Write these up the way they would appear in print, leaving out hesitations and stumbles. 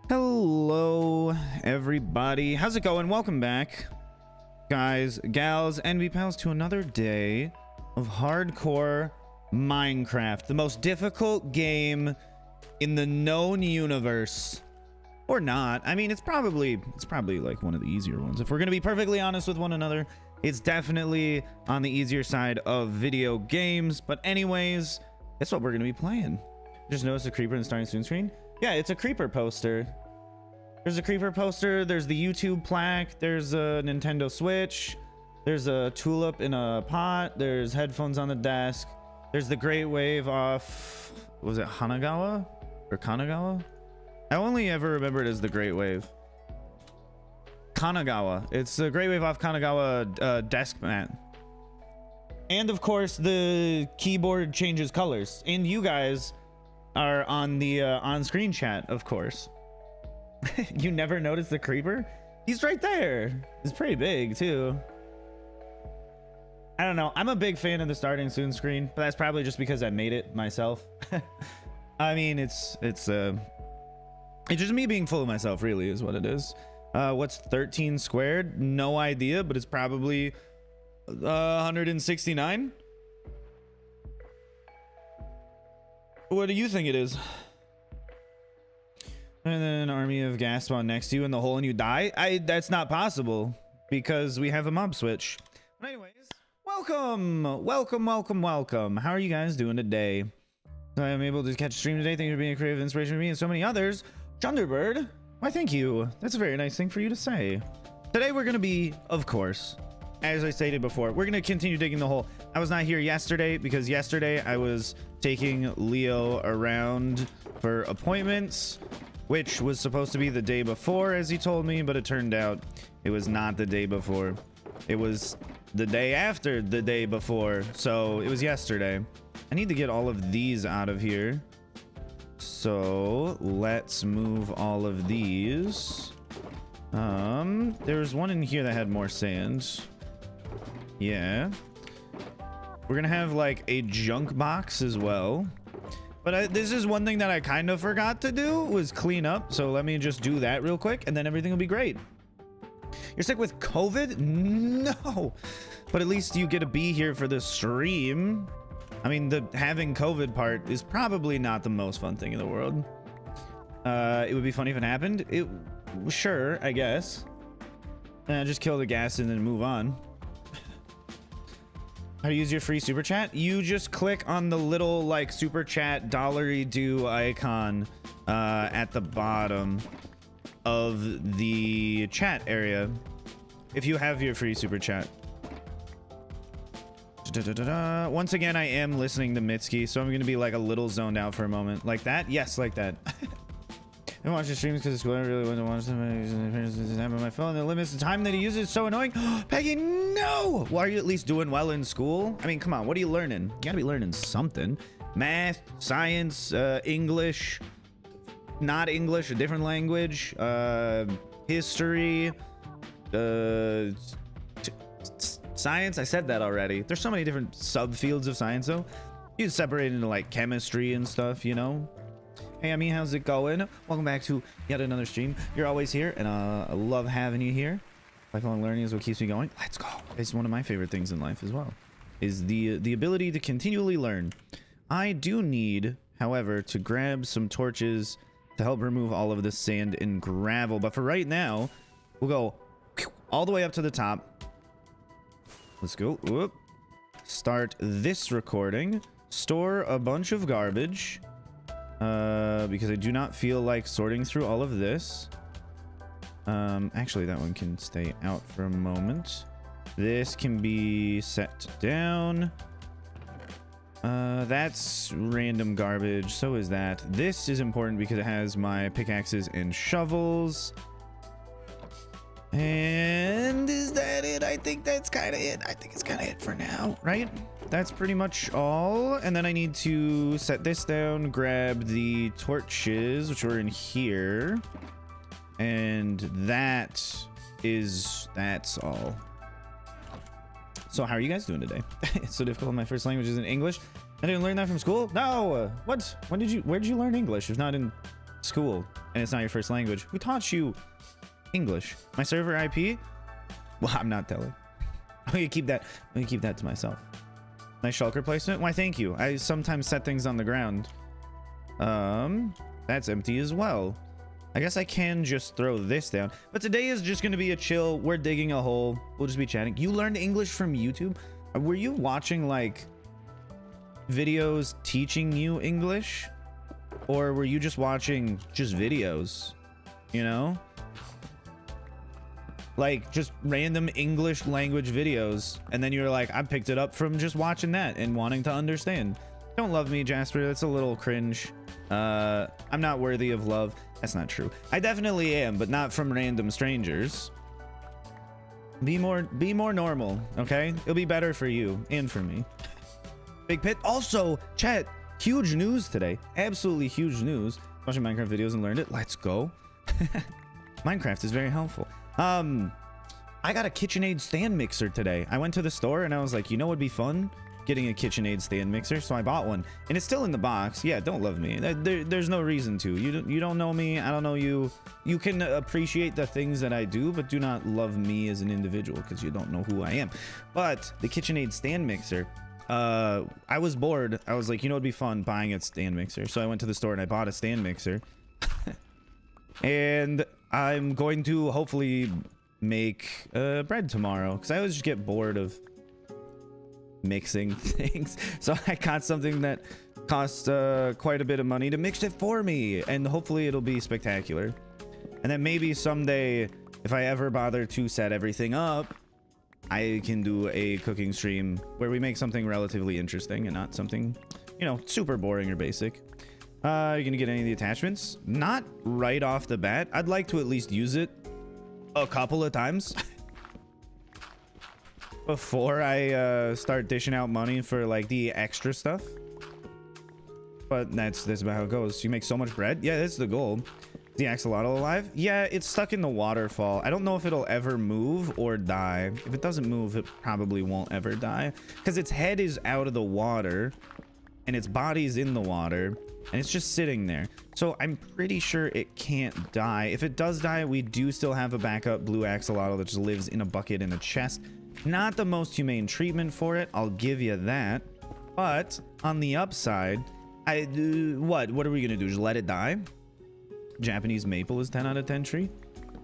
Hello, everybody. How's it going? Welcome back, guys, gals, and pals, to another day of hardcore Minecraft, the most difficult game in the known universe, or not. I mean, it's probably like one of the easier ones. If we're gonna be perfectly honest with one another, it's definitely on the easier side of video games. But anyways, that's what we're gonna be playing. Just noticed a creeper in the starting soon screen. Yeah, it's a creeper poster. There's a creeper poster. There's the YouTube plaque. There's a Nintendo Switch. There's a tulip in a pot. There's headphones on the desk. There's the Great Wave off, was it Hanagawa or Kanagawa? I only ever remember it as the Great Wave. Kanagawa. It's the Great Wave off Kanagawa desk mat. And of course, the keyboard changes colors. And you guys are on the on-screen chat, of course. You never noticed the creeper? He's right there. He's pretty big too. I don't know. I'm a big fan of the starting soon screen, but that's probably just because I made it myself. I mean, it's just me being full of myself, really, is what it is. What's 13 squared? No idea, but it's probably 169. What do you think it is? And then an army of gas spawn next to you in the hole and you die? That's not possible because we have a mob switch. But anyways, welcome. How are you guys doing today? So I am able to catch a stream today. Thank you for being a creative inspiration for me and so many others. Thunderbird, why thank you. That's a very nice thing for you to say. Today we're going to be, of course, as I stated before, we're going to continue digging the hole. I was not here yesterday because yesterday I was taking Leo around for appointments, which was supposed to be the day before, as he told me, but it turned out it was not the day before. It was the day after the day before, so it was yesterday. I need to get all of these out of here. So let's move all of these. There was one in here that had more sand. Yeah. We're gonna have like a junk box as well. But this is one thing that I kind of forgot to do, was clean up. So let me just do that real quick and then everything will be great. You're sick with COVID? No. But at least you get to be here for the stream. I mean, the having COVID part is probably not the most fun thing in the world. It would be funny if it happened. Sure, I guess. Just kill the gas and then move on. How to use your free super chat? You just click on the little like super chat $do icon at the bottom of the chat area if you have your free super chat. Once again, I am listening to Mitski, so I'm gonna be like a little zoned out for a moment. Like that? Yes, like that. I watch the streams because I really want to watch them. On my phone, the limits the time that he uses is so annoying. Peggy, no! Well, are you at least doing well in school? I mean, come on, what are you learning? You gotta be learning something. Math, science, English, not English, a different language, history, science. I said that already. There's so many different subfields of science, though. You can separate into like chemistry and stuff, you know? Hey, Ami, how's it going? Welcome back to yet another stream. You're always here, and I love having you here. Lifelong learning is what keeps me going. Let's go. It's one of my favorite things in life as well, is the ability to continually learn. I do need, however, to grab some torches to help remove all of the sand and gravel. But for right now, we'll go all the way up to the top. Let's go. Whoop. Start this recording. Store a bunch of garbage. Because I do not feel like sorting through all of this. Actually, that one can stay out for a moment. This can be set down. That's random garbage. So is that. This is important because it has my pickaxes and shovels. And is that it? I think that's kind of it. I think it's kind of it for now, right? That's pretty much all. And then I need to set this down, grab the torches, which are in here. And that's all. So how are you guys doing today? It's so difficult. My first language isn't English. I didn't learn that from school. No. What? Where did you learn English if not in school and it's not your first language, who taught you English? My server IP? Well, I'm not telling. I'm gonna keep that to myself. Nice shulker placement. Why, thank you. I sometimes set things on the ground. That's empty as well. I guess I can just throw this down. But today is just gonna be a chill. We're digging a hole. We'll just be chatting. You learned English from YouTube? Were you watching like videos teaching you English? Or were you just watching just videos? You know? Like just random English language videos, and then you were like, I picked it up from just watching that and wanting to understand. Don't love me, Jasper. That's a little cringe. I'm not worthy of love. That's not true. I definitely am, but not from random strangers. Be more normal, okay? It'll be better for you and for me. Big Pit. Also, chat, huge news today. Absolutely huge news. Watching Minecraft videos and learned it. Let's go. Minecraft is very helpful. I got a KitchenAid stand mixer today. I went to the store and I was like, you know what'd be fun? Getting a KitchenAid stand mixer. So I bought one and it's still in the box. Yeah, don't love me. There's no reason to. You don't know me. I don't know you. You can appreciate the things that I do, but do not love me as an individual because you don't know who I am. But the KitchenAid stand mixer, I was bored. I was like, you know, it'd be fun buying a stand mixer. So I went to the store and I bought a stand mixer. And I'm going to hopefully make bread tomorrow because I always just get bored of mixing things. So I got something that costs quite a bit of money to mix it for me, and hopefully it'll be spectacular. And then maybe someday, if I ever bother to set everything up, I can do a cooking stream where we make something relatively interesting and not something, you know, super boring or basic. You're gonna get any of the attachments? Not right off the bat. I'd like to at least use it a couple of times before I start dishing out money for like the extra stuff. But that's about how it goes. You make so much bread. Yeah, that's the goal. The axolotl alive? Yeah, it's stuck in the waterfall. I don't know if it'll ever move or die. If it doesn't move, it probably won't ever die because its head is out of the water and its body's in the water. And it's just sitting there. So I'm pretty sure it can't die. If it does die, we do still have a backup blue axolotl that just lives in a bucket in a chest. Not the most humane treatment for it, I'll give you that. But on the upside, what are we gonna do? Just let it die? Japanese maple is 10 out of 10 tree.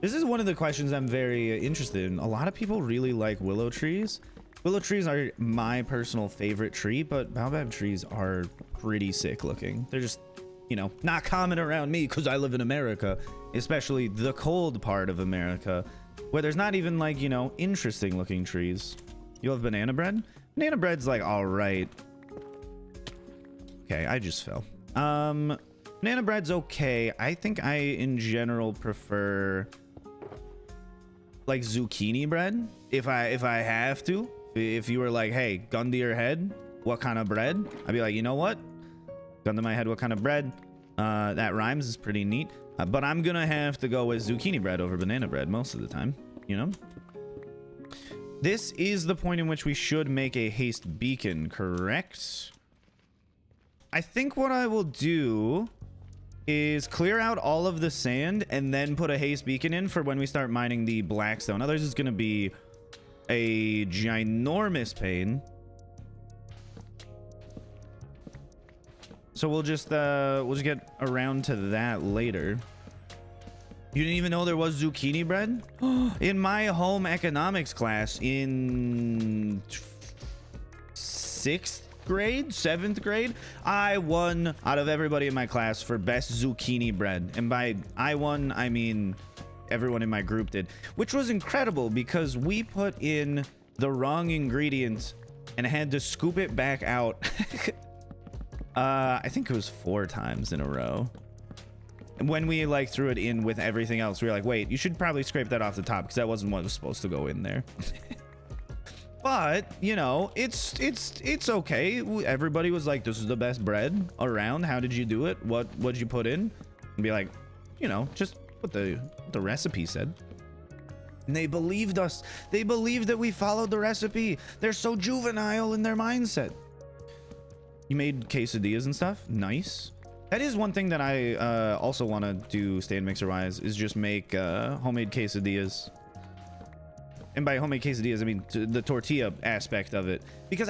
This is one of the questions I'm very interested in. A lot of people really like willow trees. Willow trees are my personal favorite tree, but baobab trees are pretty sick looking. They're just, you know, not common around me because I live in America, especially the cold part of America, where there's not even like, you know, interesting looking trees. You love banana bread? Banana bread's like, all right. Okay, I just fell. Banana bread's okay. I think I, in general, prefer like zucchini bread if I have to. If you were like, hey, gun to your head, what kind of bread? I'd be like, you know what? Gun to my head, what kind of bread? That rhymes, is pretty neat. But I'm gonna have to go with zucchini bread over banana bread most of the time, you know? This is the point in which we should make a haste beacon, correct? I think what I will do is clear out all of the sand and then put a haste beacon in for when we start mining the blackstone. Otherwise, it's gonna be a ginormous pain. So we'll just get around to that later. You didn't even know there was zucchini bread? In my home economics class in 6th grade, 7th grade, I won out of everybody in my class for best zucchini bread. And by I won, I mean everyone in my group did, which was incredible because we put in the wrong ingredients and had to scoop it back out. I think it was 4 times in a row. And when we like threw it in with everything else, we were like, wait, you should probably scrape that off the top because that wasn't what was supposed to go in there. But you know, it's okay. Everybody was like, this is the best bread around. How did you do it? What'd you put in? And be like, you know, just what the recipe said. And they believed us. They believed that we followed the recipe. They're so juvenile in their mindset. You made quesadillas and stuff? Nice. That is one thing that I also want to do stand mixer wise, is just make homemade quesadillas. And by homemade quesadillas, I mean the tortilla aspect of it, because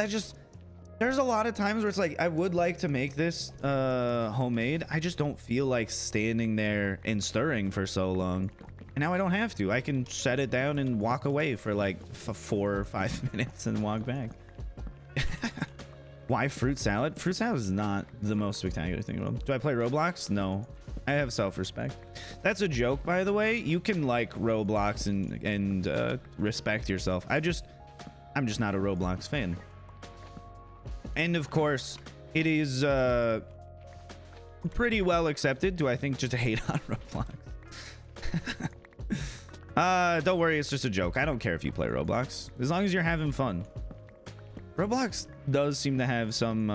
there's a lot of times where it's like I would like to make this homemade. I just don't feel like standing there and stirring for so long. And now I don't have to. I can set it down and walk away for like 4 or 5 minutes and walk back. Why fruit salad? Fruit salad is not the most spectacular thing in the world. Do I play Roblox? No. I have self-respect. That's a joke, by the way. You can like Roblox and respect yourself. I'm just not a Roblox fan. And of course, it is pretty well accepted, do I think, just to hate on Roblox. Don't worry, it's just a joke. I don't care if you play Roblox, as long as you're having fun. Roblox does seem to have some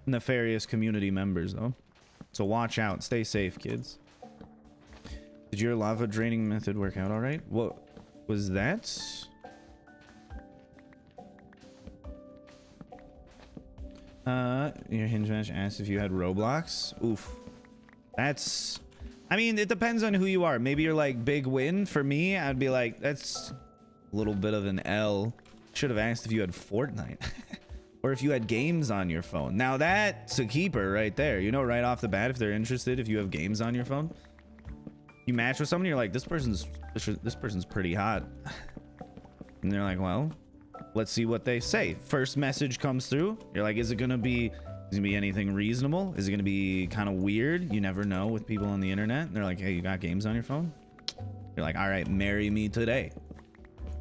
nefarious community members, though. So watch out. Stay safe, kids. Did your lava draining method work out all right? What was that? Your hinge match asked if you had Roblox. Oof. That's... I mean, it depends on who you are. Maybe you're like, big win. For me, I'd be like, that's a little bit of an L. Should have asked if you had Fortnite. Or if you had games on your phone. Now that's a keeper right there. You know, right off the bat, if they're interested, if you have games on your phone. You match with someone, you're like, this person's pretty hot. And they're like, well, let's see what they say. First message comes through. You're like, is it gonna be anything reasonable? Is it gonna be kind of weird? You never know with people on the internet. And they're like, hey, you got games on your phone? You're like, all right, marry me today.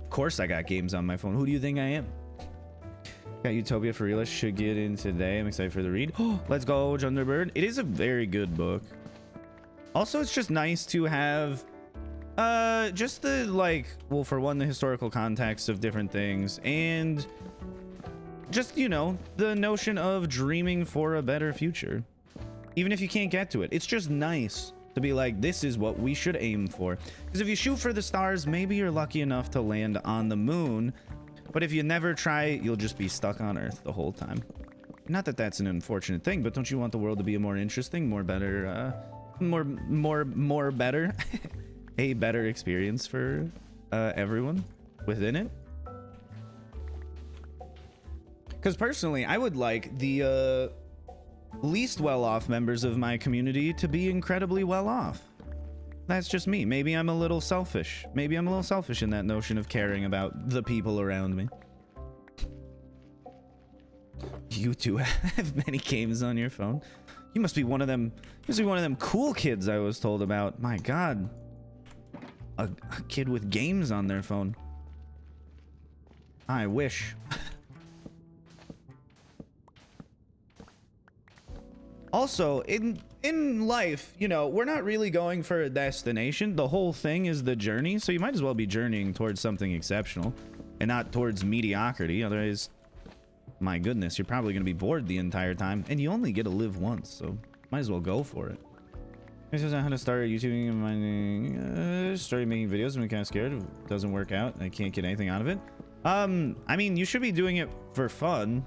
Of course I got games on my phone. Who do you think I am? Got Utopia for Realists. Should get in today. I'm excited for the read. Let's go, Junderbird. It is a very good book. Also, it's just nice to have just the, like, well, for one, the historical context of different things, and just, you know, the notion of dreaming for a better future, even if you can't get to it. It's just nice to be like, this is what we should aim for, because if you shoot for the stars, maybe you're lucky enough to land on the moon, but if you never try, you'll just be stuck on Earth the whole time. Not that that's an unfortunate thing, but don't you want the world to be a more interesting, more better, more better, a better experience for everyone within it? Because personally, I would like the least well-off members of my community to be incredibly well-off. That's just me. Maybe I'm a little selfish. Maybe I'm a little selfish in that notion of caring about the people around me. You do have many games on your phone. You must be one of them. You must be one of them cool kids I was told about. My God. A kid with games on their phone. I wish. Also, in life, you know, we're not really going for a destination. The whole thing is the journey. So you might as well be journeying towards something exceptional and not towards mediocrity. Otherwise, my goodness, you're probably going to be bored the entire time, and you only get to live once. So might as well go for it. This is how to start YouTubing and mining. Started making videos. I'm kind of scared. It doesn't work out. I can't get anything out of it. I mean, you should be doing it for fun.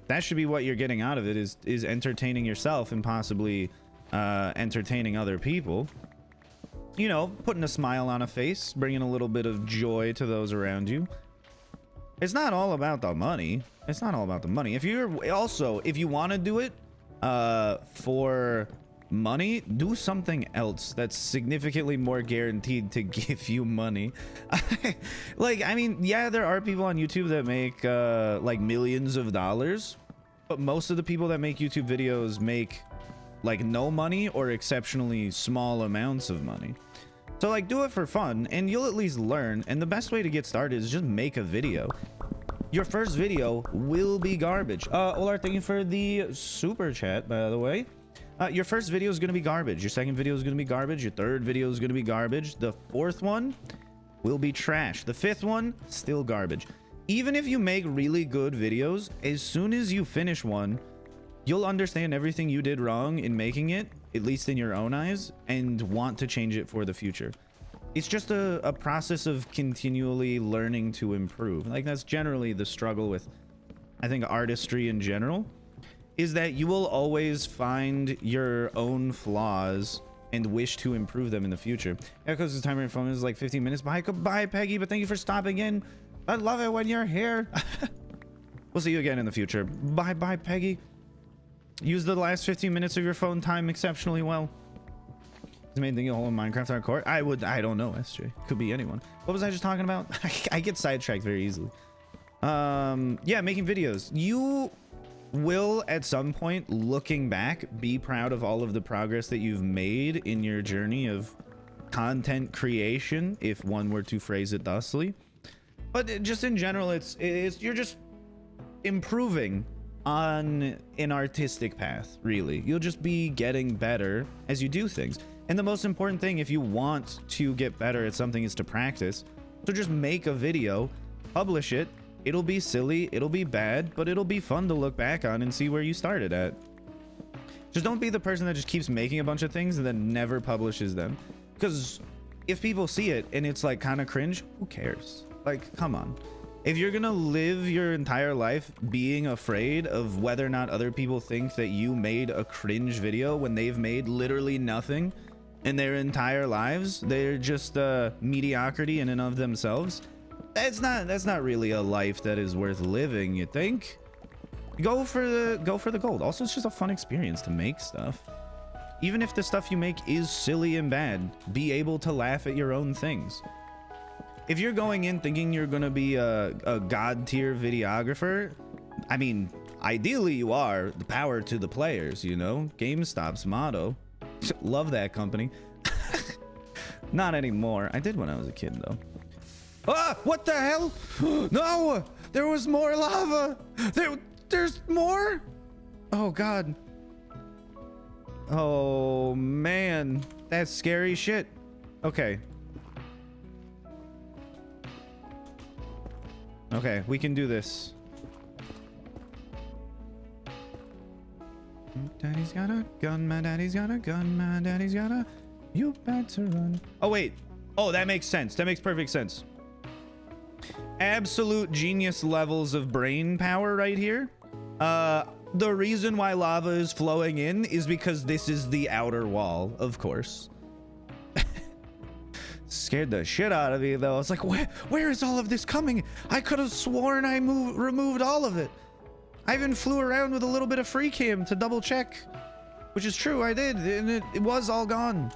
That should be what you're getting out of it, is entertaining yourself and possibly entertaining other people. You know, putting a smile on a face, bringing a little bit of joy to those around you. It's not all about the money. It's not all about the money. If you want to do it for money, do something else that's significantly more guaranteed to give you money. Like, I mean, yeah, there are people on YouTube that make like millions of dollars, but most of the people that make YouTube videos make like no money or exceptionally small amounts of money. So like, do it for fun and you'll at least learn, and the best way to get started is just make a video. Your first video will be garbage. Olar, thank you for the super chat, by the way. Your first video is going to be garbage. Your second video is going to be garbage. Your third video is going to be garbage. The fourth one will be trash. The fifth one, still garbage. Even if you make really good videos, as soon as you finish one, you'll understand everything you did wrong in making it, at least in your own eyes, and want to change it for the future. It's just a process of continually learning to improve. Like, that's generally the struggle with, I think, artistry in general. is that you will always find your own flaws and wish to improve them in the future. Yeah, because the timer on your phone is like 15 minutes. Bye, goodbye, Peggy, but thank you for stopping in. I love it when you're here. We'll see you again in the future. Bye, bye, Peggy. Use the last 15 minutes of your phone time exceptionally well. The main thing you hold in Minecraft hardcore. I don't know, SJ. Could be anyone. What was I just talking about? I get sidetracked very easily. Yeah, making videos. You will at some point, looking back, be proud of all of the progress that you've made in your journey of content creation, if one were to phrase it thusly. But just in general, it's you're just improving on an artistic path, really. You'll just be getting better as you do things. And the most important thing, if you want to get better at something, is to practice. So just make a video, publish it. It'll be silly, it'll be bad, but it'll be fun to look back on and see where you started at. Just don't be the person that just keeps making a bunch of things and then never publishes them. Because if people see it and it's like kind of cringe, who cares? Like, come on. If you're gonna live your entire life being afraid of whether or not other people think that you made a cringe video when they've made literally nothing in their entire lives, they're just mediocrity in and of themselves. That's not really a life that is worth living, you think? Go for the gold. Also, it's just a fun experience to make stuff. Even if the stuff you make is silly and bad, be able to laugh at your own things. If you're going in thinking you're gonna be a god tier videographer, I mean, ideally you are. The power to the players, you know? GameStop's motto. Love that company. Not anymore. I did when I was a kid though. Ah, what the hell? No, there was more lava. There's more. Oh God. Oh man, that's scary shit. Okay. Okay, we can do this. Daddy's got a gun, my daddy's got a gun, my daddy's got a... You better run. Oh wait. Oh, that makes sense. That makes perfect sense. Absolute genius levels of brain power right here. The reason why lava is flowing in is because this is the outer wall, of course. Scared the shit out of me though. It's like, where is all of this coming? I could have sworn I removed all of it. I even flew around with a little bit of free cam to double check, which is true, I did, and it was all gone.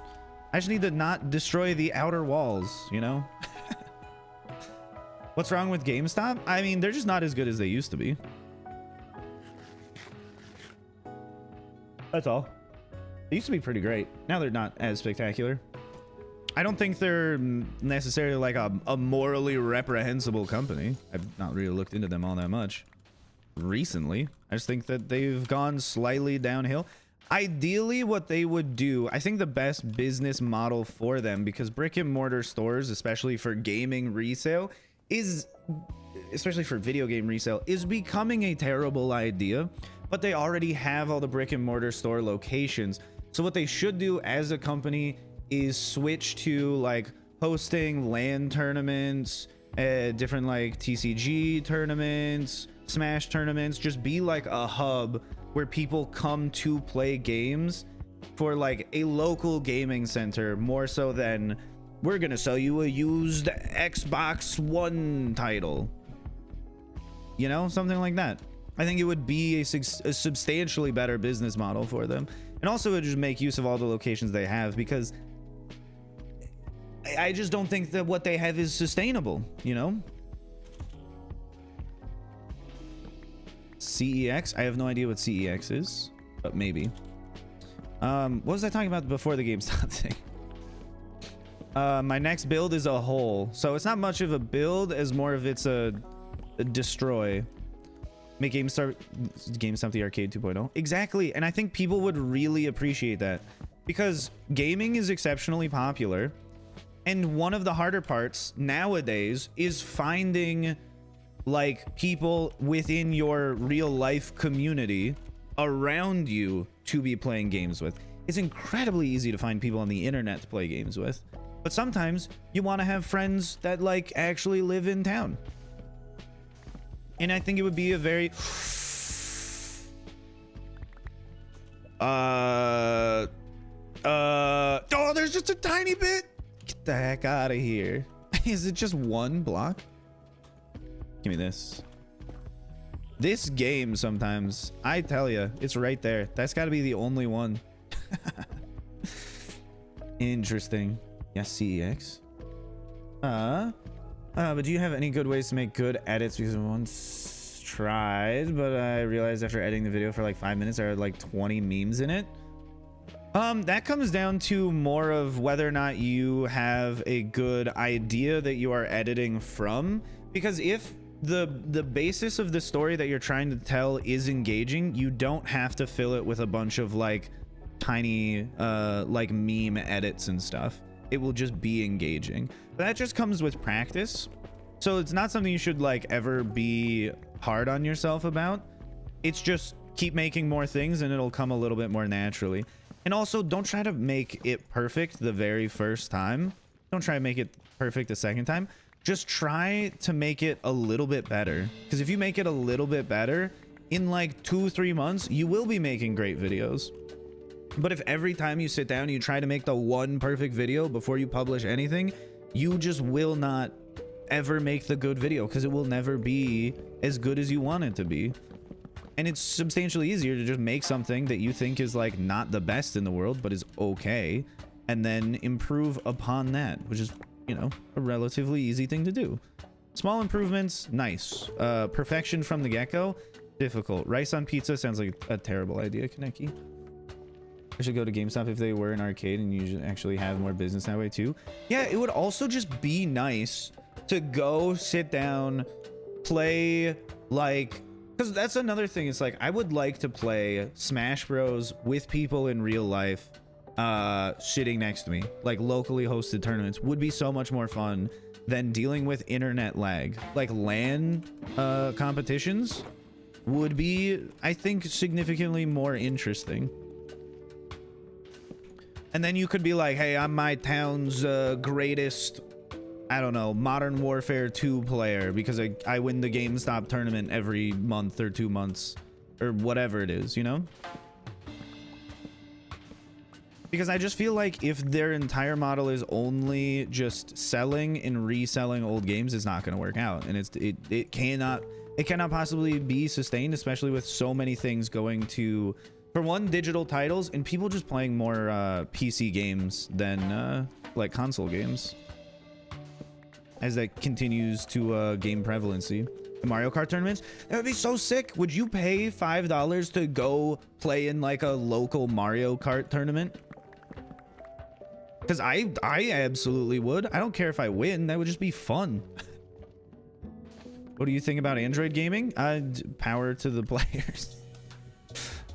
I just need to not destroy the outer walls, you know? What's wrong with GameStop? I mean, they're just not as good as they used to be. That's all. They used to be pretty great. Now they're not as spectacular. I don't think they're necessarily like a morally reprehensible company. I've not really looked into them all that much recently. I just think that they've gone slightly downhill. Ideally, what they would do, I think the best business model for them, because brick and mortar stores, especially for gaming resale, especially for video game resale, is becoming a terrible idea. But they already have all the brick and mortar store locations. So what they should do as a company is switch to like hosting LAN tournaments, different like TCG tournaments, Smash tournaments. Just be like a hub where people come to play games for like a local gaming center, more so than we're gonna sell you a used Xbox One title, you know, something like that. I think it would be a substantially better business model for them, and also it would just make use of all the locations they have, because I just don't think that what they have is sustainable, you know. CEX, I have no idea what CEX is, but maybe. What was I talking about before the GameStop thing? My next build is a hole, so it's not much of a build as more of it's a destroy. Make GameStop the Arcade 2.0. Exactly, and I think people would really appreciate that, because gaming is exceptionally popular, and one of the harder parts nowadays is finding like people within your real life community around you to be playing games with. It's incredibly easy to find people on the internet to play games with, but sometimes you want to have friends that like actually live in town. And I think it would be a very Oh, there's just a tiny bit. Get the heck out of here. Is it just one block? Give me this. This game sometimes, I tell you, it's right there. That's got to be the only one. Interesting. Yes, CEX. But do you have any good ways to make good edits? Because I once tried, but I realized after editing the video for like 5 minutes, there are like 20 memes in it. That comes down to more of whether or not you have a good idea that you are editing from. Because if the basis of the story that you're trying to tell is engaging, you don't have to fill it with a bunch of like tiny like meme edits and stuff. It will just be engaging. But that just comes with practice. So it's not something you should like ever be hard on yourself about. It's just keep making more things and it'll come a little bit more naturally. And also don't try to make it perfect the very first time. Don't try to make it perfect the second time. Just try to make it a little bit better. Because if you make it a little bit better, in like 2-3 months, you will be making great videos. But if every time you sit down, you try to make the one perfect video before you publish anything, you just will not ever make the good video because it will never be as good as you want it to be. And it's substantially easier to just make something that you think is like not the best in the world, but is okay, and then improve upon that, which is, you know, a relatively easy thing to do. Small improvements, nice. Perfection from the get-go, difficult. Rice on pizza sounds like a terrible idea, Kaneki. I should go to GameStop if they were an arcade and you should actually have more business that way too. Yeah, it would also just be nice to go sit down, play like... Because that's another thing. It's like I would like to play Smash Bros with people in real life sitting next to me. Like locally hosted tournaments would be so much more fun than dealing with internet lag. Like LAN competitions would be, I think, significantly more interesting. And then you could be like, hey, I'm my town's greatest, I don't know, Modern Warfare 2 player because I win the GameStop tournament every month or 2 months or whatever it is, you know? Because I just feel like if their entire model is only just selling and reselling old games, it's not going to work out. And it cannot possibly be sustained, especially with so many things going to, for one, digital titles and people just playing more PC games than like console games. As that continues to gain prevalency. The Mario Kart tournaments, that would be so sick. Would you pay $5 to go play in like a local Mario Kart tournament? Because I absolutely would. I don't care if I win. That would just be fun. What do you think about Android gaming? Power to the players.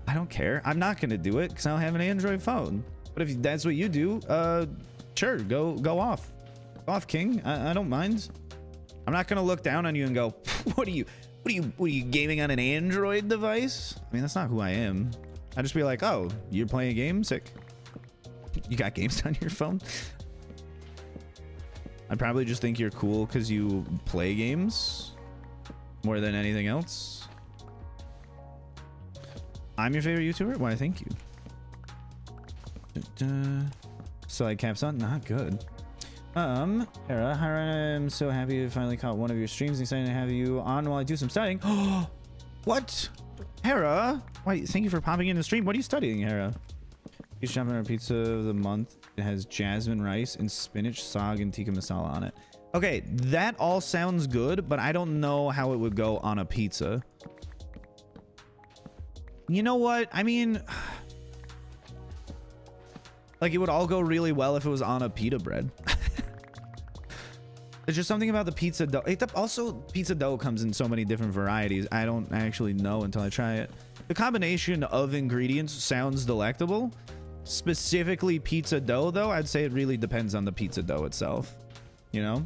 I don't care. I'm not going to do it because I don't have an Android phone. But if that's what you do, sure, go off. Off, King. I don't mind. I'm not gonna look down on you and go, what are you gaming on an Android device? I mean, that's not who I am. I'd just be like, oh, you're playing a game? Sick. You got games on your phone? I'd probably just think you're cool because you play games more than anything else. I'm your favorite YouTuber? Why, thank you. So like caps on? Not good. Hera, I'm so happy to finally caught one of your streams. Excited to have you on while I do some studying. What? Hera? Why, thank you for popping in the stream. What are you studying, Hera? He's jumping on a pizza of the month. It has jasmine rice and spinach, sag, and tikka masala on it. Okay, that all sounds good, but I don't know how it would go on a pizza. You know what? I mean, like it would all go really well if it was on a pita bread. There's just something about the pizza dough. Also, pizza dough comes in so many different varieties. I don't actually know until I try it. The combination of ingredients sounds delectable. Specifically pizza dough, though, I'd say it really depends on the pizza dough itself. You know?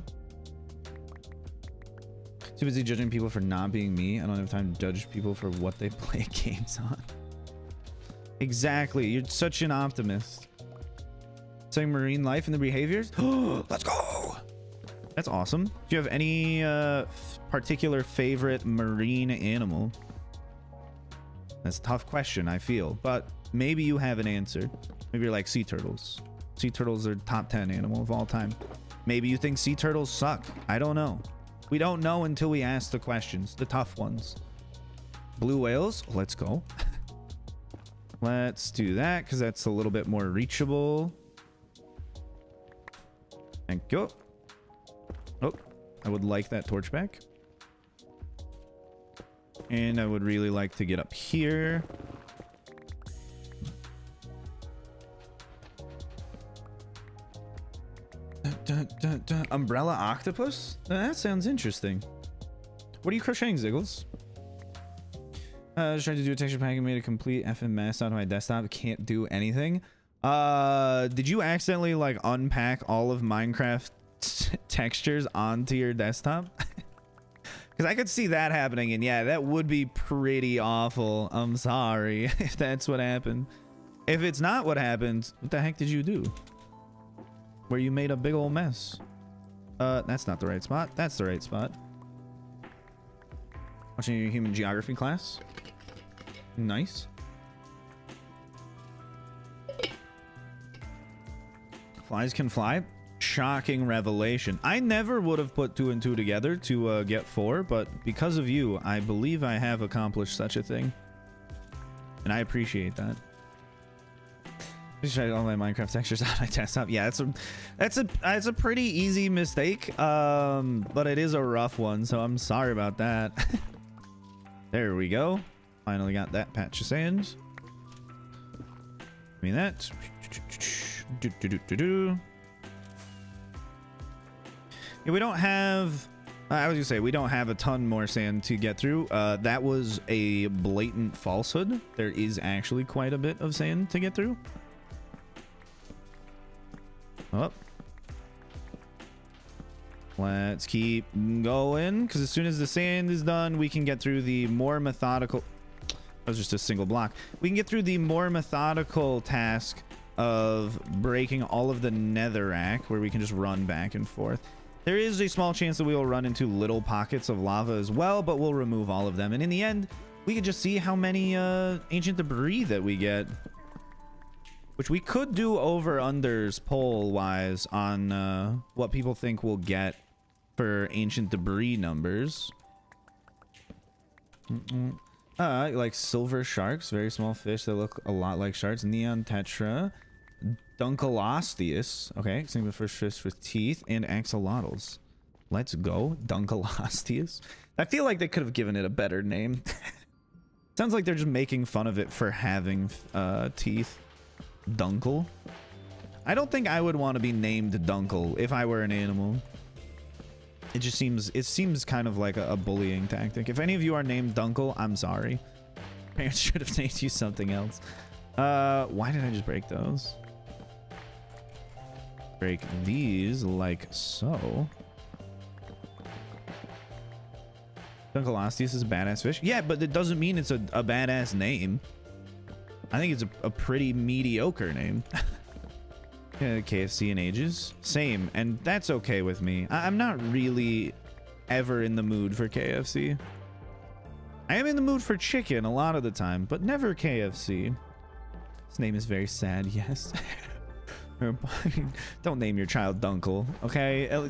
Too busy judging people for not being me. I don't have time to judge people for what they play games on. Exactly. You're such an optimist. Saying marine life and the behaviors. Let's go. That's awesome. Do you have any particular favorite marine animal? That's a tough question, I feel, but maybe you have an answer. Maybe you're like sea turtles. Sea turtles are top 10 animal of all time. Maybe you think sea turtles suck. I don't know. We don't know until we ask the questions, the tough ones. Blue whales, let's go. Let's do that because that's a little bit more reachable. Thank you. Oh, I would like that torch back. And I would really like to get up here. Umbrella octopus? That sounds interesting. What are you crocheting, Ziggles? Just trying to do a texture pack and made a complete effing mess out of my desktop. Can't do anything. Did you accidentally like unpack all of Minecraft textures onto your desktop? Because I could see that happening, and yeah, that would be pretty awful. I'm sorry if that's what happened. If it's not what happened, what the heck did you do? Where you made a big old mess. That's not the right spot. That's the right spot. Watching your human geography class. Nice. Flies can fly. Shocking revelation. I never would have put 2 and 2 together to get 4, but because of you, I believe I have accomplished such a thing. And I appreciate that. Just tried all my Minecraft textures on my desktop. Yeah, that's a pretty easy mistake. But it is a rough one, so I'm sorry about that. There we go. Finally got that patch of sand. I mean that. Yeah, we don't have. I was gonna say we don't have a ton more sand to get through. That was a blatant falsehood. There is actually quite a bit of sand to get through. Up. Let's keep going, because as soon as the sand is done, we can get through the more methodical. That was just a single block. We can get through the more methodical task of breaking all of the netherrack, where we can just run back and forth. There is a small chance that we will run into little pockets of lava as well, but we'll remove all of them. And in the end, we can just see how many ancient debris that we get. Which we could do over-unders poll-wise on what people think we'll get for ancient debris numbers. Like silver sharks, very small fish that look a lot like sharks. Neon tetra. Dunkleosteus. Okay, same with first fish with teeth. And axolotls. Let's go. Dunkleosteus. I feel like they could have given it a better name. Sounds like they're just making fun of it for having teeth. Dunkle. I don't think I would want to be named Dunkle if I were an animal. It seems kind of like a bullying tactic. If any of you are named Dunkle, I'm sorry. Parents should have named you something else. Why did I just break those? Break these like so. Dunkleosteus is a badass fish. Yeah, but it doesn't mean it's a badass name. I think it's a pretty mediocre name. Yeah, KFC in ages. Same, and that's okay with me. I'm not really ever in the mood for KFC. I am in the mood for chicken a lot of the time, but never KFC. His name is very sad, yes. Don't name your child Dunkle, okay?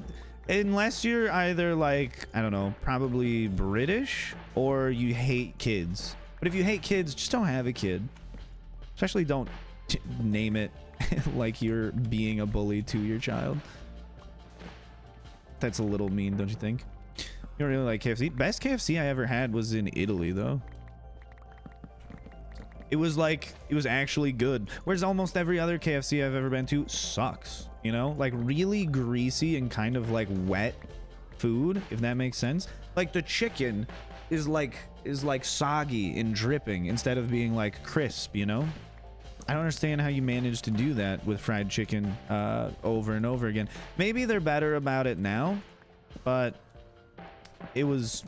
Unless you're either like, I don't know, probably British or you hate kids. But if you hate kids, just don't have a kid. Especially don't name it like you're being a bully to your child. That's a little mean, don't you think? You don't really like KFC? Best KFC I ever had was in Italy, though. It was actually good. Whereas almost every other KFC I've ever been to sucks. You know? Like really greasy and kind of like wet food, if that makes sense. Like the chicken is like soggy and dripping instead of being like crisp, you know? I don't understand how you manage to do that with fried chicken over and over again. Maybe they're better about it now, but it was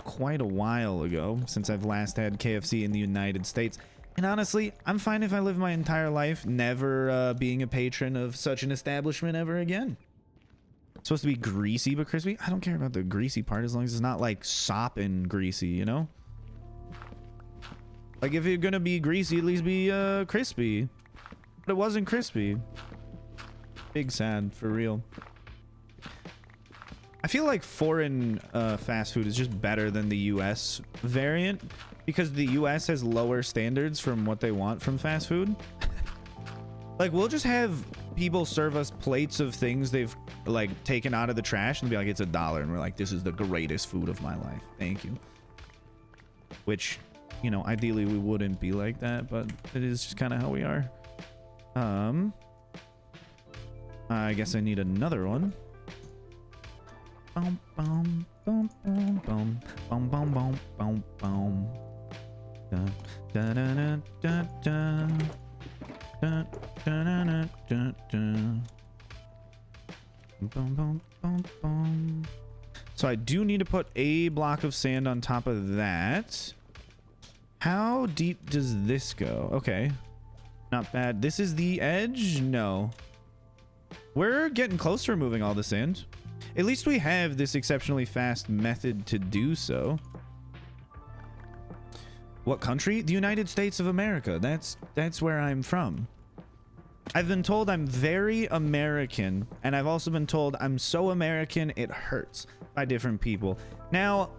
quite a while ago since I've last had KFC in the United States. And honestly, I'm fine if I live my entire life never being a patron of such an establishment ever again. It's supposed to be greasy but crispy. I don't care about the greasy part as long as it's not like sop and greasy, you know? Like, if you're gonna be greasy, at least be crispy. But it wasn't crispy. Big sad, for real. I feel like foreign fast food is just better than the US variant, because the US has lower standards from what they want from fast food. Like, we'll just have people serve us plates of things they've like taken out of the trash and be like, it's $1, and we're like, this is the greatest food of my life, thank you. Which, you know, ideally we wouldn't be like that, but it is just kind of how we are. I guess I need another one. Bum, bum, bum, bum, bum, bum, bum, bum, bum, bum. Da, da, da, da, da, da, da, da, da, da, da. Bum, bum, bum, bum. So I do need to put a block of sand on top of that. How deep does this go? Okay, not bad. This is the edge? No. We're getting close to removing all the sand. At least we have this exceptionally fast method to do so. What country? The United States of America. That's where I'm from. I've been told I'm very American, and I've also been told I'm so American it hurts by different people. Now,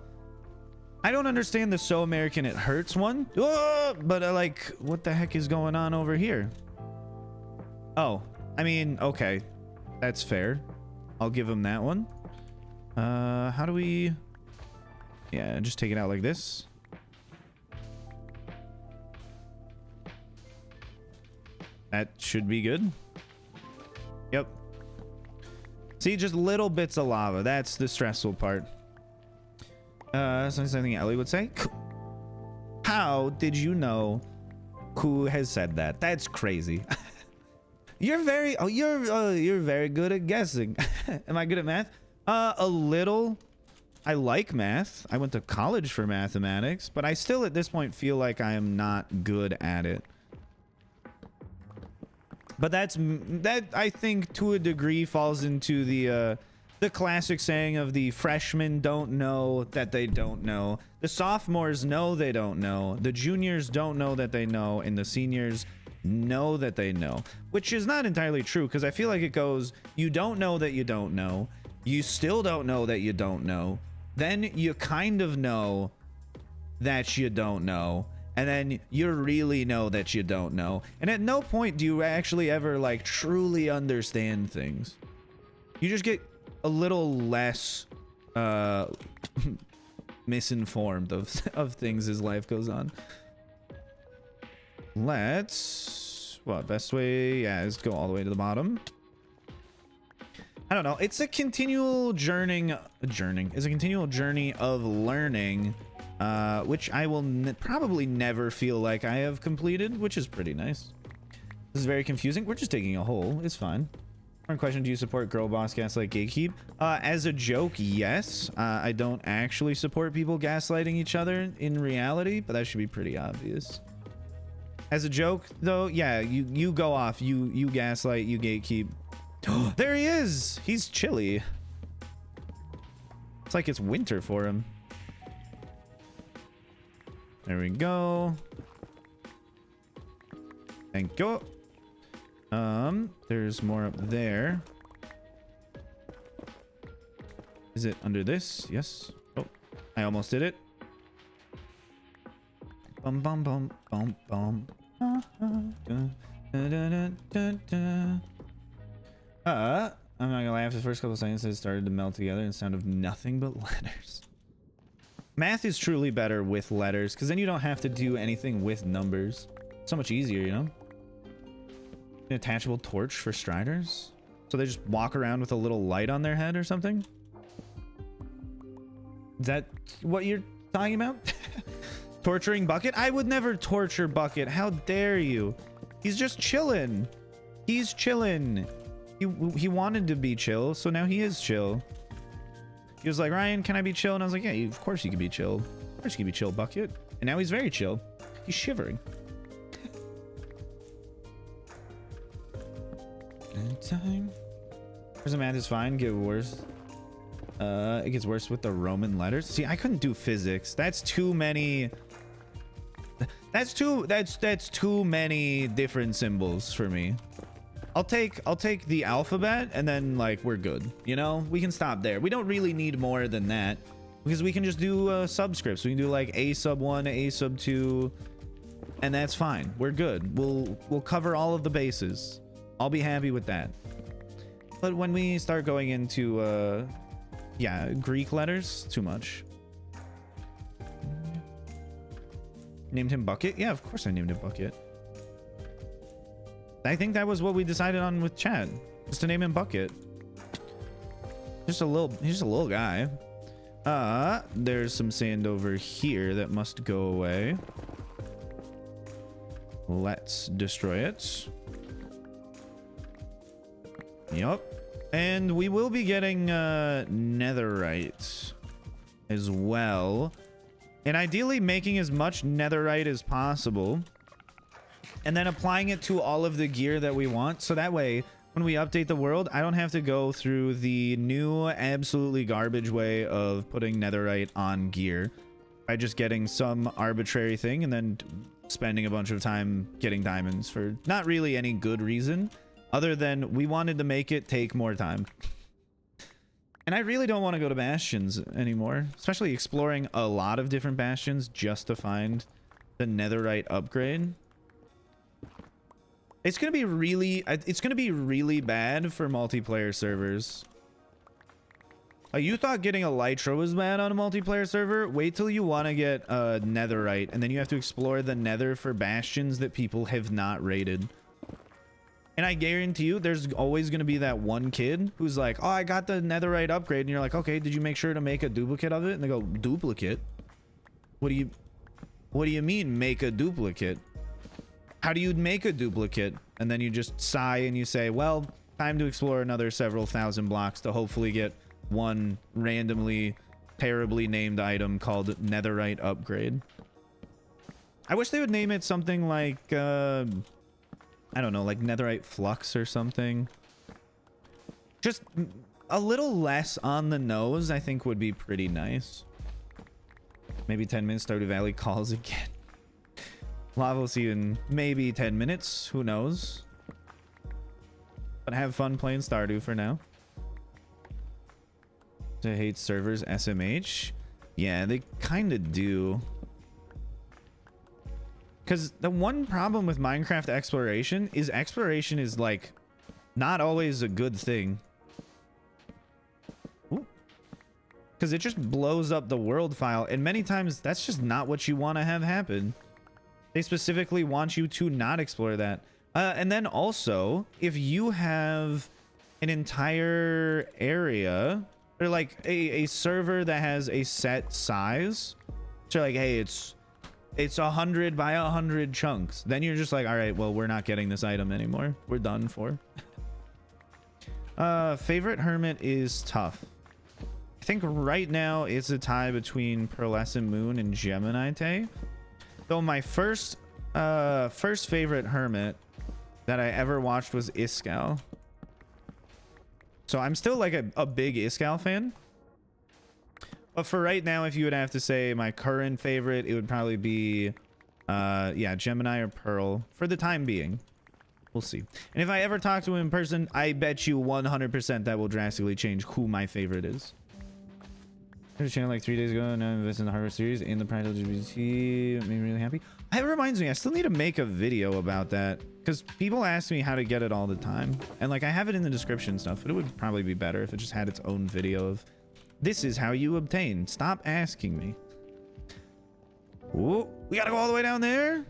I don't understand the so American it hurts one, but like, what the heck is going on over here? Oh, I mean, okay, that's fair. I'll give him that one. How do we... Yeah, just take it out like this. That should be good. Yep. See, just little bits of lava. That's the stressful part. Something Ellie would say. How did you know who has said that? That's crazy. You're very... Oh, you're very good at guessing. Am I good at math? A little. I like math. I went to college for mathematics, but I still at this point feel like I am not good at it. But that I think to a degree falls into the classic saying of the freshmen don't know that they don't know. The sophomores know they don't know. The juniors don't know that they know, and the seniors know that they know, which is not entirely true, because I feel like it goes, you don't know that you don't know, you still don't know that you don't know, then you kind of know that you don't know, and then you really know that you don't know, and at no point do you actually ever like truly understand things. You just get a little less misinformed of things as life goes on. Let's... What, best way? Yeah, is go all the way to the bottom. I don't know. It's a continual journey. It's a continual journey of learning, which I will probably never feel like I have completed, which is pretty nice. This is very confusing. We're just digging a hole. It's fine. One question: do you support girl boss gaslight gatekeep? As a joke, yes. I don't actually support people gaslighting each other in reality, but that should be pretty obvious. As a joke, though, yeah, you go off, you gaslight, you gatekeep. There he is. He's chilly. It's like it's winter for him. There we go. Thank you. There's more up there. Is it under this? Yes. Oh, I almost did it. Bum bum bum bum bum. I'm not gonna lie, after the first couple sentences started to melt together and sound of nothing but letters. Math is truly better with letters, because then you don't have to do anything with numbers. So much easier, you know? An attachable torch for striders? So they just walk around with a little light on their head or something? Is that what you're talking about? Torturing Bucket? I would never torture Bucket. How dare you? He's just chilling. He's chilling. He wanted to be chill, so now he is chill. He was like, Ryan, can I be chill? And I was like, yeah, of course you can be chill. Of course you can be chill, Bucket. And now he's very chill. He's shivering. Good time. Prison math is fine. Get worse. It gets worse with the Roman letters. See, I couldn't do physics. That's too many. That's too many different symbols for me. I'll take the alphabet and then like we're good. You know, we can stop there. We don't really need more than that because we can just do subscripts. We can do like A sub 1, A sub 2, and that's fine. We're good. We'll cover all of the bases. I'll be happy with that. But when we start going into yeah, Greek letters, too much. Named him Bucket? Yeah, of course I named him Bucket. I think that was what we decided on with Chad, just to name him Bucket. He's just a little guy. There's some sand over here that must go away. Let's destroy it. Yup. And we will be getting netherite as well. And ideally making as much netherite as possible. And then applying it to all of the gear that we want. So that way, when we update the world, I don't have to go through the new absolutely garbage way of putting netherite on gear. By just getting some arbitrary thing and then spending a bunch of time getting diamonds for not really any good reason. Other than we wanted to make it take more time. And I really don't want to go to bastions anymore. Especially exploring a lot of different bastions just to find the netherite upgrade. It's going to be really bad for multiplayer servers. You thought getting a Elytra was bad on a multiplayer server? Wait till you want to get netherite, and then you have to explore the nether for bastions that people have not raided. And I guarantee you, there's always going to be that one kid who's like, oh, I got the netherite upgrade. And you're like, okay, did you make sure to make a duplicate of it? And they go, duplicate? What do you mean make a duplicate? How do you make a duplicate? And then you just sigh and you say, well, time to explore another several thousand blocks to hopefully get one randomly terribly named item called netherite upgrade. I wish they would name it something like I don't know, like netherite flux or something. Just a little less on the nose, I think would be pretty nice. Maybe 10 minutes, Stardew Valley calls again. Lava will see you in maybe 10 minutes, who knows. But have fun playing Stardew for now. To hate servers SMH? Yeah, they kind of do. Because the one problem with Minecraft exploration is like not always a good thing. Because it just blows up the world file, and many times that's just not what you want to have happen. They specifically want you to not explore that. And then also, if you have an entire area or like a server that has a set size, so like, hey, it's 100 by 100 chunks, then you're just like, all right, well, we're not getting this item anymore. We're done for. Favorite hermit is tough. I think right now it's a tie between Pearlescent Moon and Gemini Tay. Though my first favorite hermit that I ever watched was Iskall. So I'm still like a big Iskall fan. But for right now, if you would have to say my current favorite, it would probably be yeah, Gemini or Pearl for the time being. We'll see. And if I ever talk to him in person, I bet you 100% that will drastically change who my favorite is. I heard a channel like 3 days ago, and now I'm investing in the Harvest series and the Pride LGBT. Made me really happy. It reminds me, I still need to make a video about that because people ask me how to get it all the time. And like, I have it in the description stuff, but it would probably be better if it just had its own video of this is how you obtain. Stop asking me. Whoa, we gotta go all the way down there.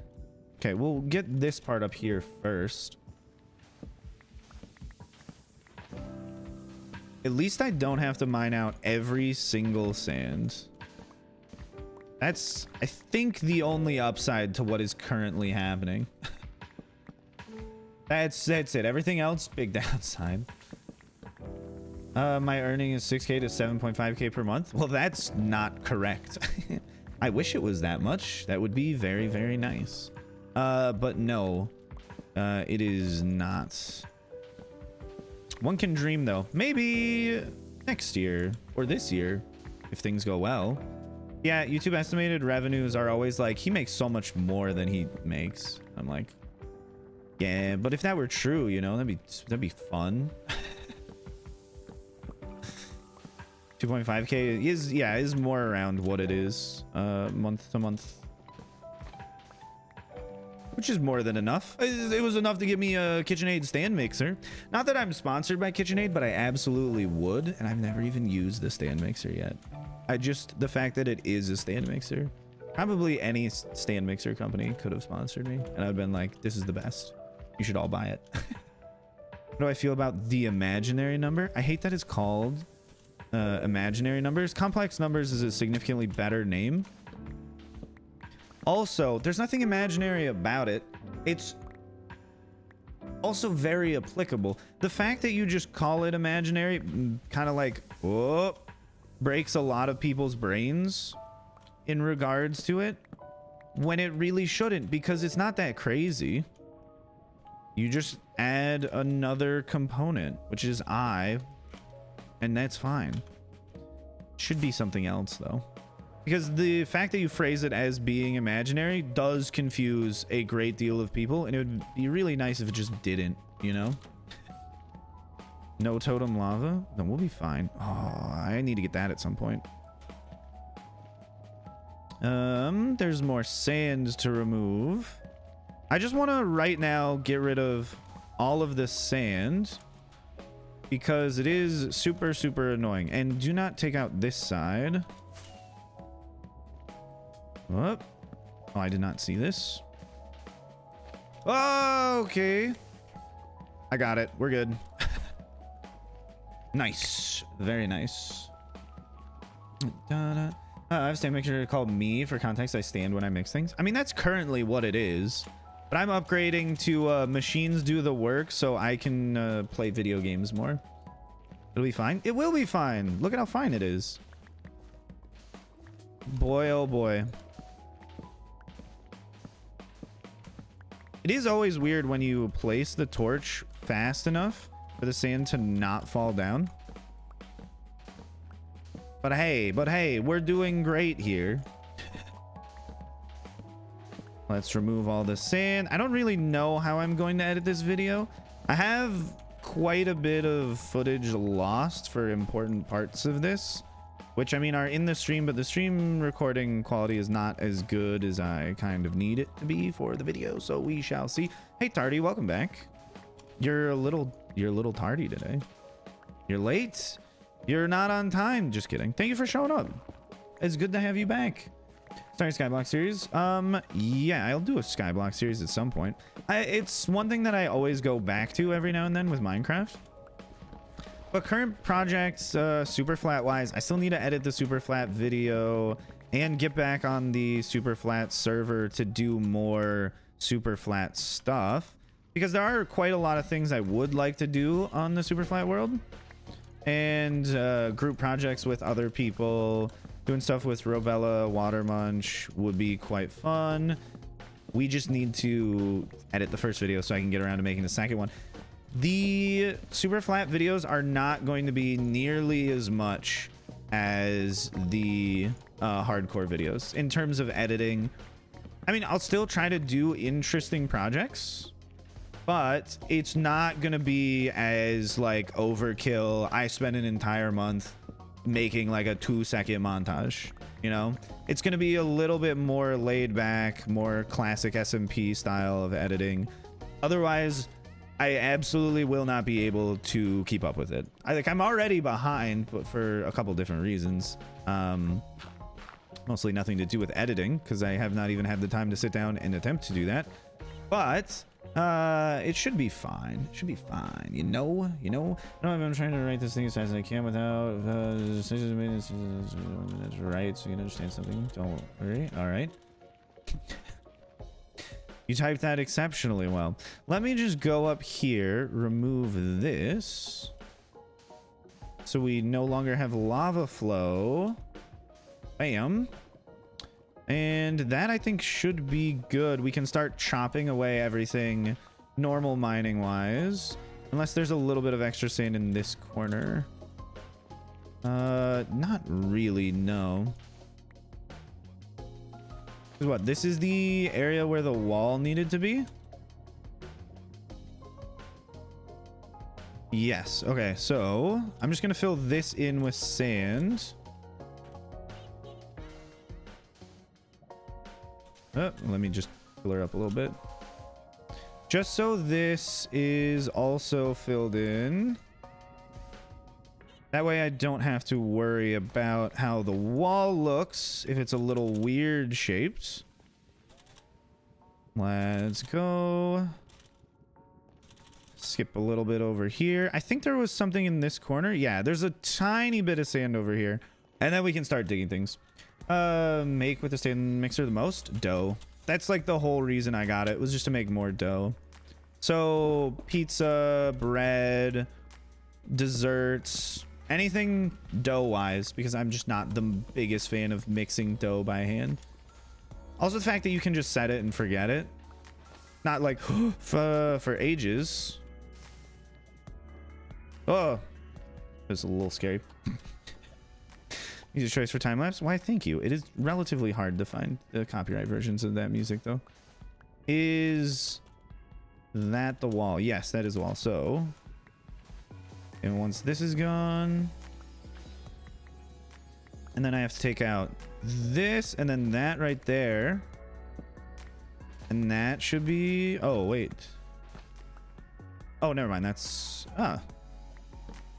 Okay, we'll get this part up here first. At least I don't have to mine out every single sand. That's, I think, the only upside to what is currently happening. That's it. Everything else, big downside. My earning is 6K to 7.5K per month. Well, that's not correct. I wish it was that much. That would be very, very nice. But no, it is not. One can dream, though. Maybe next year or this year, if things go well. Yeah, YouTube estimated revenues are always like, he makes so much more than he makes. I'm like, yeah, but if that were true, you know, that'd be fun. 2.5k is more around what it is month to month, which is more than enough. It was enough to get me a KitchenAid stand mixer. Not that I'm sponsored by KitchenAid, but I absolutely would, and I've never even used the stand mixer yet. The fact that it is a stand mixer, probably any stand mixer company could have sponsored me, and I've been like, this is the best, you should all buy it. What do I feel about the imaginary number? I hate that it's called imaginary numbers. Complex numbers is a significantly better name. Also, there's nothing imaginary about it. It's also very applicable. The fact that you just call it imaginary kind of like, whoa, breaks a lot of people's brains in regards to it, when it really shouldn't, because it's not that crazy. You just add another component, which is I, and that's fine. Should be something else though, because the fact that you phrase it as being imaginary does confuse a great deal of people, and it would be really nice if it just didn't, you know? No totem lava? Then we'll be fine. Oh, I need to get that at some point. There's more sand to remove. I just want to right now get rid of all of this sand because it is super, super annoying. And do not take out this side. Oh, I did not see this. Oh, okay. I got it. We're good. Nice. Very nice. I have stand mixer called me. For context, I stand when I mix things. I mean, that's currently what it is. But I'm upgrading to machines do the work so I can play video games more. It'll be fine. It will be fine. Look at how fine it is. Boy, oh boy. It is always weird when you place the torch fast enough for the sand to not fall down. But hey, we're doing great here. Let's remove all the sand. I don't really know how I'm going to edit this video. I have quite a bit of footage lost for important parts of this, which I mean are in the stream, but the stream recording quality is not as good as I kind of need it to be for the video, so we shall see. Hey Tardy, welcome back. You're a little tardy today. You're late. You're not on time. Just kidding. Thank you for showing up. It's good to have you back. Starting Skyblock series. Yeah, I'll do a Skyblock series at some point. It's one thing that I always go back to every now and then with Minecraft. But current projects, super flat wise, I still need to edit the super flat video and get back on the super flat server to do more super flat stuff, because there are quite a lot of things I would like to do on the super flat world, and group projects with other people. Doing stuff with Robella, Watermunch would be quite fun. We just need to edit the first video so I can get around to making the second one. The super flat videos are not going to be nearly as much as the hardcore videos in terms of editing. I mean, I'll still try to do interesting projects, but it's not going to be as like overkill. I spent an entire month making like a 2-second montage, you know? It's going to be a little bit more laid back, more classic SMP style of editing. Otherwise, I absolutely will not be able to keep up with it. I'm already behind, but for a couple different reasons. Mostly nothing to do with editing, because I have not even had the time to sit down and attempt to do that. But it should be fine. It should be fine. You know. No, I'm trying to write this thing as fast as I can without right, so you can understand something. Don't worry. All right. You typed that exceptionally well. Let me just go up here, remove this, so we no longer have lava flow. Bam. And that I think should be good. We can start chopping away everything normal mining wise, unless there's a little bit of extra sand in this corner. Not really, no. What, this is the area where the wall needed to be? Yes. Okay, so I'm just gonna fill this in with sand. Oh, let me just fill her up a little bit. Just so this is also filled in. That way I don't have to worry about how the wall looks if it's a little weird shaped. Let's go. Skip a little bit over here. I think there was something in this corner. Yeah, there's a tiny bit of sand over here. And then we can start digging things. Make with the sand mixer the most? Dough. That's like the whole reason I got it, was just to make more dough. So pizza, bread, desserts, anything dough-wise, because I'm just not the biggest fan of mixing dough by hand. Also the fact that you can just set it and forget it. Not like for ages. Oh, it was a little scary. Music choice for time lapse. Why, thank you. It is relatively hard to find the copyright versions of that music, though. Is that the wall? Yes, that is the wall. So, and once this is gone, and then I have to take out this, and then that right there, and that should be. Oh wait. Oh, never mind. That's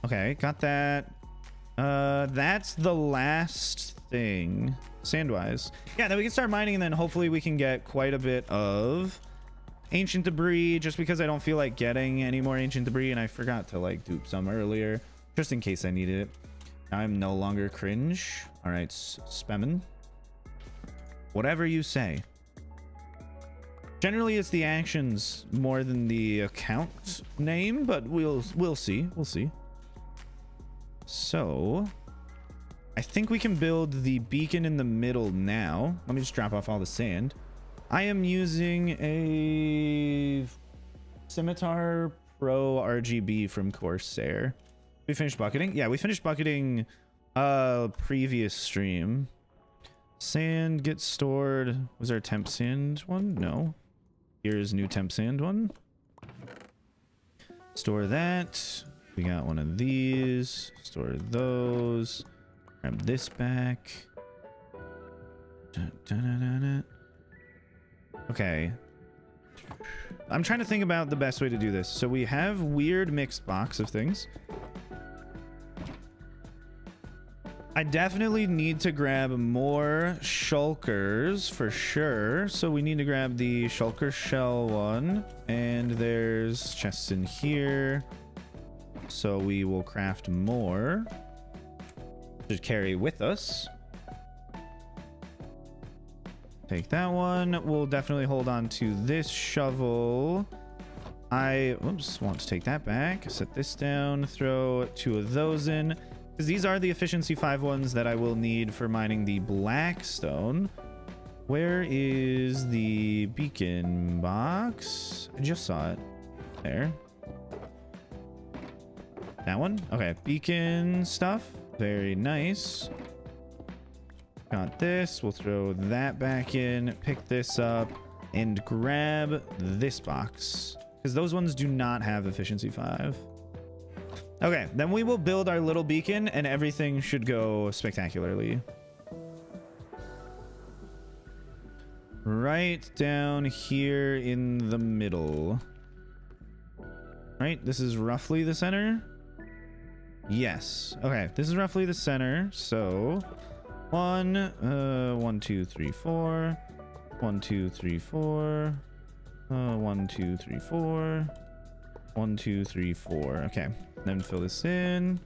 okay. Got that. That's the last thing sand-wise. Yeah, then we can start mining, and then hopefully we can get quite a bit of ancient debris, just because I don't feel like getting any more ancient debris, and I forgot to like dupe some earlier just in case I needed it. Now I'm no longer cringe. All right, Spemmin, whatever you say. Generally it's the actions more than the account name, but we'll see. So I think we can build the beacon in the middle now. Let me just drop off all the sand. I am using a Scimitar Pro RGB from Corsair. We finished bucketing? Yeah, we finished bucketing previous stream. Sand gets stored. Was there a temp sand one? No. Here's new temp sand one. Store that. We got one of these. Store those. Grab this back. Okay. I'm trying to think about the best way to do this. So we have weird mixed box of things. I definitely need to grab more shulkers for sure. So we need to grab the shulker shell one. And there's chests in here. So we will craft more to carry with us. Take that one. We'll definitely hold on to this shovel. I want to take that back. Set this down. Throw 2 of those in. Because these are the efficiency 5 ones that I will need for mining the blackstone. Where is the beacon box? I just saw it. There. That one? Okay. Beacon stuff. Very nice. Got this. We'll throw that back in. Pick this up. And grab this box. Because those ones do not have efficiency 5. Okay. Then we will build our little beacon and everything should go spectacularly. Right down here in the middle. Right? This is roughly the center. Yes. Okay. This is roughly the center. So 1, 2, 3, 4. 1, 2, 3, 4. 1, 2, 3, 4. 1, 2, 3, 4. Okay. Then fill this in.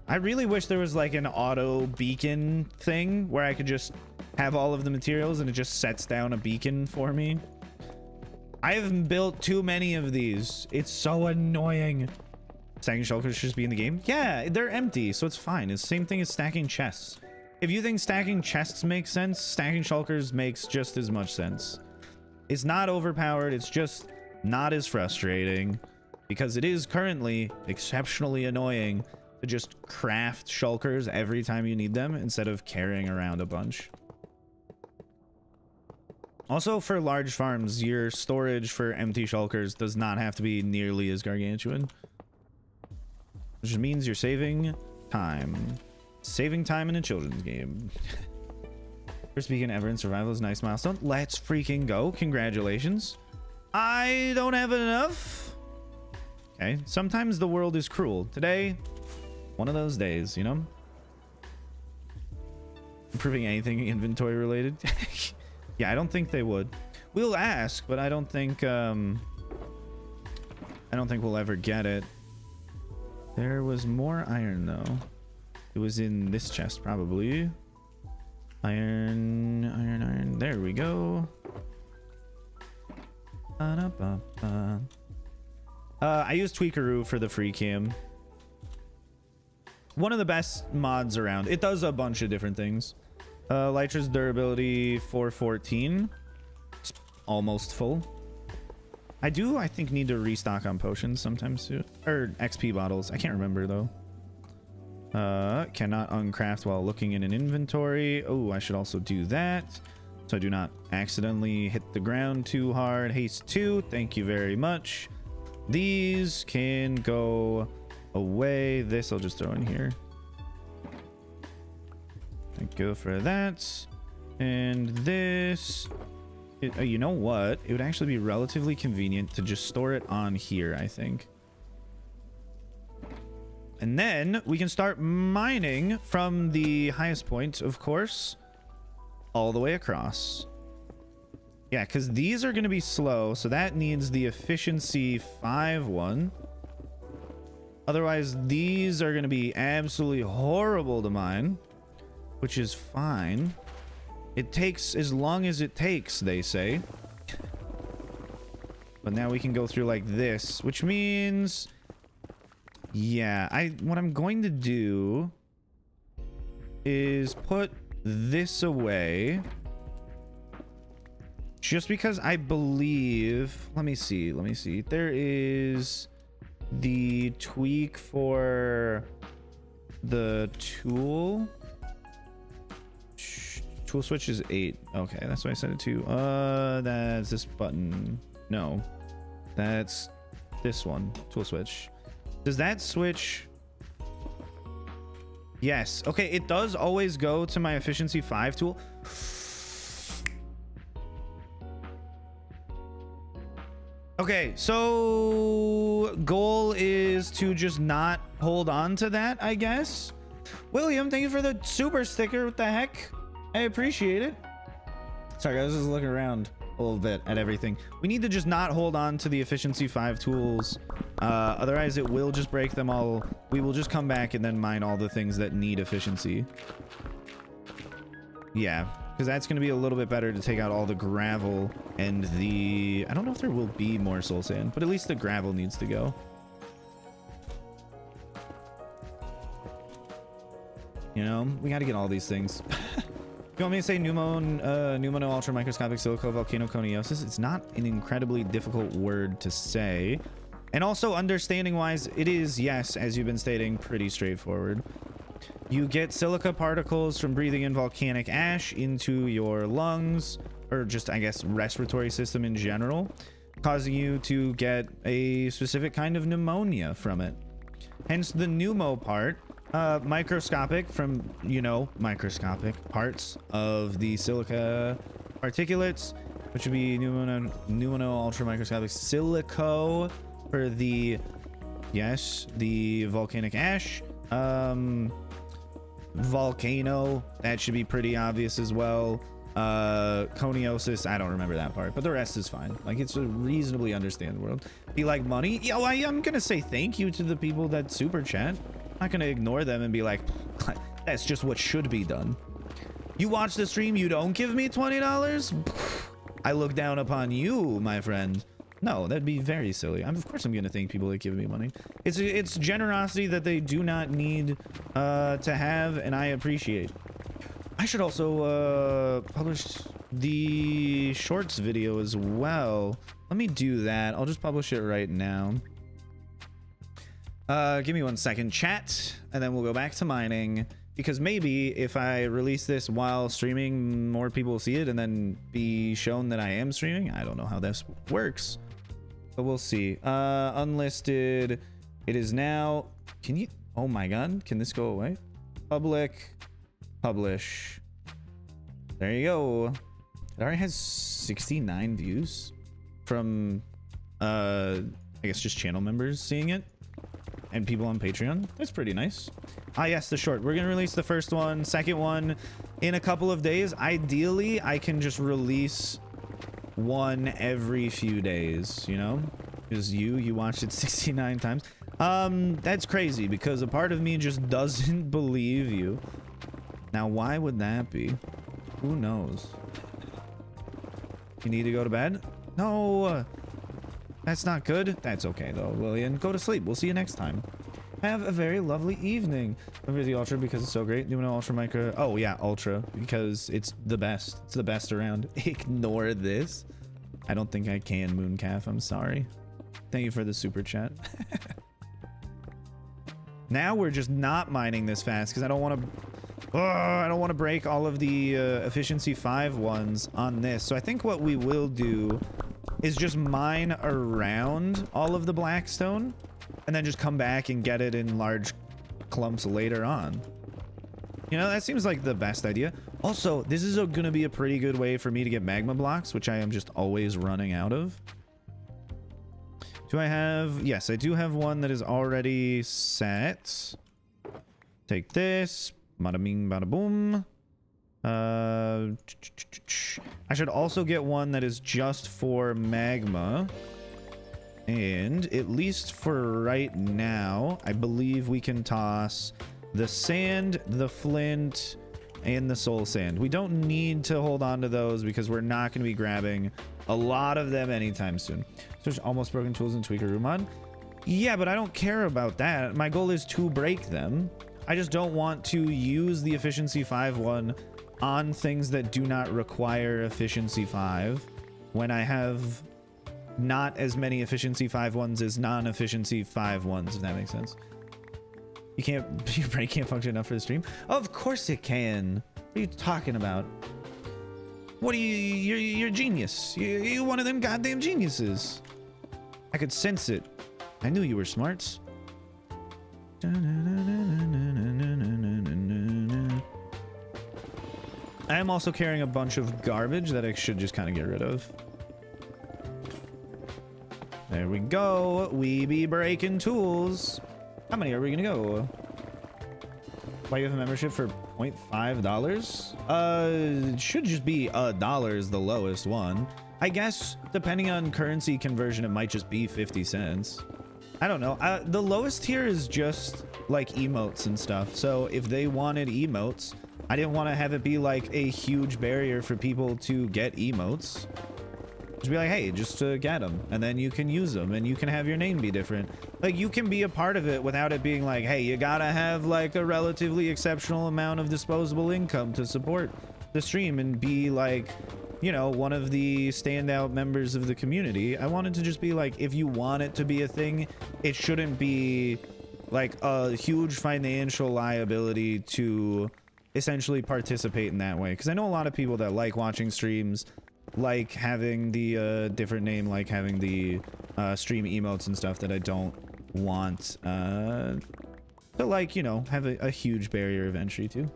I really wish there was like an auto beacon thing where I could just have all of the materials and it just sets down a beacon for me. I've built too many of these. It's so annoying. Stacking shulkers should just be in the game. Yeah, they're empty, so it's fine. It's the same thing as stacking chests. If you think stacking chests makes sense, stacking shulkers makes just as much sense. It's not overpowered. It's just not as frustrating because it is currently exceptionally annoying to just craft shulkers every time you need them instead of carrying around a bunch. Also, for large farms, your storage for empty shulkers does not have to be nearly as gargantuan. Which means you're saving time. Saving time in a children's game. First beacon ever in survival is a nice milestone. Let's freaking go. Congratulations. I don't have enough. Okay. Sometimes the world is cruel. Today, one of those days, you know? Improving anything inventory related? Yeah, I don't think they would. We'll ask, but I don't think we'll ever get it. There was more iron though. It was in this chest probably. Iron. There we go. I use Tweakaroo for the free cam. One of the best mods around. It does a bunch of different things. Lytra's durability 414. It's almost full. I think need to restock on potions sometimes too. Or XP bottles. I can't remember though. Cannot uncraft while looking in an inventory. Oh, I should also do that. So I do not accidentally hit the ground too hard. Haste 2. Thank you very much. These can go away. This I'll just throw in here. Go for that. And this, you know what, it would actually be relatively convenient to just store it on here, I think. And then we can start mining from the highest point, of course, all the way across. Yeah, because these are going to be slow, so that needs the efficiency 5 one. Otherwise these are going to be absolutely horrible to mine. Which is fine. It takes as long as it takes, they say. But now we can go through like this, which means... Yeah, what I'm going to do is put this away. Just because I believe... Let me see. There is the tweak for the tool... Tool switch is 8. Okay, that's what I set it to. That's this button. No, that's this one. Tool switch. Does that switch? Yes. Okay, it does always go to my efficiency 5 tool. Okay, so goal is to just not hold on to that, I guess. William, thank you for the super sticker. What the heck? I appreciate it. Sorry, guys, just looking around a little bit at everything. We need to just not hold on to the efficiency 5 tools. Otherwise, it will just break them all. We will just come back and then mine all the things that need efficiency. Yeah, because that's going to be a little bit better to take out all the gravel and the... I don't know if there will be more soul sand, but at least the gravel needs to go. You know, we got to get all these things. You want me to say pneumono ultra microscopic silico volcanoconiosis? It's not an incredibly difficult word to say. And also understanding wise, it is, yes, as you've been stating, pretty straightforward. You get silica particles from breathing in volcanic ash into your lungs, or just, I guess, respiratory system in general, causing you to get a specific kind of pneumonia from it. Hence the pneumo part. Microscopic from, you know, microscopic parts of the silica particulates, which would be pneumono ultra microscopic silico for the, yes, the volcanic ash. Volcano, that should be pretty obvious as well. Coniosis, I don't remember that part, but the rest is fine. Like, it's a reasonably understandable world. Be like money. Yeah, well, I'm gonna say thank you to the people that super chat. I'm not gonna ignore them and be like, that's just what should be done. You watch the stream, you don't give me $20? I look down upon you, my friend. No, that'd be very silly. Of course I'm gonna thank people that give me money. It's generosity that they do not need to have, and I appreciate. I should also publish the shorts video as well. Let me do that. I'll just publish it right now. Give me 1 second, chat, and then we'll go back to mining because maybe if I release this while streaming, more people will see it and then be shown that I am streaming. I don't know how this works, but we'll see. Unlisted, it is now. Can you, oh my god, can this go away? Public, publish. There you go. It already has 69 views from I guess just channel members seeing it and people on Patreon. That's pretty nice. Ah yes, the short. We're gonna release the first one, second one in a couple of days. Ideally I can just release one every few days, you know, because you watched it 69 times. That's crazy because a part of me just doesn't believe you. Now why would that be? Who knows? You need to go to bed? No, that's not good. That's okay though, Lillian. Go to sleep. We'll see you next time. Have a very lovely evening. Remember the Ultra because it's so great. Doing an Ultra Micro. Oh yeah, Ultra because it's the best. It's the best around. Ignore this. I don't think I can, Mooncalf. I'm sorry. Thank you for the super chat. Now we're just not mining this fast because I don't want to. I don't want to break all of the efficiency 5 ones on this. So I think what we will do is just mine around all of the blackstone and then just come back and get it in large clumps later on. You know, that seems like the best idea. Also, this is going to be a pretty good way for me to get magma blocks, which I am just always running out of. Do I have? Yes, I do have one that is already set. Take this. Bada bing, bada boom. I should also get one that is just for magma. And at least for right now, I believe we can toss the sand, the flint, and the soul sand. We don't need to hold on to those because we're not going to be grabbing a lot of them anytime soon. So there's almost broken tools in Tweaker Room on. Yeah, but I don't care about that. My goal is to break them. I just don't want to use the efficiency 5 one on things that do not require efficiency 5 when I have not as many efficiency 5 ones as non-efficiency 5 ones, if that makes sense. You can't, your brain can't function enough for the stream? Of course it can. What are you talking about? What are you, you're a genius. You're one of them goddamn geniuses. I could sense it. I knew you were smart. I am also carrying a bunch of garbage that I should just kind of get rid of. There we go. We be breaking tools. How many are we gonna go? Why you have a membership for $0.5? It should just be $1 is the lowest one. I guess depending on currency conversion, it might just be 50 cents. I don't know. The lowest tier is just like emotes and stuff. So if they wanted emotes, I didn't want to have it be like a huge barrier for people to get emotes. Just be like, hey, just to get them, and then you can use them, and you can have your name be different. Like, you can be a part of it without it being like, hey, you gotta have like a relatively exceptional amount of disposable income to support the stream and be like, you know, one of the standout members of the community. I wanted to just be like, if you want it to be a thing, it shouldn't be like a huge financial liability to essentially participate in that way. Because I know a lot of people that like watching streams, like having the different name, like having the stream emotes and stuff that I don't want to, like, you know, have a huge barrier of entry to.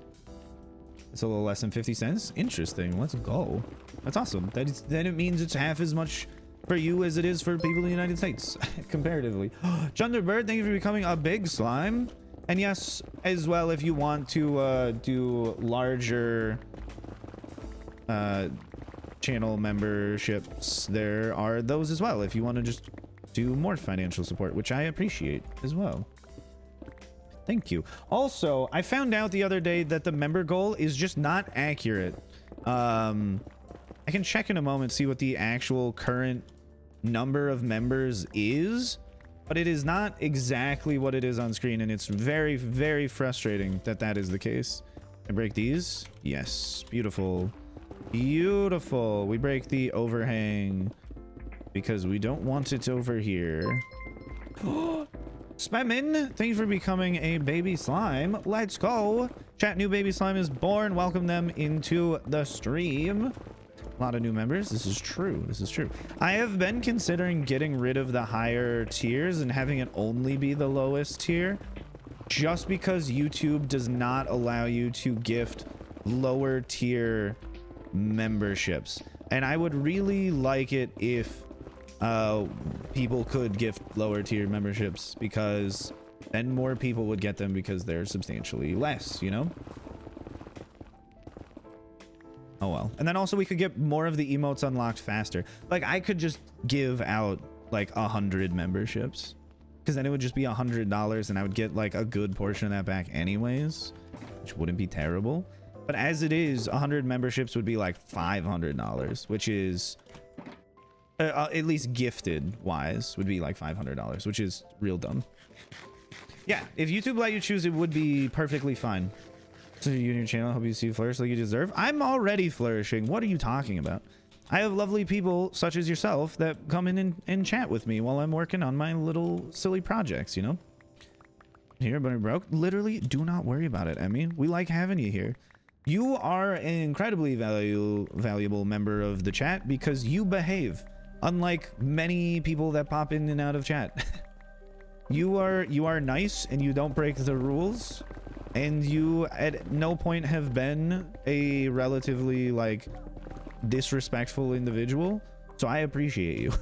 It's a little less than 50 cents. Interesting. Let's go. That's awesome. Then it means it's half as much for you as it is for people in the United States, comparatively. Chunderbird, thank you for becoming a big slime. And yes, as well, if you want to do larger channel memberships, there are those as well if you want to just do more financial support, which I appreciate as well. Thank you. Also, I found out the other day that the member goal is just not accurate. I can check in a moment, see what the actual current number of members is, but it is not exactly what it is on screen, and it's very, very frustrating that that is the case. I break these. Yes, beautiful. Beautiful. We break the overhang because we don't want it over here. Spammin, thank you for becoming a baby slime. Let's go. Chat, new baby slime is born. Welcome them into the stream. A lot of new members. This is true. This is true. I have been considering getting rid of the higher tiers and having it only be the lowest tier, just because YouTube does not allow you to gift lower tier memberships. And I would really like it if people could gift lower tier memberships, because then more people would get them because they're substantially less, you know? Oh well. And then also we could get more of the emotes unlocked faster. Like I could just give out like 100 memberships, because then it would just be $100 and I would get like a good portion of that back anyways, which wouldn't be terrible. But as it is, 100 memberships would be like $500, which is at least gifted wise would be like $500, which is real dumb. Yeah, if YouTube let you choose, it would be perfectly fine. So you and your channel, hope you see you flourish like you deserve. I'm already flourishing. What are you talking about? I have lovely people such as yourself that come in and chat with me while I'm working on my little silly projects, you know? Here, but I'm broke. Literally, do not worry about it, Emmy. We like having you here. You are an incredibly valuable member of the chat because you behave, unlike many people that pop in and out of chat. You are nice and you don't break the rules, and you at no point have been a relatively like disrespectful individual, so I appreciate you.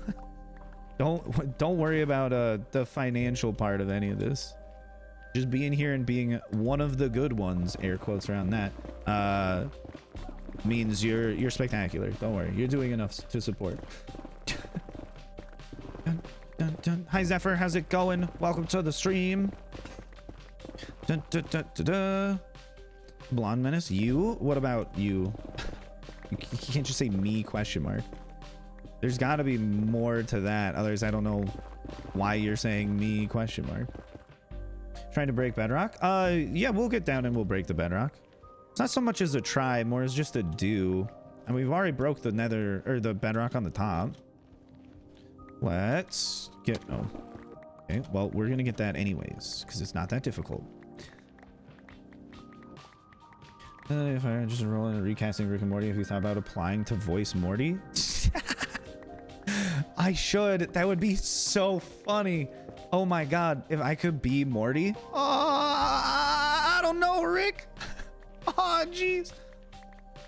Don't worry about the financial part of any of this. Just being here and being one of the good ones, air quotes around that, means you're spectacular. Don't worry, you're doing enough to support. Dun, dun, dun. Hi Zephyr, how's it going? Welcome to the stream. Dun, dun, dun, dun, dun. Blonde Menace, you? What about you? You can't just say me question mark. There's got to be more to that, otherwise I don't know why you're saying me question mark. Trying to break bedrock? Yeah, we'll get down and we'll break the bedrock. It's not so much as a try, more as just a do. And we've already broke the nether, or the bedrock on the top. Let's get, oh. Okay, well, we're gonna get that anyways, because it's not that difficult. If I just enroll in recasting Rick and Morty, if you thought about applying to voice Morty? I should. That would be so funny. Oh my god, if I could be Morty. Oh, I don't know, Rick. Oh, jeez.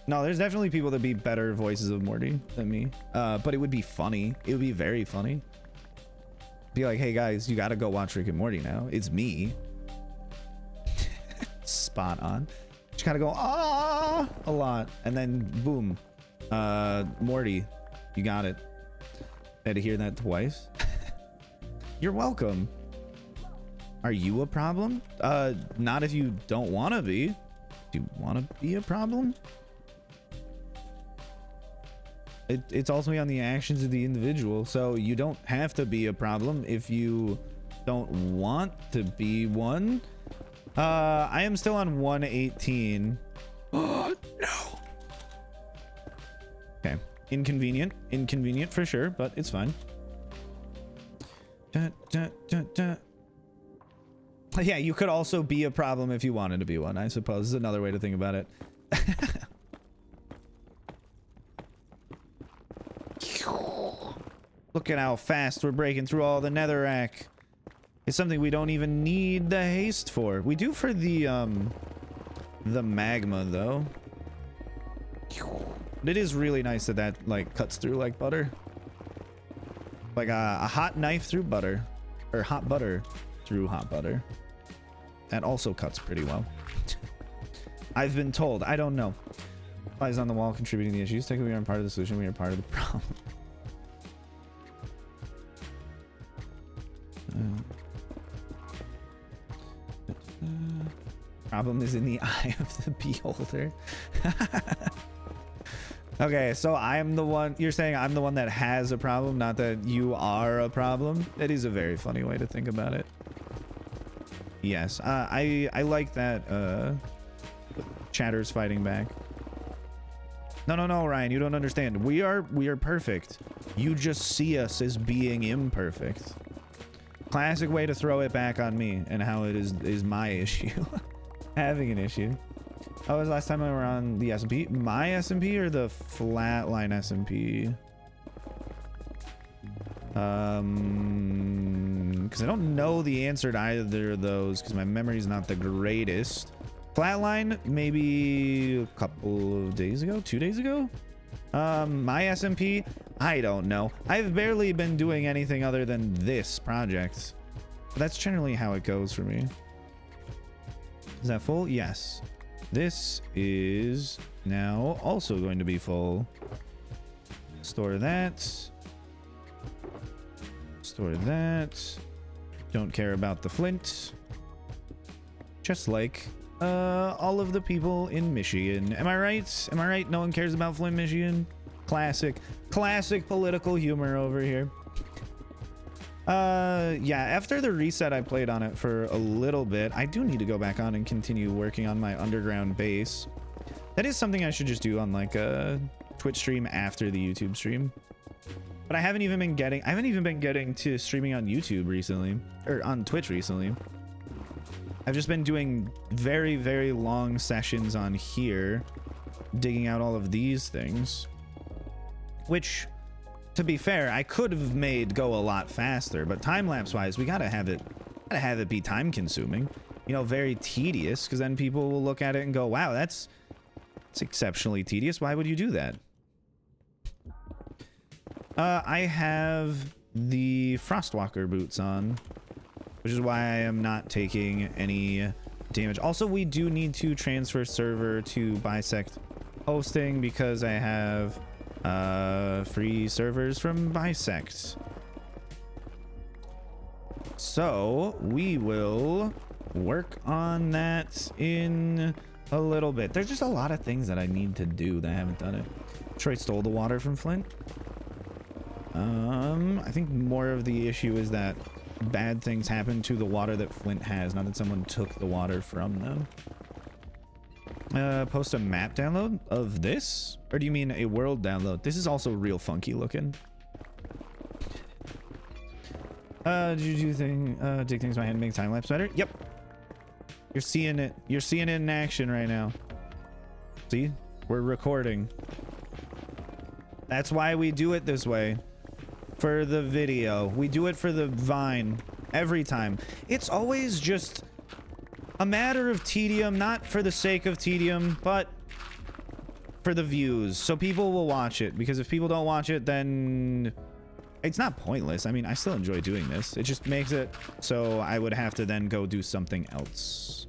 No, there's definitely people that be better voices of Morty than me. But it would be funny. It would be very funny. Be like, hey guys, you gotta go watch Rick and Morty now. It's me. Spot on. Just gotta go, ah, a lot. And then boom. Morty, you got it. I had to hear that twice. You're welcome. Are you a problem? Not if you don't want to be. Do you want to be a problem? It's ultimately on the actions of the individual, so you don't have to be a problem if you don't want to be one. I am still on 118. Oh, no. Okay. Inconvenient for sure, but it's fine. Dun, dun, dun, dun. Yeah, you could also be a problem if you wanted to be one, I suppose, is another way to think about it. Look at how fast we're breaking through all the netherrack. It's something we don't even need the haste for. We do for the magma though. It is really nice that that like cuts through like butter. Like a hot knife through butter, or hot butter through hot butter. That also cuts pretty well. I've been told. I don't know. Flies on the wall contributing to the issues. Technically, we aren't part of the solution. We are part of the problem. Problem is in the eye of the beholder. Okay, so I'm the one, you're saying I'm the one that has a problem, not that you are a problem. That is a very funny way to think about it. Yes, I like that chatter's fighting back. No, Ryan, you don't understand. We are perfect. You just see us as being imperfect. Classic way to throw it back on me and how it is my issue. Having an issue. Oh, was the last time I were on the SMP? My SMP or the flatline SMP? Because I don't know the answer to either of those because my memory's not the greatest. Flatline, maybe a couple of days ago, 2 days ago. My SMP, I don't know. I've barely been doing anything other than this project. But that's generally how it goes for me. Is that full? Yes. This is now also going to be full. Store that. Store that. Don't care about the flint. Just like all of the people in Michigan. Am I right? Am I right? No one cares about Flint, Michigan. Classic political humor over here. Yeah, after the reset I played on it for a little bit. I do need to go back on and continue working on my underground base. That is something I should just do on like a Twitch stream after the YouTube stream. But I haven't even been getting to streaming on YouTube recently, or on Twitch recently. I've just been doing very, very long sessions on here, digging out all of these things, which, to be fair, I could have made go a lot faster, but time-lapse wise, we gotta have it be time consuming, you know, very tedious, because then people will look at it and go, wow, that's exceptionally tedious. Why would you do that? I have the Frostwalker boots on, which is why I am not taking any damage. Also, we do need to transfer server to Bisect hosting because I have free servers from Bisect. So we will work on that in a little bit. There's just a lot of things that I need to do that I haven't done it. Troy stole the water from Flint. I think more of the issue is that bad things happen to the water that Flint has, not that someone took the water from them. Post a map download of this? Or do you mean a world download? This is also real funky looking. Did you dig things by hand make time lapse better? Yep. You're seeing it. You're seeing it in action right now. See? We're recording. That's why we do it this way. For the video. We do it for the Vine. Every time. It's always just a matter of tedium, not for the sake of tedium, but for the views. So people will watch it, because if people don't watch it, then it's not pointless. I mean, I still enjoy doing this. It just makes it so I would have to then go do something else.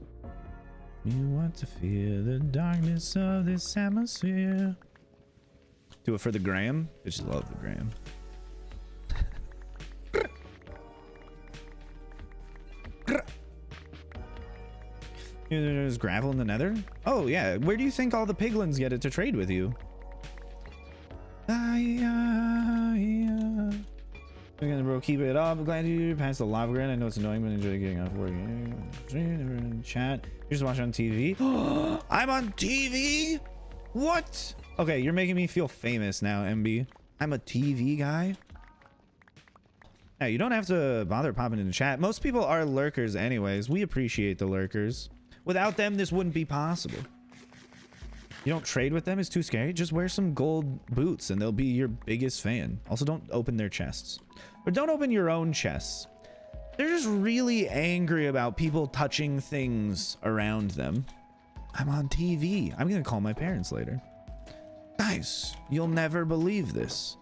You want to fear the darkness of this atmosphere. Do it for the gram. I just love the gram. There's gravel in the nether. Oh yeah, where do you think all the piglins get it to trade with you? Again, bro, keep it up. Glad you passed the lava grid. I know it's annoying, but enjoy getting off work. Chat. You're just watching on TV. I'm on TV. What? Okay, you're making me feel famous now, MB. I'm a TV guy. Yeah, you don't have to bother popping in the chat. Most people are lurkers anyways. We appreciate the lurkers. Without them, this wouldn't be possible. You don't trade with them? It's too scary. Just wear some gold boots and they'll be your biggest fan. Also, don't open their chests. Or don't open your own chests. They're just really angry about people touching things around them. I'm on TV. I'm gonna call my parents later. Guys, you'll never believe this.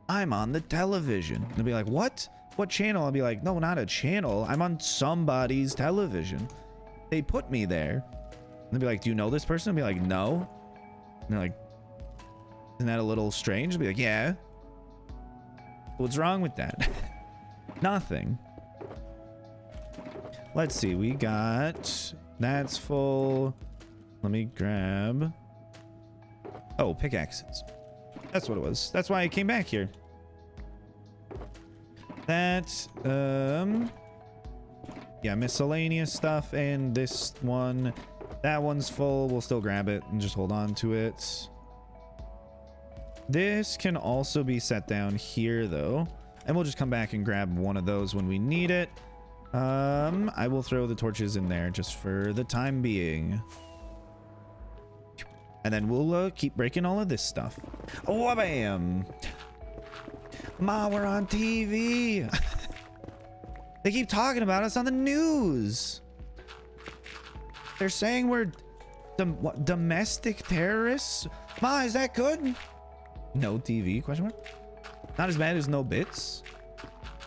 I'm on the television. They'll be like, what? What channel? I'll be like, no, not a channel. I'm on somebody's television. They put me there. They'll be like, do you know this person? I'll be like, no. And they're like, isn't that a little strange? I'll be like, yeah. What's wrong with that? Nothing. Let's see. We got... That's full. Let me grab... Oh, pickaxes. That's what it was. That's why I came back here. That, yeah, miscellaneous stuff, and this one, that one's full. We'll still grab it and just hold on to it. This can also be set down here, though. and we'll just come back and grab one of those when we need it. I will throw the torches in there just for the time being. And then we'll keep breaking all of this stuff. Oh, bam! Ma, we're on TV. They keep talking about us on the news. They're saying we're domestic terrorists. Ma, is that good? No TV? Question mark. Not as bad as no bits.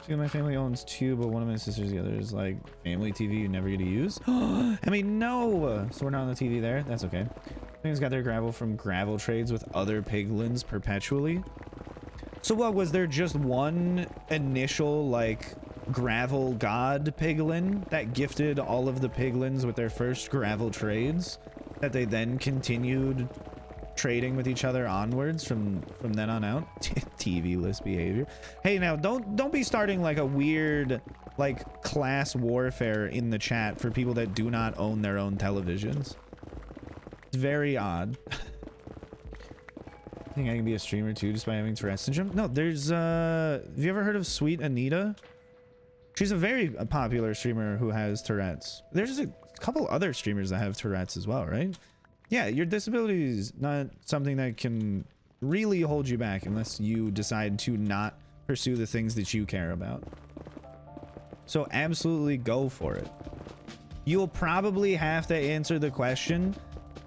My family owns 2, but one of my sisters, the other is like family TV you never get to use. I mean, no. So we're not on the TV there. That's okay. Things got their gravel from gravel trades with other piglins perpetually. So what, was there just one initial like gravel god piglin that gifted all of the piglins with their first gravel trades that they then continued trading with each other onwards from then on out? TV-less behavior. Hey, now don't be starting like a weird like class warfare in the chat for people that do not own their own televisions. It's very odd. I think I can be a streamer too just by having Tourette's syndrome. No, there's have you ever heard of Sweet Anita? She's a very popular streamer who has Tourette's. There's a couple other streamers that have Tourette's as well, right? Yeah, your disability is not something that can really hold you back unless you decide to not pursue the things that you care about. So absolutely go for it. You'll probably have to answer the question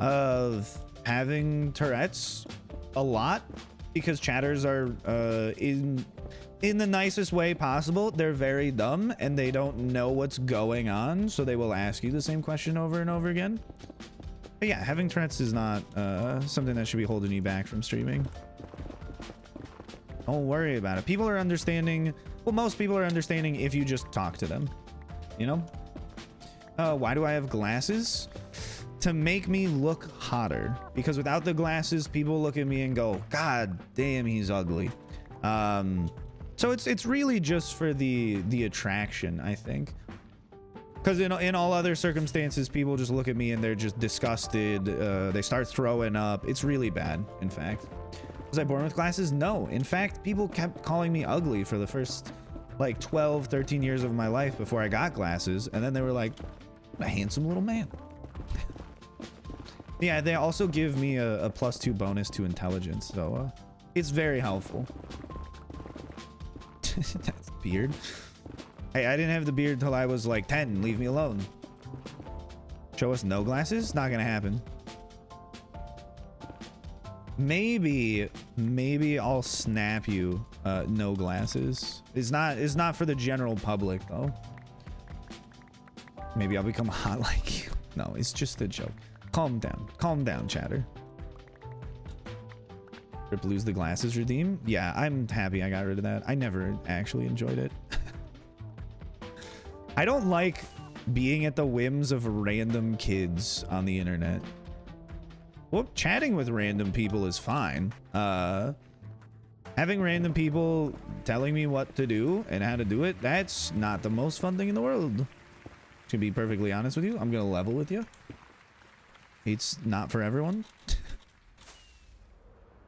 of having Tourette's a lot because chatters are in the nicest way possible. They're very dumb and they don't know what's going on, so they will ask you the same question over and over again. But yeah, having Tourette's is not something that should be holding you back from streaming. Don't worry about it. People are understanding. Well, most people are understanding if you just talk to them, you know? Why do I have glasses? To make me look hotter, because without the glasses, people look at me and go, God damn, he's ugly. So it's really just for the attraction, I think. Because in all other circumstances, people just look at me and they're just disgusted. They start throwing up. It's really bad, in fact. Was I born with glasses? No. In fact, people kept calling me ugly for the first like 12, 13 years of my life before I got glasses. And then they were like, a handsome little man. Yeah, they also give me a +2 bonus to intelligence. So it's very helpful. That's beard. Hey, I didn't have the beard till I was like 10. Leave me alone. Show us no glasses? Not gonna happen. Maybe I'll snap you no glasses. It's not for the general public though. Maybe I'll become hot like you. No, it's just a joke. Calm down, chatter. Rip lose the glasses redeem. Yeah, I'm happy I got rid of that. I never actually enjoyed it. I don't like being at the whims of random kids on the internet. Well, chatting with random people is fine. Having random people telling me what to do and how to do it, that's not the most fun thing in the world. To be perfectly honest with you, I'm gonna level with you. It's not for everyone.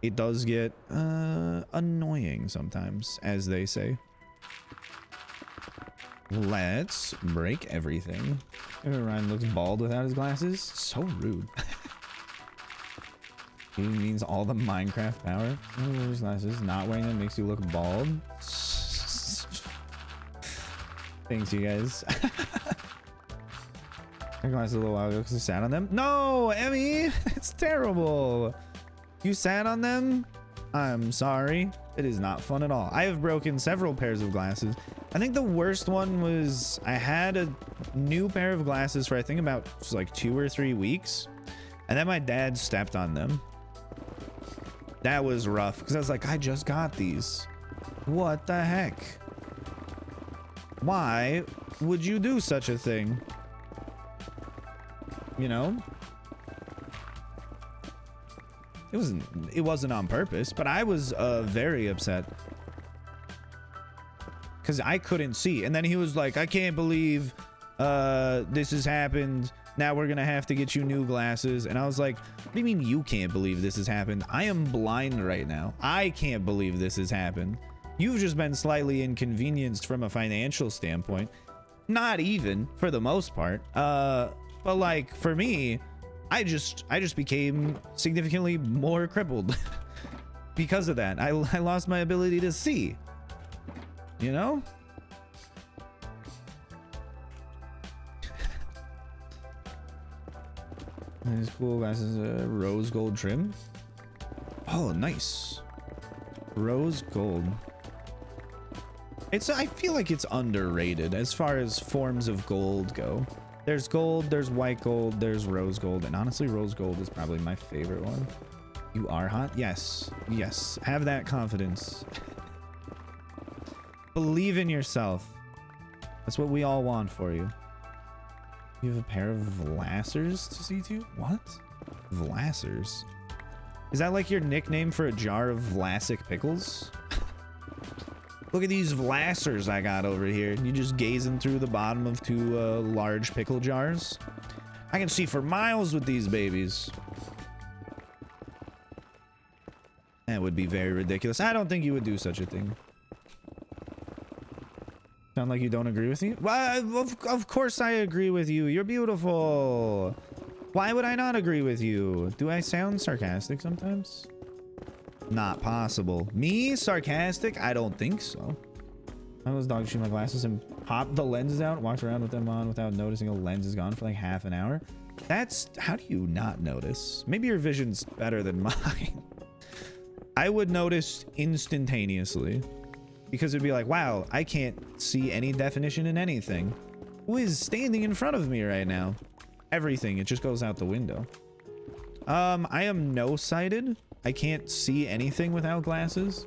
It does get annoying sometimes, as they say. Let's break everything. Ryan looks bald without his glasses. So rude. He means all the Minecraft power. His glasses. Not wearing them makes you look bald. Thanks, you guys. I glasses a little while ago because I sat on them. No, Emmy, it's terrible. You sat on them? I'm sorry. It is not fun at all. I have broken several pairs of glasses. I think the worst one was I had a new pair of glasses for I think about like 2 or 3 weeks, and then my dad stepped on them. That was rough because I was like, I just got these. What the heck? Why would you do such a thing? You know? It wasn't on purpose, but I was very upset because I couldn't see. And then he was like, I can't believe this has happened. Now we're gonna have to get you new glasses. And I was like, what do you mean you can't believe this has happened? I am blind right now. I can't believe this has happened. You've just been slightly inconvenienced from a financial standpoint. Not even, for the most part. But like for me, I just became significantly more crippled because of that. I lost my ability to see. You know? These cool glasses, rose gold trim. Oh, nice. Rose gold. I feel like it's underrated as far as forms of gold go. There's gold, there's white gold, there's rose gold, and honestly, rose gold is probably my favorite one. You are hot? Yes. Yes. Have that confidence. Believe in yourself. That's what we all want for you. You have a pair of Vlassers to see to? What? Vlassers? Is that like your nickname for a jar of Vlasic pickles? Look at these Vlassers I got over here. You just gazing through the bottom of two large pickle jars. I can see for miles with these babies. That would be very ridiculous. I don't think you would do such a thing. Sound like you don't agree with me? Well, of course I agree with you. You're beautiful. Why would I not agree with you? Do I sound sarcastic sometimes? Not possible. Me? Sarcastic? I don't think so. I was dog shooting my glasses and popped the lenses out, walked around with them on without noticing a lens is gone for like half an hour. That's... How do you not notice? Maybe your vision's better than mine. I would notice instantaneously. Because it'd be like, wow, I can't see any definition in anything. Who is standing in front of me right now? Everything, it just goes out the window. I am no-sighted. I can't see anything without glasses.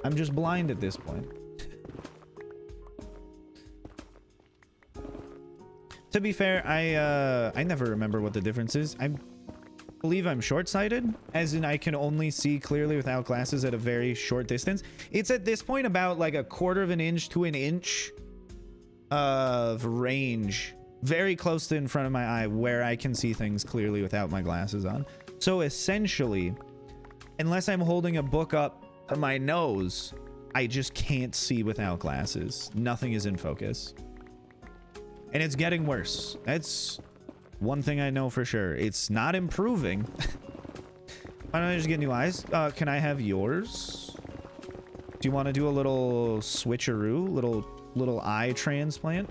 I'm just blind at this point. To be fair, I never remember what the difference is. I believe I'm short-sighted, as in I can only see clearly without glasses at a very short distance. It's at this point about like a quarter of an inch to an inch of range, very close to in front of my eye, where I can see things clearly without my glasses on. So essentially, unless I'm holding a book up to my nose, I just can't see without glasses. Nothing is in focus. And it's getting worse. That's one thing I know for sure. It's not improving. Why don't I just get new eyes? Can I have yours? Do you want to do a little switcheroo? Little eye transplant?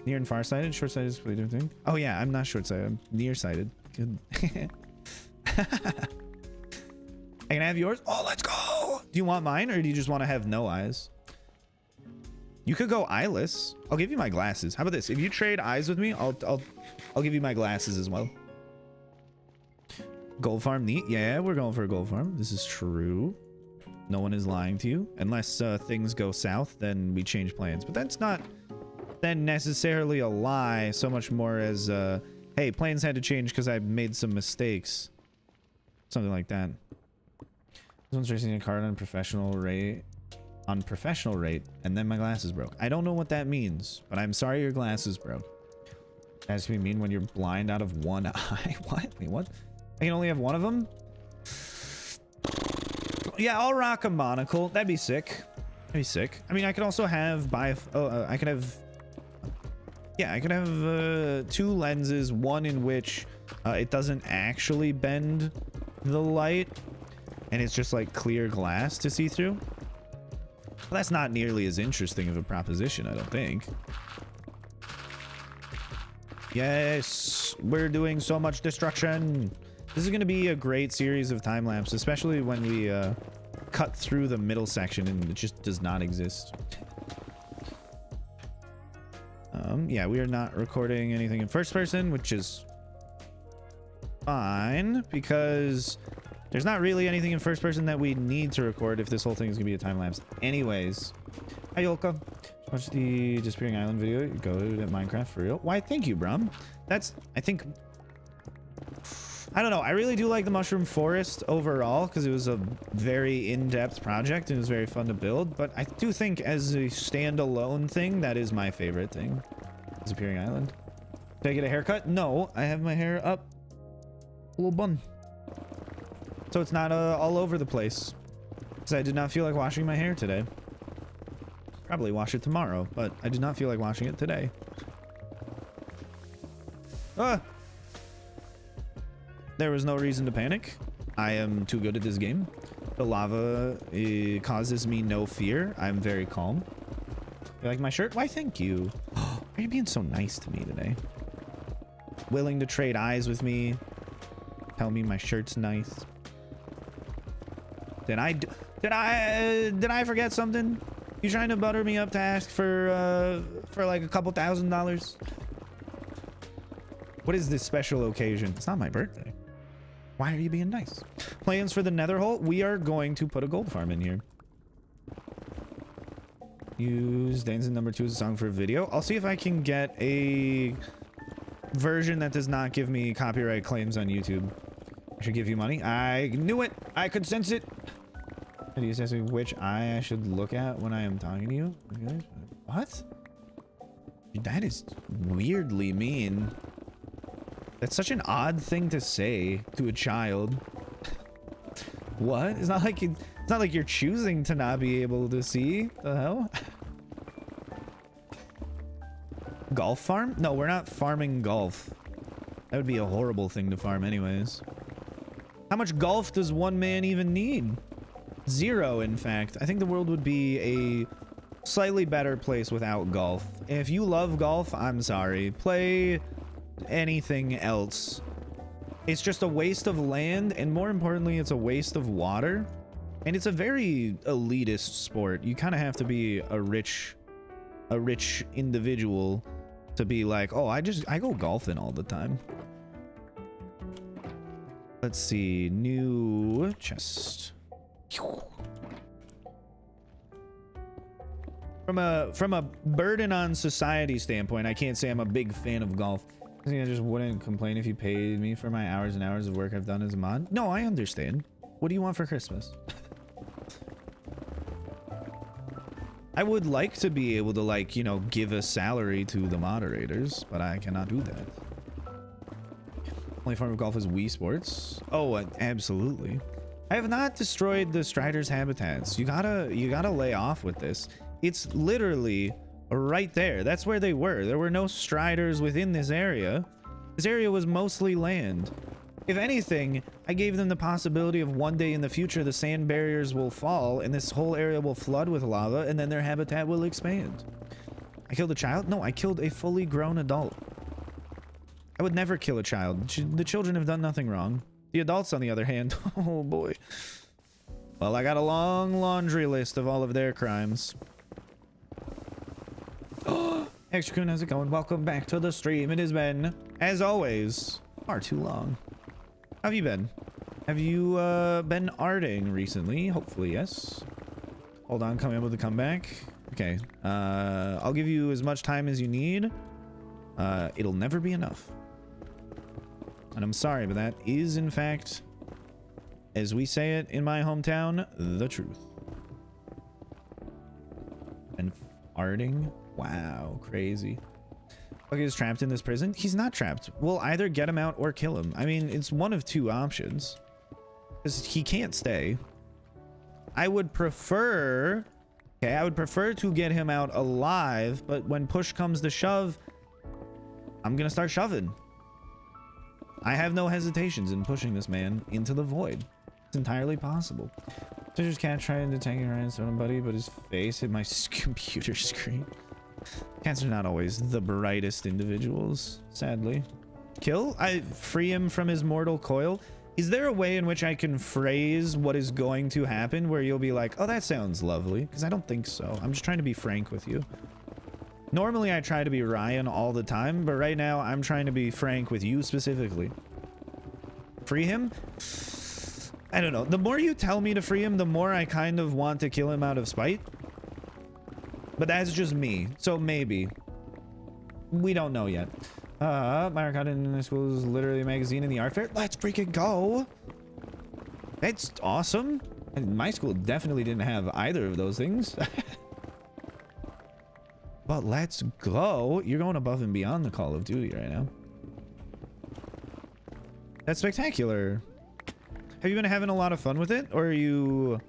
Near and farsighted? Short-sighted is a completely different thing. Oh yeah, I'm not short-sighted. I'm nearsighted. Good. I can have yours? Oh, let's go! Do you want mine, or do you just want to have no eyes? You could go eyeless. I'll give you my glasses. How about this? If you trade eyes with me, I'll give you my glasses as well. Gold farm, neat. Yeah, we're going for a gold farm. This is true. No one is lying to you. Unless things go south, then we change plans. But that's not then necessarily a lie, so much more as, hey, plans had to change because I made some mistakes. Something like that. This one's racing a card on professional rate. On professional rate, and then my glasses broke. I don't know what that means, but I'm sorry your glasses broke. That's what you mean when you're blind out of one eye. What? Wait, what? I can only have one of them? Yeah, I'll rock a monocle. That'd be sick. That'd be sick. I mean, I could also have I could have... Yeah, I could have 2 lenses, one in which it doesn't actually bend the light, and it's just like clear glass to see through. Well, that's not nearly as interesting of a proposition, I don't think. Yes, we're doing so much destruction. This is going to be a great series of time lapse, especially when we cut through the middle section and it just does not exist. Yeah, we are not recording anything in first person, which is fine because there's not really anything in first person that we need to record if this whole thing is gonna be a time lapse. Anyways, hi Yolka. Watch the Disappearing Island video. You go to Minecraft for real. Why? Thank you, Brum. That's, I think, I don't know. I really do like the Mushroom Forest overall because it was a very in-depth project and it was very fun to build. But I do think as a standalone thing, that is my favorite thing. Disappearing Island. Did I get a haircut? No, I have my hair up. A little bun. So it's not all over the place. Because I did not feel like washing my hair today. Probably wash it tomorrow, but I did not feel like washing it today. Ah! There was no reason to panic. I am too good at this game. The lava causes me no fear. I'm very calm. You like my shirt? Why, thank you. Why are you being so nice to me today? Willing to trade eyes with me. Tell me my shirt's nice. Did I forget something? You trying to butter me up to ask for like a couple $1,000s? What is this special occasion? It's not my birthday. Why are you being nice? Plans for the nether hole? We are going to put a gold farm in here. Use Dancing Number 2 as a song for a video. I'll see if I can get a version that does not give me copyright claims on YouTube. I should give you money. I knew it. I could sense it. And he's asking which eye I should look at when I am talking to you. What? That is weirdly mean. That's such an odd thing to say to a child. What? It's not like you're choosing to not be able to see. The hell? Golf farm? No, we're not farming golf. That would be a horrible thing to farm anyways. How much golf does one man even need? 0, in fact. I think the world would be a slightly better place without golf. If you love golf, I'm sorry. Play anything else. It's just a waste of land, and more importantly, it's a waste of water. And it's a very elitist sport. You kind of have to be a rich individual to be like, oh, I go golfing all the time. Let's see, new chest. From a burden on society standpoint, I can't say I'm a big fan of golf. I think I just wouldn't complain if you paid me for my hours and hours of work I've done as a mod. No, I understand. What do you want for Christmas? I would like to be able to, like, you know, give a salary to the moderators, but I cannot do that. Only form of golf is Wii Sports. Oh, absolutely. I have not destroyed the Strider's habitats. You gotta lay off with this. It's literally right there. That's where they were. There were no Striders within this area. This area was mostly land. If anything, I gave them the possibility of one day in the future the sand barriers will fall and this whole area will flood with lava and then their habitat will expand. I killed a child? No, I killed a fully grown adult. I would never kill a child. The children have done nothing wrong. The adults, on the other hand, oh boy. Well, I got a long laundry list of all of their crimes. Extra Coon, how's it going? Welcome back to the stream. It has been, as always, far too long. How have you been? Have you been arting recently? Hopefully, yes. Hold on, coming up with a comeback. Okay, I'll give you as much time as you need. It'll never be enough. And I'm sorry, but that is, in fact, as we say it in my hometown, the truth. And arting? Wow, crazy. Okay, he's trapped in this prison. He's not trapped. We'll either get him out or kill him. I mean, it's one of two options. Because he can't stay. I would prefer... Okay, I would prefer to get him out alive, but when push comes to shove, I'm gonna start shoving. I have no hesitations in pushing this man into the void. It's entirely possible. Scissors cat trying to tank around somebody, but his face hit my computer screen. Cats are not always the brightest individuals, sadly. Kill? I free him from his mortal coil. Is there a way in which I can phrase what is going to happen where you'll be like, oh, that sounds lovely? Because I don't think so. I'm just trying to be frank with you. Normally, I try to be Ryan all the time, but right now, I'm trying to be frank with you specifically. Free him? I don't know. The more you tell me to free him, the more I kind of want to kill him out of spite. But that's just me. So maybe. We don't know yet. My Arcade in school is literally a magazine in the art fair. Let's freaking go. It's awesome. And my school definitely didn't have either of those things. But let's go. You're going above and beyond the Call of Duty right now. That's spectacular. Have you been having a lot of fun with it? Or are you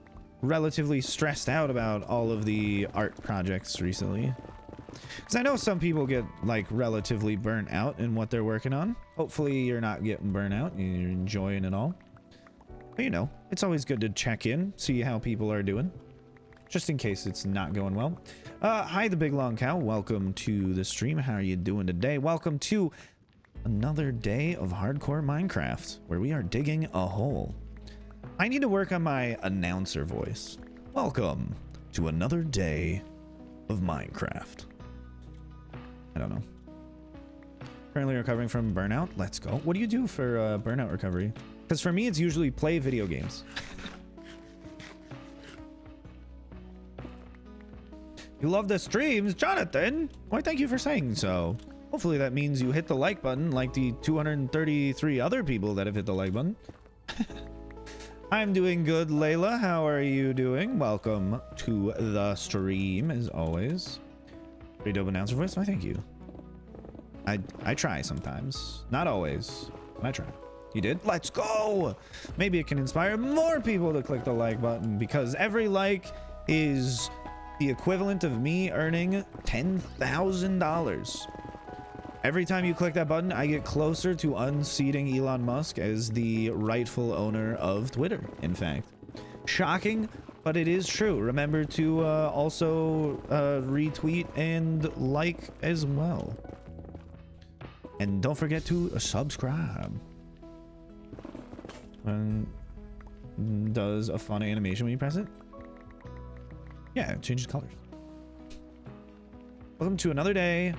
relatively stressed out about all of the art projects recently. Because I know some people get like relatively burnt out in what they're working on. Hopefully you're not getting burnt out and you're enjoying it all. But you know, it's always good to check in, see how people are doing, just in case it's not going well. Hi, the Big Long Cow. Welcome to the stream. How are you doing today? Welcome to another day of hardcore Minecraft, where we are digging a hole. I need to work on my announcer voice. Welcome to another day of Minecraft. I don't know. Currently recovering from burnout. Let's go. What do you do for burnout recovery? Because for me, it's usually play video games. You love the streams, Jonathan? Why, thank you for saying so. Hopefully that means you hit the like button like the 233 other people that have hit the like button. I'm doing good, Layla. How are you doing? Welcome to the stream, as always. Pretty dope announcer voice. Why, thank you. I try sometimes. Not always, but I try. You did? Let's go! Maybe it can inspire more people to click the like button, because every like is the equivalent of me earning $10,000. Every time you click that button, I get closer to unseating Elon Musk as the rightful owner of Twitter, in fact. Shocking, but it is true. Remember to also retweet and like as well. And don't forget to subscribe. Does a fun animation when you press it? Yeah, it changes colors. Welcome to another day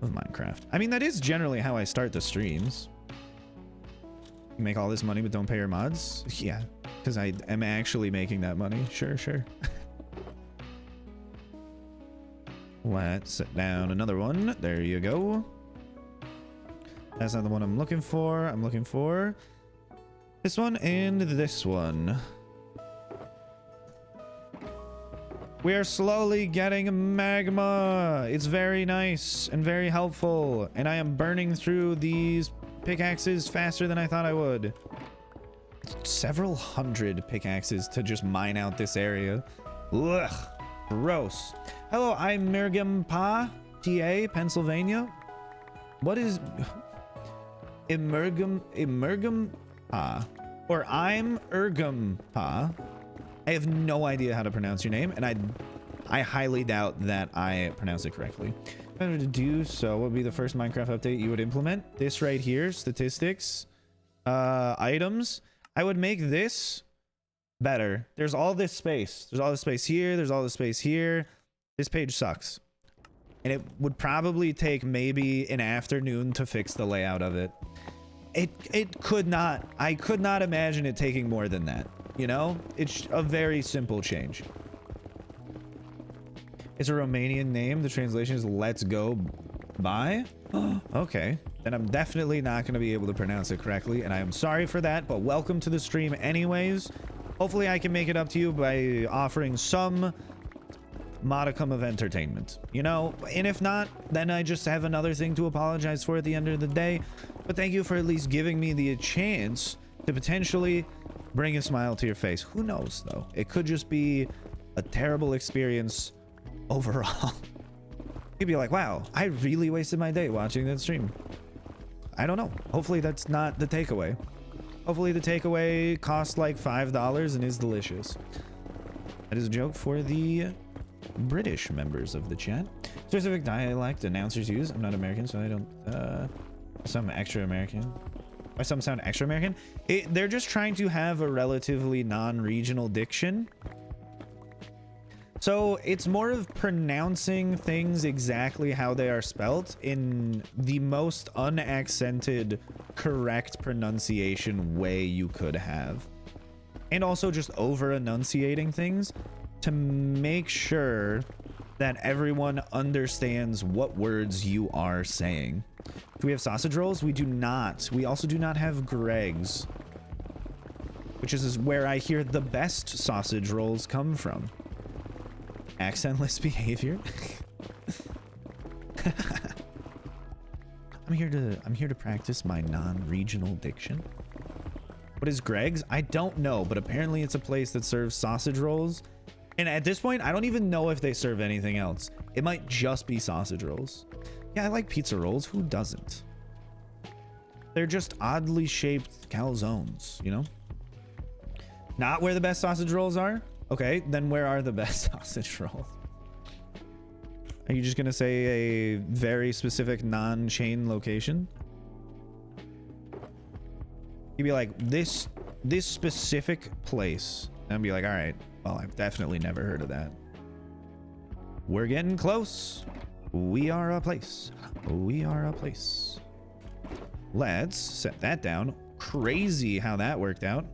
of Minecraft. I mean, that is generally how I start the streams. You make all this money but don't pay your mods? Yeah, because I am actually making that money. Sure, sure. Let's set down another one. There you go. That's not the one I'm looking for. I'm looking for this one and this one. We are slowly getting magma. It's very nice and very helpful. And I am burning through these pickaxes faster than I thought I would. Several hundred pickaxes to just mine out this area. Ugh, gross. Hello, I'm Mirgam Pa, TA, Pennsylvania. What is Emergum Pa? Or I'm Ergum Pa. I have no idea how to pronounce your name, and I highly doubt that I pronounce it correctly. If I were to do so, what would be the first Minecraft update you would implement? This right here, statistics, items. I would make this better. There's all this space. There's all this space here. There's all this space here. This page sucks. And it would probably take maybe an afternoon to fix the layout of it. It could not. I could not imagine it taking more than that. You know, it's a very simple change. It's a Romanian name. The translation is "Let's go by." Okay, then I'm definitely not going to be able to pronounce it correctly, and I am sorry for that, but welcome to the stream anyways. Hopefully I can make it up to you by offering some modicum of entertainment, you know, and if not, then I just have another thing to apologize for at the end of the day. But thank you for at least giving me the chance to potentially bring a smile to your face. Who knows, though? It could just be a terrible experience overall. You'd be like, wow, I really wasted my day watching that stream. I don't know. Hopefully that's not the takeaway. Hopefully the takeaway costs like $5 and is delicious. That is a joke for the British members of the chat. Specific dialect announcers use. I'm not American, so I don't... some extra American. Why some sound extra American? They're just trying to have a relatively non-regional diction. So it's more of pronouncing things exactly how they are spelt in the most unaccented, correct pronunciation way you could have. And also just over-enunciating things to make sure that everyone understands what words you are saying. Do we have sausage rolls? We do not. We also do not have Greg's, which is where I hear the best sausage rolls come from. Accentless behavior. I'm here to practice my non-regional diction. What is Greg's? I don't know, but apparently it's a place that serves sausage rolls. And at this point, I don't even know if they serve anything else. It might just be sausage rolls. Yeah, I like pizza rolls. Who doesn't? They're just oddly shaped calzones, you know? Not where the best sausage rolls are? Okay, then where are the best sausage rolls? Are you just gonna say a very specific non-chain location? You'd be like, this specific place. And I'd be like, all right, well, I've definitely never heard of that. We're getting close. We are a place. We are a place. Let's set that down. Crazy how that worked out.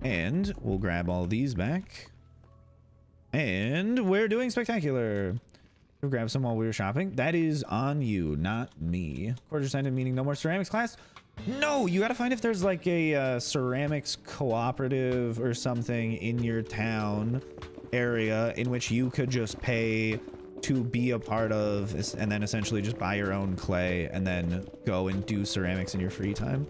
And we'll grab all these back. And we're doing spectacular. We'll grab some while we were shopping. That is on you, not me. Quarter ended, meaning no more ceramics class. No, you got to find if there's like a ceramics cooperative or something in your town area in which you could just pay to be a part of, and then essentially just buy your own clay and then go and do ceramics in your free time.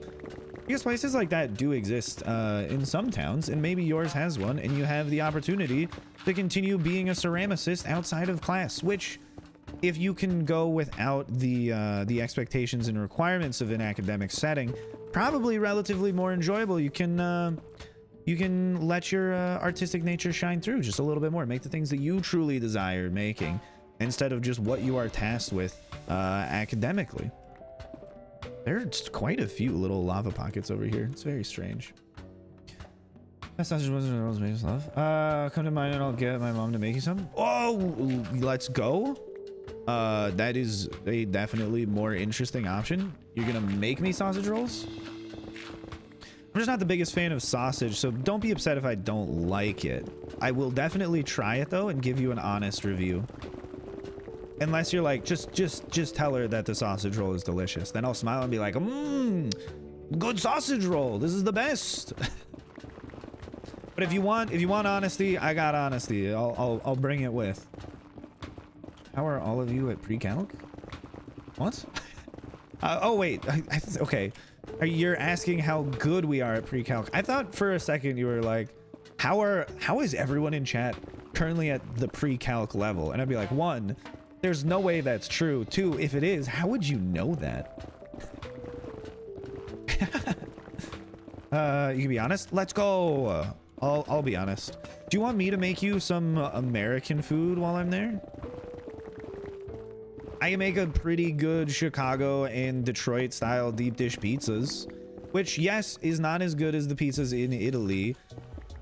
Because places like that do exist in some towns, and maybe yours has one, and you have the opportunity to continue being a ceramicist outside of class, which, if you can go without the expectations and requirements of an academic setting, probably relatively more enjoyable. You can let your artistic nature shine through just a little bit more. Make the things that you truly desire making instead of just what you are tasked with academically. There's quite a few little lava pockets over here. It's very strange. That sausage wasn't Rose made love. Come to mine and I'll get my mom to make you some. Oh, let's go. That is a definitely more interesting option. You're gonna make me sausage rolls? I'm just not the biggest fan of sausage, so don't be upset if I don't like it. I will definitely try it though and give you an honest review. Unless you're like, just tell her that the sausage roll is delicious. Then I'll smile and be like, good sausage roll. This is the best. But if you want honesty, I got honesty. I'll bring it with. How are all of you at pre-calc? What? Oh wait, okay. You're asking how good we are at pre-calc. I thought for a second you were like, how is everyone in chat currently at the pre-calc level? And I'd be like, 1, there's no way that's true. 2, if it is, how would you know that? You can be honest. Let's go. I'll be honest. Do you want me to make you some American food while I'm there? I can make a pretty good Chicago and Detroit style deep dish pizzas, which yes, is not as good as the pizzas in Italy,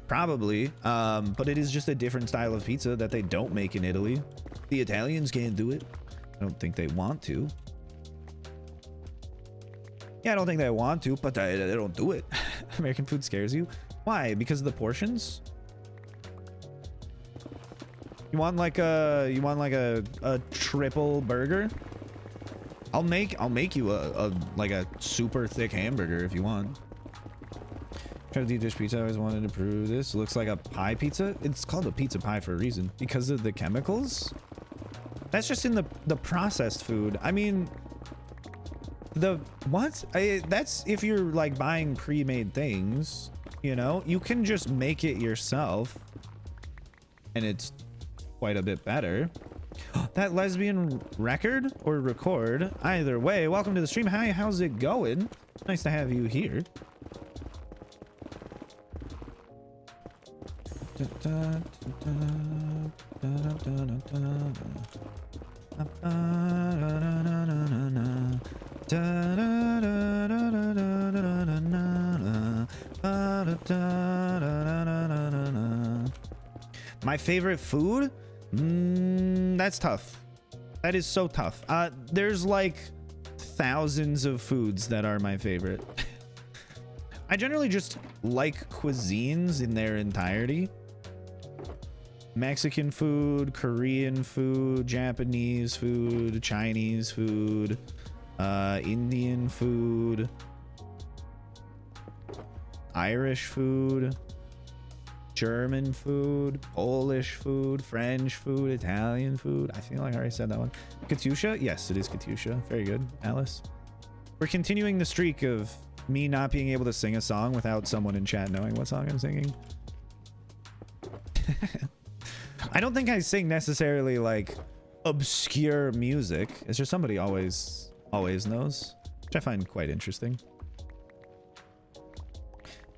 probably, but it is just a different style of pizza that they don't make in Italy. The Italians can't do it. I don't think they want to. Yeah, I don't think they want to, but they don't do it. American food scares you? Why? Because of the portions? You want like a triple burger? I'll make you a like a super thick hamburger if you want. Try to deep dish pizza. I always wanted to prove this. It looks like a pie pizza. It's called a pizza pie for a reason, because of the chemicals. That's just in the processed food. I mean, the what? That's if you're like buying pre-made things, you know. You can just make it yourself, and it's quite a bit better. That lesbian record or record, either way, welcome to the stream. Hi, how's it going? Nice to have you here. My favorite food? That's tough. That is so tough. There's like thousands of foods that are my favorite. I generally just like cuisines in their entirety. Mexican food, Korean food, Japanese food, Chinese food, Indian food, Irish food, German food, Polish food, French food, Italian food. I feel like I already said that one. Katusha? Yes, it is Katusha. Very good, Alice. We're continuing the streak of me not being able to sing a song without someone in chat knowing what song I'm singing. I don't think I sing necessarily like obscure music. It's just somebody always knows, which I find quite interesting.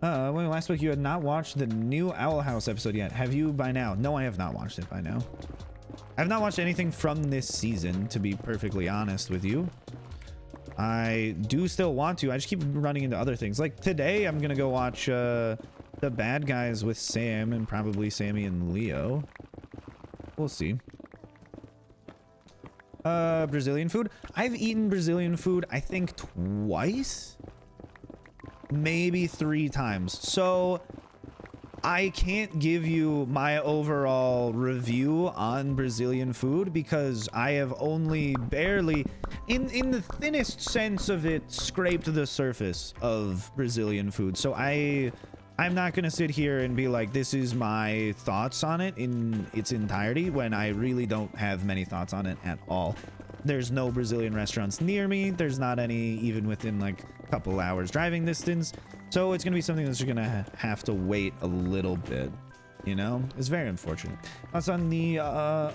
When last week you had not watched the new Owl House episode yet. Have you by now? No, I have not watched it by now. I have not watched anything from this season, to be perfectly honest with you. I do still want to. I just keep running into other things. Like today, I'm gonna go watch The Bad Guys with Sam and probably Sammy and Leo. We'll see. Brazilian food. I've eaten Brazilian food, I think twice, maybe 3 times. So I can't give you my overall review on Brazilian food because I have only barely, in the thinnest sense of it, scraped the surface of Brazilian food. So I'm not gonna sit here and be like, this is my thoughts on it in its entirety, when I really don't have many thoughts on it at all. There's no Brazilian restaurants near me. There's not any even within like a couple hours driving distance. So it's gonna be something that's gonna have to wait a little bit, you know? It's very unfortunate. That's on the I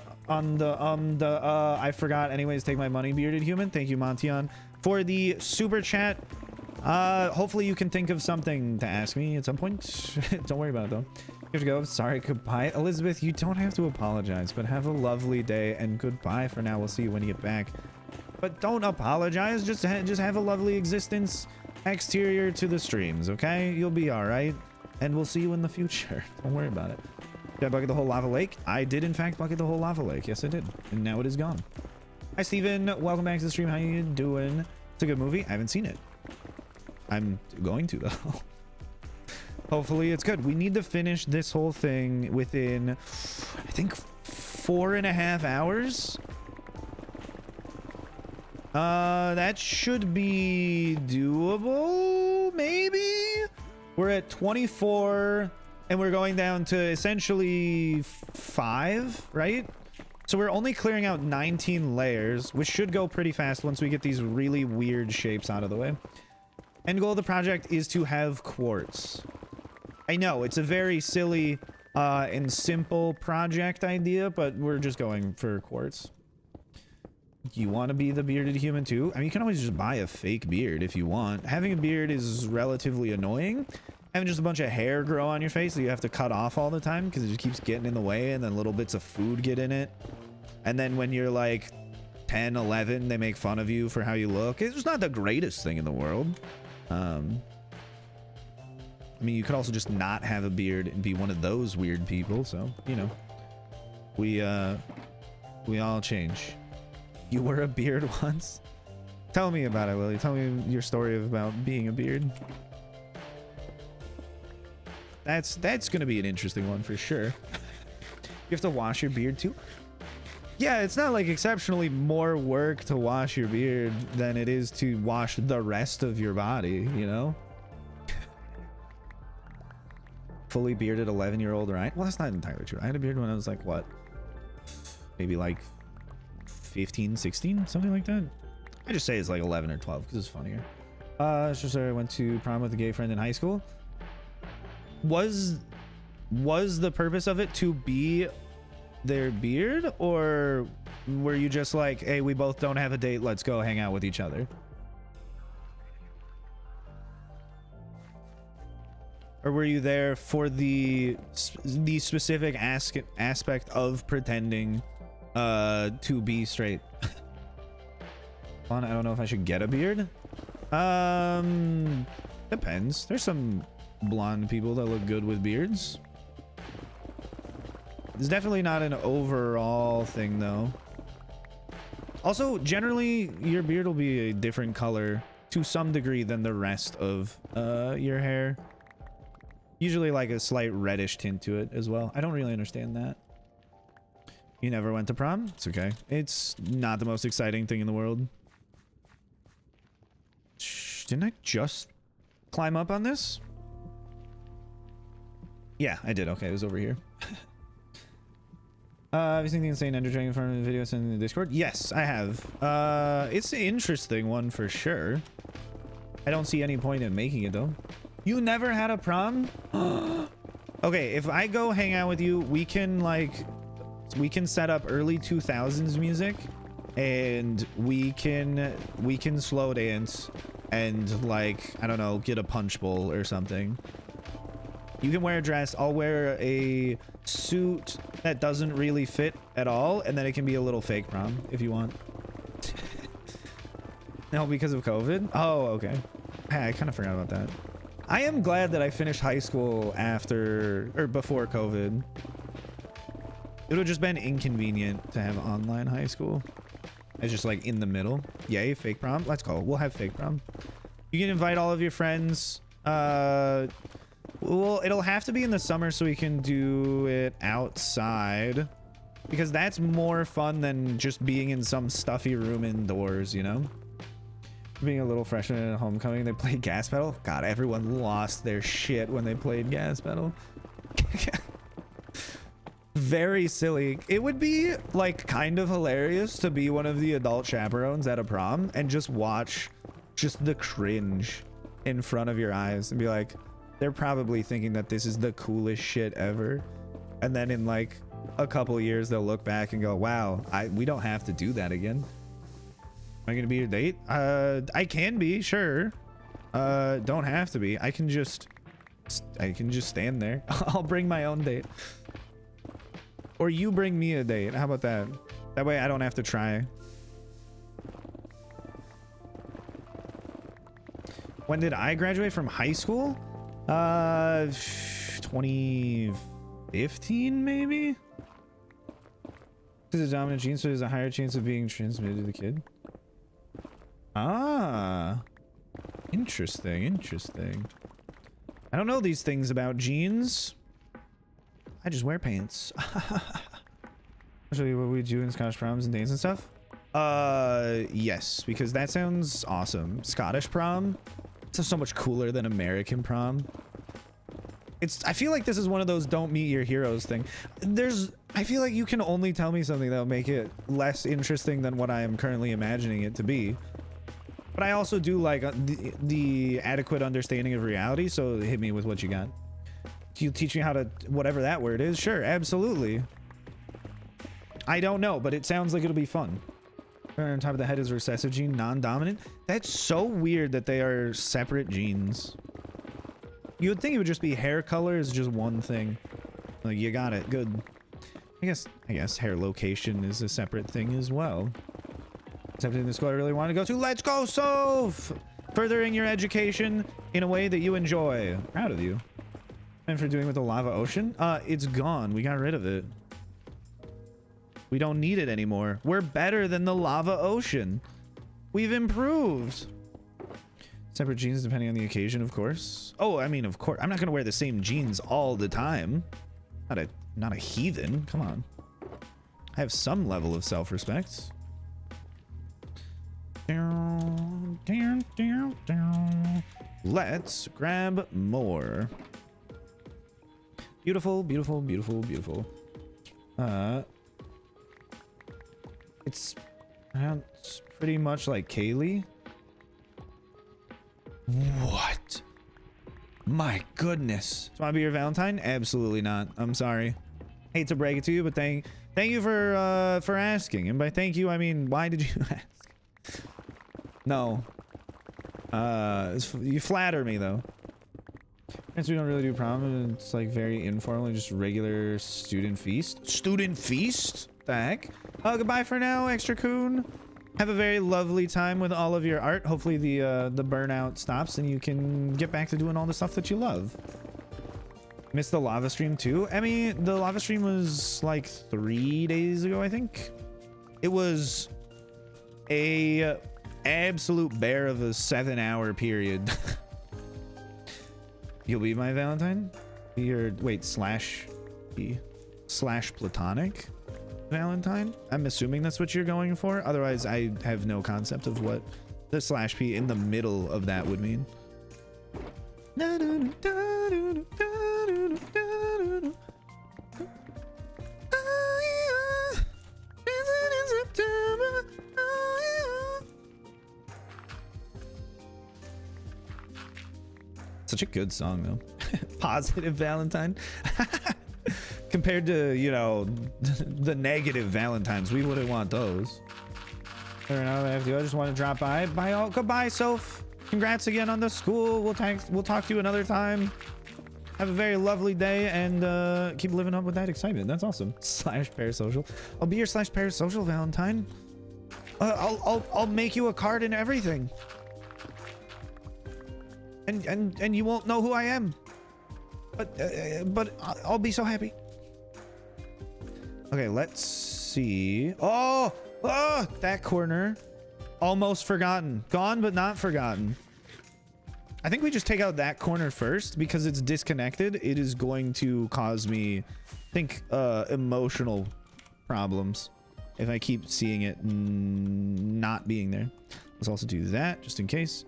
forgot. Anyways, take my money, bearded human. Thank you, Montion, for the super chat. Hopefully you can think of something to ask me at some point. Don't worry about it though. You have to go. Sorry, goodbye. Elizabeth, you don't have to apologize, but have a lovely day and goodbye for now. We'll see you when you get back. But don't apologize. Just have a lovely existence exterior to the streams, okay? You'll be all right. And we'll see you in the future. Don't worry about it. Did I bucket the whole lava lake? I did, in fact, bucket the whole lava lake. Yes, I did. And now it is gone. Hi, Steven. Welcome back to the stream. How you doing? It's a good movie. I haven't seen it. I'm going to, though. Hopefully it's good. We need to finish this whole thing within, I think, 4.5 hours. That should be doable, maybe? We're at 24, and we're going down to essentially 5, right? So we're only clearing out 19 layers, which should go pretty fast once we get these really weird shapes out of the way. End goal of the project is to have quartz. I know, it's a very silly and simple project idea, but we're just going for quartz. You want to be the bearded human too? I mean, you can always just buy a fake beard if you want. Having a beard is relatively annoying. Having just a bunch of hair grow on your face that you have to cut off all the time because it just keeps getting in the way, and then little bits of food get in it. And then when you're like 10, 11, they make fun of you for how you look. It's not the greatest thing in the world. I mean, you could also just not have a beard and be one of those weird people. So, you know, we all change. You were a beard once? Tell me about it, Lily. Tell me your story about being a beard. That's gonna be an interesting one for sure. You have to wash your beard too? Yeah, it's not like exceptionally more work to wash your beard than it is to wash the rest of your body, you know? Fully bearded 11-year-old Ryan? Well, that's not entirely true. I had a beard when I was like, what? Maybe like 15, 16, something like that. I just say it's like 11 or 12 because it's funnier. Sister, I went to prom with a gay friend in high school. Was the purpose of it to be their beard, or were you just like, hey, we both don't have a date, let's go hang out with each other? Or were you there for the specific aspect of pretending to be straight? I don't know if I should get a beard. Depends. There's some blonde people that look good with beards. It's definitely not an overall thing though. Also, generally your beard will be a different color to some degree than the rest of your hair. Usually like a slight reddish tint to it as well. I don't really understand that. You never went to prom? It's okay. It's not the most exciting thing in the world. Shh, didn't I just climb up on this? Yeah, I did. Okay, it was over here. Have you seen the insane Ender Dragon farm videos in the Discord? Yes, I have. It's an interesting one for sure. I don't see any point in making it though. You never had a prom? Okay, if I go hang out with you, we can set up early 2000s music, and we can slow dance and like, I don't know, get a punch bowl or something. You can wear a dress, I'll wear a suit that doesn't really fit at all, and then it can be a little fake prom if you want. No, because of COVID? Oh, okay. I kind of forgot about that. I am glad that I finished high school after or before COVID. It would have just been inconvenient to have online high school. It's just like in the middle. Yay, fake prom. Let's go. We'll have fake prom. You can invite all of your friends. Well, it'll have to be in the summer so we can do it outside, because that's more fun than just being in some stuffy room indoors, you know? Being a little freshman at homecoming, they played gas pedal. God, everyone lost their shit when they played gas pedal. Very silly. It would be like kind of hilarious to be one of the adult chaperones at a prom and just watch just the cringe in front of your eyes and be like, they're probably thinking that this is the coolest shit ever. And then in like a couple years, they'll look back and go, wow, we don't have to do that again. Am I gonna be your date? I can be, sure. Don't have to be. I can just stand there. I'll bring my own date. Or you bring me a date. How about that? That way I don't have to try. When did I graduate from high school? 2015 maybe? Because the dominant gene, so there's a higher chance of being transmitted to the kid. Ah, interesting, interesting. I don't know these things about genes. I just wear pants. I'll show you what we do in Scottish proms and dates and stuff. Yes, because that sounds awesome. Scottish prom, it's so much cooler than American prom. I feel like this is one of those don't meet your heroes thing. I feel like you can only tell me something that'll make it less interesting than what I am currently imagining it to be. But I also do like the adequate understanding of reality, so hit me with what you got. You teach me how to, whatever that word is, sure, absolutely. I don't know, but it sounds like it'll be fun. On top of the head is recessive gene, non-dominant. That's so weird that they are separate genes. You would think it would just be hair color is just one thing. Like, you got it, good. I guess hair location is a separate thing as well. Something the school I really want to go to. Let's go, Soph! Furthering your education in a way that you enjoy. Proud of you. And for doing with the lava ocean? It's gone. We got rid of it. We don't need it anymore. We're better than the lava ocean. We've improved. Separate jeans depending on the occasion, of course. Oh, I mean, of course. I'm not going to wear the same jeans all the time. Not a heathen. Come on. I have some level of self-respect. Let's grab more. Beautiful, beautiful, beautiful, beautiful. It's pretty much like Kaylee. What? My goodness. Do you want to be your Valentine? Absolutely not. I'm sorry. Hate to break it to you, but thank you for asking. And by thank you, I mean, why did you ask? No. You flatter me though. Since we don't really do prom, it's like very informal, just regular student feast. Student feast? The heck? Oh, goodbye for now, Extra Coon. Have a very lovely time with all of your art. Hopefully the burnout stops and you can get back to doing all the stuff that you love. Missed the lava stream too. I mean, the lava stream was like 3 days ago, I think. It was a absolute bear of a 7-hour period. You'll be my Valentine? Wait, slash platonic Valentine? I'm assuming that's what you're going for. Otherwise, I have no concept of what the slash P in the middle of that would mean. Such a good song though. Positive Valentine. Compared to, you know, the negative Valentines, we wouldn't want those. I don't know. I just want to drop by. Bye all. Goodbye, Soph. Congrats again on the school. We'll talk to you another time. Have a very lovely day and keep living up with that excitement. That's awesome. /parasocial. I'll be your /parasocial Valentine. I'll make you a card and everything. And you won't know who I am. But I'll be so happy. Okay, let's see. Oh, that corner. Almost forgotten. Gone, but not forgotten. I think we just take out that corner first because it's disconnected. It is going to cause me, I think, emotional problems if I keep seeing it not being there. Let's also do that just in case.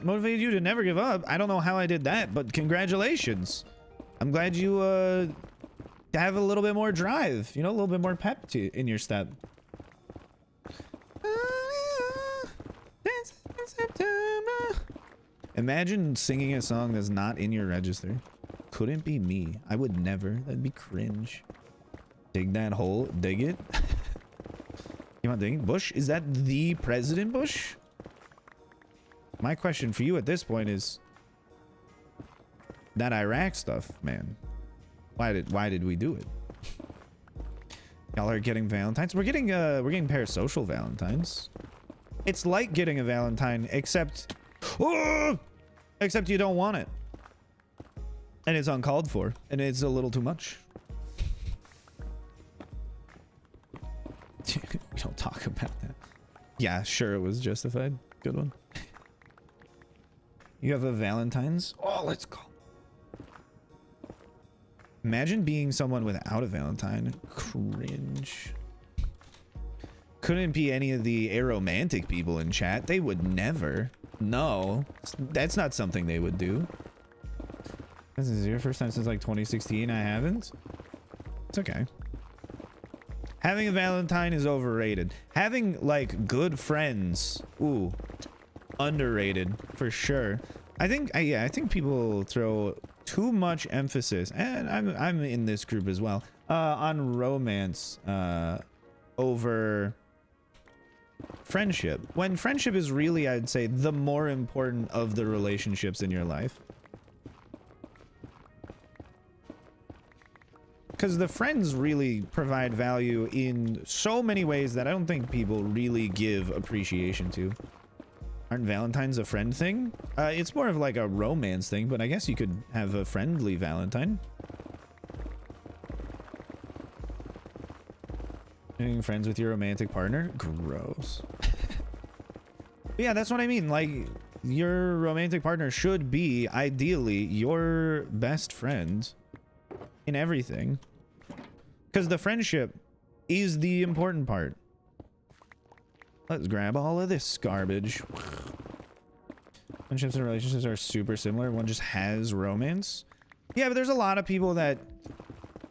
Motivated you to never give up. I don't know how I did that, but congratulations. I'm glad you have a little bit more drive, you know, a little bit more pep in your step. Imagine singing a song that's not in your register. Couldn't be me. I would never. That'd be cringe. Dig that hole. Dig it. You want digging? Bush? Is that the President Bush? My question for you at this point is that Iraq stuff, man. Why did we do it? Y'all are getting Valentines. We're getting parasocial Valentines. It's like getting a Valentine, except you don't want it. And it's uncalled for. And it's a little too much. We don't talk about that. Yeah, sure, it was justified. Good one. You have a Valentine's? Oh, let's go. Imagine being someone without a Valentine. Cringe. Couldn't be any of the aromantic people in chat. They would never. No, that's not something they would do. This is your first time since like 2016. I haven't. It's okay. Having a Valentine is overrated. Having like good friends, ooh, underrated for sure. I think people throw too much emphasis, and I'm in this group as well, on romance over friendship, when friendship is really, I'd say, the more important of the relationships in your life. Because the friends really provide value in so many ways that I don't think people really give appreciation to. Aren't Valentine's a friend thing? It's more of like a romance thing, but I guess you could have a friendly Valentine. Being friends with your romantic partner? Gross. Yeah, that's what I mean. Like, your romantic partner should be, ideally, your best friend in everything. Because the friendship is the important part. Let's grab all of this garbage. Friendships and relationships are super similar. One just has romance. Yeah, but there's a lot of people that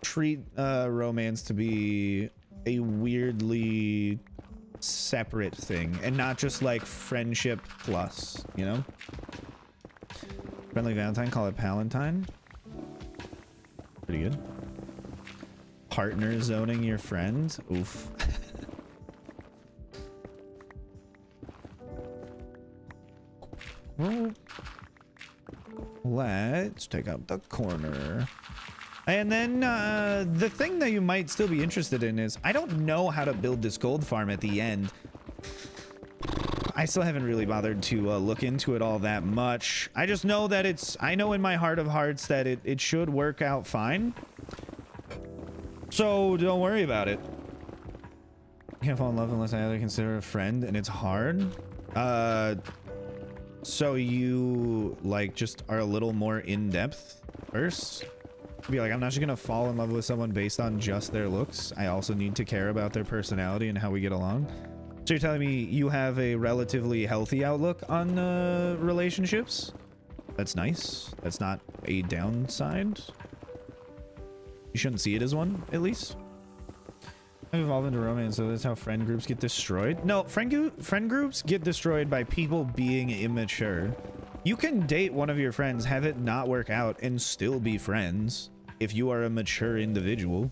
treat romance to be a weirdly separate thing and not just like friendship plus, you know? Friendly Valentine, call it Palantine. Pretty good. Partner zoning your friend. Oof. Well, let's take out the corner. And then the thing that you might still be interested in is, I don't know how to build this gold farm at the end. I still haven't really bothered to look into it all that much. I just know that I know in my heart of hearts that it should work out fine. So don't worry about it. Can't fall in love unless I either consider a friend, and it's hard. So you like just are a little more in depth first. Be like, I'm not just gonna fall in love with someone based on just their looks. I also need to care about their personality and how we get along. So you're telling me you have a relatively healthy outlook on relationships? That's nice. That's not a downside. You shouldn't see it as one, at least. Evolve into romance, so that's how friend groups get destroyed. No, friend groups get destroyed by people being immature. You can date one of your friends, have it not work out, and still be friends if you are a mature individual.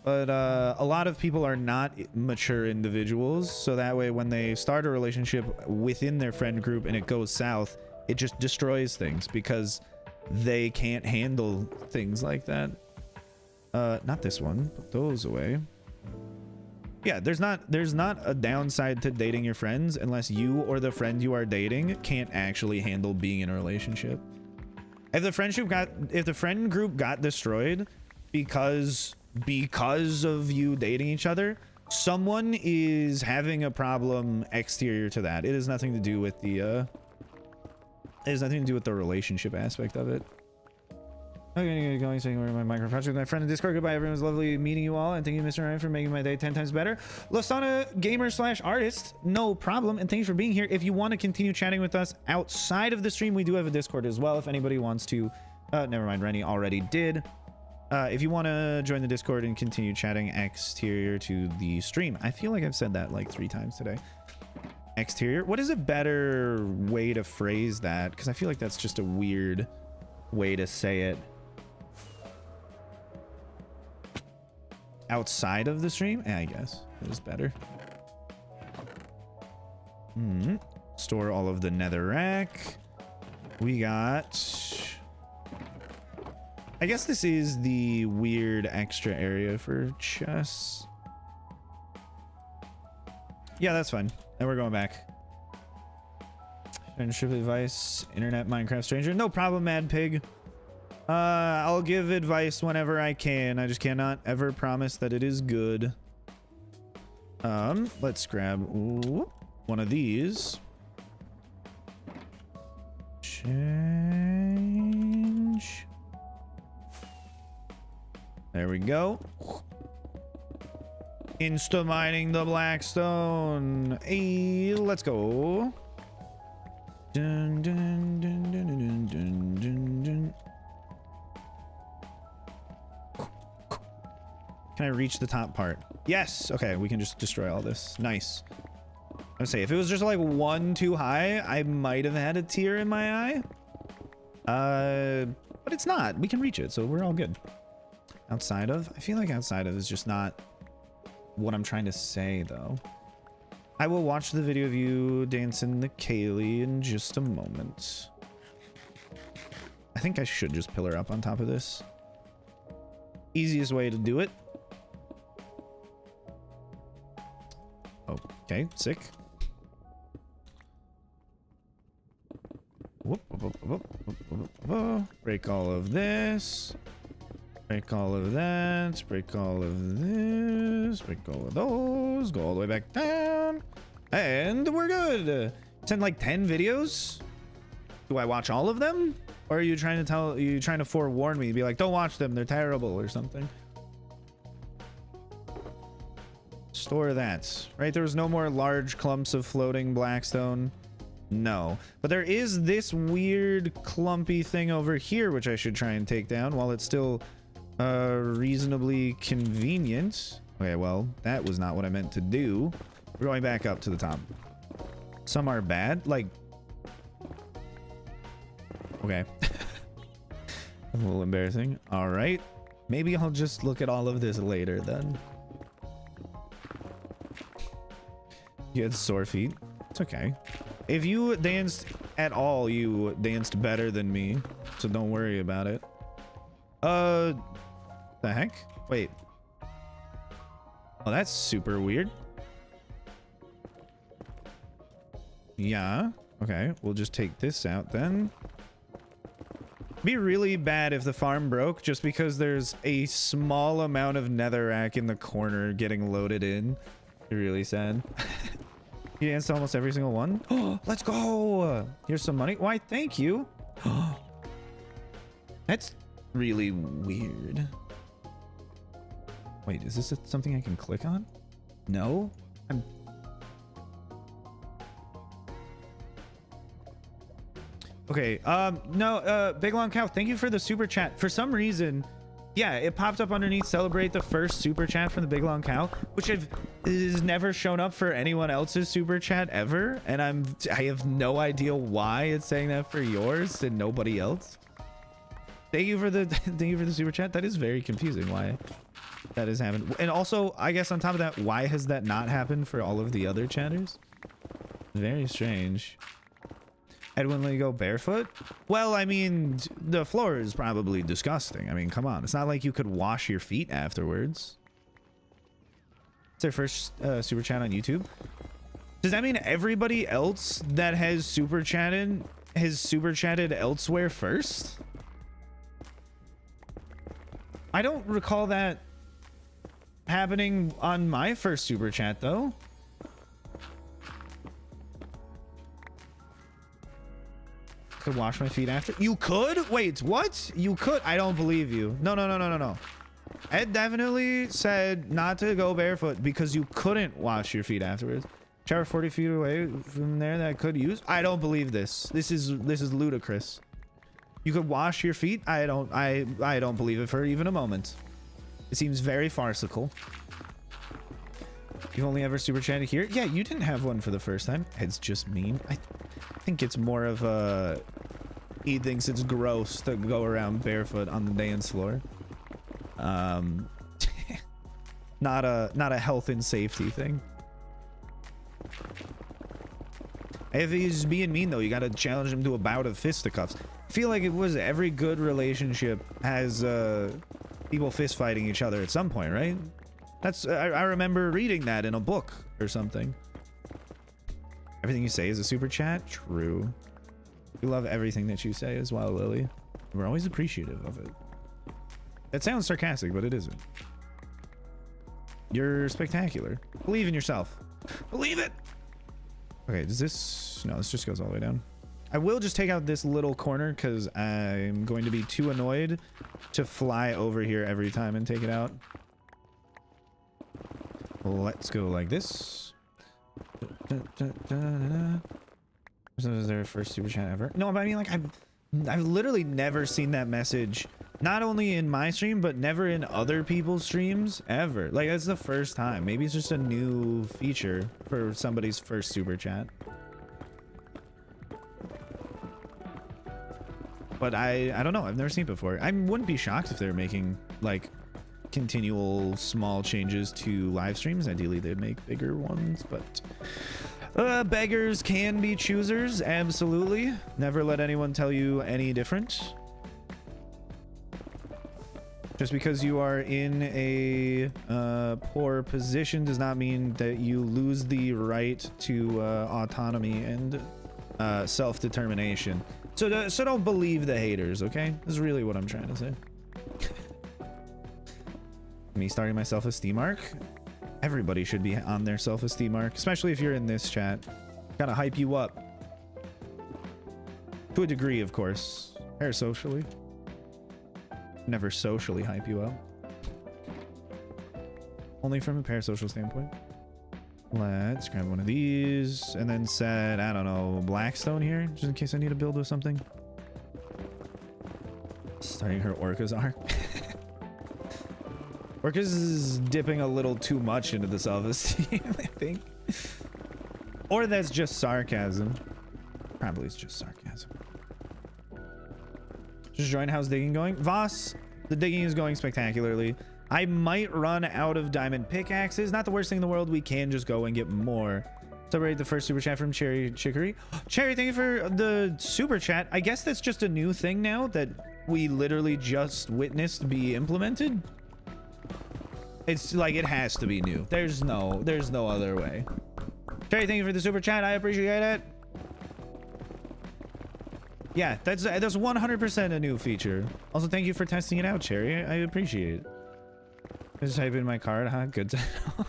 But a lot of people are not mature individuals, so that way when they start a relationship within their friend group and it goes south, it just destroys things because they can't handle things like that. Not this one. Put those away. Yeah, there's not a downside to dating your friends unless you or the friend you are dating can't actually handle being in a relationship. If the friend group got destroyed because of you dating each other, someone is having a problem exterior to that. It has nothing to do with the relationship aspect of it. Okay, going saying where my micro project, my friend in Discord. Goodbye, everyone. It was lovely meeting you all, and thank you, Mr. Ryan, for making my day 10 times better. Lasana gamer / artist, no problem, and thank you for being here. If you want to continue chatting with us outside of the stream, we do have a Discord as well. If anybody wants to, never mind, Rennie already did. If you want to join the Discord and continue chatting exterior to the stream, I feel like I've said that like 3 times today. Exterior. What is a better way to phrase that? Because I feel like that's just a weird way to say it. Outside of the stream? I guess it is better. Store all of the netherrack. We got... I guess this is the weird extra area for chests. Yeah, that's fine. And we're going back. Friendship advice. Internet Minecraft stranger. No problem, Mad Pig. I'll give advice whenever I can. I just cannot ever promise that it is good. Let's grab one of these. Change. There we go. Insta mining the blackstone. Hey, let's go. Dun, dun, dun, dun, dun, dun, dun, dun. Can I reach the top part? Yes. Okay, we can just destroy all this. Nice. I would say if it was just like 1 too high, I might have had a tear in my eye. But it's not. We can reach it, so we're all good. Outside of? I feel like outside of is just not what I'm trying to say, though. I will watch the video of you dancing the Kaylee in just a moment. I think I should just pillar up on top of this. Easiest way to do it. Okay, sick. Whoop, whoop, whoop, whoop, whoop, whoop, whoop. Break all of this. Break all of that. Break all of this. Break all of those. Go all the way back down. And we're good. Send like 10 videos. Do I watch all of them? Or are you trying to forewarn me? Be like, don't watch them. They're terrible or something. Store that. Right? There was no more large clumps of floating blackstone. No. But there is this weird clumpy thing over here, which I should try and take down while it's still reasonably convenient. Okay, well, that was not what I meant to do. We're going back up to the top. Some are bad. Like... Okay. A little embarrassing. All right. Maybe I'll just look at all of this later then. You had sore feet. It's okay. If you danced at all, you danced better than me. So don't worry about it. The heck? Wait. Oh, that's super weird. Yeah. Okay. We'll just take this out then. Be really bad if the farm broke just because there's a small amount of netherrack in the corner getting loaded in. Really sad. You danced almost every single one. Oh, let's go. Here's some money. Why, thank you. That's really weird. Wait, is this something I can click on? No? Okay, no, Big Long Cow, thank you for the super chat. For some reason, Yeah, it popped up underneath celebrate the first super chat from the Big Long Cow, which has never shown up for anyone else's super chat ever, and I have no idea why it's saying that for yours and nobody else. Thank you for the super chat. That is very confusing why that has happened. And also, I guess on top of that, why has that not happened for all of the other chatters? Very strange. Edwin, let you go barefoot? Well, I mean, the floor is probably disgusting. I mean, come on. It's not like you could wash your feet afterwards. It's their first super chat on YouTube. Does that mean everybody else that has super chatted elsewhere first? I don't recall that happening on my first super chat, though. Could wash my feet after. You could? Wait, what? You could? I don't believe you. No. Ed definitely said not to go barefoot because you couldn't wash your feet afterwards. Shower 40 feet away from there that I could use. I don't believe this. This is ludicrous. You could wash your feet? I don't believe it for even a moment. It seems very farcical. You've only ever super chatted here? Yeah, you didn't have one for the first time. Ed's just mean. I think it's more of a he thinks it's gross to go around barefoot on the dance floor. Not a health and safety thing. If he's being mean though, you gotta challenge him to a bout of fisticuffs. I feel like it was every good relationship has people fist fighting each other at some point, right? That's I remember reading that in a book or something. Everything you say is a super chat. True. We love everything that you say as well, Lily. We're always appreciative of it. That sounds sarcastic, but it isn't. You're spectacular. Believe in yourself. Believe it. Okay, does this... No, this just goes all the way down. I will just take out this little corner because I'm going to be too annoyed to fly over here every time and take it out. Let's go like this. This is their first super chat ever. No, but I mean, like, I've literally never seen that message, not only in my stream, but never in other people's streams ever. Like, that's the first time. Maybe it's just a new feature for somebody's first super chat. But I don't know. I've never seen it before. I wouldn't be shocked if they're making, like, continual small changes to live streams. Ideally, they'd make bigger ones, but beggars can be choosers. Absolutely. Never let anyone tell you any different. Just because you are in a poor position does not mean that you lose the right to autonomy and self-determination. So don't believe the haters, okay? This is really what I'm trying to say. Me starting my self-esteem arc. Everybody should be on their self-esteem arc, especially if you're in this chat. Gotta hype you up. To a degree, of course. Parasocially. Never socially hype you up. Only from a parasocial standpoint. Let's grab one of these and then set, I don't know, Blackstone here, just in case I need to build with something. Starting her Orca's arc. Orcas is dipping a little too much into the self-esteem, I think. Or that's just sarcasm. Probably it's just sarcasm. Just join. How's digging going? Voss, the digging is going spectacularly. I might run out of diamond pickaxes. Not the worst thing in the world. We can just go and get more. Celebrate the first super chat from Cherry Chicory. Cherry, thank you for the super chat. I guess that's just a new thing now that we literally just witnessed be implemented. It's like it has to be new. There's no other way. Cherry, thank you for the super chat. I appreciate it. Yeah, that's 100% a new feature. Also, thank you for testing it out, Cherry. I appreciate it. Just type in my card, huh? Good to know.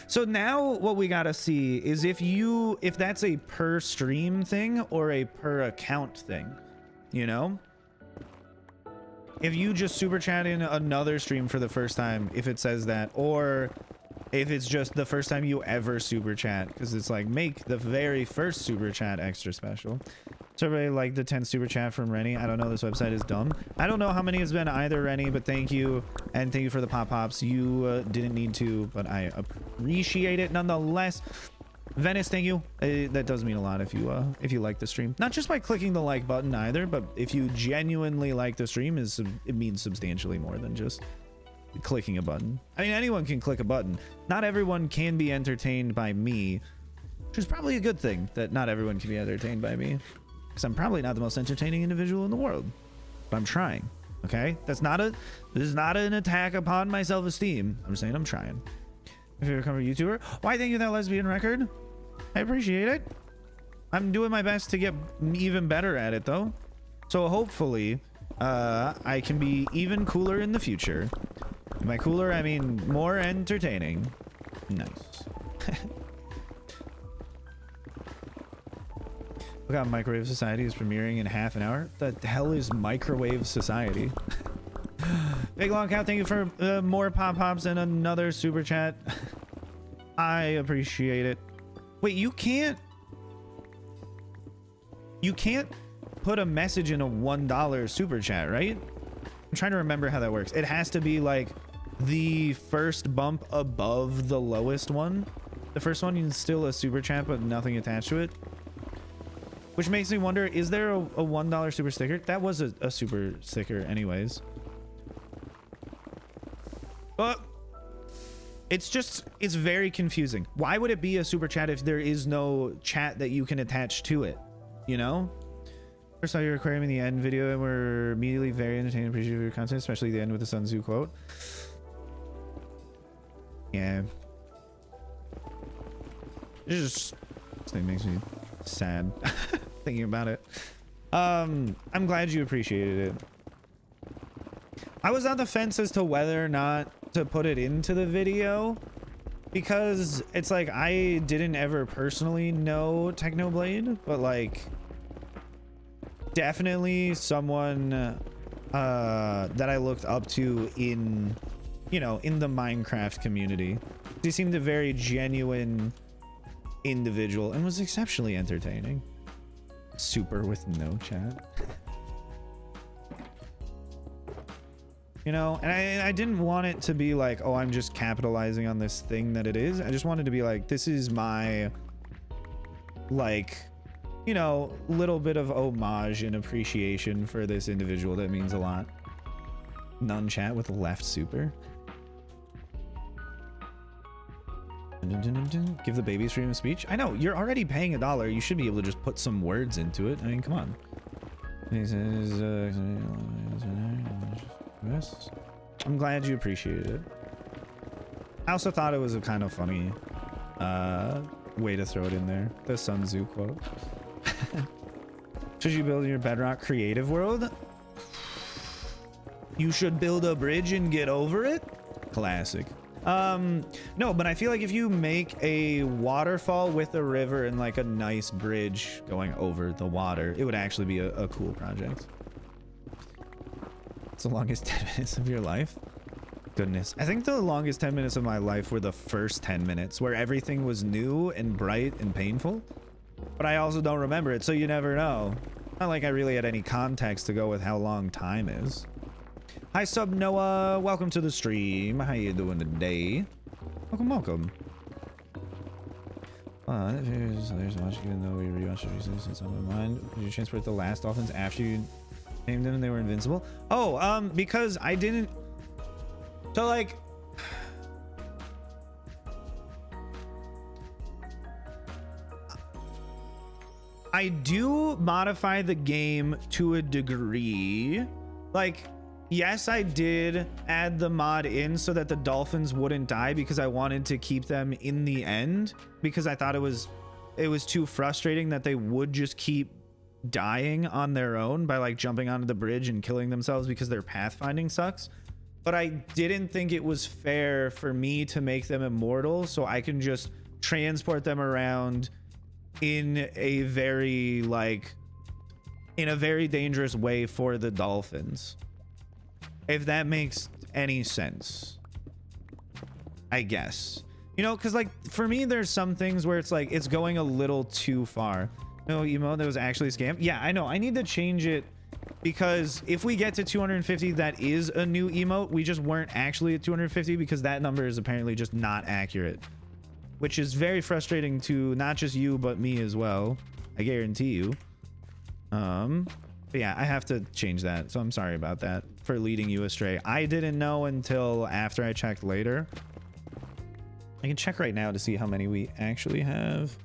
So now what we gotta see is if that's a per stream thing or a per account thing, you know? If you just super chat in another stream for the first time, if it says that, or if it's just the first time you ever super chat, because it's like make the very first super chat extra special. So everybody like the 10th super chat from Rennie. I don't know, this website is dumb. I don't know how many has been either, Rennie, but thank you. And thank you for the pop-pops. You didn't need to, but I appreciate it nonetheless. Venice, thank you. That does mean a lot if you like the stream. Not just by clicking the like button either, but if you genuinely like the stream, it means substantially more than just clicking a button. I mean, anyone can click a button. Not everyone can be entertained by me, which is probably a good thing that not everyone can be entertained by me. Because I'm probably not the most entertaining individual in the world, but I'm trying. Okay, this is not an attack upon my self-esteem. I'm just saying I'm trying. If you're a cover YouTuber, why thank you that lesbian record. I appreciate it. I'm doing my best to get even better at it though, so hopefully I can be even cooler in the future. By cooler I mean more entertaining. Nice. Look how Microwave Society is premiering in half an hour. The hell is Microwave Society? Big Long Cow, thank you for more pop-pops and another super chat. I appreciate it. Wait, you can't put a message in a $1 super chat, right? I'm trying to remember how that works. It has to be like the first bump above the lowest one. The first one is still a super chat, but nothing attached to it. Which makes me wonder, is there a $1 super sticker? That was a super sticker anyways. But it's very confusing. Why would it be a super chat if there is no chat that you can attach to it? You know? First saw your aquarium in the end video and were immediately very entertained and appreciative of your content, especially the end with the Sun Tzu quote. Yeah. This thing makes me sad thinking about it. I'm glad you appreciated it. I was on the fence as to whether or not to put it into the video, because it's like I didn't ever personally know Technoblade, but like definitely someone that I looked up to in, you know, in the Minecraft community. He seemed a very genuine individual and was exceptionally entertaining. Super with no chat. You know, and I didn't want it to be like, oh, I'm just capitalizing on this thing that it is. I just wanted to be like, this is my, like, you know, little bit of homage and appreciation for this individual that means a lot. None chat with left super. Give the baby stream a speech. I know, you're already paying $1. You should be able to just put some words into it. I mean, come on. He says, I'm glad you appreciated it. I also thought it was a kind of funny way to throw it in there. The Sun Tzu quote. Should you build your Bedrock creative world? You should build a bridge and get over it? Classic. No, but I feel like if you make a waterfall with a river and like a nice bridge going over the water, it would actually be a cool project. It's the longest 10 minutes of your life. Goodness. I think the longest 10 minutes of my life were the first 10 minutes where everything was new and bright and painful. But I also don't remember it, so you never know. Not like I really had any context to go with how long time is. Hi, Sub Noah. Welcome to the stream. How you doing today? Welcome, welcome. There's watching, even though we rewatched it recently since on my mind. Did you transport the last dolphins after you named them and they were invincible? Oh, because I didn't. So like, I do modify the game to a degree. Like, yes, I did add the mod in so that the dolphins wouldn't die because I wanted to keep them in the end, because I thought it was too frustrating that they would just keep dying on their own by like jumping onto the bridge and killing themselves because their pathfinding sucks. But I didn't think it was fair for me to make them immortal so I can just transport them around in a very dangerous way for the dolphins. If that makes any sense, I guess. You know, because like for me, there's some things where it's like it's going a little too far. No emote that was actually a scam. Yeah, I know. I need to change it because if we get to 250, that is a new emote. We just weren't actually at 250 because that number is apparently just not accurate, which is very frustrating to not just you, but me as well. I guarantee you. But yeah, I have to change that. So I'm sorry about that for leading you astray. I didn't know until after I checked later. I can check right now to see how many we actually have.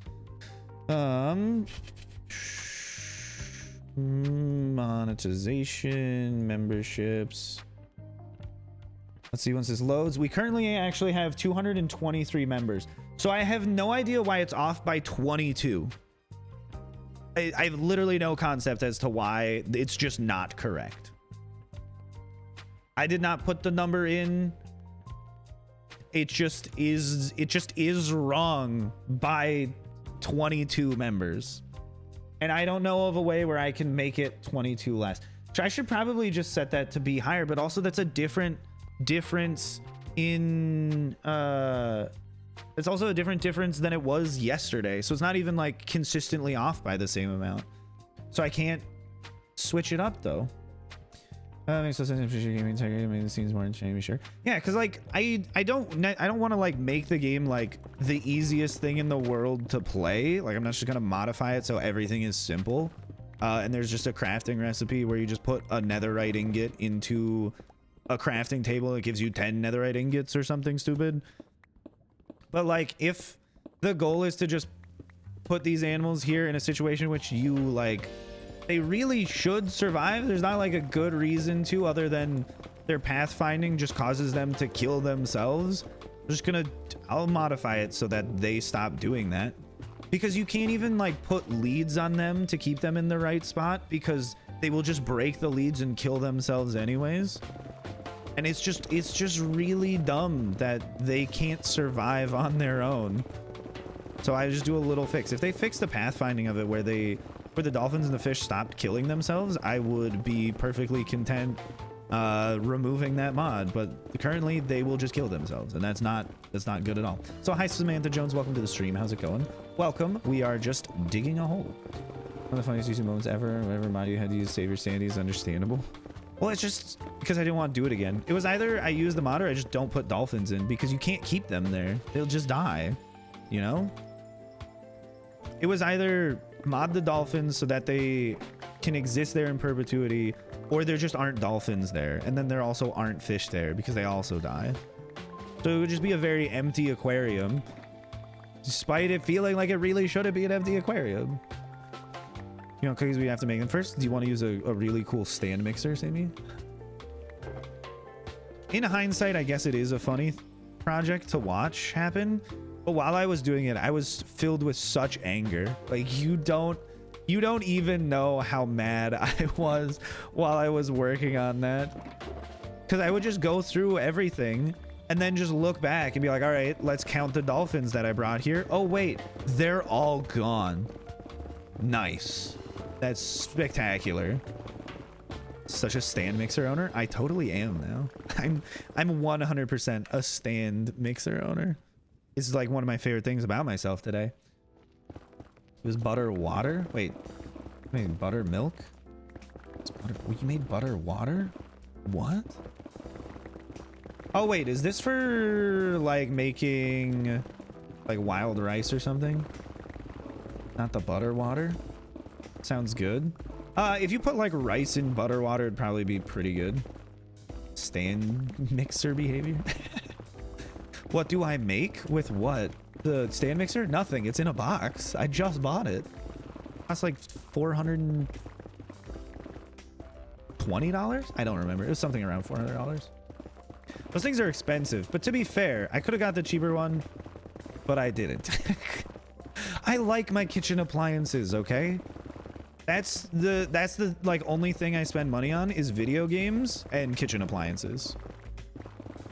Monetization, memberships. Let's see once this loads. We currently actually have 223 members. So I have no idea why it's off by 22. I have literally no concept as to why it's just not correct. I did not put the number in. It just is wrong by 22 members. And I don't know of a way where I can make it 22 less. So I should probably just set that to be higher, but also that's a difference in it's also a different difference than it was yesterday. So it's not even like consistently off by the same amount. So I can't switch it up though. Makes no sense. Gaming integrity. I mean, it seems more interesting. Sure. Yeah, because like I don't want to like make the game like the easiest thing in the world to play. Like I'm not just gonna modify it so everything is simple. And there's just a crafting recipe where you just put a netherite ingot into a crafting table. It gives you 10 netherite ingots or something stupid. But like if the goal is to just put these animals here in a situation which you like, they really should survive. There's not like a good reason to, other than their pathfinding just causes them to kill themselves. I'll modify it so that they stop doing that, because you can't even like put leads on them to keep them in the right spot, because they will just break the leads and kill themselves anyways. And it's just really dumb that they can't survive on their own. So I just do a little fix. If they fix the pathfinding of it where the dolphins and the fish stopped killing themselves, I would be perfectly content removing that mod. But currently they will just kill themselves, and that's not good at all. So hi Samantha Jones, welcome to the stream. How's it going? Welcome. We are just digging a hole. One of the funniest YouTube moments ever. Whatever mod you had to use to save your sanity is understandable. Well, it's just because I didn't want to do it again. It was either I use the mod or I just don't put dolphins in, because you can't keep them there. They'll just die, you know? It was either mod the dolphins so that they can exist there in perpetuity, or there just aren't dolphins there, and then there also aren't fish there because they also die. So it would just be a very empty aquarium, despite it feeling like it really shouldn't be an empty aquarium. You know, cookies, we have to make them first. Do you want to use a really cool stand mixer, Sammy? In hindsight, I guess it is a funny project to watch happen. But while I was doing it, I was filled with such anger. Like you don't even know how mad I was while I was working on that. Because I would just go through everything and then just look back and be like, all right, let's count the dolphins that I brought here. Oh, wait, they're all gone. Nice. That's spectacular. Such a stand mixer owner. I totally am now. I'm 100% a stand mixer owner. This is like one of my favorite things about myself today. It was butter water. Wait, I made butter milk. It's butter. We made butter water. What? Oh wait, is this for like making like wild rice or something? Not the butter water. Sounds good. If you put like rice in butter water, it'd probably be pretty good. Stand mixer behavior. What do I make with what? The stand mixer? Nothing. It's in a box. I just bought it. That's like $420. I don't remember. It was something around $400. Those things are expensive, but to be fair, I could have got the cheaper one, but I didn't. I like my kitchen appliances, okay? That's the like only thing I spend money on is video games and kitchen appliances.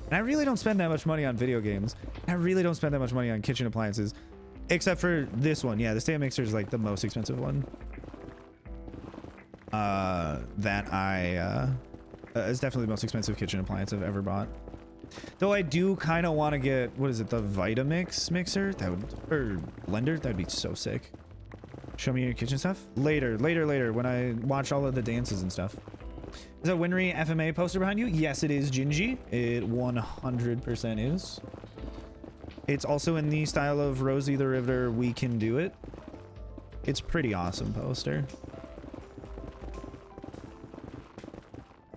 And I really don't spend that much money on video games. I really don't spend that much money on kitchen appliances, except for this one. Yeah, the stand mixer is like the most expensive one. It's definitely the most expensive kitchen appliance I've ever bought. Though I do kind of want to get, what is it, the Vitamix mixer? That would, or blender? That'd be so sick. Show me your kitchen stuff? Later, when I watch all of the dances and stuff. Is that Winry FMA poster behind you? Yes, it is, Gingy. It 100% is. It's also in the style of Rosie the Riveter, We Can Do It. It's pretty awesome poster.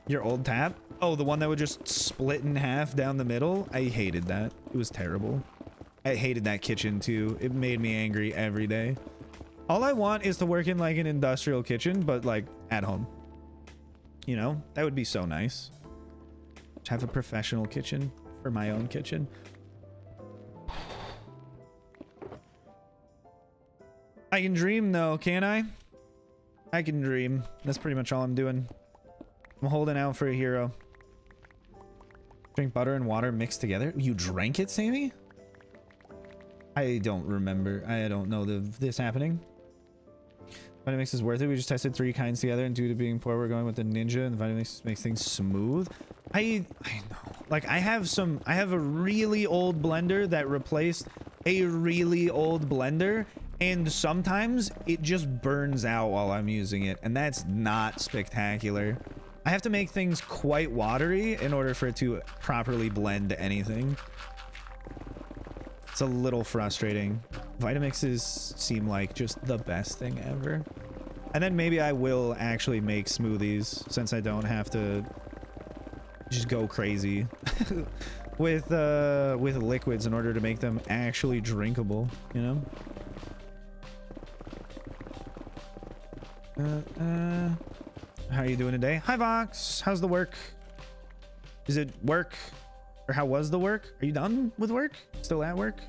Your old tap? Oh, the one that would just split in half down the middle? I hated that. It was terrible. I hated that kitchen too. It made me angry every day. All I want is to work in like an industrial kitchen, but like at home. You know, that would be so nice. To have a professional kitchen for my own kitchen. I can dream though, can't I? I can dream. That's pretty much all I'm doing. I'm holding out for a hero. Drink butter and water mixed together. You drank it, Sammy? I don't remember. I don't know this happening. Vitamix is worth it. We just tested 3 kinds together, and due to being poor, we're going with the Ninja, and the Vitamix makes things smooth. I know. Like, I have a really old blender that replaced a really old blender, and sometimes it just burns out while I'm using it, and that's not spectacular. I have to make things quite watery in order for it to properly blend anything. It's a little frustrating. Vitamixes seem like just the best thing ever. And then maybe I will actually make smoothies since I don't have to just go crazy with liquids in order to make them actually drinkable, you know? How are you doing today? Hi Vox, how's the work? Is it work? Or how was the work? Are you done with work? Still at work?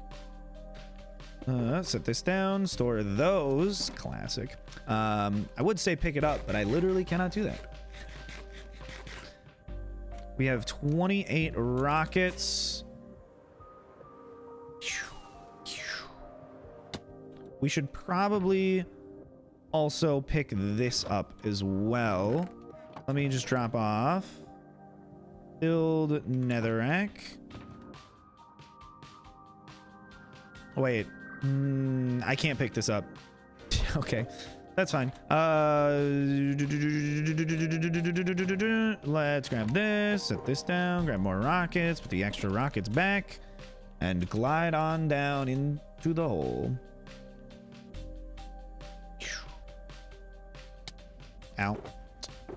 Set this down, store those. Classic. I would say pick it up, but I literally cannot do that. We have 28 rockets. We should probably also pick this up as well. Let me just drop off. Build netherrack. Wait, I can't pick this up. Okay, that's fine. Let's grab this, set this down, grab more rockets, put the extra rockets back, and glide on down into the hole. Ow.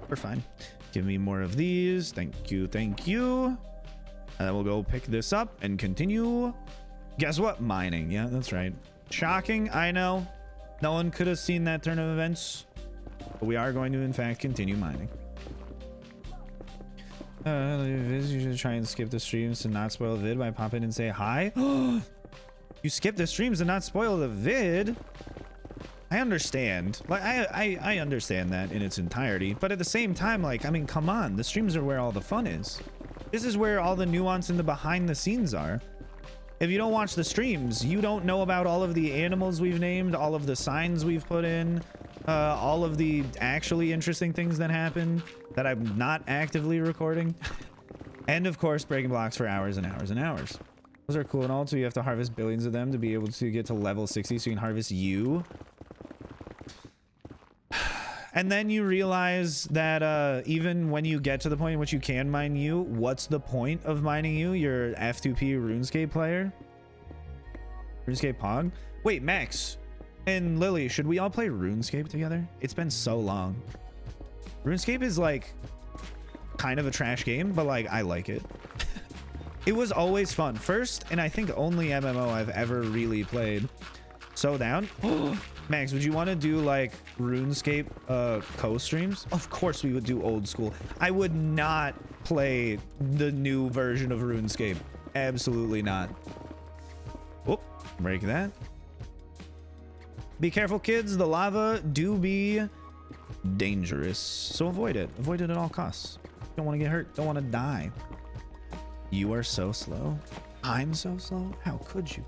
We're fine. Give me more of these. Thank you, thank you. And then we'll go pick this up and continue. Guess what? Mining. Yeah, that's right. Shocking, I know. No one could have seen that turn of events. But we are going to, in fact, continue mining. You should try and skip the streams to not spoil the vid by popping in and say hi. You skip the streams to not spoil the vid? I understand. Like, I understand that in its entirety. But at the same time, like, I mean, come on. The streams are where all the fun is. This is where all the nuance and the behind the scenes are. If you don't watch the streams, you don't know about all of the animals we've named, all of the signs we've put in, all of the actually interesting things that happen that I'm not actively recording. And of course, breaking blocks for hours and hours and hours. Those are cool and all, so you have to harvest billions of them to be able to get to level 60 so you can harvest you. And then you realize that even when you get to the point in which you can mine you, what's the point of mining you? You're F2P RuneScape player? RuneScape Pog? Wait, Max and Lily, should we all play RuneScape together? It's been so long. RuneScape is like kind of a trash game, but like I like it. It was always fun. First, and I think only MMO I've ever really played. So down. Max, would you want to do like RuneScape co-streams? Of course we would do old school. I would not play the new version of RuneScape. Absolutely not. Oh, break that. Be careful, kids. The lava do be dangerous. So avoid it. Avoid it at all costs. Don't want to get hurt. Don't want to die. You are so slow. I'm so slow. How could you?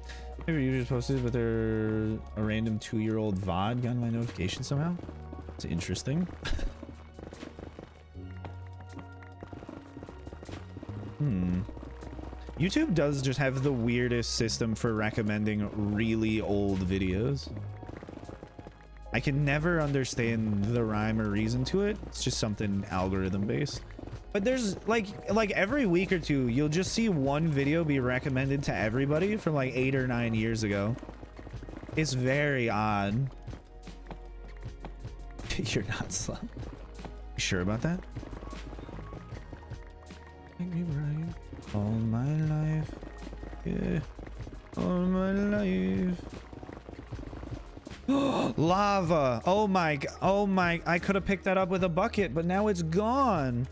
Maybe you just posted, but they're a random 2-year-old VOD got my notification somehow. It's interesting. YouTube does just have the weirdest system for recommending really old videos. I can never understand the rhyme or reason to it. It's just something algorithm based. But there's like every week or two, you'll just see one video be recommended to everybody from like 8 or 9 years ago. It's very odd. You're not slow. You sure about that? Make me right all my life. Yeah. All my life. Lava. Oh my. Oh my. I could have picked that up with a bucket, but now it's gone.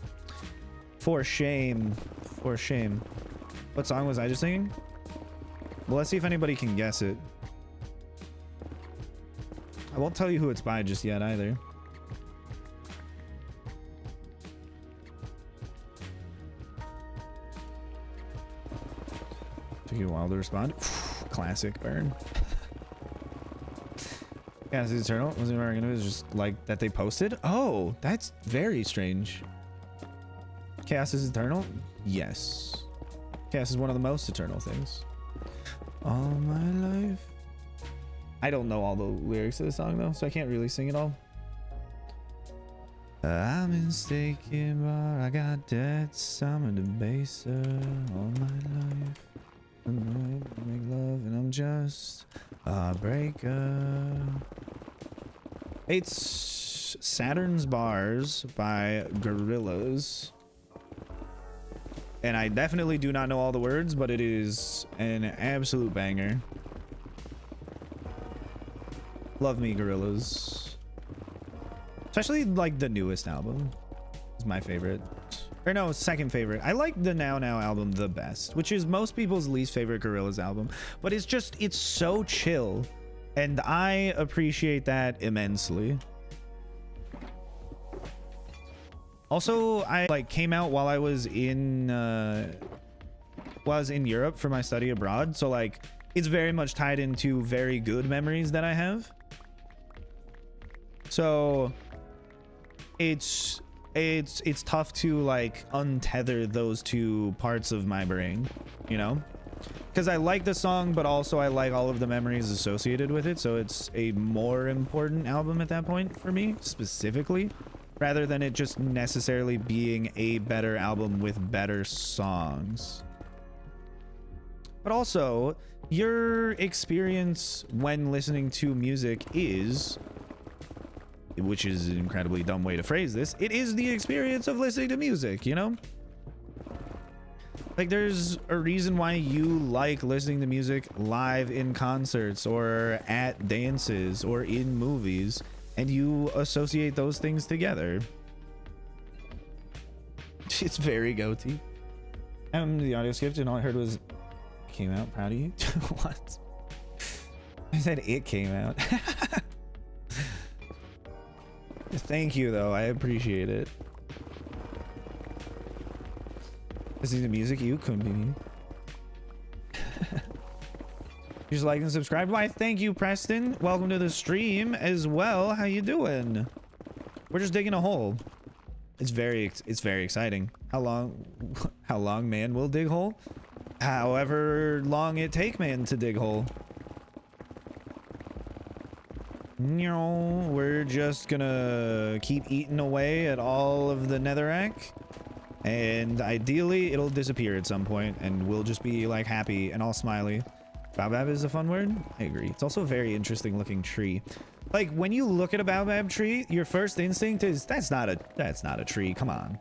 For shame. For shame. What song was I just singing? Well, let's see if anybody can guess it. I won't tell you who it's by just yet either. Took you a while to respond. Classic burn. Yeah, it's eternal. Wasn't even gonna. It was just like that they posted. Oh, that's very strange. Chaos is eternal? Yes. Chaos is one of the most eternal things. All my life. I don't know all the lyrics of the song though, so I can't really sing it all. I'm mistaken, but I got debts. I'm a debaser all my life. I'm make love and I'm just a breaker. It's Saturn's Bars by Gorillaz. And I definitely do not know all the words, but it is an absolute banger. Love me, Gorillaz. Especially like the newest album is my favorite. Or no, second favorite. I like the Now Now album the best, which is most people's least favorite Gorillaz album. But it's just, it's so chill. And I appreciate that immensely. Also, I like came out while I was in Europe for my study abroad, so like it's very much tied into very good memories that I have. So it's tough to like untether those two parts of my brain, you know? Because I like the song, but also I like all of the memories associated with it, so it's a more important album at that point for me specifically, rather than it just necessarily being a better album with better songs. But also, your experience when listening to music is, which is an incredibly dumb way to phrase this, it is the experience of listening to music, you know? Like, there's a reason why you like listening to music live in concerts or at dances or in movies, and you associate those things together. It's very goatee. The audio skipped and all I heard was, came out, proud of you. What? I said it came out. Thank you though, I appreciate it. Listening to music, you couldn't be me. Just like and subscribe. Why, thank you, Preston. Welcome to the stream as well. How you doing? We're just digging a hole. It's very exciting. How long man will dig hole? However long it take man to dig hole. No, we're just gonna keep eating away at all of the netherrack, and ideally it'll disappear at some point and we'll just be like happy and all smiley. Baobab is a fun word. I agree. It's also a very interesting looking tree. Like when you look at a baobab tree, your first instinct is that's not a tree. Come on.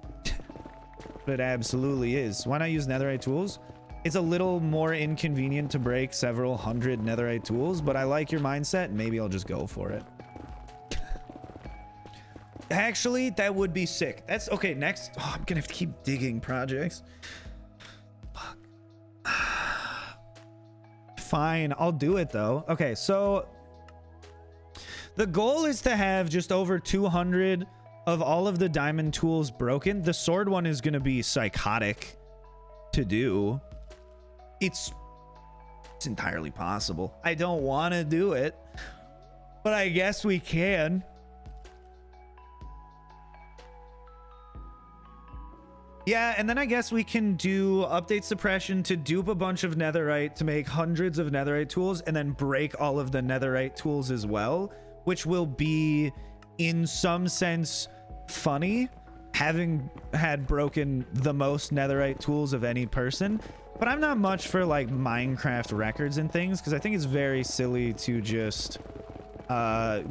But it absolutely is. Why not use netherite tools? It's a little more inconvenient to break several hundred netherite tools, but I like your mindset. Maybe I'll just go for it. Actually, that would be sick. That's okay. Next, oh, I'm gonna have to keep digging projects. Fuck. Fine, I'll do it though. Okay, so the goal is to have just over 200 of all of the diamond tools broken. The sword one is gonna be psychotic to do. It's entirely possible. I don't want to do it, but I guess we can. Yeah, and then I guess we can do update suppression to dupe a bunch of netherite to make hundreds of netherite tools and then break all of the netherite tools as well, which will be in some sense funny, having had broken the most netherite tools of any person. But I'm not much for like Minecraft records and things because I think it's very silly to just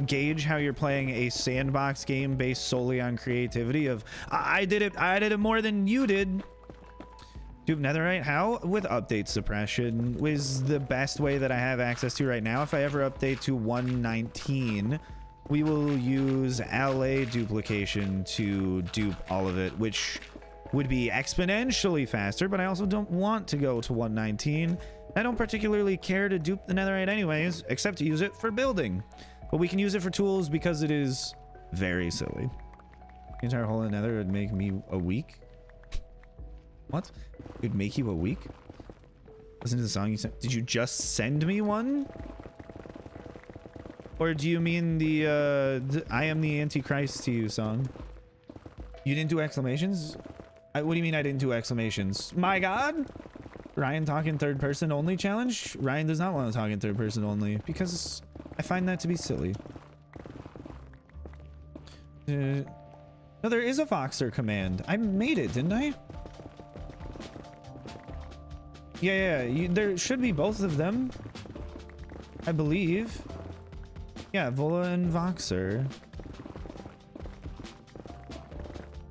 gauge how you're playing a sandbox game based solely on creativity of I did it more than you did. Dude, netherite, how? With update suppression is the best way that I have access to right now. If I ever update to 1.19, we will use LA duplication to dupe all of it, which would be exponentially faster, but I also don't want to go to 1.19. I don't particularly care to dupe the netherite anyways, except to use it for building. But we can use it for tools because it is very silly. The entire hole in the nether would make me a week. What? It would make you a week? Listen to the song you sent. Did you just send me one? Or do you mean the I am the Antichrist to you song? You didn't do exclamations? What do you mean I didn't do exclamations? My God? Ryan talking third person only challenge? Ryan does not want to talk in third person only because I find that to be silly. No, there is a Voxer command. I made it, didn't I? Yeah, there should be both of them, I believe. Yeah, Vola and Voxer.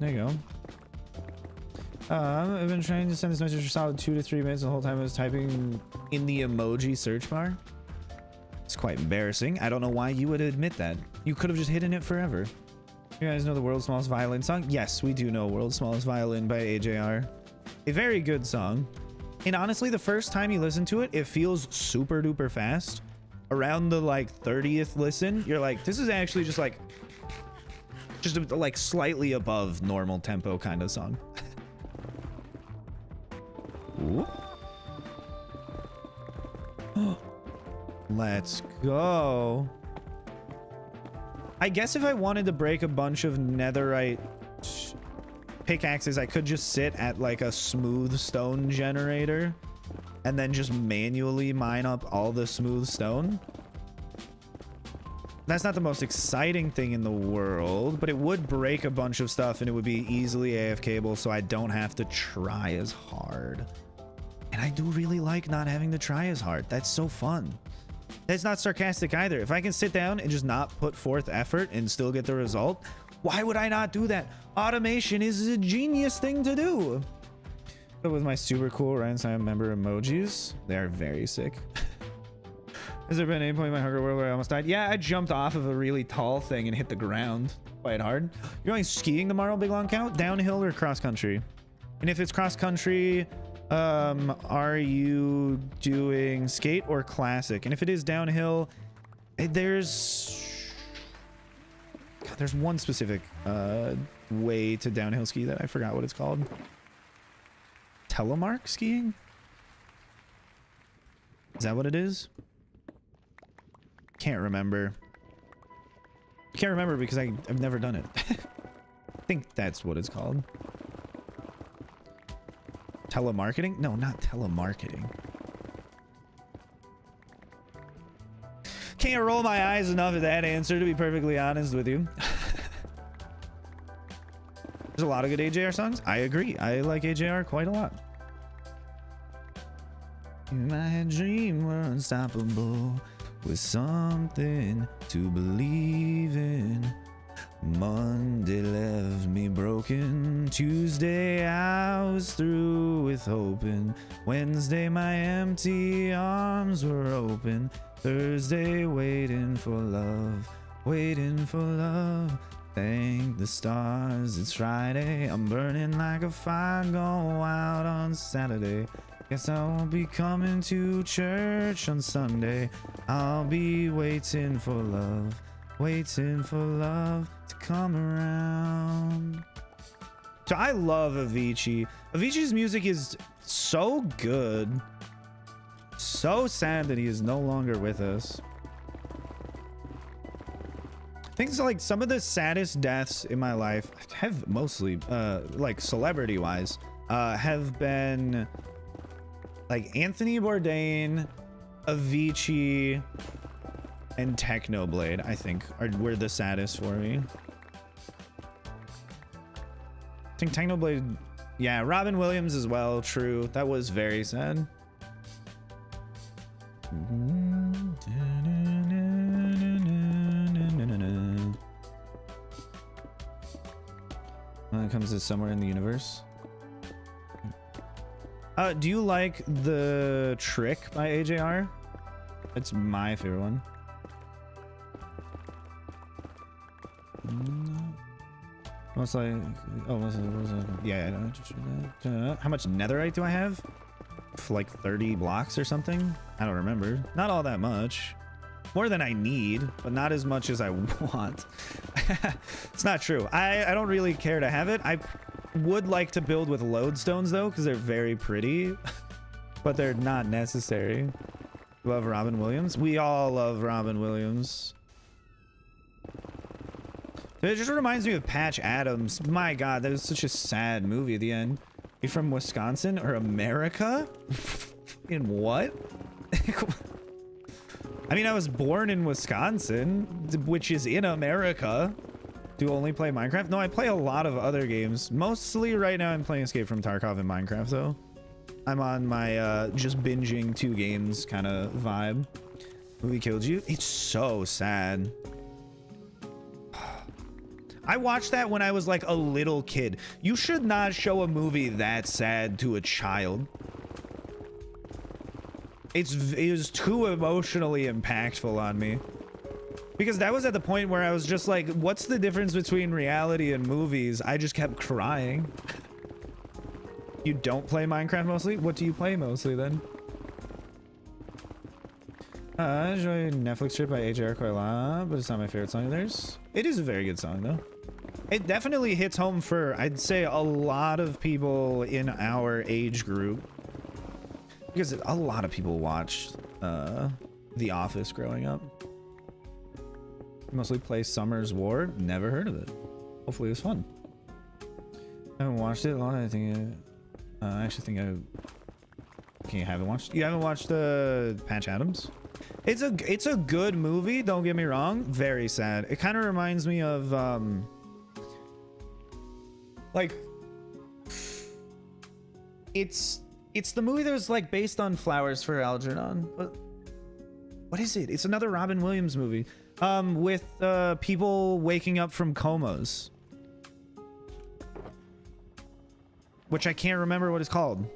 There you go. I've been trying to send this message for solid 2 to 3 minutes. The whole time I was typing in the emoji search bar. It's quite embarrassing. I don't know why you would admit that. You could have just hidden it forever. You guys know the World's Smallest Violin song? Yes, we do know World's Smallest Violin by AJR. A very good song. And honestly, the first time you listen to it, it feels super duper fast. Around the like 30th listen, you're like, this is actually just like slightly above normal tempo kind of song. Let's go. I guess if I wanted to break a bunch of netherite pickaxes, I could just sit at like a smooth stone generator and then just manually mine up all the smooth stone. That's not the most exciting thing in the world, but it would break a bunch of stuff and it would be easily AFKable, so I don't have to try as hard. And I do really like not having to try as hard. That's so fun. That's not sarcastic either. If I can sit down and just not put forth effort and still get the result, why would I not do that? Automation is a genius thing to do. But with my super cool RyanTheScion member emojis, they are very sick. Has there been any point in my hunger world where I almost died? Yeah, I jumped off of a really tall thing and hit the ground quite hard. You're going skiing tomorrow, Big Long Count? Downhill or cross country? And if it's cross country, are you doing skate or classic? And if it is downhill, there's one specific way to downhill ski that I forgot what it's called. Telemark skiing? Is that what it is? Can't remember. Can't remember because I've never done it. I think that's what it's called. Telemarketing? No, not telemarketing. Can't roll my eyes enough at that answer, to be perfectly honest with you. There's a lot of good AJR songs. I agree. I like AJR quite a lot. My dream were unstoppable, with something to believe in. Monday left me broken. Tuesday I was through with hoping. Wednesday my empty arms were open. Thursday waiting for love, waiting for love. Thank the stars it's Friday. I'm burning like a fire, go out on Saturday. Guess I won't be coming to church on Sunday. I'll be waiting for love, waiting for love to come around. So I love Avicii. Avicii's music is so good. So sad that he is no longer with us. Things like some of the saddest deaths in my life have mostly, like celebrity wise, have been like Anthony Bourdain, Avicii, and Technoblade, I think, were the saddest for me. I think Technoblade, yeah, Robin Williams as well, true. That was very sad. When it comes to Somewhere in the Universe. Do you like The Trick by AJR? It's my favorite one. Most like, oh, yeah. How much netherite do I have? Like 30 blocks or something? I don't remember. Not all that much. More than I need, but not as much as I want. It's not true. I don't really care to have it. I would like to build with lodestones though, because they're very pretty, but they're not necessary. Love Robin Williams. We all love Robin Williams. It just reminds me of Patch Adams. My God, that was such a sad movie at the end. You from Wisconsin or America? In what? I mean, I was born in Wisconsin, which is in America. Do you only play Minecraft? No, I play a lot of other games. Mostly right now I'm playing Escape from Tarkov and Minecraft though. I'm on my just binging 2 games kind of vibe. Movie killed you? It's so sad. I watched that when I was like a little kid. You should not show a movie that sad to a child. It was too emotionally impactful on me. Because that was at the point where I was just like, what's the difference between reality and movies? I just kept crying. You don't play Minecraft mostly? What do you play mostly then? I enjoy Netflix Trip by AJR quite a lot, but it's not my favorite song of theirs. It is a very good song though. It definitely hits home for, I'd say, a lot of people in our age group. Because a lot of people watched The Office growing up. Mostly play Summer's War. Never heard of it. Hopefully it was fun. I haven't watched it. I think I actually think I... Okay, you haven't watched... You haven't watched Patch Adams? It's a good movie, don't get me wrong. Very sad. It kind of reminds me of like it's the movie that was like based on Flowers for Algernon. But what is it? It's another Robin Williams movie with people waking up from comas, which I can't remember what it's called.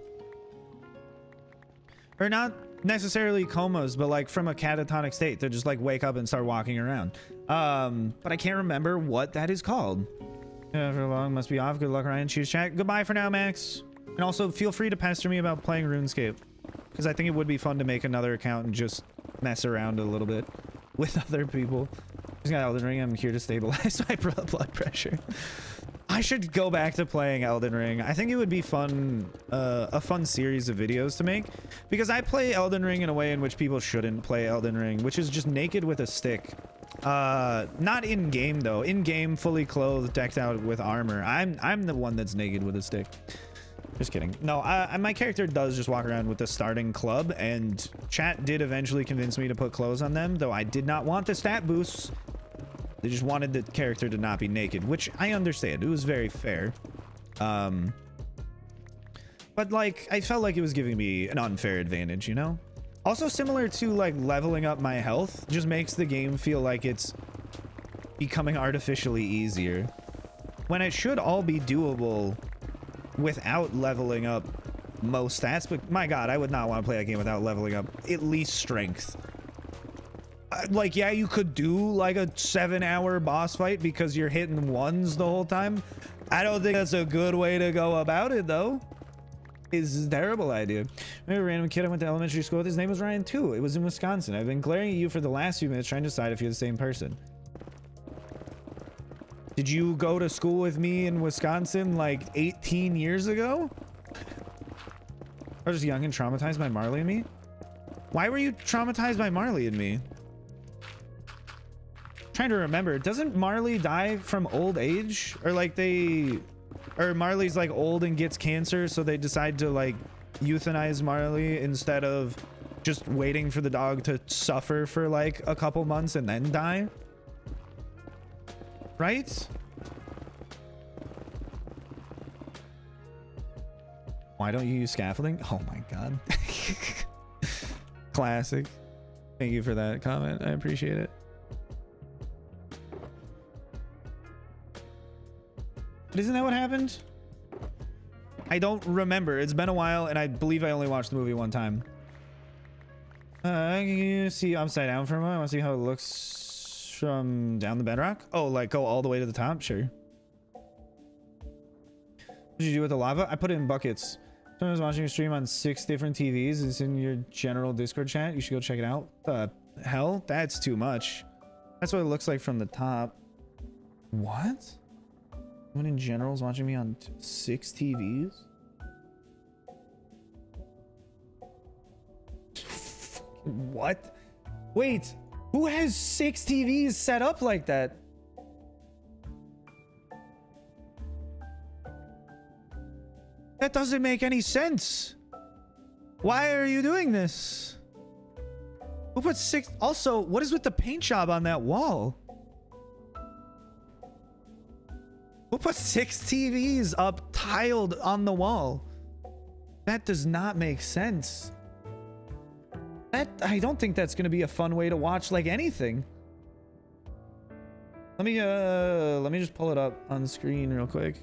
Or not necessarily comas, but like from a catatonic state. They just like wake up and start walking around. But I can't remember what that is called. Yeah, for long, must be off. Good luck, Ryan. Choose chat. Goodbye for now, Max. And also feel free to pester me about playing RuneScape, because I think it would be fun to make another account and just mess around a little bit with other people. Just got Elden Ring. I'm here to stabilize my blood pressure. I should go back to playing Elden Ring. I think it would be fun, a fun series of videos to make, because I play Elden Ring in a way in which people shouldn't play Elden Ring, which is just naked with a stick. Not in game though. In game, fully clothed, decked out with armor. I'm the one that's naked with a stick. Just kidding. No, my character does just walk around with the starting club, and chat did eventually convince me to put clothes on them, though I did not want the stat boosts. They just wanted the character to not be naked, which I understand. It was very fair. But like, I felt like it was giving me an unfair advantage, you know? Also similar to like leveling up my health, just makes the game feel like it's becoming artificially easier, when it should all be doable without leveling up most stats. But my God, I would not want to play a game without leveling up at least strength. Like, yeah, you could do like a 7-hour boss fight because you're hitting ones the whole time. I don't think that's a good way to go about it though. It's a terrible idea. I remember a random kid I went to elementary school with. His name was Ryan too. It was in Wisconsin. I've been glaring at you for the last few minutes trying to decide if you're the same person. Did you go to school with me in Wisconsin like 18 years ago? I was just young and traumatized by Marley and me. Why were you traumatized by Marley and me? trying to remember. Doesn't Marley die from old age? Or like or Marley's like old and gets cancer, so they decide to like euthanize Marley instead of just waiting for the dog to suffer for like a couple months and then die. Right? Why don't you use scaffolding? Oh my god. Classic. Thank you for that comment. I appreciate it. But isn't that what happened? I don't remember. It's been a while, and I believe I only watched the movie one time. Can you see upside down for a moment? I want to see how it looks from down the bedrock. Oh, like go all the way to the top? Sure. What did you do with the lava? I put it in buckets. Someone was watching your stream on 6 different TVs. It's in your general Discord chat. You should go check it out. The hell? That's too much. That's what it looks like from the top. What? Someone in general is watching me on 6 TVs? What? Wait, who has 6 TVs set up like that? That doesn't make any sense. Why are you doing this? Who put 6? Also, what is with the paint job on that wall? Who put 6 TVs up tiled on the wall? That does not make sense. I don't think that's going to be a fun way to watch like anything. Let me just pull it up on the screen real quick.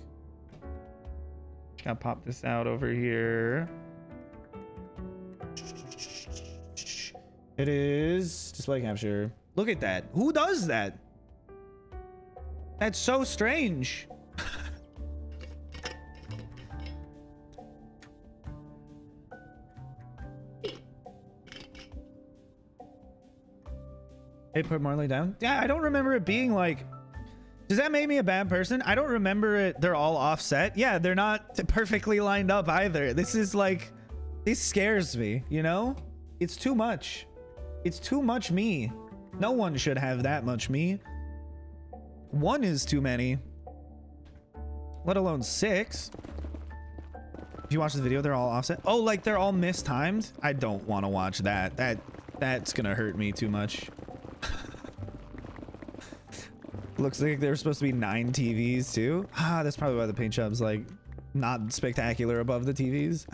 Gotta pop this out over here. It is display capture. Look at that. Who does that? That's so strange. They put Marley down? Yeah, I don't remember it being like... Does that make me a bad person? I don't remember it. They're all offset. Yeah, they're not perfectly lined up either. This is like... This scares me, you know? It's too much. It's too much me. No one should have that much me. 1 is too many. Let alone 6. If you watch the video, they're all offset. Oh, like they're all mistimed? I don't want to watch that. That's gonna hurt me too much. Looks like there were supposed to be 9 TVs too. Ah, that's probably why the paint job's like not spectacular above the TVs.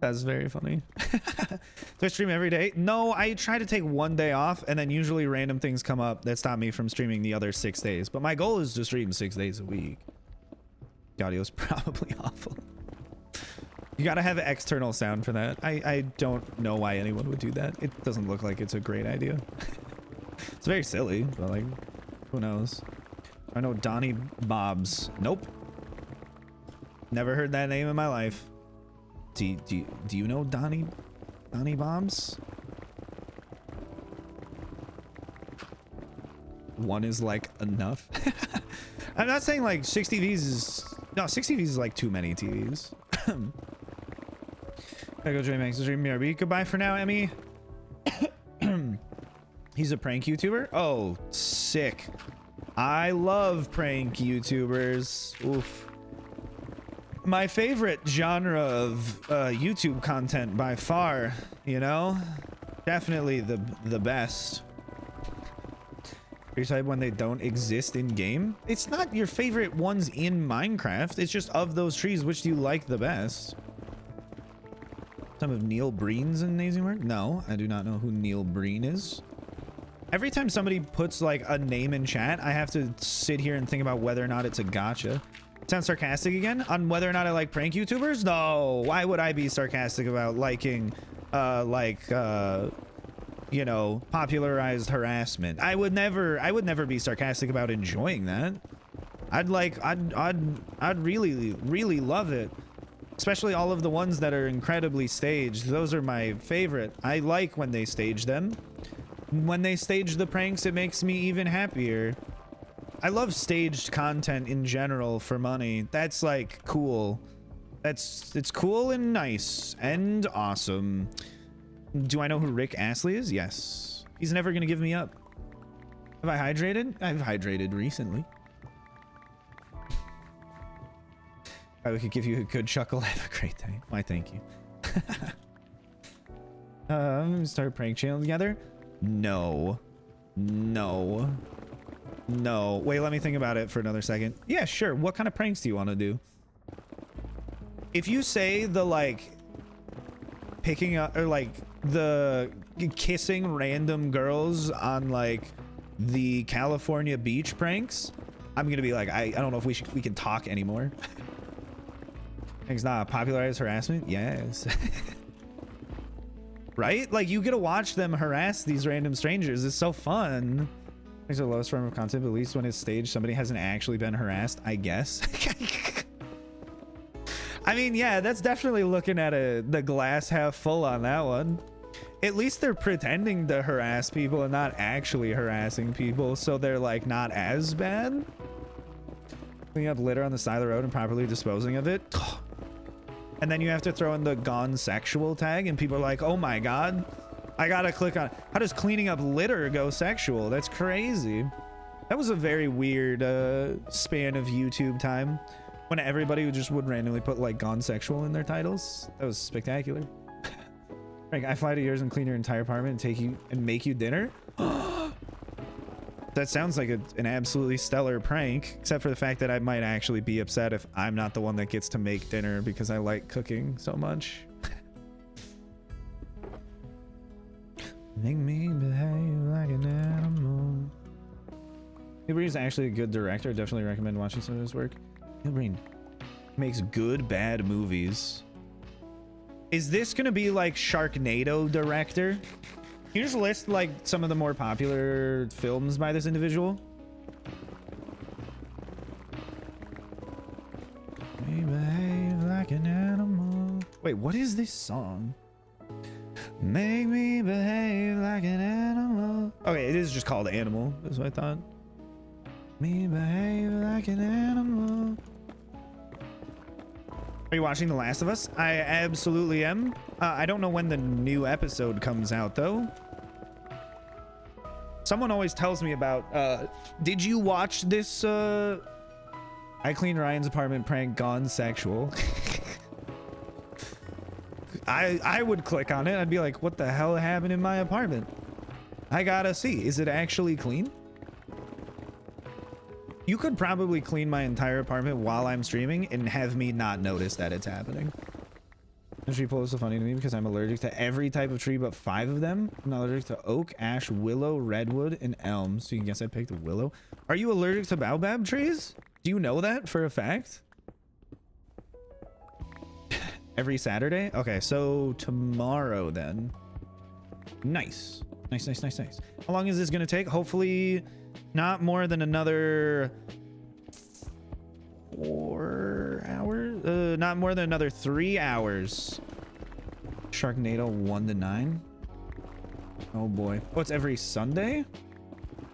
That's very funny. Do I stream every day? No, I try to take 1 day off, and then usually random things come up that stop me from streaming the other 6 days. But my goal is to stream 6 days a week. The audio's probably awful. You gotta have external sound for that. I don't know why anyone would do that. It doesn't look like it's a great idea. It's very silly, but like, who knows? I know Donnie Bobs. Nope. Never heard that name in my life. Do you know Donnie Bobs? 1 is like enough. I'm not saying like 6 TVs is... No, 6 TVs is like too many TVs. Gotta go join Max stream BRB. Goodbye for now, Emmy. He's a prank YouTuber? Oh, sick. I love prank YouTubers. Oof. My favorite genre of YouTube content by far, you know? Definitely the best. Your type when they don't exist in game? It's not your favorite ones in Minecraft. It's just of those trees, which do you like the best? Some of Neil Breen's amazing work? No, I do not know who Neil Breen is. Every time somebody puts like a name in chat, I have to sit here and think about whether or not it's a gotcha. Sound sarcastic again on whether or not I like prank YouTubers? No, why would I be sarcastic about liking you know, popularized harassment? I would never be sarcastic about enjoying that. I'd really love it. Especially all of the ones that are incredibly staged. Those are my favorite. I like when they stage them. When they stage the pranks, it makes me even happier. I love staged content in general for money. That's like cool. It's cool and nice and awesome. Do I know who Rick Astley is? Yes. He's never gonna give me up. Have I hydrated? I've hydrated recently. I could give you a good chuckle. Have a great day. Why, thank you. Start prank channel together? No. No. No. Wait, let me think about it for another second. Yeah, sure. What kind of pranks do you want to do? If you say the, like, picking up, or, like, the kissing random girls on, like, the California beach pranks, I'm gonna be like, I don't know if we can talk anymore. It's not popularized harassment. Yes. Right? Like, you get to watch them harass these random strangers. It's so fun. It's the lowest form of content, but at least when it's staged, somebody hasn't actually been harassed, I guess. I mean, yeah, that's definitely looking at the glass half full on that one. At least they're pretending to harass people and not actually harassing people, so they're, like, not as bad. Cleaning up litter on the side of the road and properly disposing of it. And then you have to throw in the gone sexual tag, and people are like, oh my god, I gotta click on, how does cleaning up litter go sexual? That's crazy. That was a very weird span of YouTube time when everybody just would randomly put, like, gone sexual in their titles. That was spectacular. Like, I fly to yours and clean your entire apartment and take you and make you dinner. That sounds like an absolutely stellar prank, except for the fact that I might actually be upset if I'm not the one that gets to make dinner because I like cooking so much. Make me behave like an animal. Hilbreen's actually a good director. I definitely recommend watching some of his work. Hilbreen makes good bad movies. Is this gonna be like Sharknado director? Can you just list, like, some of the more popular films by this individual? We behave like an animal. Wait, what is this song? Make me behave like an animal. Okay, it is just called Animal. That's what I thought. Me behave like an animal. Are you watching The Last of Us? I absolutely am. I don't know when the new episode comes out, though. Someone always tells me about, did you watch this, I cleaned Ryan's apartment prank gone sexual? I would click on it. I'd be like, what the hell happened in my apartment? I gotta see. Is it actually clean? You could probably clean my entire apartment while I'm streaming and have me not notice that it's happening. The tree pole is so funny to me because I'm allergic to every type of tree but 5 of them. I'm not allergic to oak, ash, willow, redwood, and elm. So you can guess I picked willow. Are you allergic to baobab trees? Do you know that for a fact? Every Saturday? Okay, so tomorrow then. Nice. Nice, nice, nice, nice. How long is this gonna take? Hopefully not more than another 4 hours? Not more than another 3 hours. Sharknado 1 to 9. Oh boy. Oh, it's every Sunday?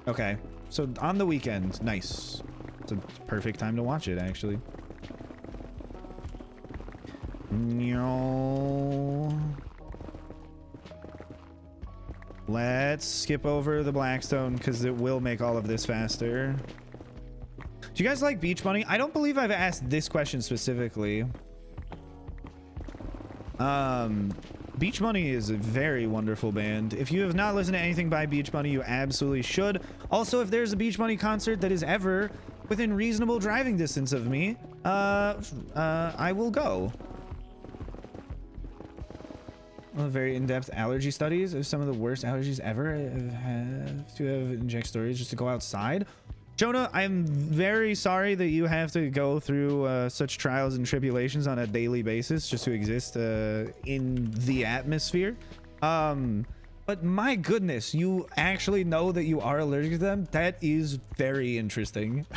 Okay. So on the weekend. Nice. It's a perfect time to watch it, actually. Let's skip over the Blackstone because it will make all of this faster. Do you guys like Beach Bunny? I don't believe I've asked this question specifically. Beach Bunny is a very wonderful band. If you have not listened to anything by Beach Bunny, you absolutely should. Also, if there's a Beach Bunny concert that is ever within reasonable driving distance of me, I will go. Very in-depth allergy studies of some of the worst allergies ever. Have to have inject stories just to go outside. Jonah, I'm very sorry that you have to go through such trials and tribulations on a daily basis just to exist in the atmosphere. But my goodness, you actually know that you are allergic to them? That is very interesting.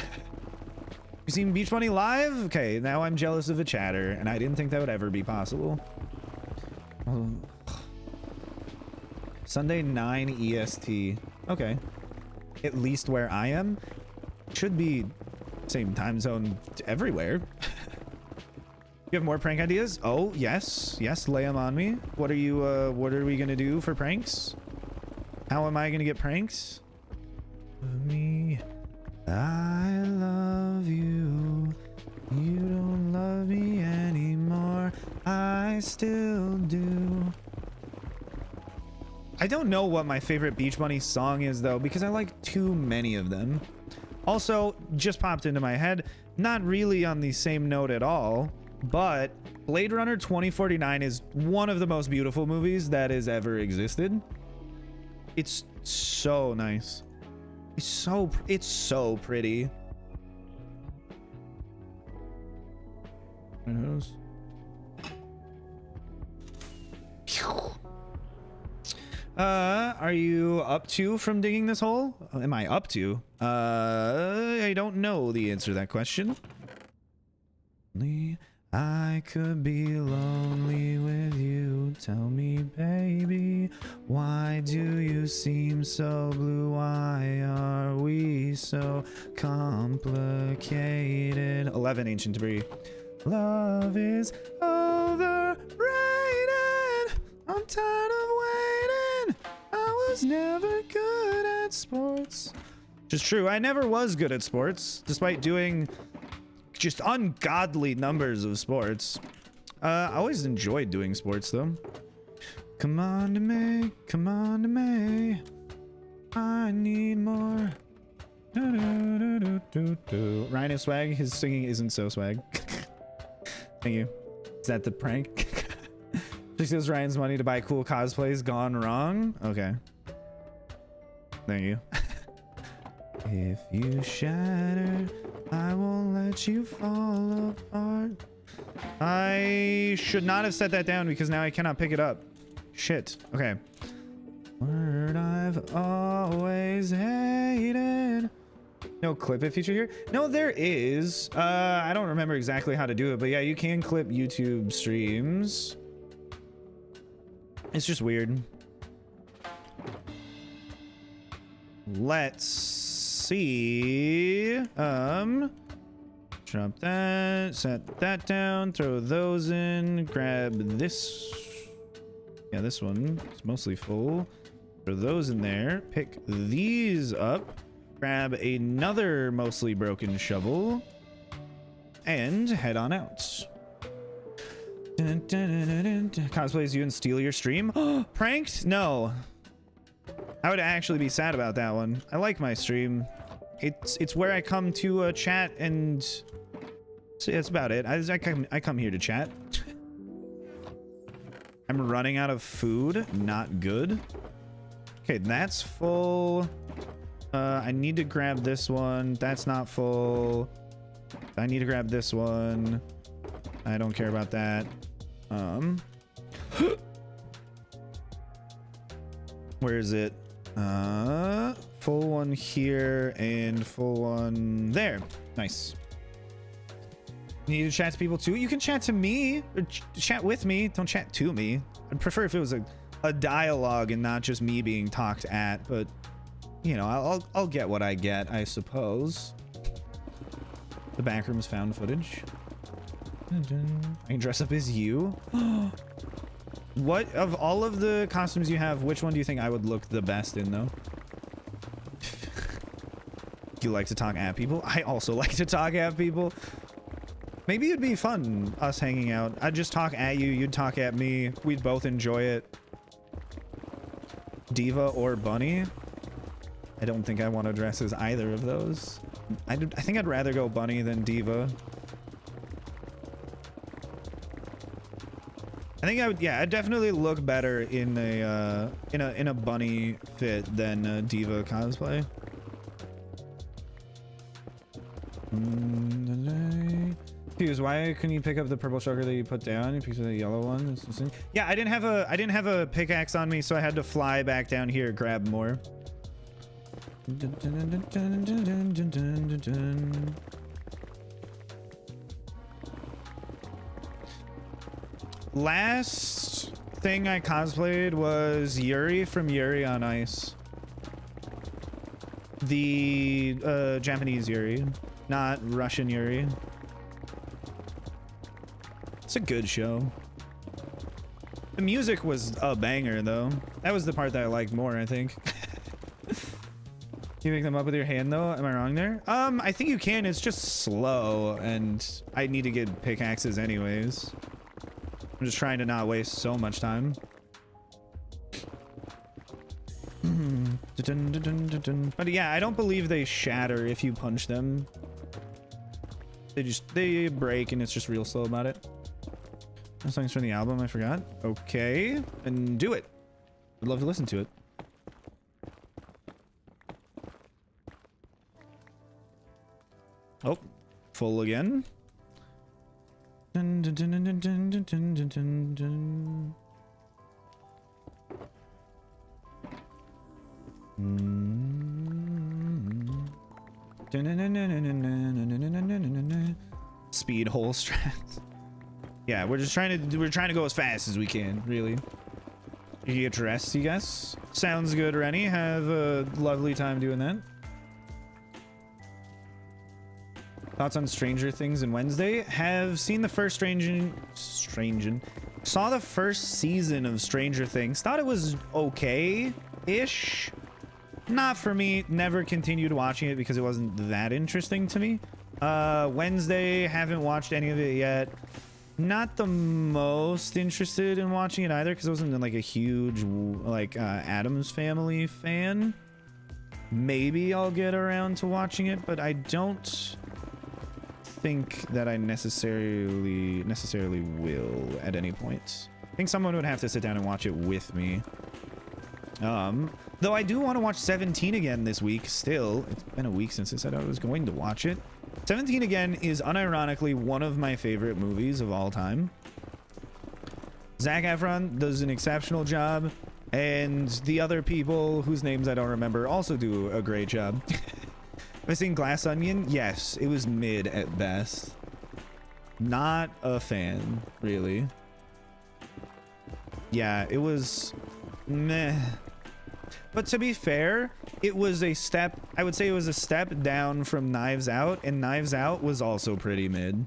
You seen Beach Bunny live? Okay, now I'm jealous of a chatter, and I didn't think that would ever be possible. Sunday 9 EST. Okay. At least where I am. Should be same time zone everywhere. You have more prank ideas? Oh, yes. Yes, lay them on me. What are you, what are we gonna do for pranks? How am I gonna get pranks? Me, I love you. You don't love me anymore. I still do. I don't know what my favorite Beach Bunny song is though, because I like too many of them. Also, just popped into my head, not really on the same note at all, but Blade Runner 2049 is one of the most beautiful movies that has ever existed. It's so nice. It's so pretty. Are you up to from digging this hole? Am I up to? I don't know the answer to that question. I could be lonely with you. Tell me, baby, why do you seem so blue? Why are we so complicated? 11 ancient debris. Love is overrated. I'm tired of waiting. I was never good at sports. Just true. I never was good at sports, despite doing just ungodly numbers of sports. I always enjoyed doing sports though. Come on to me, come on to me. I need more. Ryan is swag. His singing isn't so swag. Thank you. Is that the prank? She says Ryan's money to buy cool cosplays gone wrong. Okay. Thank you. If you shatter, I won't let you fall apart. I should not have set that down because now I cannot pick it up. Shit. Okay. Word I've always hated. No clip it feature here? No, there is. I don't remember exactly how to do it, but yeah, you can clip YouTube streams. It's just weird. Let's see. Drop that, set that down, throw those in, grab this. Yeah, this one is mostly full. Throw those in there, pick these up, grab another mostly broken shovel, and head on out. Dun, dun, dun, dun, dun. Cosplays you and steal your stream? Pranked? No. I would actually be sad about that one. I like my stream. It's where I come to chat, and that's about it. I come here to chat. I'm running out of food. Not good. Okay, that's full. I need to grab this one. That's not full. I need to grab this one. I don't care about that. Where is it? Full one here and full one there. Nice. You need to chat to people too? You can chat to me or chat with me. Don't chat to me. I'd prefer if it was a dialogue and not just me being talked at, but you know, I'll get what I get, I suppose. The backroom's found footage. I can dress up as you. What of all of the costumes you have, which one do you think I would look the best in though? You like to talk at people? I also like to talk at people. Maybe it'd be fun us hanging out. I'd just talk at you, you'd talk at me. We'd both enjoy it. Diva or bunny? I don't think I want to dress as either of those. I think I'd rather go bunny than diva. I think I would, yeah, I'd definitely look better in a bunny fit than a diva cosplay. Fuse, why couldn't you pick up the purple shulker that you put down? You picked up the yellow one. Yeah, I didn't have a pickaxe on me, so I had to fly back down here, grab more. Last thing I cosplayed was Yuri from Yuri on Ice. The Japanese Yuri, not Russian Yuri. It's a good show. The music was a banger though. That was the part that I liked more, I think. You make them up with your hand though? Am I wrong there? I think you can. It's just slow, and I need to get pickaxes anyways. I'm just trying to not waste so much time. But yeah, I don't believe they shatter if you punch them. They break, and it's just real slow about it. No songs from the album, I forgot. Okay, and do it. I'd love to listen to it. Oh, full again. Dun, dun, dun, dun, dun, dun, dun, dun, dun, dun. Speed hole strats. Yeah, we're trying to go as fast as we can, really. You get dressed, you guys. Sounds good, Rennie. Have a lovely time doing that. Thoughts on Stranger Things and Wednesday? Have seen the first saw the first season of Stranger Things. Thought it was okay-ish. Not for me. Never continued watching it because it wasn't that interesting to me. Wednesday, haven't watched any of it yet. Not the most interested in watching it either because I wasn't like a huge like Addams Family fan. Maybe I'll get around to watching it, but I don't think that I necessarily will at any point. I think someone would have to sit down and watch it with me. Though I do want to watch 17 again this week still. It's been a week since I said I was going to watch it. 17 again is unironically one of my favorite movies of all time. Zac Efron does an exceptional job, and the other people whose names I don't remember also do a great job. Have I seen Glass Onion? Yes, it was mid at best. Not a fan, really. Yeah, it was meh. But to be fair, it was a step, I would say it was a step down from Knives Out, and Knives Out was also pretty mid.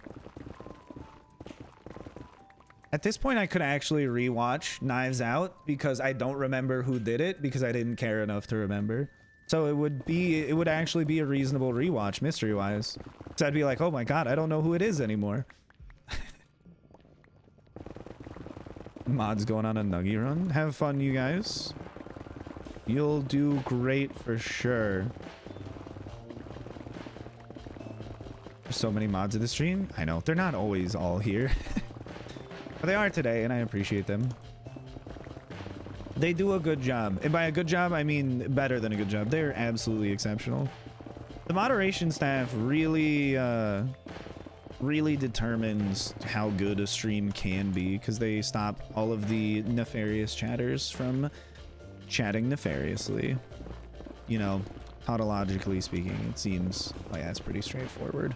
At this point, I could actually rewatch Knives Out because I don't remember who did it because I didn't care enough to remember. So it would actually be a reasonable rewatch mystery-wise. So I'd be like, oh my god, I don't know who it is anymore. Mods going on a nuggy run. Have fun, you guys. You'll do great for sure. There's so many mods of the stream. I know they're not always all here, but they are today, and I appreciate them. They do a good job, and by a good job I mean better than a good job. They're absolutely exceptional. The moderation staff really really determines how good a stream can be because they stop all of the nefarious chatters from chatting nefariously. You know, tautologically speaking, it seems like that's pretty straightforward.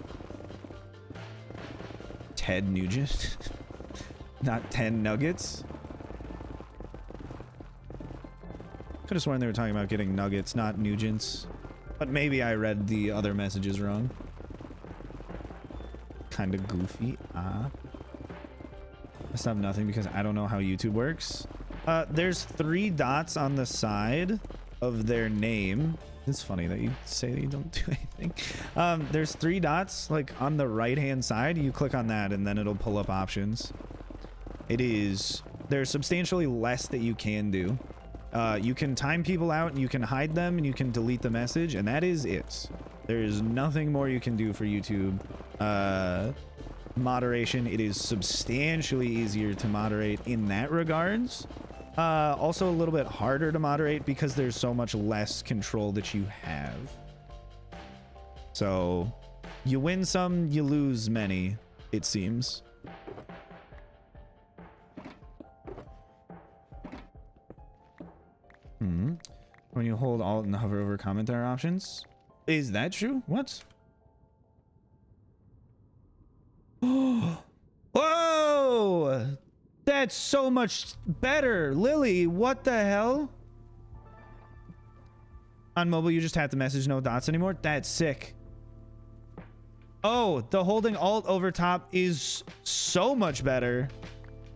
Ted Nugent. Not 10 nuggets. Could have sworn they were talking about getting nuggets, not Nugents. But maybe I read the other messages wrong. Kind of goofy. Must have nothing because I don't know how YouTube works. There's 3 dots on the side of their name. It's funny that you say that you don't do anything. There's 3 dots like on the right hand side. You click on that and then it'll pull up options. There's substantially less that you can do. You can time people out and you can hide them and you can delete the message, and that is it. There is nothing more you can do for YouTube moderation. It is substantially easier to moderate in that regards. Also a little bit harder to moderate because there's so much less control that you have. So you win some, you lose many, it seems. When you hold Alt and hover over commentary options. Is that true? What? Whoa! That's so much better. Lily, what the hell? On mobile, you just have to message no dots anymore? That's sick. Oh, the holding Alt over top is so much better.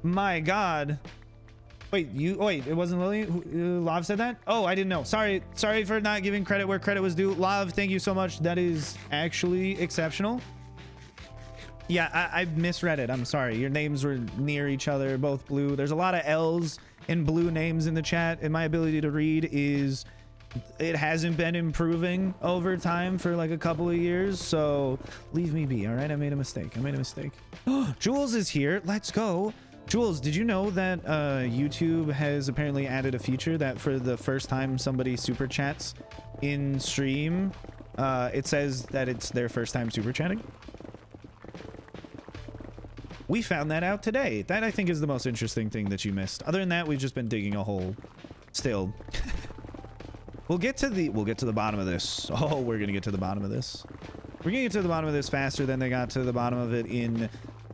My God. Wait, wait, it wasn't Lily who Lav said that? Oh, I didn't know. Sorry for not giving credit where credit was due. Lav, thank you so much. That is actually exceptional. Yeah, I misread it. I'm sorry. Your names were near each other, both blue. There's a lot of L's and blue names in the chat, and my ability to read is, it hasn't been improving over time for like a couple of years, so leave me be. All right, I made a mistake. Jules is here. Let's go. Jules, did you know that YouTube has apparently added a feature that for the first time somebody super chats in stream, it says that it's their first time super chatting? We found that out today. That, I think, is the most interesting thing that you missed. Other than that, we've just been digging a hole still. We'll get to the bottom of this. Oh, we're gonna get to the bottom of this. We're gonna get to the bottom of this faster than they got to the bottom of it in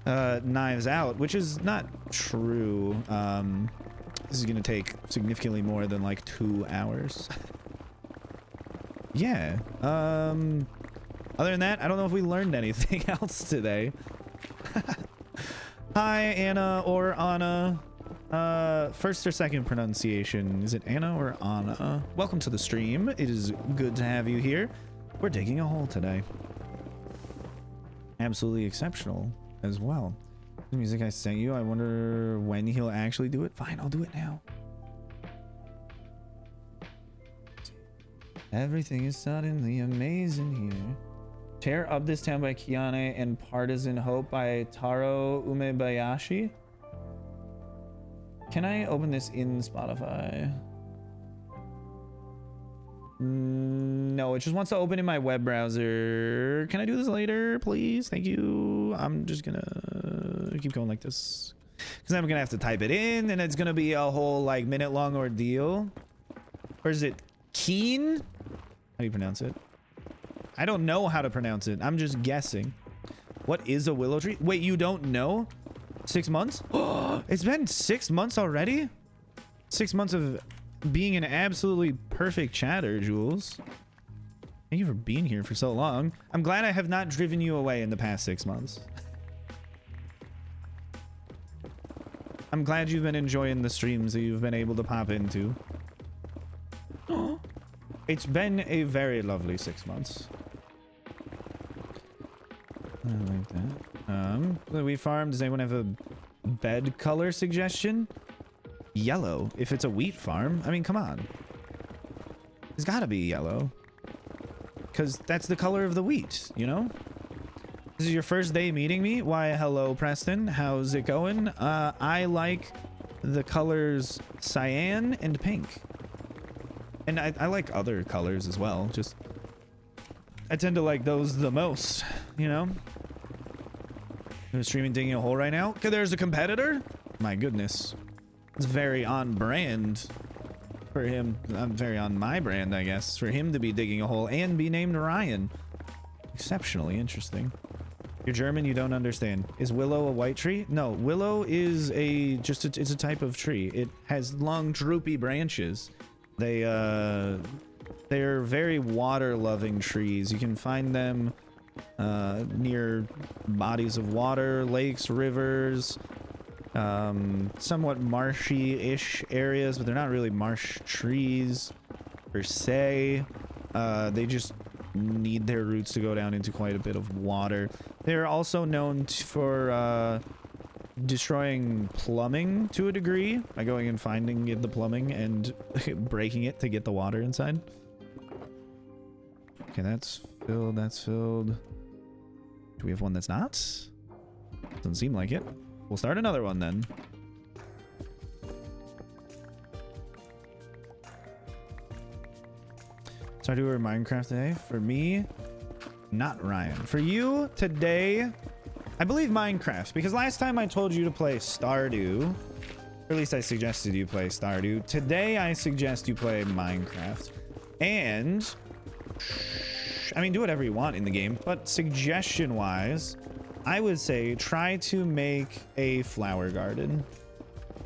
Knives Out, which is not true. This is gonna take significantly more than like 2 hours. Yeah. Other than that, I don't know if we learned anything else today. Hi, Anna or Anna. First or second pronunciation. Is it Anna or Anna? Welcome to the stream. It is good to have you here. We're digging a hole today. Absolutely exceptional as well. The music I sent you, I wonder when he'll actually do it. Fine, I'll do it now. Everything is suddenly amazing here. Tear Up This Town by Kiane and Partisan Hope by Taro Umebayashi. Can I open this in Spotify? No, it just wants to open in my web browser. Can I do this later, please? Thank you. I'm just gonna keep going like this, because I'm gonna have to type it in, and it's gonna be a whole like minute-long ordeal. Or is it Keen? How do you pronounce it? I don't know how to pronounce it. I'm just guessing. What is a willow tree? Wait, you don't know? 6 months? Oh, it's been 6 months already? 6 months of being an absolutely perfect chatter, Jules. Thank you for being here for so long. I'm glad I have not driven you away in the past 6 months. I'm glad you've been enjoying the streams that you've been able to pop into. It's been a very lovely 6 months. I like that. We farm. Does anyone have a bed color suggestion? Yellow. If it's a wheat farm, I mean, come on. It's gotta be yellow. Because that's the color of the wheat, you know? This is your first day meeting me? Why, hello, Preston. How's it going? I like the colors cyan and pink. And I like other colors as well. Just, I tend to like those the most, you know? I'm streaming digging a hole right now. Okay, there's a competitor? My goodness. It's very on brand for him. I'm very on my brand, I guess, for him to be digging a hole and be named Ryan. Exceptionally interesting. You're German, you don't understand. Is willow a white tree? No, willow is it's a type of tree. It has long droopy branches. They're very water-loving trees. You can find them near bodies of water, lakes, rivers, somewhat marshy-ish areas, but they're not really marsh trees per se. They just need their roots to go down into quite a bit of water. They're also known for destroying plumbing to a degree by going and finding the plumbing and breaking it to get the water inside. Okay, that's filled. That's filled. Do we have one that's not? Doesn't seem like it. We'll start another one then. Stardew or Minecraft today? For me, not Ryan. For you, today, I believe Minecraft, because last time I told you to play Stardew, or at least I suggested you play Stardew. Today, I suggest you play Minecraft. And, I mean, do whatever you want in the game, but suggestion-wise, I would say try to make a flower garden.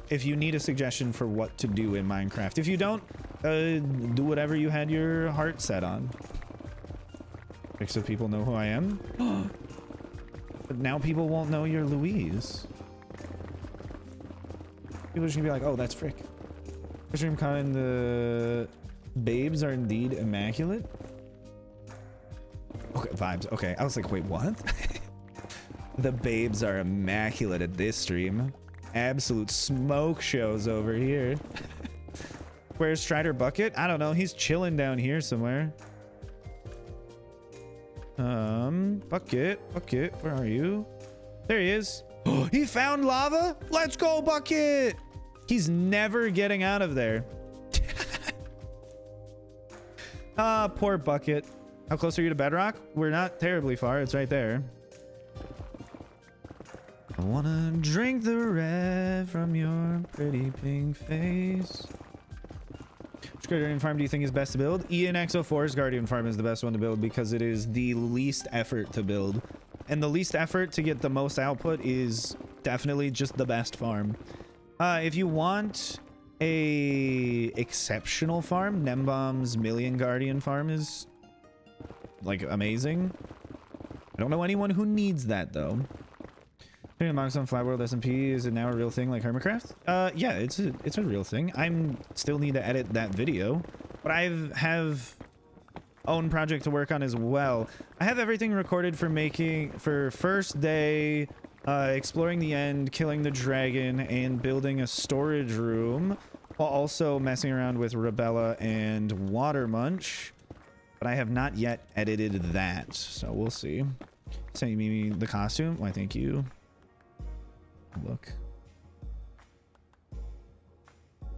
If you need a suggestion for what to do in Minecraft. If you don't, do whatever you had your heart set on. So people know who I am. But now people won't know you're Louise. People are just gonna be like, oh, that's Frick. Stream comment, the babes are indeed immaculate. Okay, vibes. Okay, I was like, wait, what? The babes are immaculate at this stream. Absolute smoke shows over here. Where's Strider Bucket? I don't know. He's chilling down here somewhere. Bucket, where are you? There he is. He found lava. Let's go, Bucket. He's never getting out of there. Ah, poor Bucket. How close are you to bedrock? We're not terribly far. It's right there. I wanna drink the red from your pretty pink face. Which Guardian farm do you think is best to build? ENXO4's Guardian farm is the best one to build because it is the least effort to build. And the least effort to get the most output is definitely just the best farm. If you want a exceptional farm, Nembomb's Million Guardian farm is like amazing. I don't know anyone who needs that though. Amongst on Flat World SMP, is it now a real thing like Hermitcraft? Yeah, it's a real thing. I'm still need to edit that video, but I have own project to work on as well. I have everything recorded for first day, exploring the end, killing the dragon, and building a storage room, while also messing around with Rebella and Water Munch. But I have not yet edited that, so we'll see. Send me the costume. Why, thank you. Look.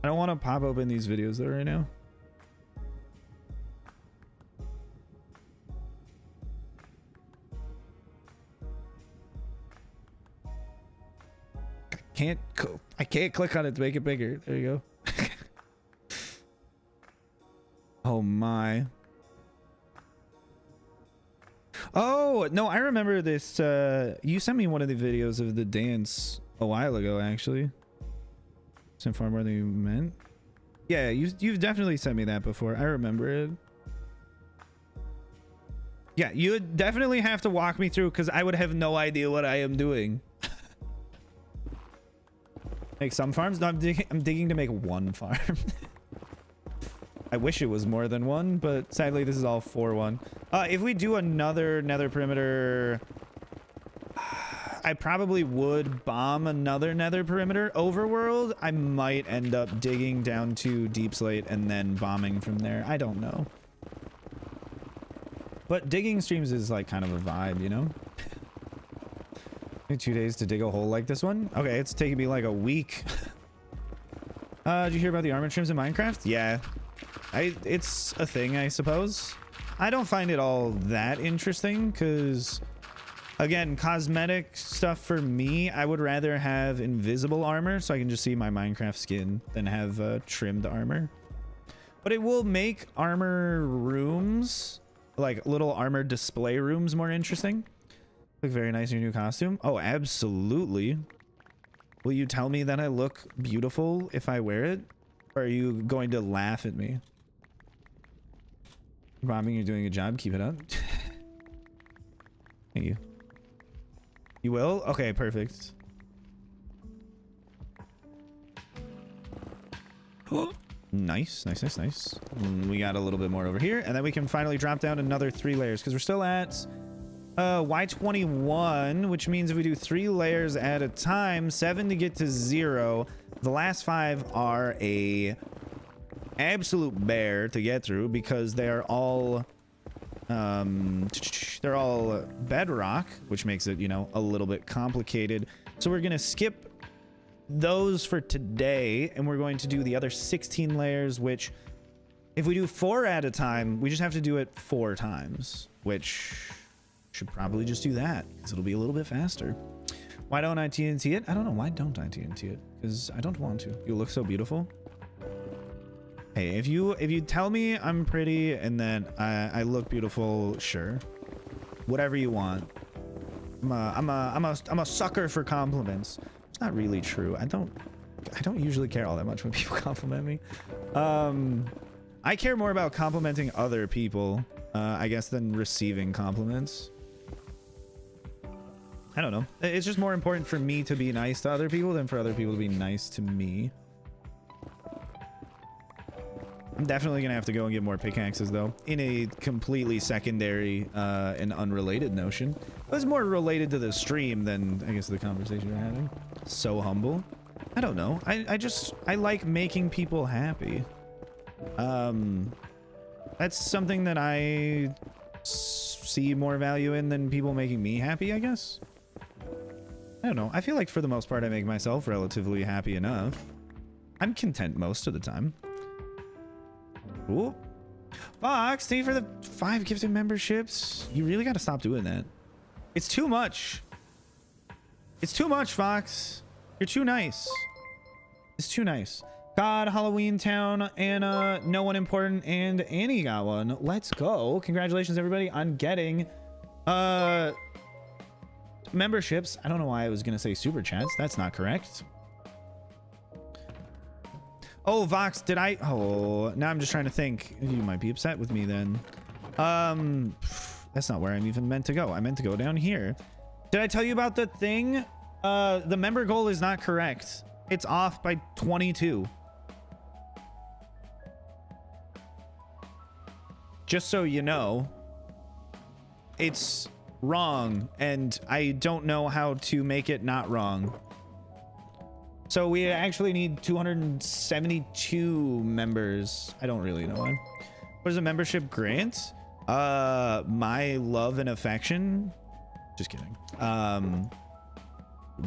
I don't want to pop open these videos though right now. I can't click on it to make it bigger. There you go. Oh my. Oh, no, I remember this. You sent me one of the videos of the dance a while ago, actually. Some far more than you meant. Yeah, you've definitely sent me that before. I remember it. Yeah, you would definitely have to walk me through because I would have no idea what I am doing. Make some farms? No, I'm digging to make one farm. I wish it was more than one, but sadly this is all for one. If we do another nether perimeter, I probably would bomb another nether perimeter overworld. I might end up digging down to Deep Slate and then bombing from there. I don't know. But digging streams is like kind of a vibe, you know? 2 days to dig a hole like this one? Okay, it's taking me like a week. Did you hear about the armor trims in Minecraft? Yeah. It's a thing, I suppose. I don't find it all that interesting because, again, cosmetic stuff for me, I would rather have invisible armor so I can just see my Minecraft skin than have trimmed armor. But it will make armor rooms, like little armor display rooms, more interesting. Look very nice in your new costume. Oh, absolutely. Will you tell me that I look beautiful if I wear it? Or are you going to laugh at me? Bombing, you're doing a job. Keep it up. Thank you. You will? Okay, perfect. Nice, nice, nice, nice. We got a little bit more over here, and then we can finally drop down another 3 layers because we're still at Y21, which means if we do 3 layers at a time, 7 to get to 0. The last 5 are a absolute bear to get through because they're all bedrock, which makes it, you know, a little bit complicated. So we're gonna skip those for today, and we're going to do the other 16 layers, which if we do 4 at a time, we just have to do it 4 times, which should probably just do that because it'll be a little bit faster. Why don't I TNT it? I don't know. Why don't I TNT it? Because I don't want to. You look so beautiful. Hey, if you tell me I'm pretty and then I look beautiful, sure. Whatever you want. I'm a sucker for compliments. It's not really true. I don't usually care all that much when people compliment me. I care more about complimenting other people, I guess, than receiving compliments. I don't know. It's just more important for me to be nice to other people than for other people to be nice to me. I'm definitely gonna have to go and get more pickaxes though, in a completely secondary and unrelated notion. It was more related to the stream than I guess the conversation we're having. So humble. I don't know. I like making people happy. That's something that I see more value in than people making me happy, I guess. I don't know. I feel like for the most part I make myself relatively happy enough. I'm content most of the time. Ooh. Fox, thank you for the 5 gifted memberships. You really got to stop doing that. It's too much. It's too much, Fox. You're too nice. It's too nice. God, Halloween Town, Anna, no one important, and Annie got one. Let's go. Congratulations, everybody, on getting memberships. I don't know why I was going to say super chats. That's not correct. Oh, Vox, did I? Oh, now I'm just trying to think. You might be upset with me then. That's not where I'm even meant to go. I meant to go down here. Did I tell you about the thing? The member goal is not correct. It's off by 22. Just so you know, it's wrong, and I don't know how to make it not wrong. So we actually need 272 members. I don't really know why. What is a membership grant? My love and affection. Just kidding.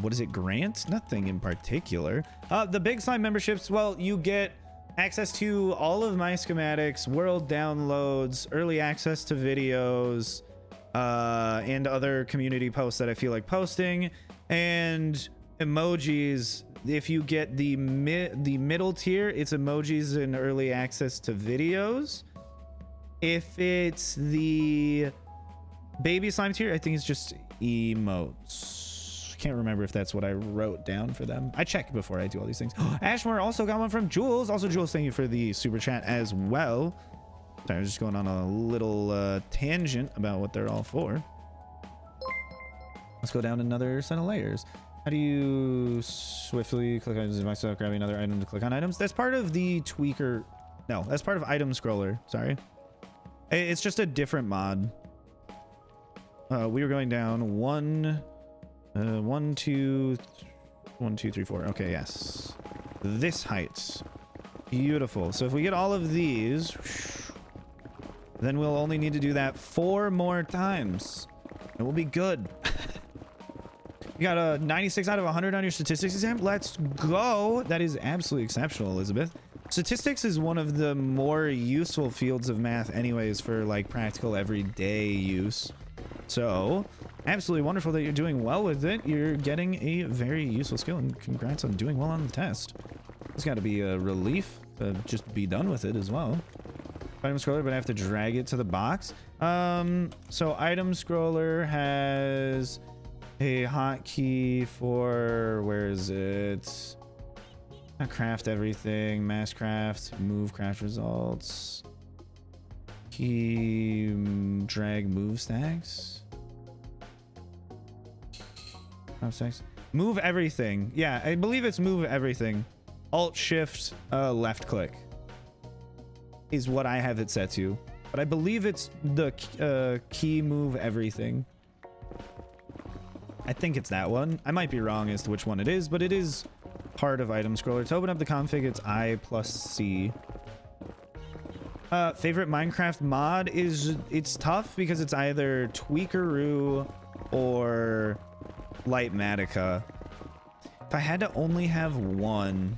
What is it grant? Nothing in particular. The Big Slime memberships, well, you get access to all of my schematics, world downloads, early access to videos, and other community posts that I feel like posting, and emojis. If you get the middle tier, it's emojis and early access to videos. If it's the baby slime tier, I think it's just emotes. Can't remember if that's what I wrote down for them. I check before I do all these things. Ashmore also got one from Jules. Also, Jules, thank you for the super chat as well. Sorry, I was just going on a little tangent about what they're all for. Let's go down another set of layers. How do you swiftly click items in myself, grabbing another item to click on items? That's part of the tweaker. No, that's part of item scroller. Sorry. It's just a different mod. We were going down 1, 2, 3, 4. Okay, yes. This height. Beautiful. So if we get all of these, then we'll only need to do that 4 more times. It will be good. You got a 96 out of 100 on your statistics exam. Let's go. That is absolutely exceptional, Elizabeth. Statistics is one of the more useful fields of math anyways for like practical everyday use. So absolutely wonderful that you're doing well with it. You're getting a very useful skill, and congrats on doing well on the test. It's got to be a relief to just be done with it as well. Item scroller, but I have to drag it to the box. So item scroller has a hotkey for, where is it? Craft everything, mass craft, move craft results, key, drag move stacks, move everything. Yeah, I believe it's move everything. Alt shift left click is what I have it set to, but I believe it's the key move everything. I think it's that one. I might be wrong as to which one it is, but it is part of item scroller. To open up the config, it's I+C. Favorite Minecraft mod is, it's tough because it's either Tweakeroo or Lightmatica. If I had to only have one,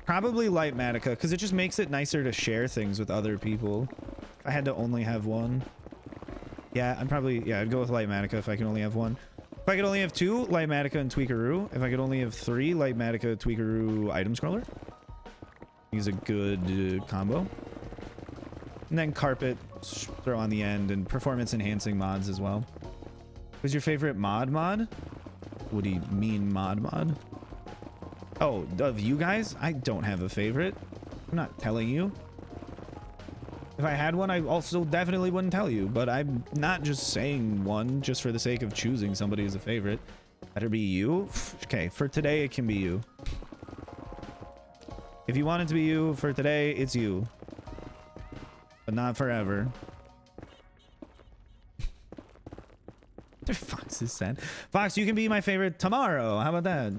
probably Lightmatica, because it just makes it nicer to share things with other people. If I had to only have one. Yeah, I'd go with Lightmatica if I can only have one. If I could only have 2, Lightmatica and Tweakeroo. If I could only have 3, Lightmatica, Tweakeroo, item scroller. Is a good combo. And then carpet, throw on the end, and performance enhancing mods as well. Who's your favorite mod? What do you mean mod? Oh, of you guys? I don't have a favorite. I'm not telling you. If I had one, I also definitely wouldn't tell you, but I'm not just saying one just for the sake of choosing somebody as a favorite. Better be you. Okay, for today, it can be you. If you want it to be you for today, it's you. But not forever. Fox is sad. Fox, you can be my favorite tomorrow. How about that?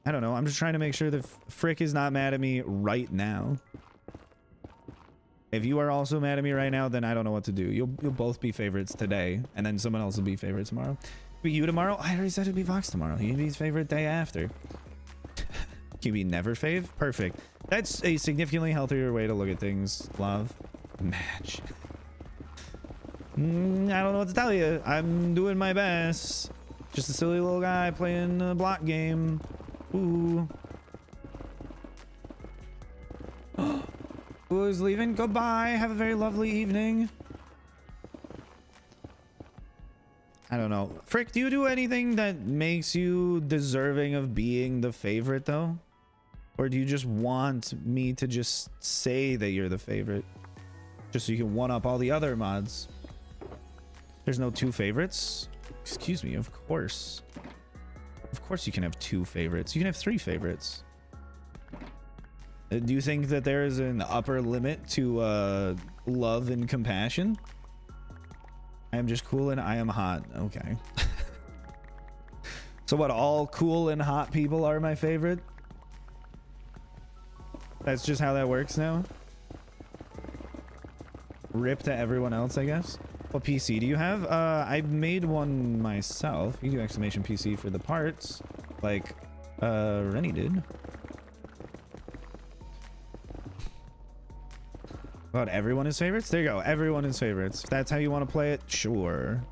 I don't know. I'm just trying to make sure that Frick is not mad at me right now. If you are also mad at me right now, then I don't know what to do. You'll both be favorites today, and then someone else will be favorite tomorrow. Be you tomorrow? I already said it'd be Fox tomorrow. He can be his favorite day after. Can be never fave? Perfect. That's a significantly healthier way to look at things, love. Match. I don't know what to tell you. I'm doing my best. Just a silly little guy playing a block game. Ooh. Who's leaving? Goodbye. Have a very lovely evening. I don't know. Frick, do you do anything that makes you deserving of being the favorite, though? Or do you just want me to just say that you're the favorite? Just so you can one-up all the other mods. There's no two favorites? Excuse me, of course. Of course you can have two favorites. You can have three favorites. Do you think that there is an upper limit to love and compassion? I am just cool and I am hot. Okay. So what, all cool and hot people are my favorite? That's just how that works now? Rip to everyone else, I guess. What PC do you have? I made one myself. You do exclamation PC for the parts, like Rennie did. About everyone is favorites? There you go. Everyone is favorites. If that's how you want to play it, sure.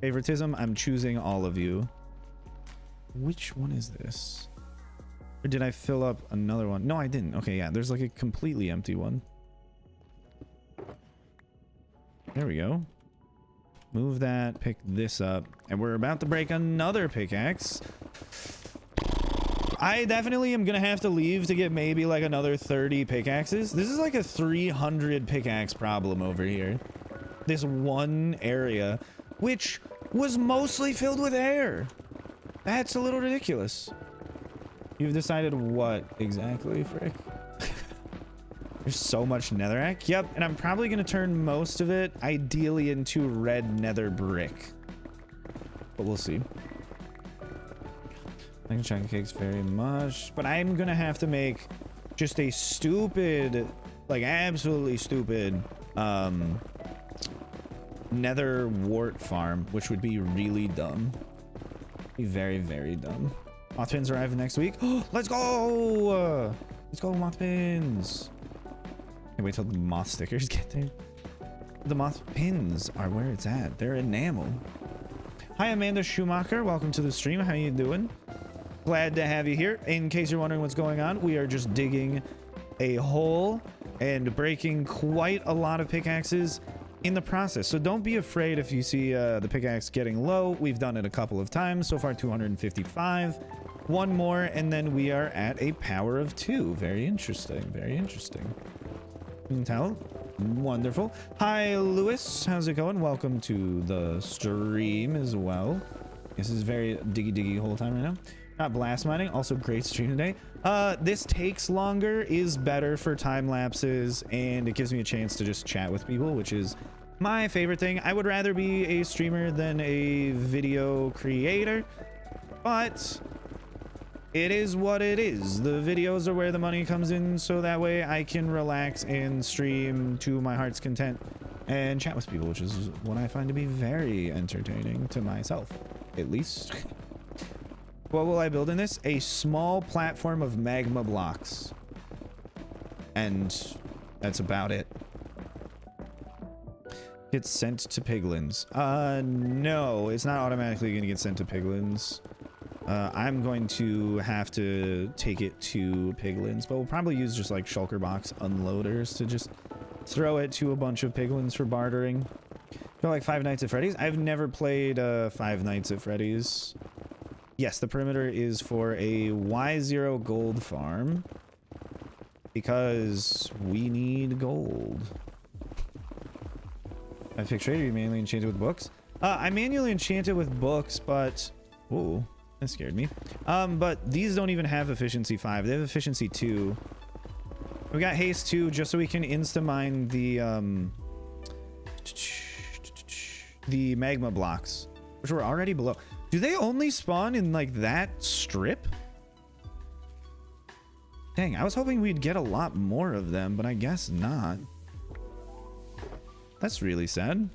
Favoritism, I'm choosing all of you. Which one is this? Or did I fill up another one? No, I didn't. Okay, yeah, there's like a completely empty one. There we go. Move that, pick this up, and we're about to break another pickaxe. I definitely am gonna have to leave to get maybe like another 30 pickaxes. This is like a 300 pickaxe problem over here. This one area, which was mostly filled with air. That's a little ridiculous. You've decided what exactly, Frick? There's so much netherrack. Yep, and I'm probably going to turn most of it, ideally, into red nether brick. But we'll see. I can chocolate cakes very much. But I'm going to have to make just a stupid, like absolutely stupid, nether wart farm, which would be really dumb. Be very, very dumb. Moth pins arrive next week. Let's go! Let's go, moth pins. Can't wait till the moth stickers get there. The moth pins are where it's at. They're enamel. Hi, Amanda Schumacher. Welcome to the stream. How you doing? Glad to have you here. In case you're wondering what's going on, we are just digging a hole and breaking quite a lot of pickaxes in the process. So don't be afraid if you see the pickaxe getting low. We've done it a couple of times. So far, 255. One more, and then we are at a power of 2. Very interesting. Very interesting. You can tell. Wonderful. Hi, Lewis. How's it going? Welcome to the stream as well. This is very diggy whole time right now. Not blast mining. Also great stream today. This takes longer, is better for time lapses, and it gives me a chance to just chat with people, which is my favorite thing. I would rather be a streamer than a video creator, but it is what it is. The videos are where the money comes in, so that way I can relax and stream to my heart's content and chat with people, which is what I find to be very entertaining to myself, at least. What will I build in this? A small platform of magma blocks. And that's about it. Get sent to piglins. No, it's not automatically going to get sent to piglins. I'm going to have to take it to piglins, but we'll probably use just like shulker box unloaders to just throw it to a bunch of piglins for bartering. Feel like Five Nights at Freddy's? I've never played Five Nights at Freddy's. Yes, the perimeter is for a Y0 gold farm. because we need gold. I fixed trade. You manually enchanted with books. I manually enchanted with books, but whoa, that scared me. But these don't even have efficiency 5. They have efficiency 2. We got haste 2 just so we can insta mine the magma blocks, which were already below. Do they only spawn in like that strip? Dang, I was hoping we'd get a lot more of them, but I guess not. That's really sad.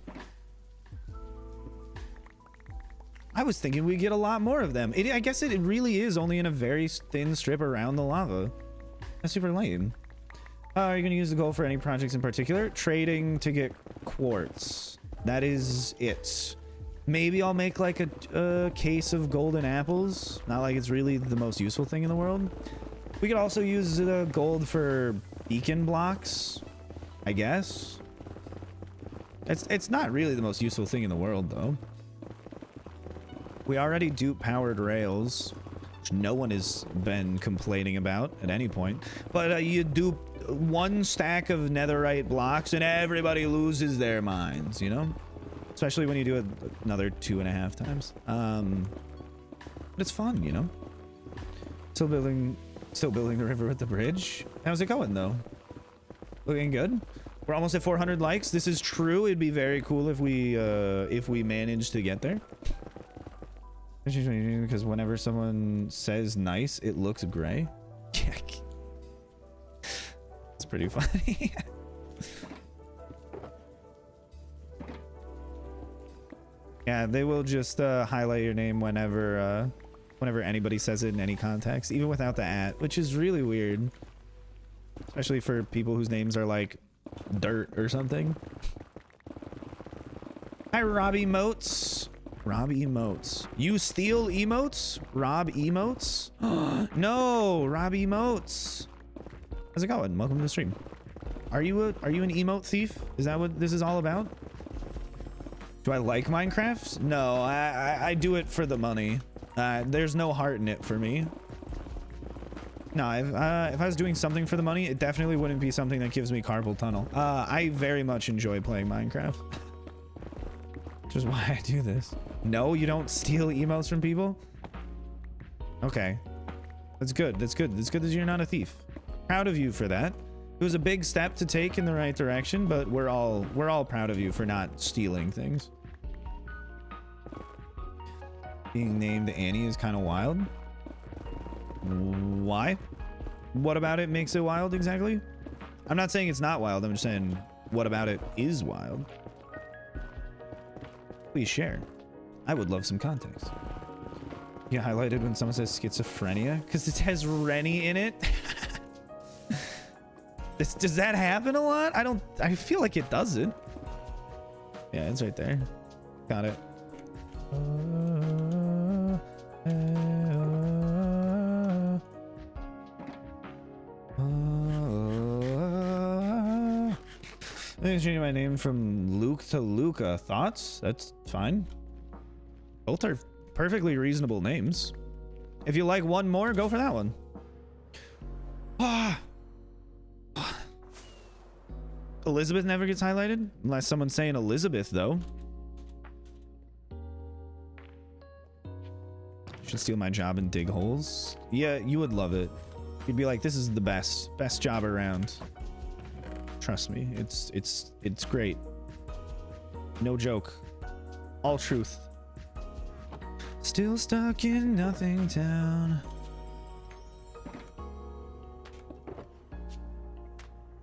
I was thinking we'd get a lot more of them. I guess it really is only in a very thin strip around the lava. That's super lame. Are you going to use the gold for any projects in particular? Trading to get quartz. That is it. Maybe I'll make like a case of golden apples. Not like it's really the most useful thing in the world. We could also use the gold for beacon blocks, I guess. It's not really the most useful thing in the world, though. We already do powered rails, which no one has been complaining about at any point. But you do 1 stack of netherite blocks and everybody loses their minds, you know? Especially when you do it another 2.5 times. But it's fun, you know? Still building the river with the bridge. How's it going, though? Looking good? We're almost at 400 likes. This is true. It'd be very cool if we managed to get there. Because whenever someone says nice, it looks gray. It's pretty funny. Yeah, they will just highlight your name whenever anybody says it in any context, even without the @ which is really weird. Especially for people whose names are like dirt or something. Hi, Rob Emotes. Rob Emotes. You steal emotes? Rob Emotes? No, Rob Emotes. How's it going? Welcome to the stream. Are you an emote thief? Is that what this is all about? Do I like Minecraft? No, I do it for the money. There's no heart in it for me. No, if I was doing something for the money, it definitely wouldn't be something that gives me carpal tunnel. I very much enjoy playing Minecraft. Which is why I do this. No, you don't steal emotes from people? Okay. That's good. That's good. It's good that you're not a thief. Proud of you for that. It was a big step to take in the right direction, but we're all proud of you for not stealing things. Being named Annie is kind of wild. Why? What about it makes it wild exactly? I'm not saying it's not wild. I'm just saying what about it is wild. Please share. I would love some context. You get highlighted when someone says schizophrenia because it has Rennie in it. Does that happen a lot? I feel like it doesn't. Yeah, it's right there. Got it. I'm changing my name from Luke to Luca. Thoughts? That's fine. Both are perfectly reasonable names. If you like one more, go for that one. Elizabeth never gets highlighted unless someone's saying Elizabeth, though. Should steal my job and dig holes. Yeah, you would love it. You'd be like, this is the best job around. Trust me, it's great. No joke. All truth. Still stuck in nothing town.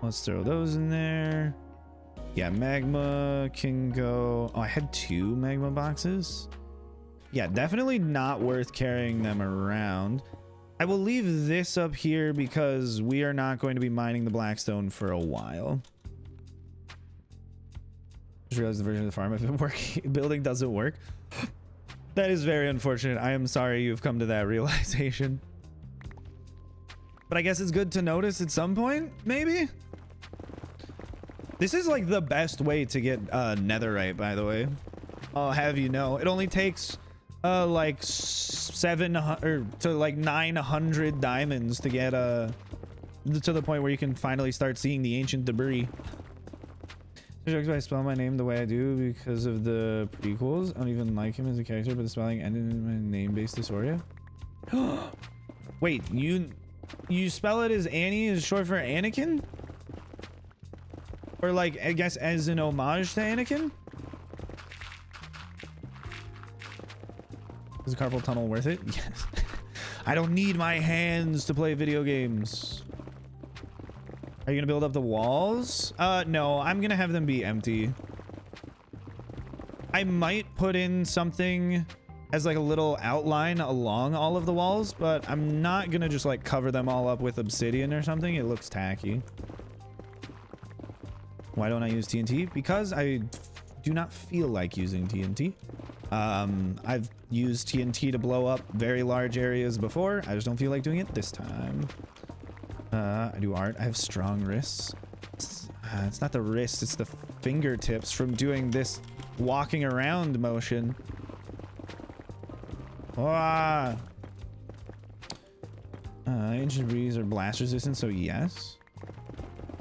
Let's throw those in there. Yeah, magma can go. Oh, I had 2 magma boxes. Yeah, definitely not worth carrying them around. I will leave this up here because we are not going to be mining the blackstone for a while. Just realized the version of the farm I've been building doesn't work. That is very unfortunate. I am sorry you've come to that realization. But I guess it's good to notice at some point, maybe? This is like the best way to get netherite, by the way. I'll have you know. It only takes like 700 to like 900 diamonds to get to the point where you can finally start seeing the ancient debris. Jokes I spell my name the way I do because of the prequels. I don't even like him as a character, but the spelling ended in my name-based dysphoria. Wait, you spell it as Annie is short for Anakin? Or like, I guess as an homage to Anakin? Is the carpal tunnel worth it? Yes. I don't need my hands to play video games. Are you gonna build up the walls? No, I'm gonna have them be empty. I might put in something as like a little outline along all of the walls, but I'm not gonna just like cover them all up with obsidian or something. It looks tacky. Why don't I use TNT? Because I do not feel like using TNT. I've used TNT to blow up very large areas before. I just don't feel like doing it this time. I do art. I have strong wrists. It's not the wrist, it's the fingertips from doing this walking around motion. Ancient breeze are blast resistant, so yes.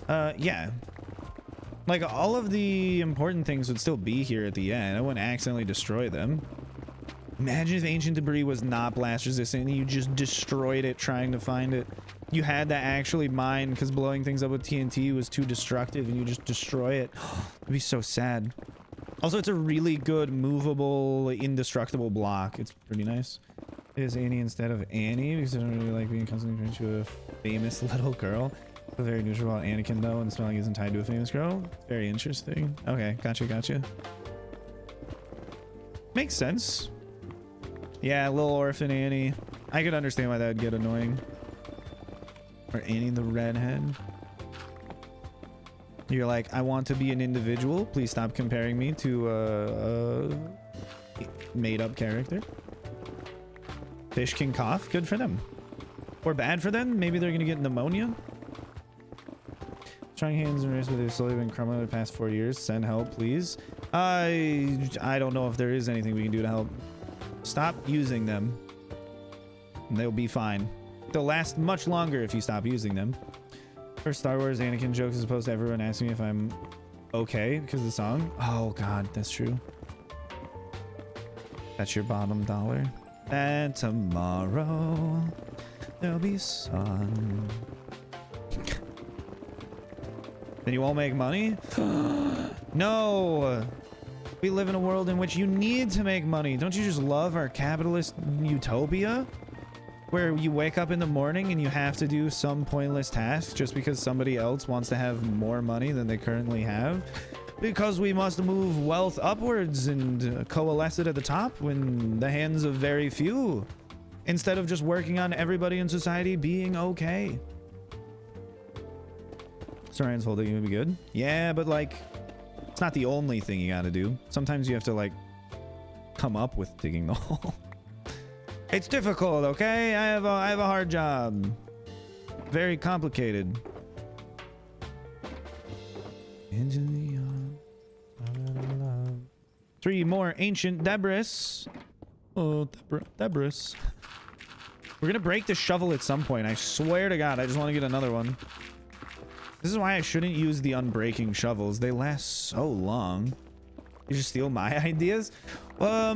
Yeah. Like, all of the important things would still be here at the end. I wouldn't accidentally destroy them. Imagine if ancient debris was not blast resistant and you just destroyed it trying to find it. You had to actually mine because blowing things up with TNT was too destructive and you just destroy it. It'd be so sad. Also, it's a really good movable, indestructible block. It's pretty nice. It is Annie instead of Annie because I don't really like being constantly referred to a famous little girl. Very neutral about Anakin though, and the spelling isn't tied to a famous girl. Very interesting. Okay, gotcha. Makes sense. Yeah, little orphan Annie. I could understand why that would get annoying. Or Annie the redhead. You're like, I want to be an individual. Please stop comparing me to a made-up character. Fish can cough. Good for them. Or bad for them. Maybe they're gonna get pneumonia. Trying hands and wrists, but they've slowly been crumbling the past 4 years. Send help, please. I don't know if there is anything we can do to help. Stop using them. And they'll be fine. They'll last much longer if you stop using them. For Star Wars Anakin jokes as opposed to everyone asking me if I'm okay because of the song. Oh god, that's true. That's your bottom dollar. And tomorrow there'll be sun. Then you won't make money? No! We live in a world in which you need to make money. Don't you just love our capitalist utopia? Where you wake up in the morning and you have to do some pointless task just because somebody else wants to have more money than they currently have? Because we must move wealth upwards and coalesce it at the top in the hands of very few. Instead of just working on everybody in society being okay. Ryan's whole thing would be good. Yeah, but like, it's not the only thing you gotta do. Sometimes you have to like come up with digging the hole. It's difficult, okay? I have a hard job. Very complicated. Three more ancient debris. Oh, debris. We're gonna break the shovel at some point. I swear to God, I just want to get another one. This is why I shouldn't use the unbreaking shovels. They last so long. You just steal my ideas? Why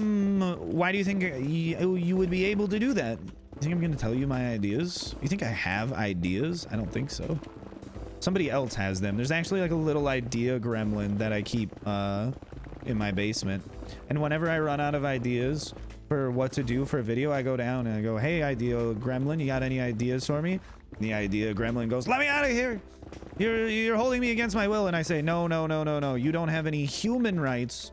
do you think you would be able to do that? You think I'm going to tell you my ideas? You think I have ideas? I don't think so. Somebody else has them. There's actually like a little idea gremlin that I keep in my basement. And whenever I run out of ideas for what to do for a video, I go down and I go, hey, idea gremlin, you got any ideas for me? And the idea gremlin goes, let me out of here. You're holding me against my will. And I say, no. You don't have any human rights.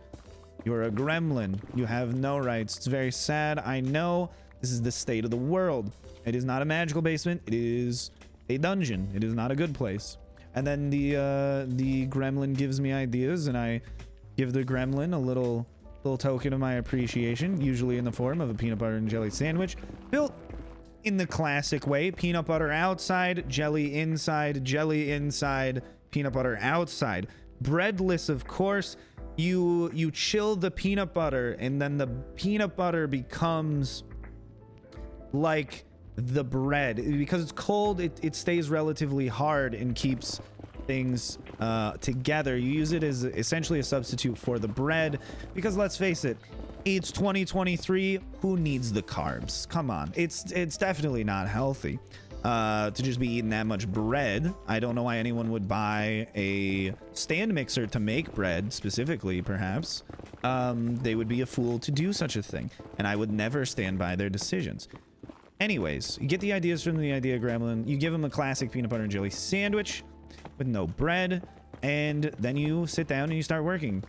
You're a gremlin. You have no rights. It's very sad. I know this is the state of the world. It is not a magical basement. It is a dungeon. It is not a good place. And then the gremlin gives me ideas and I give the gremlin a little token of my appreciation, usually in the form of a peanut butter and jelly sandwich built in the classic way. Peanut butter outside, jelly inside, peanut butter outside. Breadless, of course. You chill the peanut butter and then the peanut butter becomes like the bread. Because it's cold, it stays relatively hard and keeps things together. You use it as essentially a substitute for the bread, because let's face it, it's 2023. Who needs the carbs? Come on, it's definitely not healthy to just be eating that much bread. I don't know why anyone would buy a stand mixer to make bread specifically. Perhaps they would be a fool to do such a thing, and I would never stand by their decisions. Anyways, you get the ideas from the idea gremlin. You give them a classic peanut butter and jelly sandwich with no bread, and then you sit down and you start working.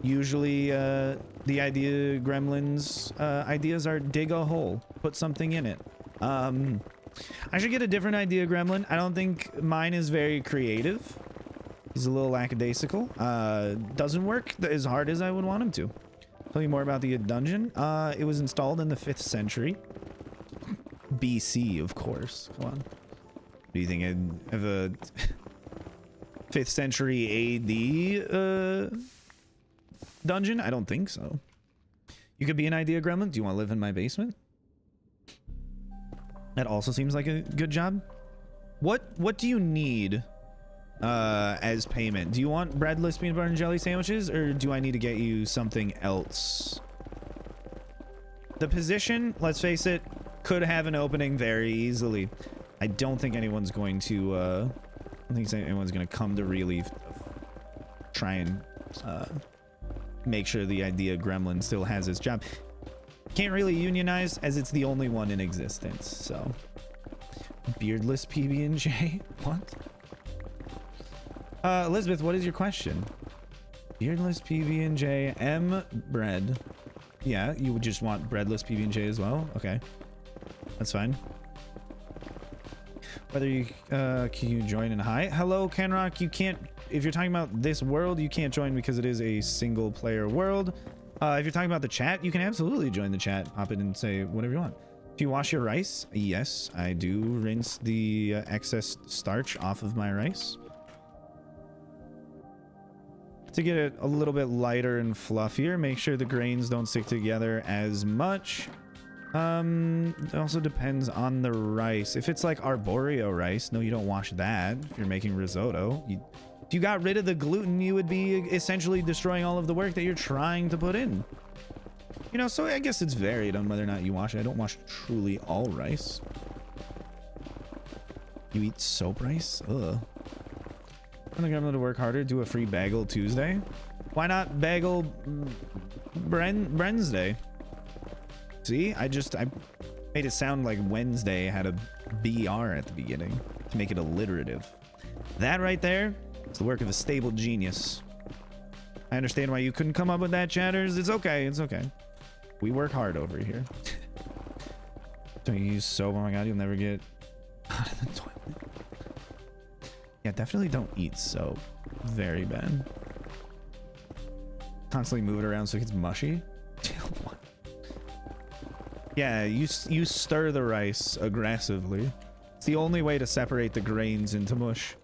Usually the idea gremlins ideas are dig a hole, put something in it. I should get a different idea gremlin. I don't think mine is very creative. He's a little lackadaisical. Doesn't work as hard as I would want him to. Tell you more about the dungeon. It was installed in the 5th century BC, of course. Come on. Do you think I have a 5th century AD dungeon? I don't think so. You could be an idea gremlin. Do you want to live in my basement? That also seems like a good job. What do you need as payment? Do you want breadless peanut butter and jelly sandwiches, or do I need to get you something else? The position, let's face it, could have an opening very easily. I don't think anyone's going to I don't think anyone's going to come to really try and make sure the idea gremlin still has his job. Can't really unionize as it's the only one in existence. So beardless PB&J. What? Elizabeth, what is your question? Beardless PB&J, M bread. Yeah, you would just want breadless PB&J as well. Okay, that's fine. Whether you can you join in? Hi, hello Kenrock. You can't, if you're talking about this world, you can't join because it is a single player world. If you're talking about the chat, you can absolutely join the chat, pop in and say whatever you want. Do you wash your rice? Yes, I do rinse the excess starch off of my rice to get it a little bit lighter and fluffier. Make sure the grains don't stick together as much. It also depends on the rice. If it's like arboreal rice, no, you don't wash that. If you're making risotto, if you got rid of the gluten, you would be essentially destroying all of the work that you're trying to put in. You know, so I guess it's varied on whether or not you wash it. I don't wash truly all rice. You eat soap rice? Ugh. I think I'm going to work harder, do a free bagel Tuesday. Why not bagel Wednesday? See, I made it sound like Wednesday had a BR at the beginning to make it alliterative. That right there is the work of a stable genius. I understand why you couldn't come up with that, chatters. It's okay. It's okay. We work hard over here. Don't you use soap? Oh my god, you'll never get out of the toilet. Yeah, definitely don't eat soap. Very bad. Constantly move it around so it gets mushy. What? Yeah, you stir the rice aggressively. It's the only way to separate the grains into mush.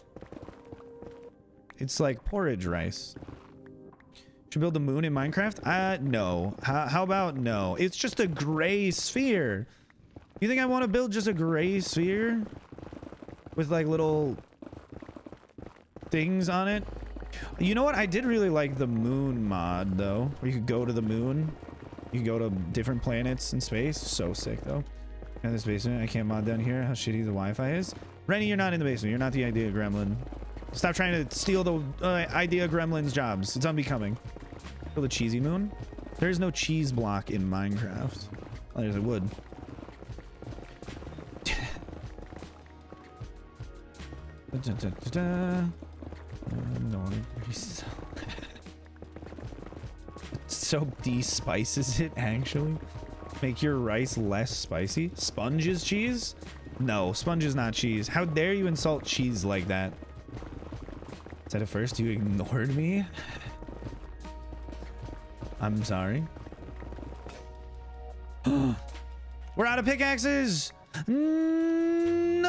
It's like porridge rice. Should build the moon in Minecraft? No. How about no? It's just a gray sphere. You think I want to build just a gray sphere with like little things on it? You know what? I did really like the moon mod though, where you could go to the moon. You can go to different planets in space. So sick though. In this basement, I can't mod down here. How shitty the Wi-Fi is. Rennie, you're not in the basement. You're not the idea gremlin. Stop trying to steal the idea gremlin's jobs. It's unbecoming. Build a cheesy moon. There is no cheese block in Minecraft. Oh, there's a wood. Soap de-spices it, actually. Make your rice less spicy. Sponge is cheese? No, sponge is not cheese. How dare you insult cheese like that? Said at first you ignored me? I'm sorry. We're out of pickaxes! No!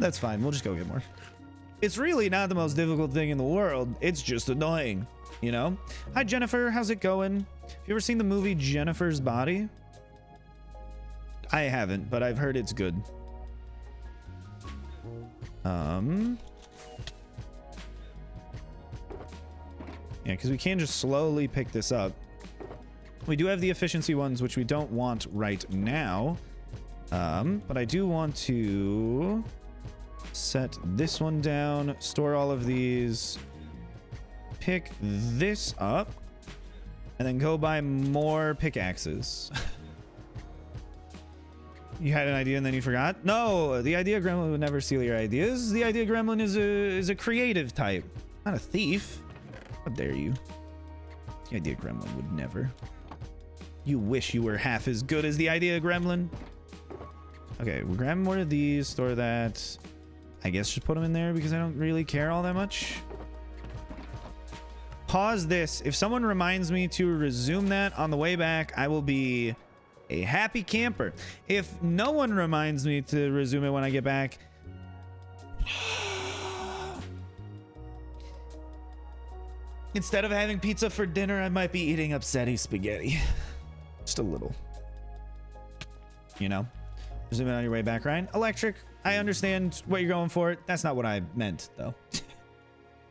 That's fine. We'll just go get more. It's really not the most difficult thing in the world. It's just annoying, you know? Hi, Jennifer. How's it going? Have you ever seen the movie Jennifer's Body? I haven't, but I've heard it's good. Yeah, because we can just slowly pick this up. We do have the efficiency ones, which we don't want right now. But I do want to set this one down, store all of these, pick this up, and then go buy more pickaxes. You had an idea and then you forgot? No, the idea gremlin would never steal your ideas. The idea gremlin is a creative type, not a thief. How dare you? The idea gremlin would never. You wish you were half as good as the idea gremlin. Okay, we'll grab more of these, store that. I guess just put them in there because I don't really care all that much. Pause this. If someone reminds me to resume that on the way back, I will be a happy camper. If no one reminds me to resume it when I get back, instead of having pizza for dinner, I might be eating upsetty spaghetti. Just a little. You know? Resume it on your way back, Ryan. Electric. I understand what you're going for. That's not what I meant, though.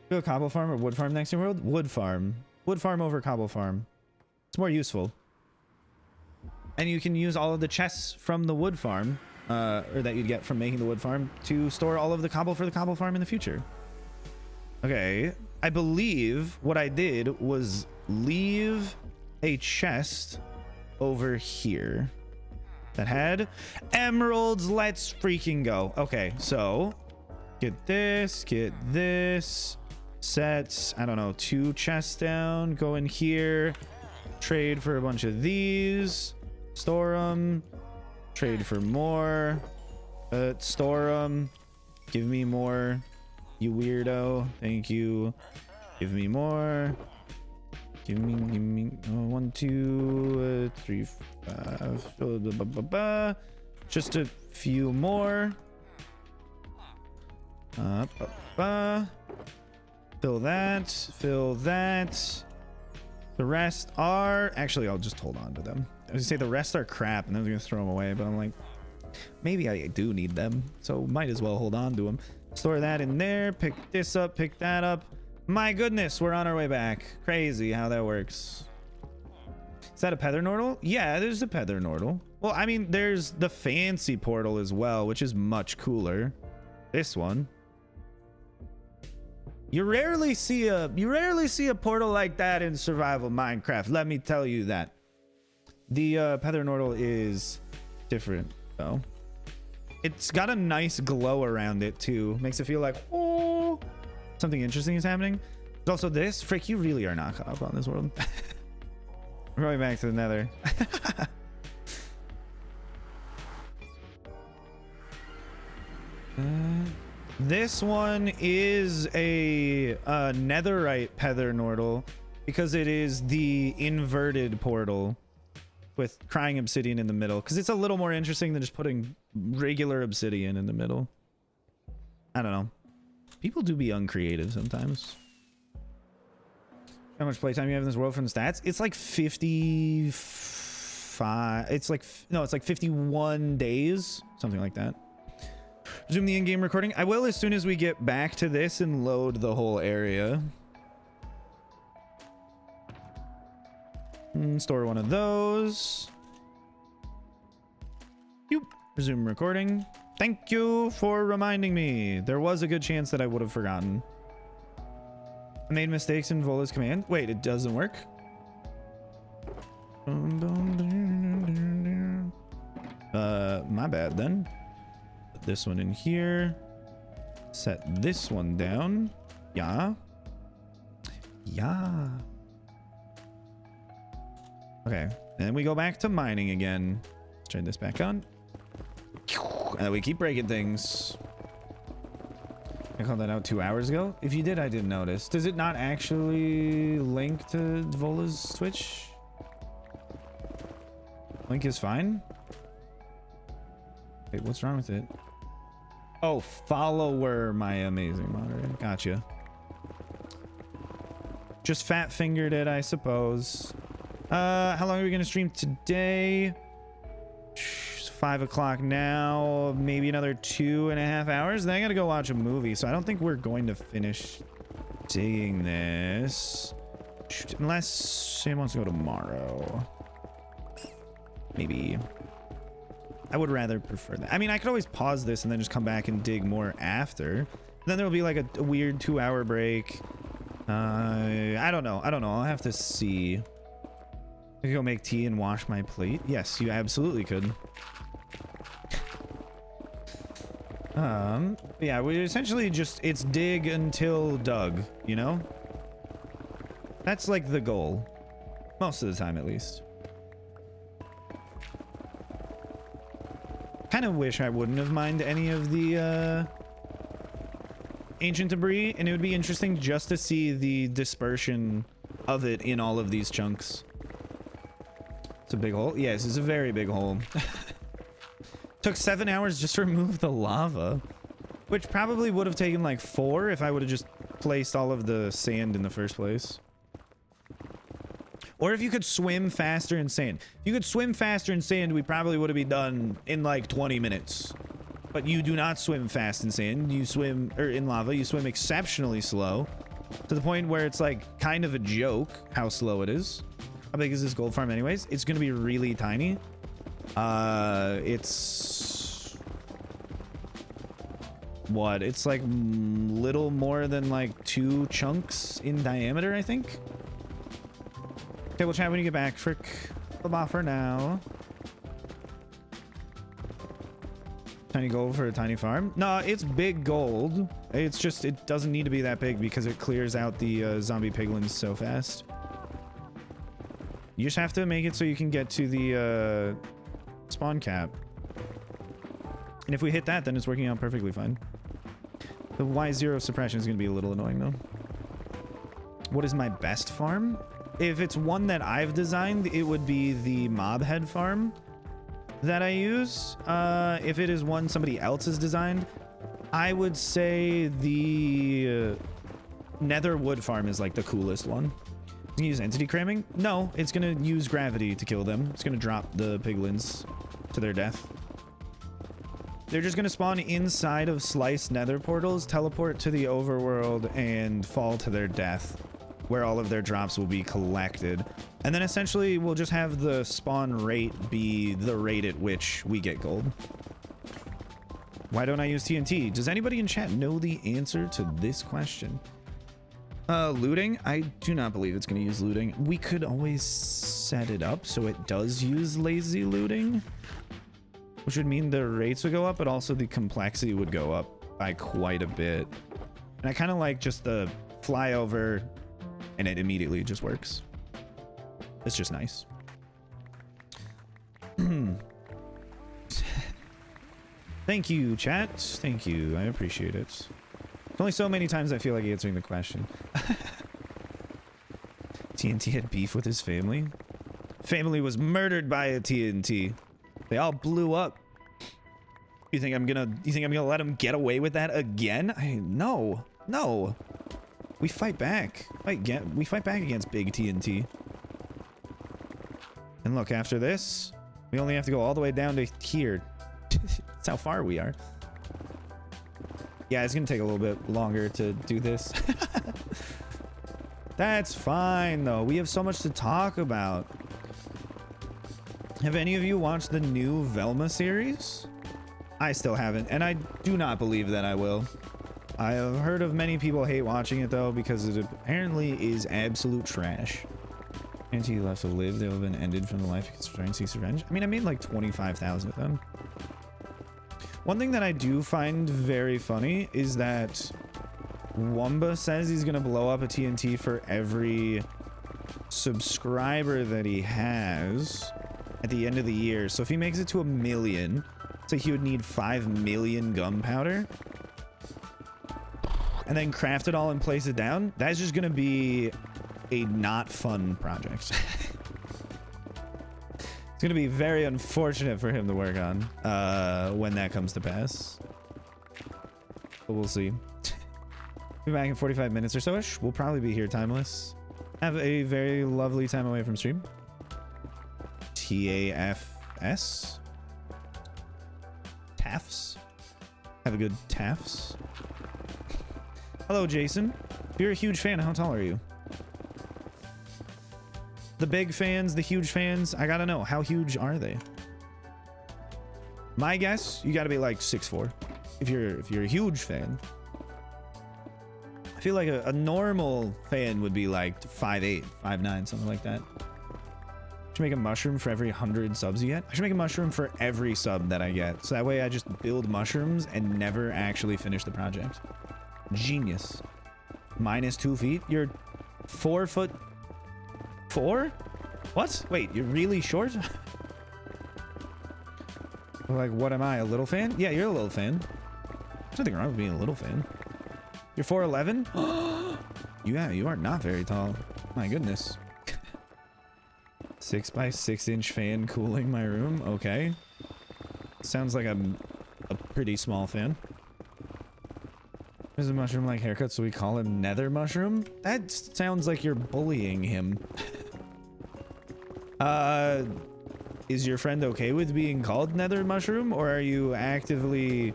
Do a cobble farm or wood farm next in the world? Wood farm. Wood farm over cobble farm. It's more useful. And you can use all of the chests from the wood farm, or that you'd get from making the wood farm, to store all of the cobble for the cobble farm in the future. Okay. I believe what I did was leave a chest over here that had emeralds. Let's freaking go. Okay, so get this, set, I don't know, 2 chests down, go in here, trade for a bunch of these, store them, trade for more, store them, give me more, you weirdo, thank you, give me more, give me 1 2 3 5, just a few more, fill that. The rest are actually, I'll just hold on to them. I was gonna say the rest are crap and I was gonna throw them away, but I'm like, maybe I do need them, so might as well hold on to them. Store that in there, pick this up, pick that up. My goodness, we're on our way back. Crazy how that works. Is that a Pethernortal? Yeah, there's a Pethernortal. Well, I mean, there's the fancy portal as well, which is much cooler. This one. You rarely see a portal like that in survival Minecraft. Let me tell you that. The Pethernortal is different though. It's got a nice glow around it too. Makes it feel like, oh, something interesting is happening. But also this, frick, you really are not caught up on this world. We're going back to the nether. This one is a netherite Pethernortal because it is the inverted portal with crying obsidian in the middle, because it's a little more interesting than just putting regular obsidian in the middle. I don't know. People do be uncreative sometimes. How much playtime you have in this world from the stats? It's like 55. It's like, no, it's like 51 days, something like that. Resume the in-game recording. I will as soon as we get back to this and load the whole area. Store one of those. Yoop. Resume recording. Thank you for reminding me. There was a good chance that I would have forgotten. I made mistakes in Vola's command. Wait, it doesn't work? My bad then. Put this one in here. Set this one down. Yeah. Yeah. Okay. And then we go back to mining again. Let's turn this back on. And we keep breaking things. I called that out 2 hours ago. If you did, I didn't notice. Does it not actually link to Vola's Twitch? Link is fine. Wait, what's wrong with it? Oh, follower, my amazing moderator. Gotcha. Just fat fingered it, I suppose. How long are we gonna stream today? 5 o'clock now, maybe another 2.5 hours. Then I gotta go watch a movie, so I don't think we're going to finish digging this. Unless Sam wants to go tomorrow. Maybe. I would rather prefer that. I mean, I could always pause this and then just come back and dig more after. Then there will be like a weird 2-hour break. I don't know. I'll have to see. I could go make tea and wash my plate. Yes, you absolutely could. Yeah, we essentially just, it's dig until dug, you know? That's like the goal. Most of the time, at least. Kind of wish I wouldn't have mined any of the ancient debris, and it would be interesting just to see the dispersion of it in all of these chunks. It's a big hole. Yes, it's a very big hole. Took 7 hours just to remove the lava, which probably would have taken like 4 if I would have just placed all of the sand in the first place. Or if you could swim faster in sand. If you could swim faster in sand, we probably would have been done in like 20 minutes. But you do not swim fast in sand. You swim, or in lava, you swim exceptionally slow. To the point where it's like kind of a joke how slow it is. How big is this gold farm anyways? It's going to be really tiny. It's... what? It's like little more than like 2 chunks in diameter, I think. Okay, we'll chat when you get back. Frick. Bye for now. Tiny gold for a tiny farm? No, it's big gold. It's just, it doesn't need to be that big because it clears out the zombie piglins so fast. You just have to make it so you can get to the spawn cap. And if we hit that, then it's working out perfectly fine. The Y0 suppression is going to be a little annoying though. What is my best farm? If it's one that I've designed, it would be the mob head farm that I use. If it is one somebody else has designed, I would say the nether wood farm is like the coolest one. It's gonna use entity cramming? No, it's gonna use gravity to kill them. It's gonna drop the piglins to their death. They're just gonna spawn inside of sliced nether portals, teleport to the overworld, and fall to their death, where all of their drops will be collected. And then essentially we'll just have the spawn rate be the rate at which we get gold. Why don't I use TNT? Does anybody in chat know the answer to this question? Looting? I do not believe it's going to use looting. We could always set it up so it does use lazy looting, which would mean the rates would go up, but also the complexity would go up by quite a bit. And I kind of like just the flyover and it immediately just works. It's just nice. Thank you, chat. Thank you. I appreciate it. Only so many times I feel like answering the question. TNT had beef with his family. Family was murdered by a TNT. They all blew up. You think I'm gonna let him get away with that again? No. We fight back. We fight back against big TNT. And look, after this, we only have to go all the way down to here. That's how far we are. Yeah, it's gonna take a little bit longer to do this. That's fine though. We have so much to talk about. Have any of you watched the new Velma series? I still haven't, and I do not believe that I will. I have heard of many people hate watching it though because it apparently is absolute trash. Anti left to live, they have been ended from the life because trying to seek revenge. I mean, I made like 25,000 of them. One thing that I do find very funny is that Wumba says he's gonna blow up a TNT for every subscriber that he has at the end of the year. So if he makes it to 1 million, so he would need 5 million gunpowder and then craft it all and place it down. That's just gonna be a not fun project. It's gonna be very unfortunate for him to work on when that comes to pass, but we'll see. Be back in 45 minutes or so-ish. We'll probably be here timeless. Have a very lovely time away from stream. TAFS. Taffs. Have a good Taffs. Hello, Jason. If you're a huge fan, how tall are you? The big fans, the huge fans, I gotta know, how huge are they? My guess, you gotta be like 6'4" if you're a huge fan. I feel like a normal fan would be like 5'8", 5'9", something like that. I should make a mushroom for every 100 subs you get. I should make a mushroom for every sub that I get, so that way I just build mushrooms and never actually finish the project. Genius. -2 feet. You're 4'4"? What? Wait, you're really short? Like, what am I, a little fan? Yeah, you're a little fan. There's nothing wrong with being a little fan. You're 4'11"? Yeah, you are not very tall. My goodness. 6 by 6 inch fan cooling my room. Okay. Sounds like I'm a pretty small fan. There's a mushroom like haircut, so we call him Nether Mushroom? That sounds like you're bullying him. Is your friend okay with being called Nether Mushroom, or are you actively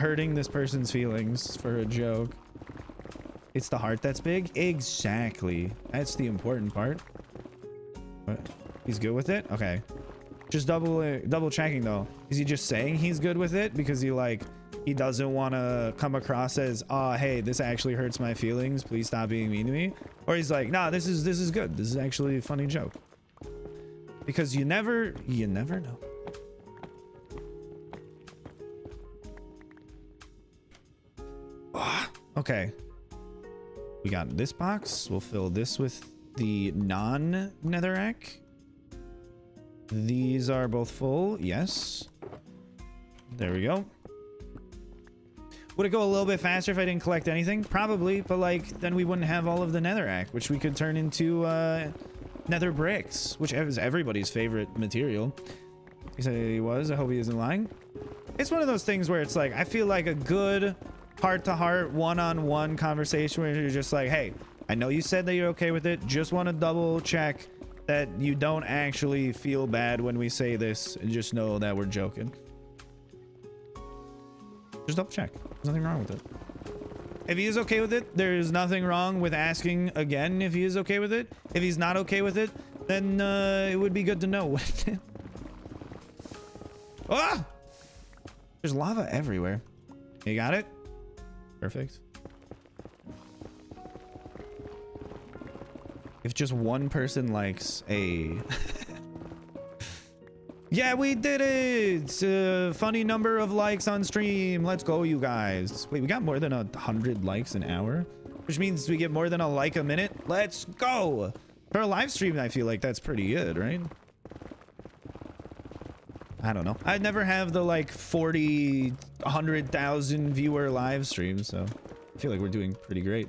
hurting this person's feelings for a joke? It's the heart that's big? Exactly. That's the important part. What? He's good with it? Okay. Just double checking though. Is he just saying he's good with it because he doesn't want to come across as, oh, hey, this actually hurts my feelings, please stop being mean to me? Or he's like, nah, this is good. This is actually a funny joke. Because you never know. Okay. We got this box. We'll fill this with the non-netherrack. These are both full. Yes. There we go. Would it go a little bit faster if I didn't collect anything? Probably, but like then we wouldn't have all of the netherrack, which we could turn into nether bricks, which is everybody's favorite material. He said he was. I hope he isn't lying. It's one of those things where it's like, I feel like a good heart-to-heart, one-on-one conversation where you're just like, hey, I know you said that you're okay with it. Just want to double check that you don't actually feel bad when we say this, and just know that we're joking. Just double check. There's nothing wrong with it. If he is okay with it, there is nothing wrong with asking again if he is okay with it. If he's not okay with it, then it would be good to know. Ah! There's lava everywhere. You got it? Perfect. If just one person likes a... Yeah, we did it! It's a funny number of likes on stream. Let's go, you guys. Wait, we got more than 100 likes an hour? Which means we get more than a like a minute? Let's go! For a live stream, I feel like that's pretty good, right? I don't know. I'd never have the like 40, 100,000 viewer live stream, so I feel like we're doing pretty great.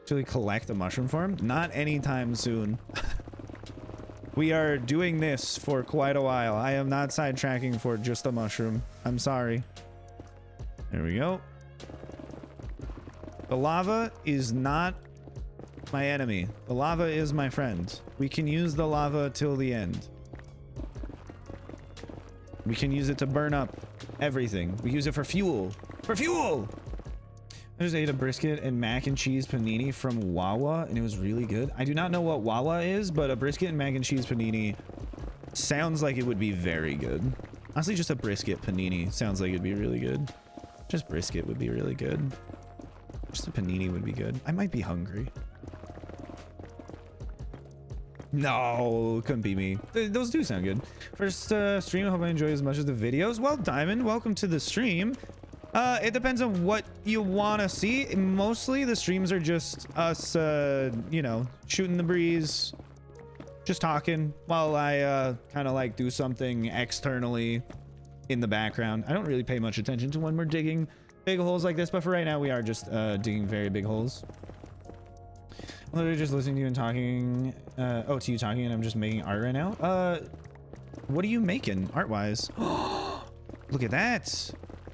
Actually collect a mushroom farm? Not anytime soon. We are doing this for quite a while. I am not sidetracking for just a mushroom. I'm sorry. There we go. The lava is not my enemy. The lava is my friend. We can use the lava till the end. We can use it to burn up everything. We use it for fuel. For fuel! I just ate a brisket and mac and cheese panini from Wawa, and it was really good. I do not know what Wawa is, but a brisket and mac and cheese panini sounds like it would be very good. Honestly, just a brisket panini sounds like it'd be really good. Just brisket would be really good. Just a panini would be good. I might be hungry. No, couldn't be me. Those do sound good. First stream, I hope I enjoy as much as the videos. Well, Diamond, welcome to the stream. It depends on what you want to see. Mostly the streams are just us, you know, shooting the breeze, just talking while I kind of like do something externally in the background. I don't really pay much attention to when we're digging big holes like this, but for right now we are just digging very big holes. I'm literally just listening to you and talking, to you talking, and I'm just making art right now. What are you making art-wise? Look at that.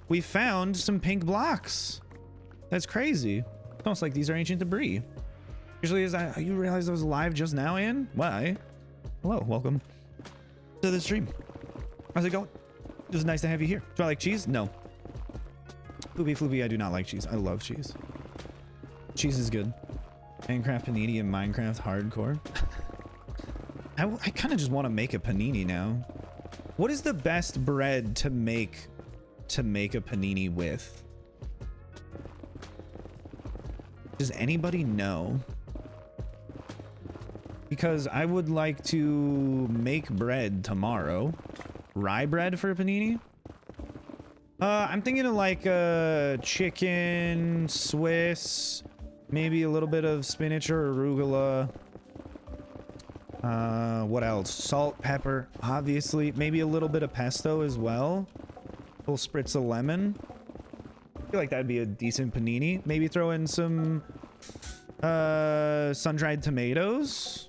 We found some pink blocks. That's crazy. It's almost like these are ancient debris. Usually, you realize I was live just now, Ann? Why? Hello, welcome to the stream. How's it going? It was nice to have you here. Do I like cheese? No. Poopy floopy, I do not like cheese. I love cheese. Cheese is good. Minecraft panini and Minecraft hardcore. I kind of just want to make a panini now. What is the best bread to make a panini with? Does anybody know? Because I would like to make bread tomorrow. Rye bread for a panini? I'm thinking of like chicken, Swiss, maybe a little bit of spinach or arugula. What else? Salt, pepper, obviously. Maybe a little bit of pesto as well. A little spritz of lemon. I feel like that'd be a decent panini. Maybe throw in some sun-dried tomatoes.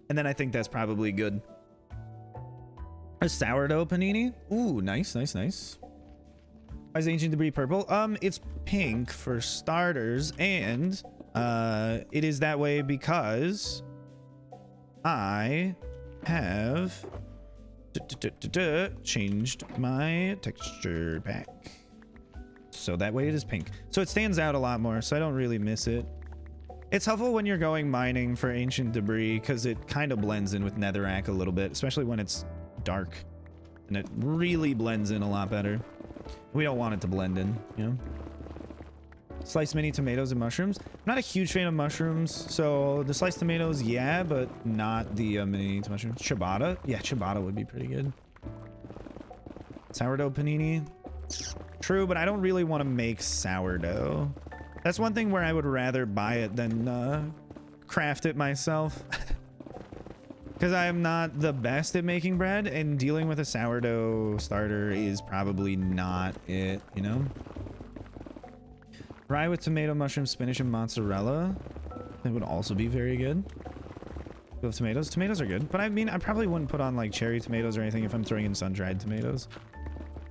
And then I think that's probably good. A sourdough panini. Ooh, nice, nice, nice. Why is ancient debris purple? It's pink for starters, and it is that way because I have changed my texture pack. So that way it is pink. So it stands out a lot more, so I don't really miss it. It's helpful when you're going mining for ancient debris because it kind of blends in with netherrack a little bit, especially when it's dark. And it really blends in a lot better. We don't want it to blend in, you know? Sliced mini tomatoes and mushrooms. I'm not a huge fan of mushrooms, so the sliced tomatoes, yeah, but not the mini mushrooms. Ciabatta? Yeah, ciabatta would be pretty good. Sourdough panini. True, but I don't really want to make sourdough. That's one thing where I would rather buy it than craft it myself. Because I am not the best at making bread, and dealing with a sourdough starter is probably not it, you know? Rye with tomato, mushroom, spinach, and mozzarella. That would also be very good. We have tomatoes. Tomatoes are good, but I mean, I probably wouldn't put on like cherry tomatoes or anything if I'm throwing in sun-dried tomatoes.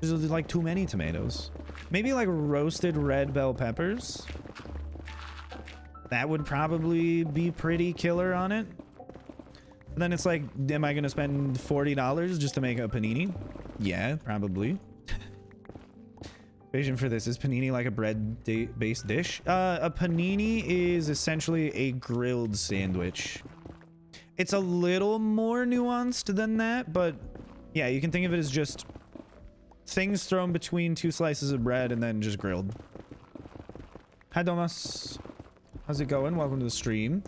There's like too many tomatoes. Maybe like roasted red bell peppers. That would probably be pretty killer on it. But then it's like, am I going to spend $40 just to make a panini? Yeah, probably. Vision for this, is panini like a bread-based dish? A panini is essentially a grilled sandwich. It's a little more nuanced than that, but yeah, you can think of it as just things thrown between two slices of bread and then just grilled. Hi, Domas. How's it going? Welcome to the stream.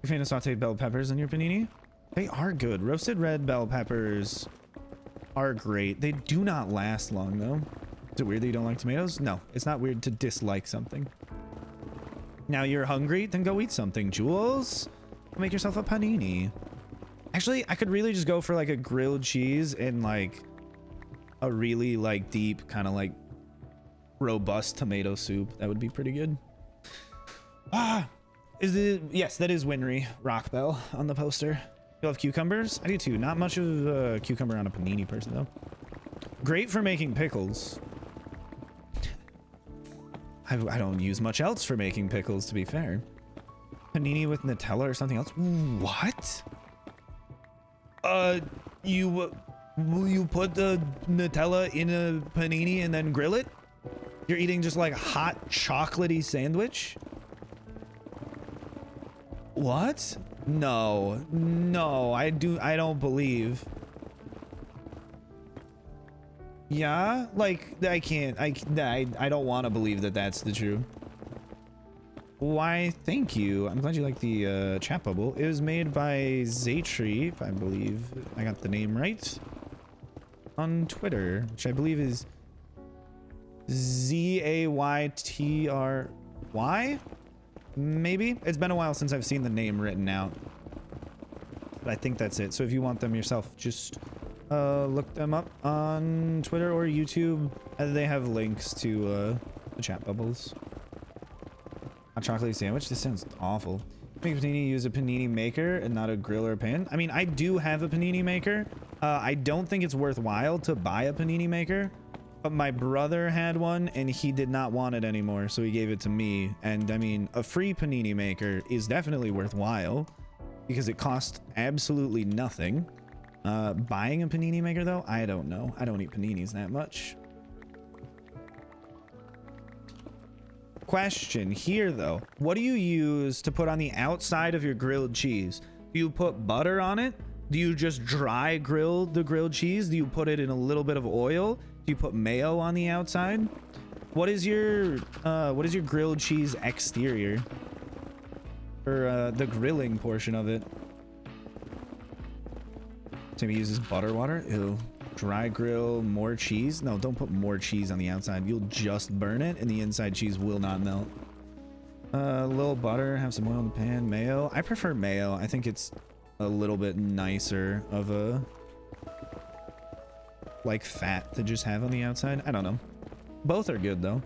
You fan of sauteed bell peppers in your panini? They are good. Roasted red bell peppers are great. They do not last long, though. Is it weird that you don't like tomatoes? No, it's not weird to dislike something. Now you're hungry? Then go eat something, Jules. Make yourself a panini. Actually, I could really just go for like a grilled cheese and like a really like deep kind of like robust tomato soup. That would be pretty good. Ah, is it? Yes, that is Winry Rock Bell on the poster. You love cucumbers? I do too. Not much of a cucumber on a panini person though. Great for making pickles. I don't use much else for making pickles, to be fair. Panini with Nutella or something else? What? You put the Nutella in a panini and then grill it? You're eating just like a hot chocolatey sandwich? What? No, no, I don't believe. Yeah, like I don't want to believe that that's the truth. Why, thank you. I'm glad you like the chat bubble. It was made by Zaytree, if I believe I got the name right, on Twitter, which I believe is Zaytry. Maybe. It's been a while since I've seen the name written out, but I think that's it. So if you want them yourself, just look them up on Twitter or YouTube. They have links to the chat bubbles. A chocolate sandwich? This sounds awful. Make panini, use a panini maker and not a grill or a pan. I mean, I do have a panini maker. I don't think it's worthwhile to buy a panini maker, but my brother had one and he did not want it anymore, so he gave it to me. And I mean, a free panini maker is definitely worthwhile because it costs absolutely nothing. Buying a panini maker though, I don't know. I don't eat paninis that much. question here though, what do you use to put on the outside of your grilled cheese? Do you put butter on it? Do you just dry grill the grilled cheese? Do you put it in a little bit of oil? Do you put mayo on the outside? What is your grilled cheese exterior? Or the grilling portion of it? Timmy uses butter water. Ew. Dry grill, more cheese. No, don't put more cheese on the outside. You'll just burn it and the inside cheese will not melt. A little butter, have some oil in the pan. Mayo. I prefer mayo. I think it's a little bit nicer of a like fat to just have on the outside. I don't know. Both are good though.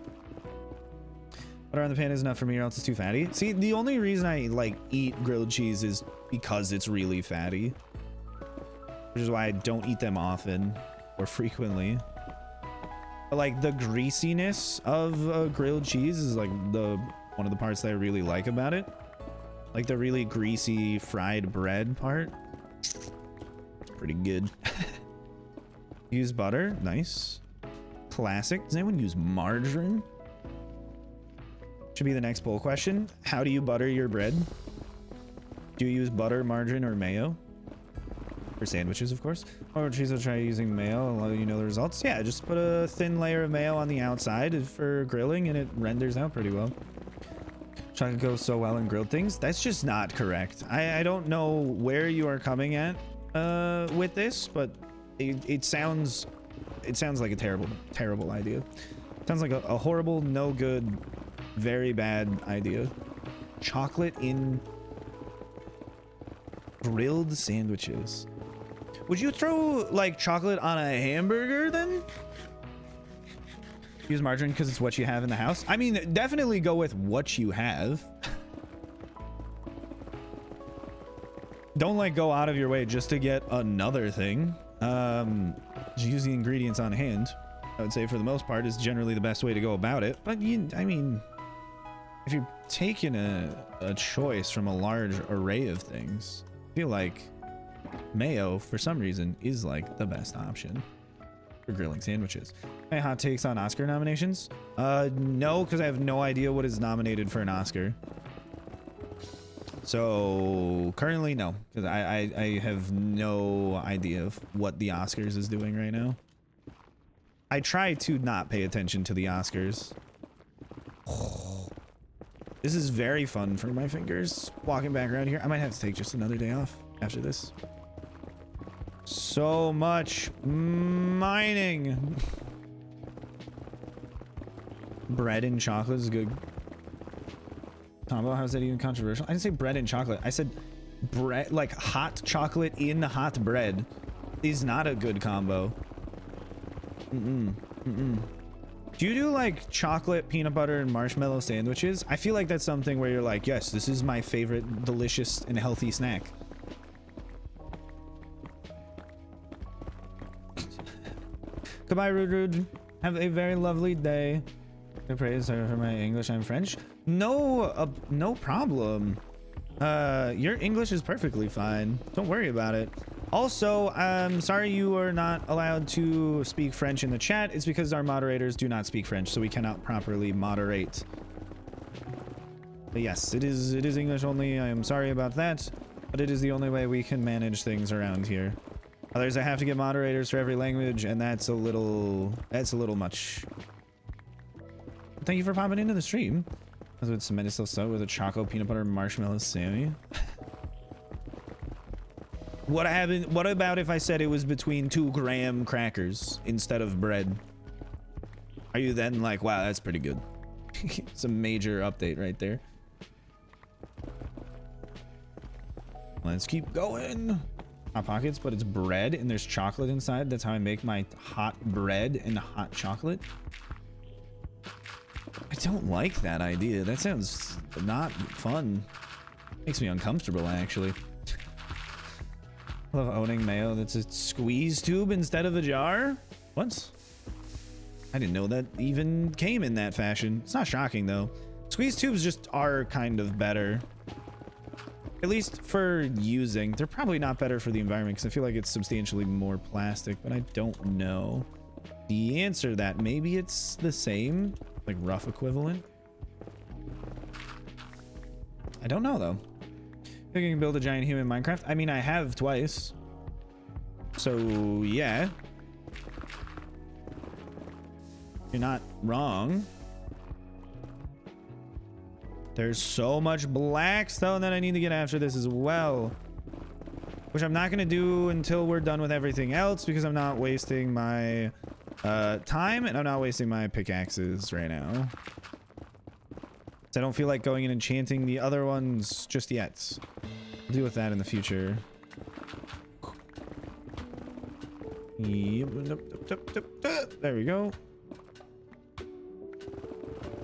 Butter on the pan is enough for me or else it's too fatty. See, the only reason I like eat grilled cheese is because it's really fatty, which is why I don't eat them often or frequently. But like the greasiness of grilled cheese is like one of the parts that I really like about it. Like the really greasy fried bread part. It's pretty good. Use butter. Nice. Classic. Does anyone use margarine? Should be the next poll question. How do you butter your bread? Do you use butter, margarine, or mayo? For sandwiches, of course. Or cheese, I'll try using mayo. I'll let you know the results. Yeah, just put a thin layer of mayo on the outside for grilling and it renders out pretty well. Chocolate goes so well in grilled things. That's just not correct. I don't know where you are coming at with this, but it sounds like a terrible idea. Sounds like a horrible, no good, very bad idea. Chocolate in grilled sandwiches. Would you throw like chocolate on a hamburger then? Use margarine because it's what you have in the house. I mean, definitely go with what you have. Don't like go out of your way just to get another thing. Just use the ingredients on hand. I would say for the most part is generally the best way to go about it. But I mean, if you're taking a choice from a large array of things, I feel like mayo for some reason is like the best option for grilling sandwiches. My hot takes on Oscar nominations? No, because I have no idea what is nominated for an Oscar. So currently no, because I have no idea of what the Oscars is doing right now. I try to not pay attention to the Oscars. This is very fun for my fingers walking back around here. I might have to take just another day off after this. So much mining. Bread and chocolate is good combo. How's that even controversial? I didn't say bread and chocolate. I said bread, like hot chocolate in hot bread is not a good combo. Do you do like chocolate, peanut butter, and marshmallow sandwiches? I feel like that's something where you're like, yes, this is my favorite delicious and healthy snack. Goodbye, Rude. Have a very lovely day. I praise for my English and French. No, no problem. Your English is perfectly fine. Don't worry about it. Also, I'm sorry you are not allowed to speak French in the chat. It's because our moderators do not speak French, so we cannot properly moderate. But yes, it is English only. I am sorry about that, but it is the only way we can manage things around here. Others, I have to get moderators for every language, and that's a little much. Thank you for popping into the stream. I would cement itself so with a choco peanut butter marshmallow Sammy. What about if I said it was between 2 graham crackers instead of bread? Are you then like, wow, that's pretty good? It's a major update right there. Let's keep going. Hot Pockets, but it's bread and there's chocolate inside. That's how I make my hot bread and hot chocolate. I don't like that idea. That sounds not fun. Makes me uncomfortable, actually. Love owning mayo that's a squeeze tube instead of a jar. What? I didn't know that even came in that fashion. It's not shocking though. Squeeze tubes just are kind of better. At least for using. They're probably not better for the environment because I feel like it's substantially more plastic, but I don't know the answer to that. Maybe it's the same, like rough equivalent. I don't know though. I think you can build a giant human in Minecraft. I mean, I have twice. So yeah. You're not wrong. There's so much blackstone that I need to get after this as well. Which I'm not going to do until we're done with everything else, because I'm not wasting my time, and I'm not wasting my pickaxes right now. So I don't feel like going and enchanting the other ones just yet. I'll deal with that in the future. Yep. There we go.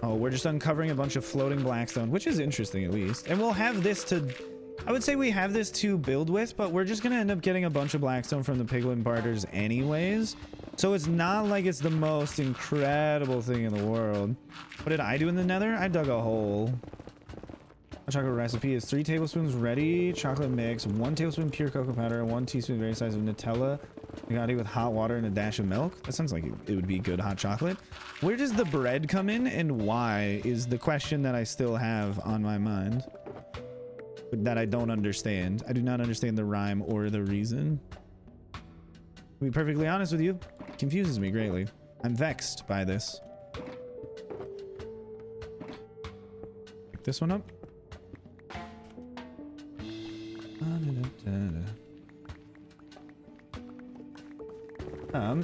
Oh, we're just uncovering a bunch of floating blackstone, which is interesting at least. And we'll have this to... I would say we have this to build with, but we're just going to end up getting a bunch of blackstone from the piglin barters anyways. So it's not like it's the most incredible thing in the world. What did I do in the nether? I dug a hole. A chocolate recipe is 3 tablespoons ready chocolate mix, 1 tablespoon pure cocoa powder, 1 teaspoon various size of Nutella. You got it with hot water and a dash of milk. That sounds like it would be good hot chocolate. Where does the bread come in and why is the question that I still have on my mind. That I don't understand. I do not understand the rhyme or the reason. To be perfectly honest with you, it confuses me greatly. I'm vexed by this. Pick this one up.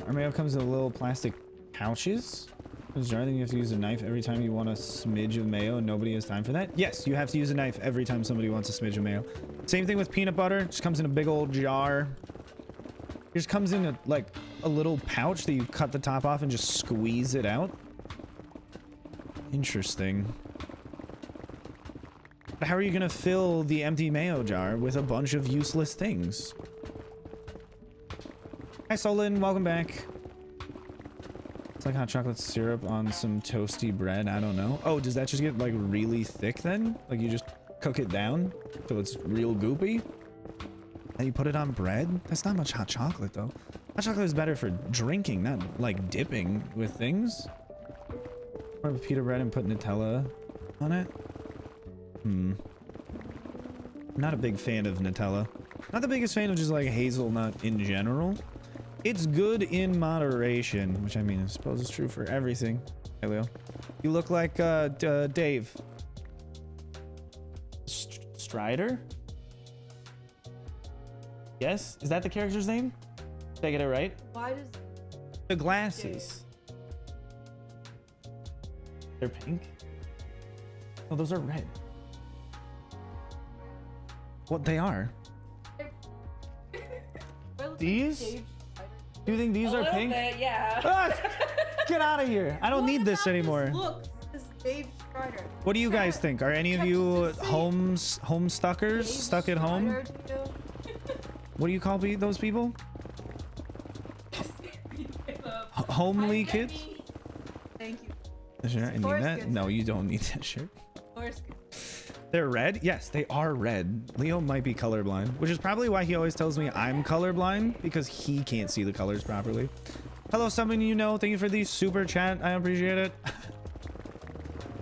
Our mayo comes in little plastic pouches. Is there anything you have to use a knife every time you want a smidge of mayo and nobody has time for that? Yes, you have to use a knife every time somebody wants a smidge of mayo. Same thing with peanut butter. It just comes in a big old jar. It just comes in like a little pouch that you cut the top off and just squeeze it out. Interesting. But how are you gonna fill the empty mayo jar with a bunch of useless things? Hi Solon, welcome back. It's like hot chocolate syrup on some toasty bread. I don't know. Oh, does that just get like really thick then? Like you just cook it down till it's real goopy? And you put it on bread? That's not much hot chocolate though. Hot chocolate is better for drinking, not like dipping with things. Or pita bread and put Nutella on it. I'm not a big fan of Nutella. Not the biggest fan of just like hazelnut in general. It's good in moderation, which I mean, I suppose is true for everything. Hey, Leo. You look like Dave. Strider? Yes? Is that the character's name? Did I get it right? Why does... The glasses. They're pink? Oh, those are red. What they are? These? Do you think these are pink? Bit, yeah. Ah, get out of here. I don't need this anymore. Look, this is Dave Strider. What do you guys think? Are any of you homestuckers? Stuck at home? What do you call those people? Homely kids? Thank you. Sure, I need that. No, you don't need that shirt. They're red? Yes, they are red. Leo might be colorblind, which is probably why he always tells me I'm colorblind, because he can't see the colors properly. Hello, someone you know. Thank you for the super chat. I appreciate it.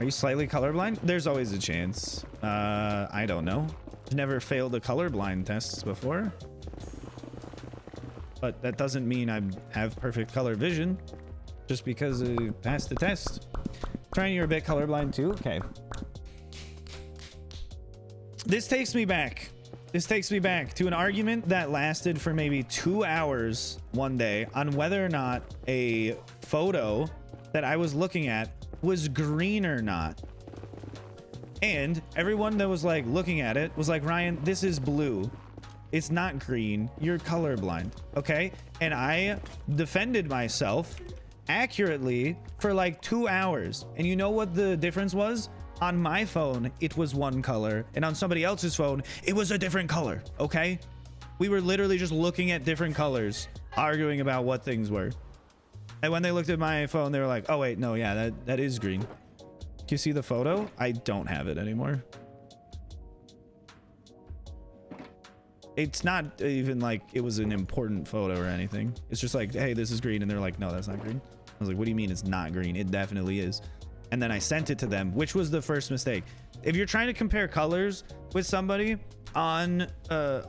Are you slightly colorblind? There's always a chance. I don't know. I've never failed a colorblind test before. But that doesn't mean I have perfect color vision just because I passed the test. Trying you're a bit colorblind too? Okay. This takes me back. This takes me back to an argument that lasted for maybe 2 hours one day on whether or not a photo that I was looking at was green or not. And everyone that was like looking at it was like, Ryan, this is blue. It's not green. You're colorblind. Okay. And I defended myself accurately for like 2 hours. And you know what the difference was? On my phone, it was one color, and on somebody else's phone, it was a different color, okay? We were literally just looking at different colors, arguing about what things were. And when they looked at my phone, they were like, oh wait, no, yeah, that is green. Do you see the photo? I don't have it anymore. It's not even like it was an important photo or anything. It's just like, hey, this is green, and they're like, no, that's not green. I was like, what do you mean it's not green? It definitely is. and then I sent it to them, which was the first mistake. If you're trying to compare colors with somebody on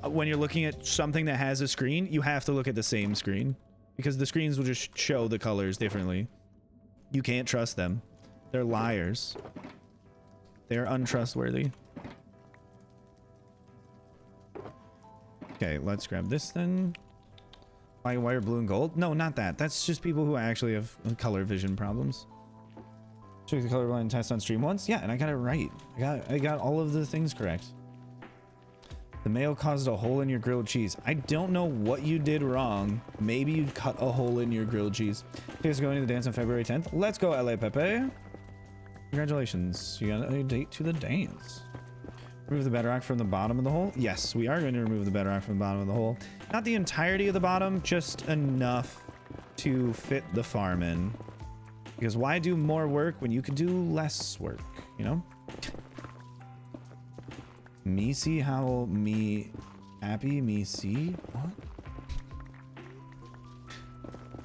when you're looking at something that has a screen, you have to look at the same screen, because the screens will just show the colors differently. You can't trust them. They're liars. They're untrustworthy. Okay, let's grab this then. White, wire, blue, and gold. No, not that. That's just people who actually have color vision problems. Took the colorblind test on stream once. Yeah, and I got it right. I got all of the things correct. The mayo caused a hole in your grilled cheese. I don't know what you did wrong. Maybe you cut a hole in your grilled cheese. You guys going to the dance on February 10th? Let's go, LA Pepe. Congratulations. You got a date to the dance. Remove the bedrock from the bottom of the hole. Yes, we are going to remove the bedrock from the bottom of the hole. Not the entirety of the bottom, just enough to fit the farm in. Because why do more work when you could do less work, you know? Me see how me happy me see? What?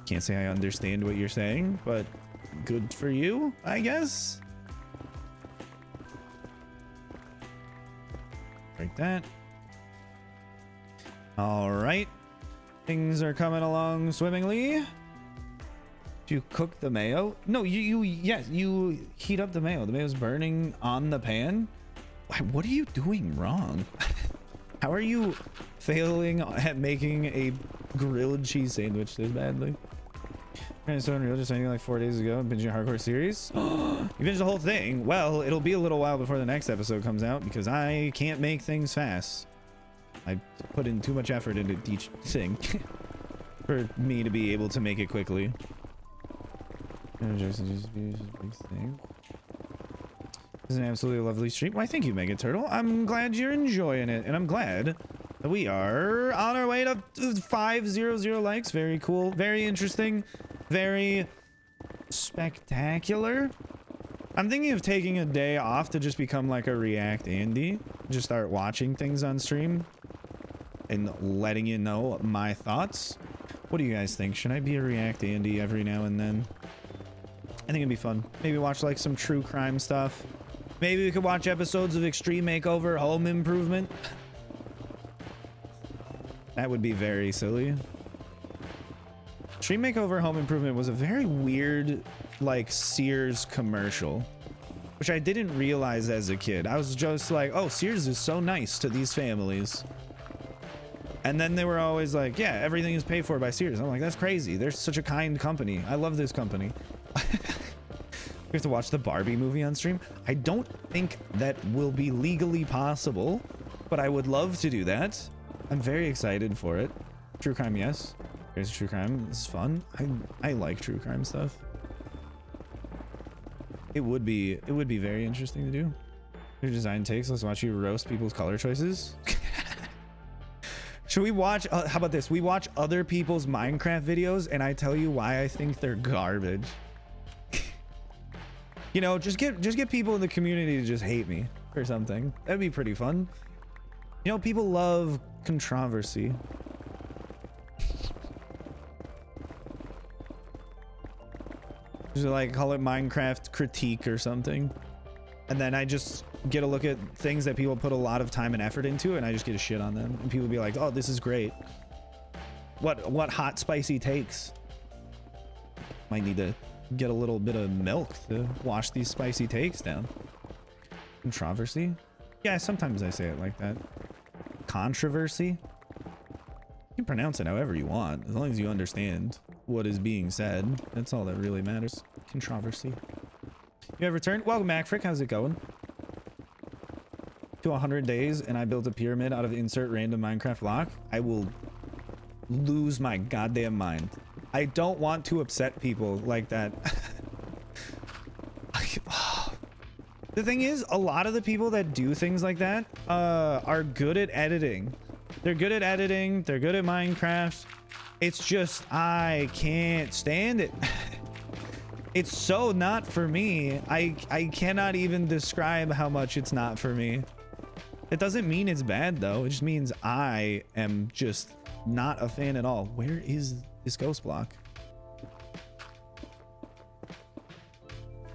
Can't say I understand what you're saying, but good for you, I guess. Like that. All right. Things are coming along swimmingly. Do you cook the mayo? No, yes, you heat up the mayo. The mayo's burning on the pan. What are you doing wrong? How are you failing at making a grilled cheese sandwich this badly? So Unreal just ending like 4 days ago. Binging hardcore series. You finished the whole thing. Well, it'll be a little while before the next episode comes out because I can't make things fast. I put in too much effort into each thing for me to be able to make it quickly. This is an absolutely lovely stream. Why, thank you, Mega Turtle. I'm glad you're enjoying it, and I'm glad that we are on our way to 500 likes. Very cool, very interesting, very spectacular. I'm thinking of taking a day off to just become like a React Andy. Just start watching things on stream and letting you know my thoughts. What do you guys think? Should I be a React Andy every now and then? I think it'd be fun. Maybe watch like some true crime stuff. Maybe we could watch episodes of Extreme Makeover Home Improvement. That would be very silly. Extreme Makeover Home Improvement was a very weird, like, Sears commercial, which I didn't realize as a kid. I was just like, oh, Sears is so nice to these families. And then they were always like, yeah, everything is paid for by Sears. I'm like, that's crazy. They're such a kind company. I love this company. We have to watch the Barbie movie on stream. I don't think that will be legally possible, but I would love to do that. I'm very excited for it. True crime, yes. There's true crime. It's fun. I like true crime stuff. It would be very interesting to do. Your design takes. Let's watch you roast people's color choices. Should we watch? How about this? We watch other people's Minecraft videos, and I tell you why I think they're garbage. You know, just get people in the community to just hate me or something. That'd be pretty fun. You know, people love controversy. Just like call it Minecraft critique or something. And then I just get a look at things that people put a lot of time and effort into, and I just get a shit on them. And people be like, oh, this is great. What hot spicy takes? Might need to get a little bit of milk to wash these spicy takes down. Controversy? Yeah, sometimes I say it like that. Controversy? You can pronounce it however you want, as long as you understand what is being said. That's all that really matters. Controversy. You have returned? Welcome back, Frick. How's it going? To 100 days and I built a pyramid out of insert random Minecraft block. I will lose my goddamn mind. I don't want to upset people like that. The thing is, a lot of the people that do things like that are good at editing. They're good at editing. They're good at Minecraft. It's just, I can't stand it. It's so not for me. I cannot even describe how much it's not for me. It doesn't mean it's bad though. It just means I am just not a fan at all. Where is this ghost block?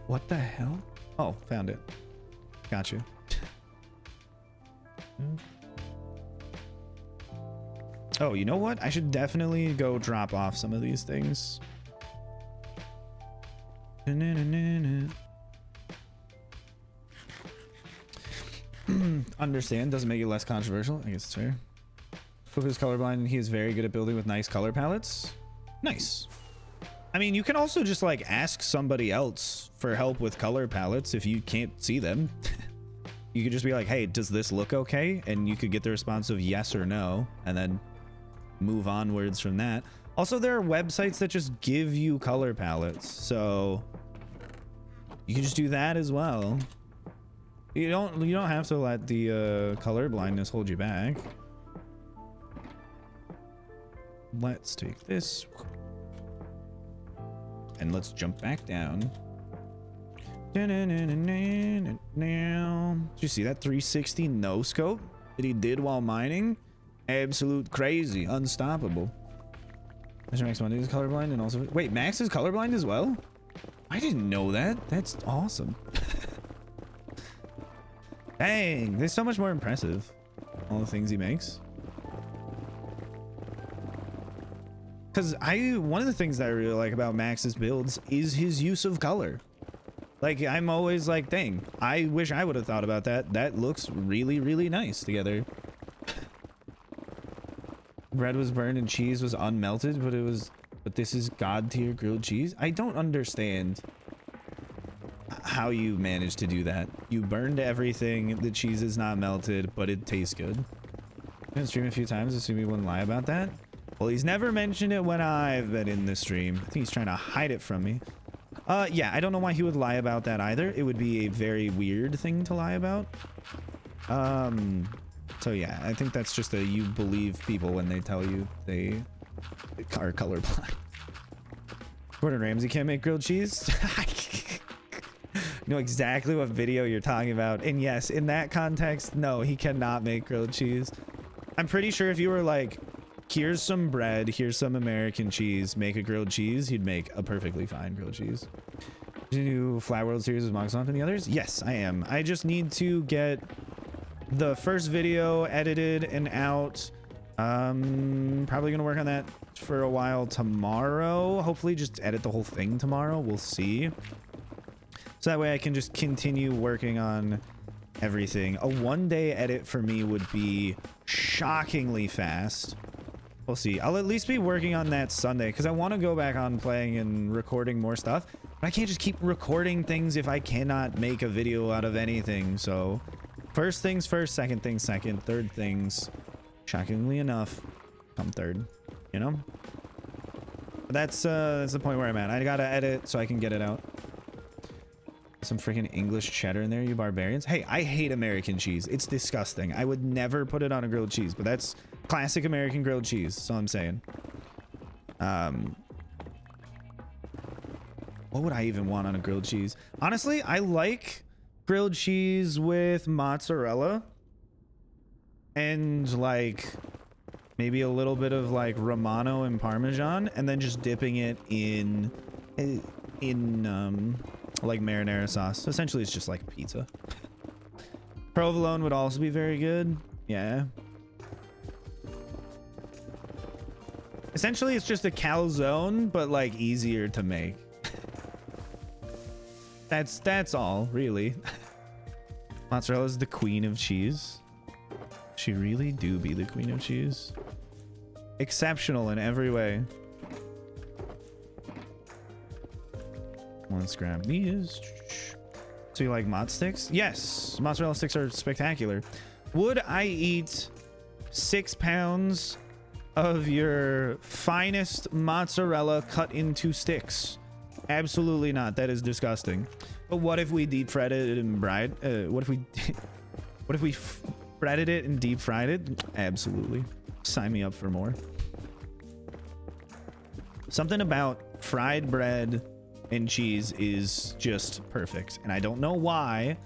What the hell? Oh, found it. Got you. Oh, you know what? I should definitely go drop off some of these things. Understand, doesn't make it less controversial. I guess it's fair. Flip is colorblind and he is very good at building with nice color palettes. Nice. I mean, you can also just like ask somebody else for help with color palettes if you can't see them. You could just be like, hey, does this look okay? And you could get the response of yes or no, and then move onwards from that. Also, there are websites that just give you color palettes, so you can just do that as well. You don't have to let the color blindness hold you back. Let's take this and let's jump back down. Did you see that 360 no scope that he did while mining? Absolute crazy, unstoppable. Mr. Max Monday is colorblind and also wait, Max is colorblind as well? I didn't know that. That's awesome. Dang, there's so much more impressive. All the things he makes. Because one of the things that I really like about Max's builds is his use of color. Like, I'm always like, dang, I wish I would have thought about that. That looks really, really nice together. Bread was burned and cheese was unmelted, but this is god tier grilled cheese. I don't understand how you managed to do that. You burned everything, the cheese is not melted, but it tastes good. I've been streaming a few times, assume he wouldn't lie about that. Well, he's never mentioned it when I've been in the stream. I think he's trying to hide it from me. Yeah, I don't know why he would lie about that either. It would be a very weird thing to lie about. So yeah, I think that's just you believe people when they tell you they are colorblind. Gordon Ramsay can't make grilled cheese. Know exactly what video you're talking about, and yes, in that context, no, he cannot make grilled cheese. I'm pretty sure if you were like, here's some bread, here's some American cheese, make a grilled cheese, he'd make a perfectly fine grilled cheese. Did you do Flat World Series with Microsoft and the others? Yes, I am. I just need to get the first video edited and out. Probably gonna work on that for a while tomorrow. Hopefully just edit the whole thing tomorrow. We'll see. So that way I can just continue working on everything. A one-day edit for me would be shockingly fast. We'll see. I'll at least be working on that Sunday because I want to go back on playing and recording more stuff. But I can't just keep recording things if I cannot make a video out of anything. So first things first, second things second, third things, shockingly enough, come third, you know? But that's the point where I'm at. I gotta edit so I can get it out. Some freaking English cheddar in there, you barbarians. Hey, I hate American cheese. It's disgusting. I would never put it on a grilled cheese, but that's classic American grilled cheese. That's all I'm saying. What would I even want on a grilled cheese? Honestly, I like grilled cheese with mozzarella and like maybe a little bit of like Romano and Parmesan, and then just dipping it in like marinara sauce. Essentially, it's just like pizza. Provolone would also be very good. Yeah. Essentially, it's just a calzone, but like easier to make. That's all, really. Mozzarella is the queen of cheese. She really do be the queen of cheese. Exceptional in every way. Let's grab these. So you like mozz sticks? Yes, mozzarella sticks are spectacular. Would I eat 6 pounds of your finest mozzarella cut into sticks? Absolutely not. That is disgusting. But what if we deep fried it and what if we breaded it and deep fried it? Absolutely. Sign me up for more. Something about fried bread and cheese is just perfect, and I don't know why,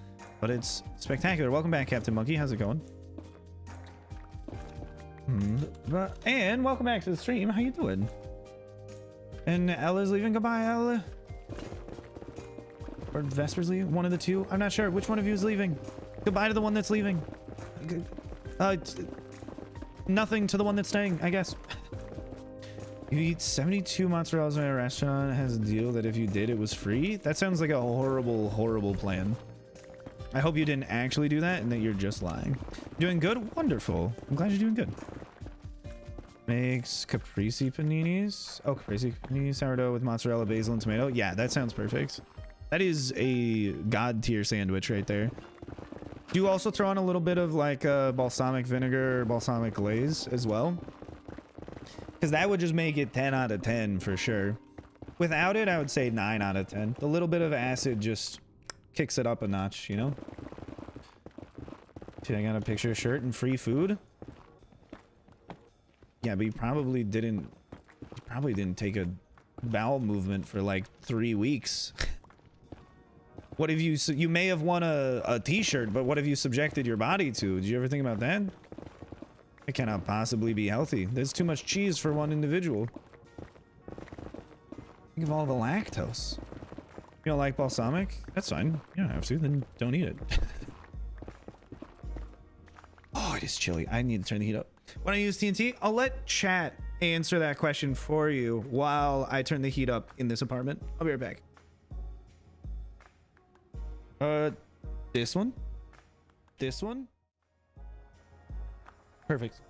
but it's spectacular. Welcome back, Captain Monkey. How's it going? And welcome back to the stream. How you doing? And Ella's leaving. Goodbye, Ella. Or Vesper's leaving? One of the two? I'm not sure. Which one of you is leaving? Goodbye to the one that's leaving. Nothing to the one that's staying, I guess. You eat 72 mozzarellas in a restaurant, has a deal that if you did, it was free? That sounds like a horrible, horrible plan. I hope you didn't actually do that and that you're just lying. Doing good? Wonderful. I'm glad you're doing good. Makes caprese paninis. Oh, caprese panini sourdough with mozzarella, basil, and tomato. Yeah, that sounds perfect. That is a god tier sandwich right there. Do you also throw on a little bit of like balsamic vinegar or balsamic glaze as well? Because that would just make it 10 out of 10 for sure. Without it, I would say 9 out of 10. The little bit of acid just kicks it up a notch, you know? Dude, I got a picture shirt and free food. Yeah, but you probably didn't take a bowel movement for like 3 weeks. What have you may have won a t-shirt, but what have you subjected your body to? Did you ever think about that? It cannot possibly be healthy. There's too much cheese for one individual. Think of all the lactose. You don't like balsamic? That's fine. You don't have to, then don't eat it. Oh, it is chilly. I need to turn the heat up. When I use TNT, I'll let chat answer that question for you while I turn the heat up in this apartment. I'll be right back. This one? This one? Perfect.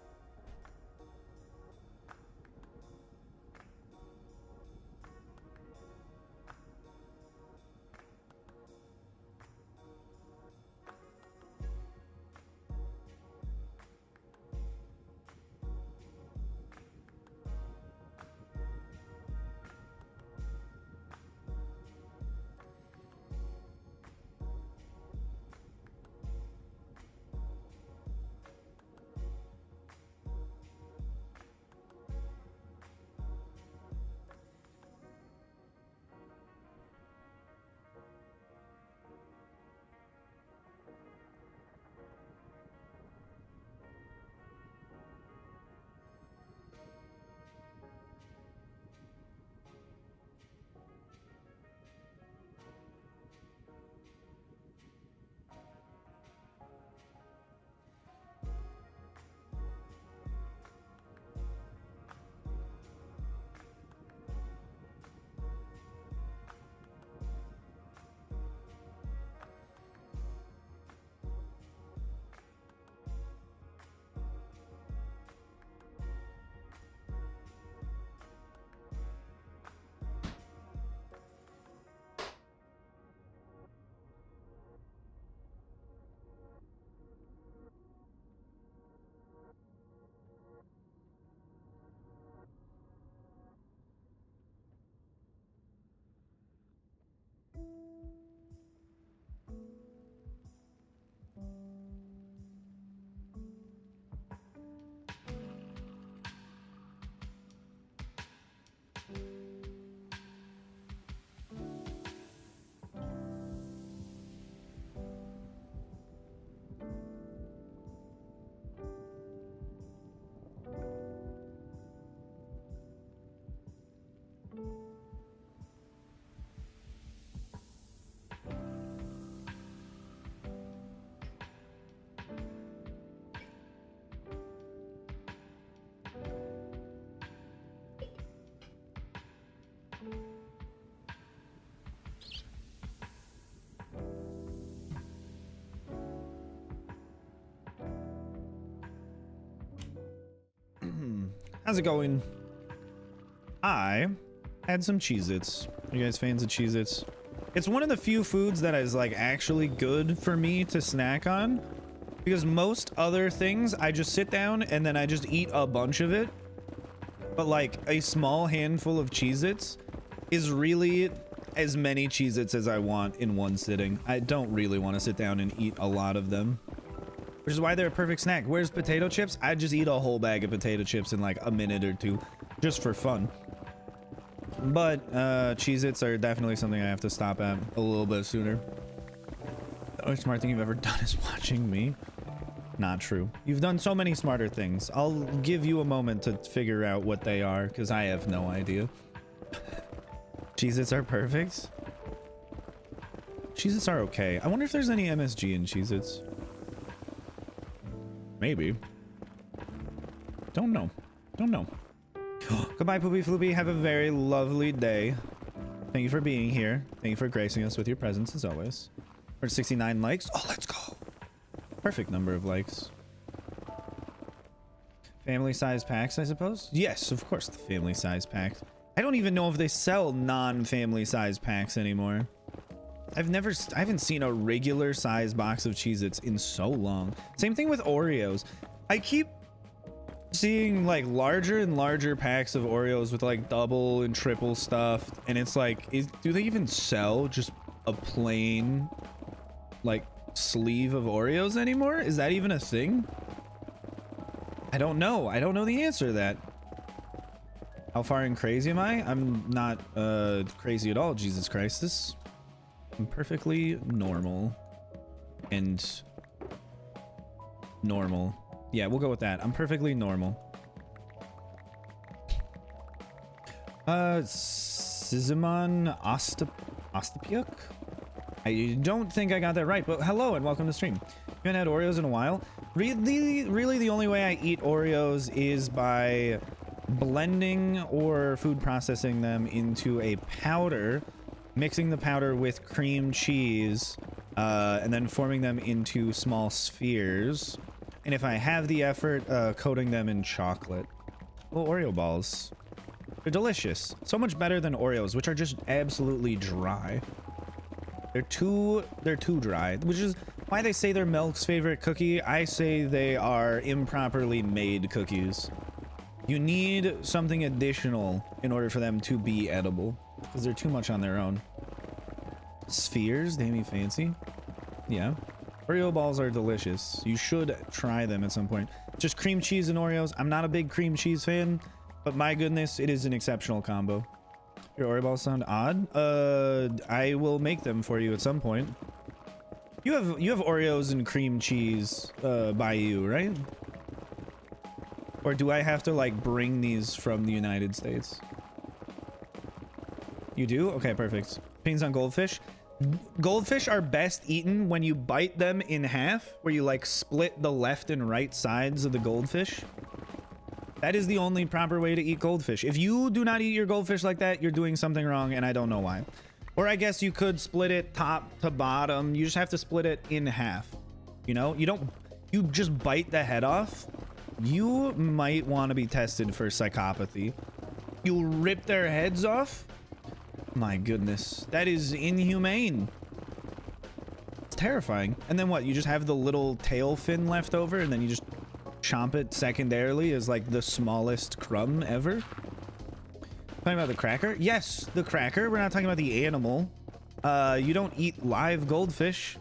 How's it going? I had some Cheez-Its. Are you guys fans of Cheez-Its? It's one of the few foods that is like actually good for me to snack on, because most other things I just sit down and then I just eat a bunch of it. But like a small handful of Cheez-Its is really as many Cheez-Its as I want in one sitting. I don't really want to sit down and eat a lot of them, which is why they're a perfect snack. Where's potato chips? I just eat a whole bag of potato chips in like a minute or two just for fun. But Cheez-Its are definitely something I have to stop at a little bit sooner. The only smart thing you've ever done is watching me. Not true. You've done so many smarter things. I'll give you a moment to figure out what they are, because I have no idea. Cheez-Its are perfect. Cheez-Its are okay. I wonder if there's any MSG in Cheez-Its. Maybe. Don't know. Don't know. Goodbye, Poopy Floopy. Have a very lovely day. Thank you for being here. Thank you for gracing us with your presence as always. We're at 69 likes. Oh, let's go. Perfect number of likes. Family size packs, I suppose? Yes, of course, the family size packs. I don't even know if they sell non-family size packs anymore. I haven't seen a regular size box of Cheez-Its in so long. Same thing with Oreos. I keep seeing like larger and larger packs of Oreos with like double and triple stuff, and it's like, do they even sell just a plain like sleeve of Oreos anymore? Is that even a thing? I don't know. I don't know the answer to that. How far and crazy am I? I'm not crazy at all. Jesus Christ. I'm perfectly normal. And normal. Yeah, we'll go with that. I'm perfectly normal. Sizimon Ostapiuk? I don't think I got that right, but hello and welcome to stream. You haven't had Oreos in a while? Really the only way I eat Oreos is by blending or food processing them into a powder, mixing the powder with cream cheese, and then forming them into small spheres. And if I have the effort, coating them in chocolate. Little Oreo balls. They're delicious. So much better than Oreos, which are just absolutely dry. They're too dry, which is why they say they're Milk's favorite cookie. I say they are improperly made cookies. You need something additional in order for them to be edible, because they're too much on their own. Spheres, they me fancy. Yeah. Oreo balls are delicious. You should try them at some point. Just cream cheese and Oreos. I'm not a big cream cheese fan, but my goodness, it is an exceptional combo. Your Oreo balls sound odd. I will make them for you at some point. You have Oreos and cream cheese by you, right? Or do I have to like bring these from the United States? You do? Okay, perfect. Opinions on goldfish. Goldfish are best eaten when you bite them in half, where you like split the left and right sides of the goldfish. That is the only proper way to eat goldfish. If you do not eat your goldfish like that, you're doing something wrong, and I don't know why. Or I guess you could split it top to bottom. You just have to split it in half. You know, you just bite the head off. You might want to be tested for psychopathy. You rip their heads off. My goodness, that is inhumane. It's terrifying. And then what? You just have the little tail fin left over, and then you just chomp it secondarily as like the smallest crumb ever. Talking about the cracker? Yes, the cracker. We're not talking about the animal. You don't eat live goldfish.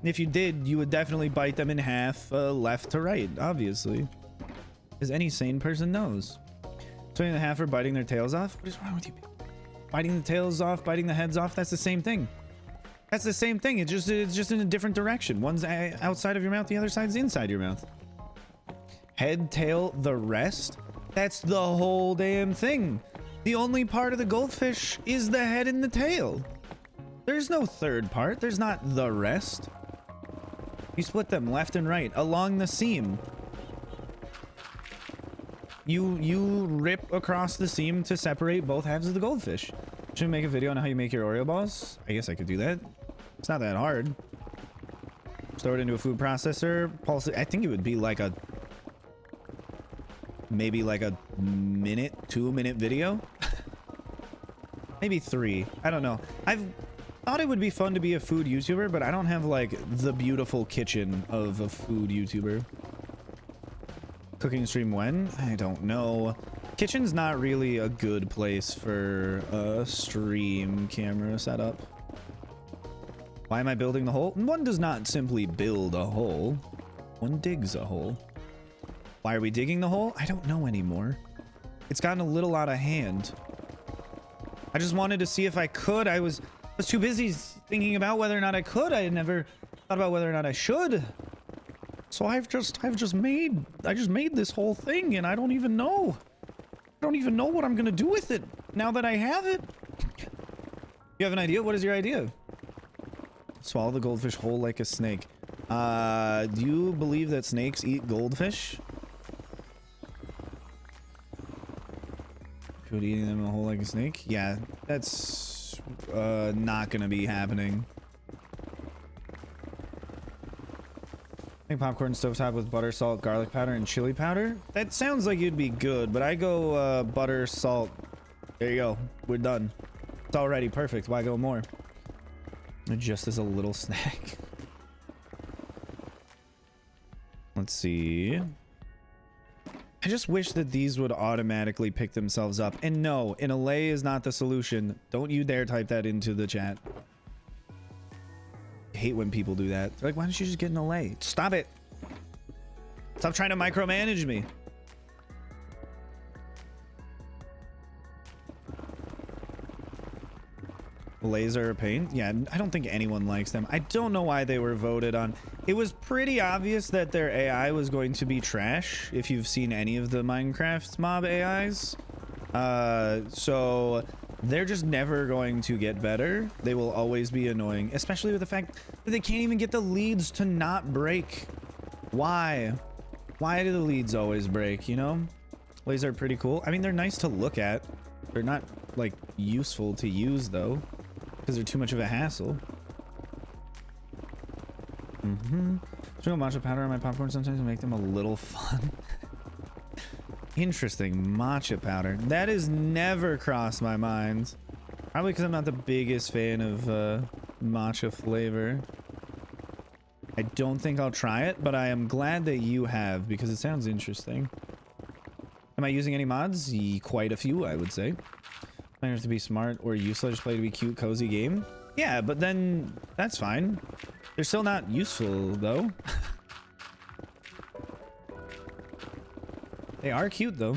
If you did, you would definitely bite them in half, left to right, obviously, as any sane person knows. Splitting the half or biting their tails off? What is wrong with you? Biting the tails off, biting the heads off, that's the same thing. That's the same thing. It's just in a different direction. One's outside of your mouth, the other side's inside your mouth. Head, tail, the rest? That's the whole damn thing. The only part of the goldfish is the head and the tail. There's no third part. There's not the rest. You split them left and right along the seam. You rip across the seam to separate both halves of the goldfish. Should we make a video on how you make your Oreo balls? I guess I could do that. It's not that hard. Store it into a food processor. Pulse it. I think it would be like a maybe like a minute, 2-minute video. Maybe 3. I don't know. I've thought it would be fun to be a food YouTuber, but I don't have like the beautiful kitchen of a food YouTuber. Cooking stream when? I don't know. Kitchen's not really a good place for a stream camera setup. Why am I building the hole? One does not simply build a hole. One digs a hole. Why are we digging the hole? I don't know anymore. It's gotten a little out of hand. I just wanted to see if I could. I was too busy thinking about whether or not I could. I had never thought about whether or not I should. So I just made this whole thing, and I don't even know. I don't even know what I'm gonna do with it now that I have it. You have an idea? What is your idea? Swallow the goldfish whole like a snake. Do you believe that snakes eat goldfish? Could eating them whole like a snake? Yeah, that's not gonna be happening. Make popcorn stovetop with butter, salt, garlic powder, and chili powder. That sounds like it'd be good, but I go butter, salt. There you go. We're done. It's already perfect. Why go more? Just as a little snack. Let's see. I just wish that these would automatically pick themselves up. And no, an allay is not the solution. Don't you dare type that into the chat. I hate when people do that. They're like, why don't you just get an allay? Stop it. Stop trying to micromanage me. Laser paint. Yeah, I don't think anyone likes them. I don't know why they were voted on. It was pretty obvious that their AI was going to be trash if you've seen any of the Minecraft mob AIs. So they're just never going to get better. They will always be annoying, especially with the fact that they can't even get the leads to not break. Why? Why do the leads always break, you know? Lasers are pretty cool. I mean, they're nice to look at. They're not like useful to use though, because they're too much of a hassle. Sprinkle matcha powder on my popcorn sometimes to make them a little fun. Interesting. Matcha powder. That has never crossed my mind. Probably because I'm not the biggest fan of matcha flavor. I don't think I'll try it, but I am glad that you have because it sounds interesting. Am I using any mods? Quite a few, I would say. Players to be smart or useless, just play to be cute, cozy game. Yeah, but then that's fine. They're still not useful though. They are cute though.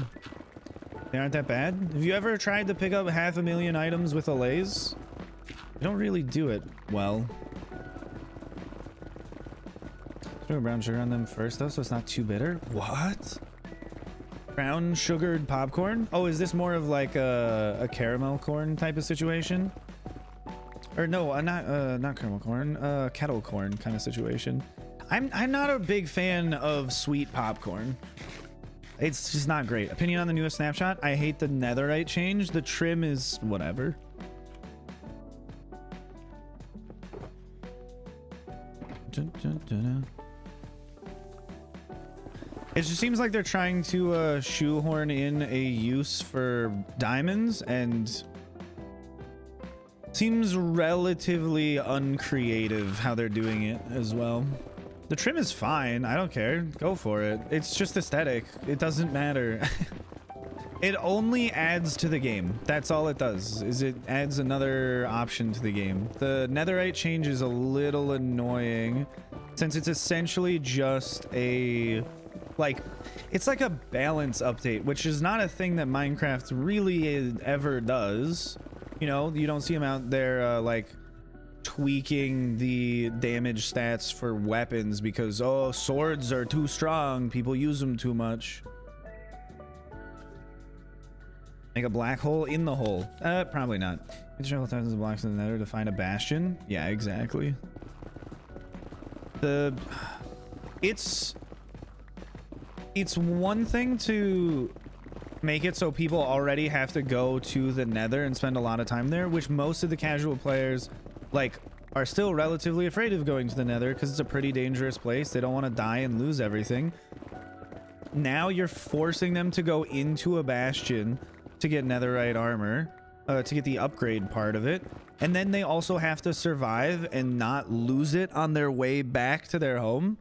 They aren't that bad. Have you ever tried to pick up 500,000 items with allays? You don't really do it well. Throw brown sugar on them first though, so it's not too bitter. What? Brown sugared popcorn? Oh, is this more of like a caramel corn type of situation? Or no, not caramel corn, kettle corn kind of situation. I'm not a big fan of sweet popcorn. It's just not great. Opinion on the newest snapshot? I hate the netherite change. The trim is whatever. It just seems like they're trying to shoehorn in a use for diamonds, and seems relatively uncreative how they're doing it as well. The trim is fine. I don't care. Go for it. It's just aesthetic. It doesn't matter. It only adds to the game. That's all it does, is it adds another option to the game. The netherite change is a little annoying since it's essentially just a... like, it's like a balance update, which is not a thing that Minecraft really ever does. You know, you don't see them out there like tweaking the damage stats for weapons because, oh, swords are too strong, people use them too much. Make a black hole in the hole. Probably not. You have to travel thousands of blocks in the nether to find a bastion. Yeah, exactly. It's one thing to make it so people already have to go to the nether and spend a lot of time there, which most of the casual players like are still relatively afraid of going to the nether because it's a pretty dangerous place. They don't want to die and lose everything. Now you're forcing them to go into a bastion to get netherite armor, to get the upgrade part of it, and then they also have to survive and not lose it on their way back to their home.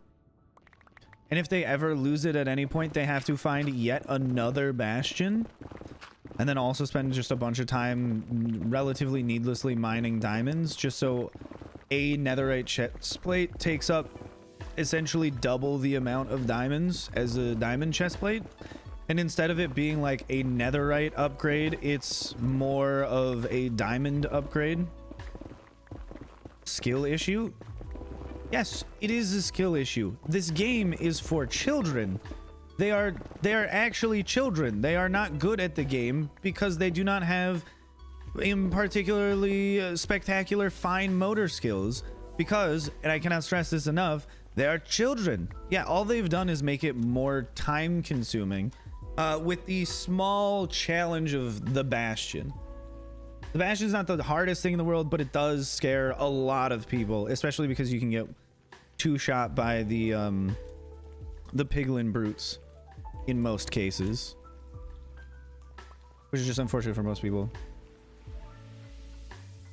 And if they ever lose it at any point, they have to find yet another bastion, and then also spend just a bunch of time relatively needlessly mining diamonds just so a netherite chest plate takes up essentially double the amount of diamonds as a diamond chest plate. And instead of it being like a netherite upgrade, it's more of a diamond upgrade. Skill issue? Yes, it is a skill issue. This game is for children. They are actually children. They are not good at the game because they do not have particularly spectacular fine motor skills. because, and I cannot stress this enough, they are children. Yeah, all they've done is make it more time consuming with the small challenge of the Bastion. The Bastion's not the hardest thing in the world, but it does scare a lot of people, especially because you can get two-shot by the piglin brutes in most cases, which is just unfortunate for most people.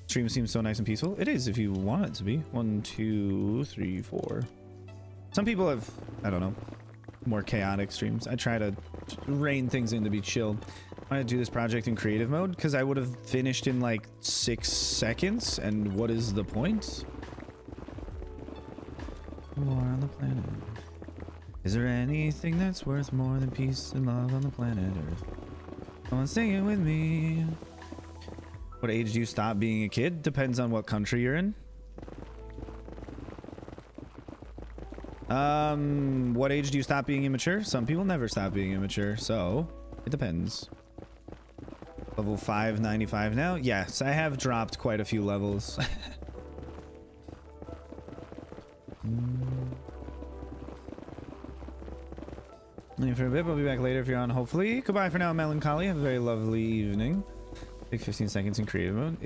Stream seems so nice and peaceful. It is if you want it to be. 1, 2, 3, 4. Some people have, I don't know, more chaotic streams. I try to rein things in to be chill. I want to do this project in creative mode because I would have finished in like 6 seconds, and what is the point? War on the planet. Is there anything that's worth more than peace and love on the planet Earth? Come on, sing it with me. What age do you stop being a kid? Depends on what country you're in. What age do you stop being immature? Some people never stop being immature, so it depends. Level 595 now? Yes, I have dropped quite a few levels. Leave for a bit, we'll be back later if you're on, hopefully. Goodbye for now, Melancholy. Have a very lovely evening. Take 15 seconds in creative mode.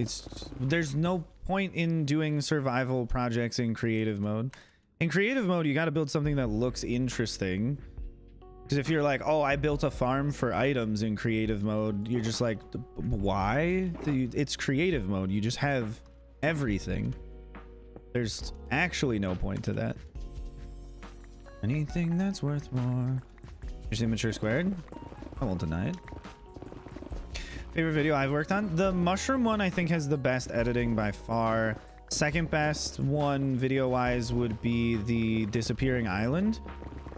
There's no point in doing survival projects in creative mode. In creative mode, you got to build something that looks interesting. Because if you're like, oh, I built a farm for items in creative mode, you're just like, why? It's creative mode. You just have everything. There's actually no point to that. Anything that's worth more. Here's Immature Squared. I won't deny it. Favorite video I've worked on? The mushroom one I think has the best editing by far. Second best one video wise would be the Disappearing Island,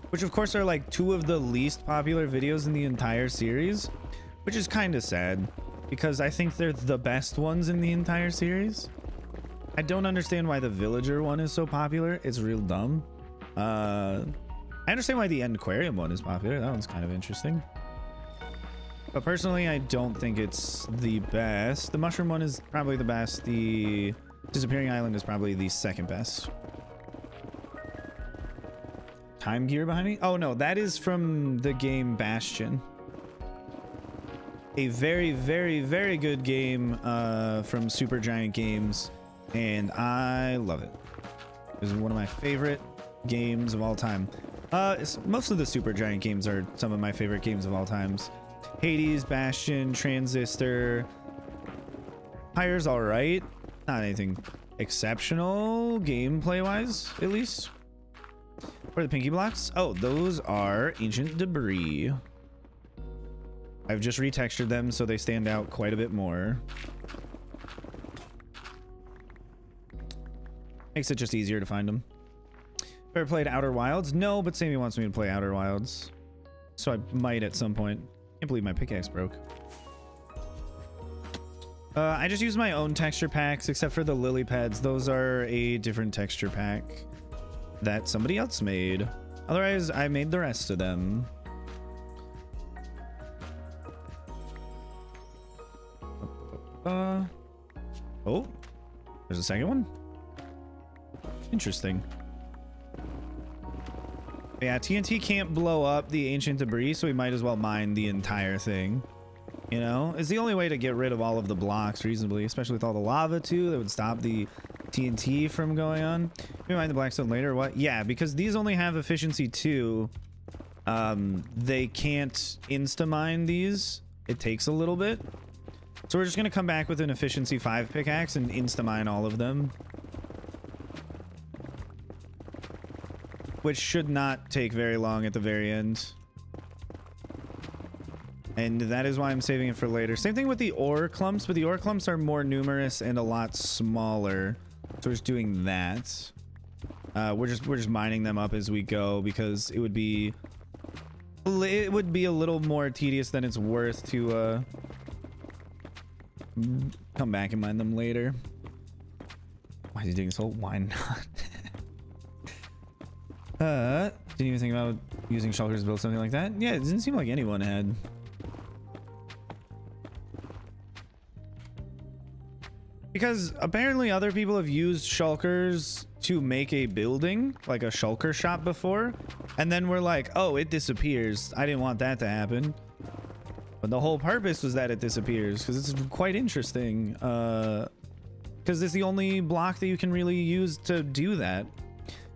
which of course are like 2 of the least popular videos in the entire series, which is kind of sad because I think they're the best ones in the entire series. I don't understand why the villager one is so popular. It's real dumb. I understand why the End Aquarium one is popular. That one's kind of interesting. But personally, I don't think it's the best. The mushroom one is probably the best. The Disappearing Island is probably the second best. Time Gear behind me? Oh no, that is from the game Bastion. A very, very, very good game from Supergiant Games, and I love it. This is one of my favorite games of all time. Most of the Supergiant games are some of my favorite games of all times. Hades, Bastion, Transistor. Pyre's all right. Not anything exceptional gameplay wise, at least. What are the pinky blocks? Oh, those are ancient debris. I've just retextured them so they stand out quite a bit more. Makes it just easier to find them. Ever played Outer Wilds? No, but Sammy wants me to play Outer Wilds, so I might at some point. Can't believe my pickaxe broke. I just use my own texture packs, except for the lily pads. Those are a different texture pack that somebody else made. Otherwise, I made the rest of them. Oh, there's a second one. Interesting. Yeah, TNT can't blow up the ancient debris, so we might as well mine the entire thing. You know, it's the only way to get rid of all of the blocks reasonably, especially with all the lava too. That would stop the TNT from going on. We mine the blackstone later or what? Yeah, because these only have efficiency 2. They can't insta-mine these. It takes a little bit. So we're just gonna come back with an efficiency 5 pickaxe and insta-mine all of them. Which should not take very long at the very end. And that is why I'm saving it for later. Same thing with the ore clumps, but the ore clumps are more numerous and a lot smaller. So we're just doing that. We're just mining them up as we go because it would be a little more tedious than it's worth to come back and mine them later. Why is he doing this whole why not? Didn't even think about using shulkers to build something like that. Yeah, it didn't seem like anyone had. Because apparently other people have used shulkers to make a building, like a shulker shop before. And then we're like, oh, it disappears. I didn't want that to happen. But the whole purpose was that it disappears because it's quite interesting. Because it's the only block that you can really use to do that.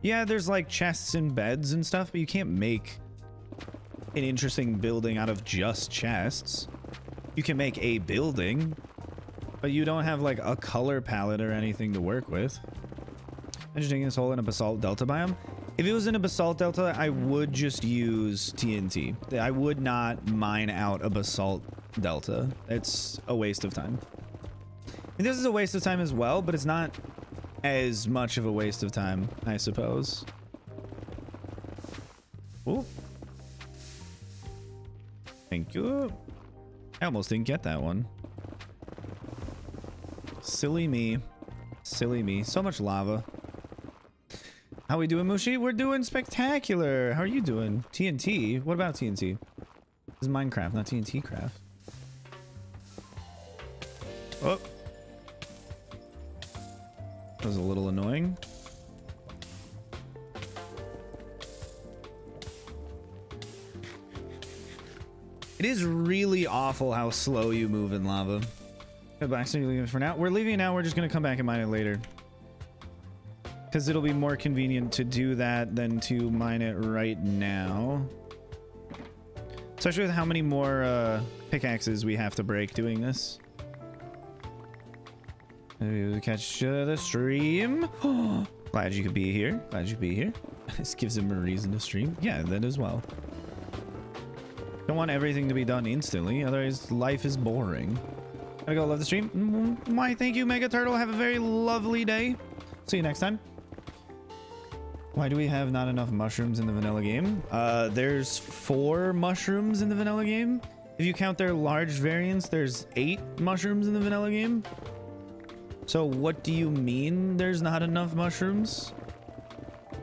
Yeah, there's like chests and beds and stuff, but you can't make an interesting building out of just chests. You can make a building, but you don't have like a color palette or anything to work with. I'm just digging this hole in a basalt delta biome. If it was in a basalt delta, I would just use TNT. I would not mine out a basalt delta. It's a waste of time. And this is a waste of time as well, but it's not as much of a waste of time, I suppose. Oh. Thank you. I almost didn't get that one. Silly me. Silly me. So much lava. How we doing, Mushi? We're doing spectacular. How are you doing? TNT? What about TNT? This is Minecraft, not TNT craft. Oh. That was a little annoying. It is really awful how slow you move in lava. Goodbye, so you're leaving for now. We're leaving now. We're just going to come back and mine it later. Because it'll be more convenient to do that than to mine it right now. Especially with how many more pickaxes we have to break doing this. Maybe we'll catch the stream. Glad you could be here. Glad you could be here. This gives him a reason to stream. Yeah, that as well. Don't want everything to be done instantly, otherwise life is boring. Gotta go. Love the stream. Why, thank you, Mega Turtle. Have a very lovely day. See you next time. Why do we have not enough mushrooms in the vanilla game? There's 4 mushrooms in the vanilla game. If you count their large variants, there's 8 mushrooms in the vanilla game. So what do you mean there's not enough mushrooms?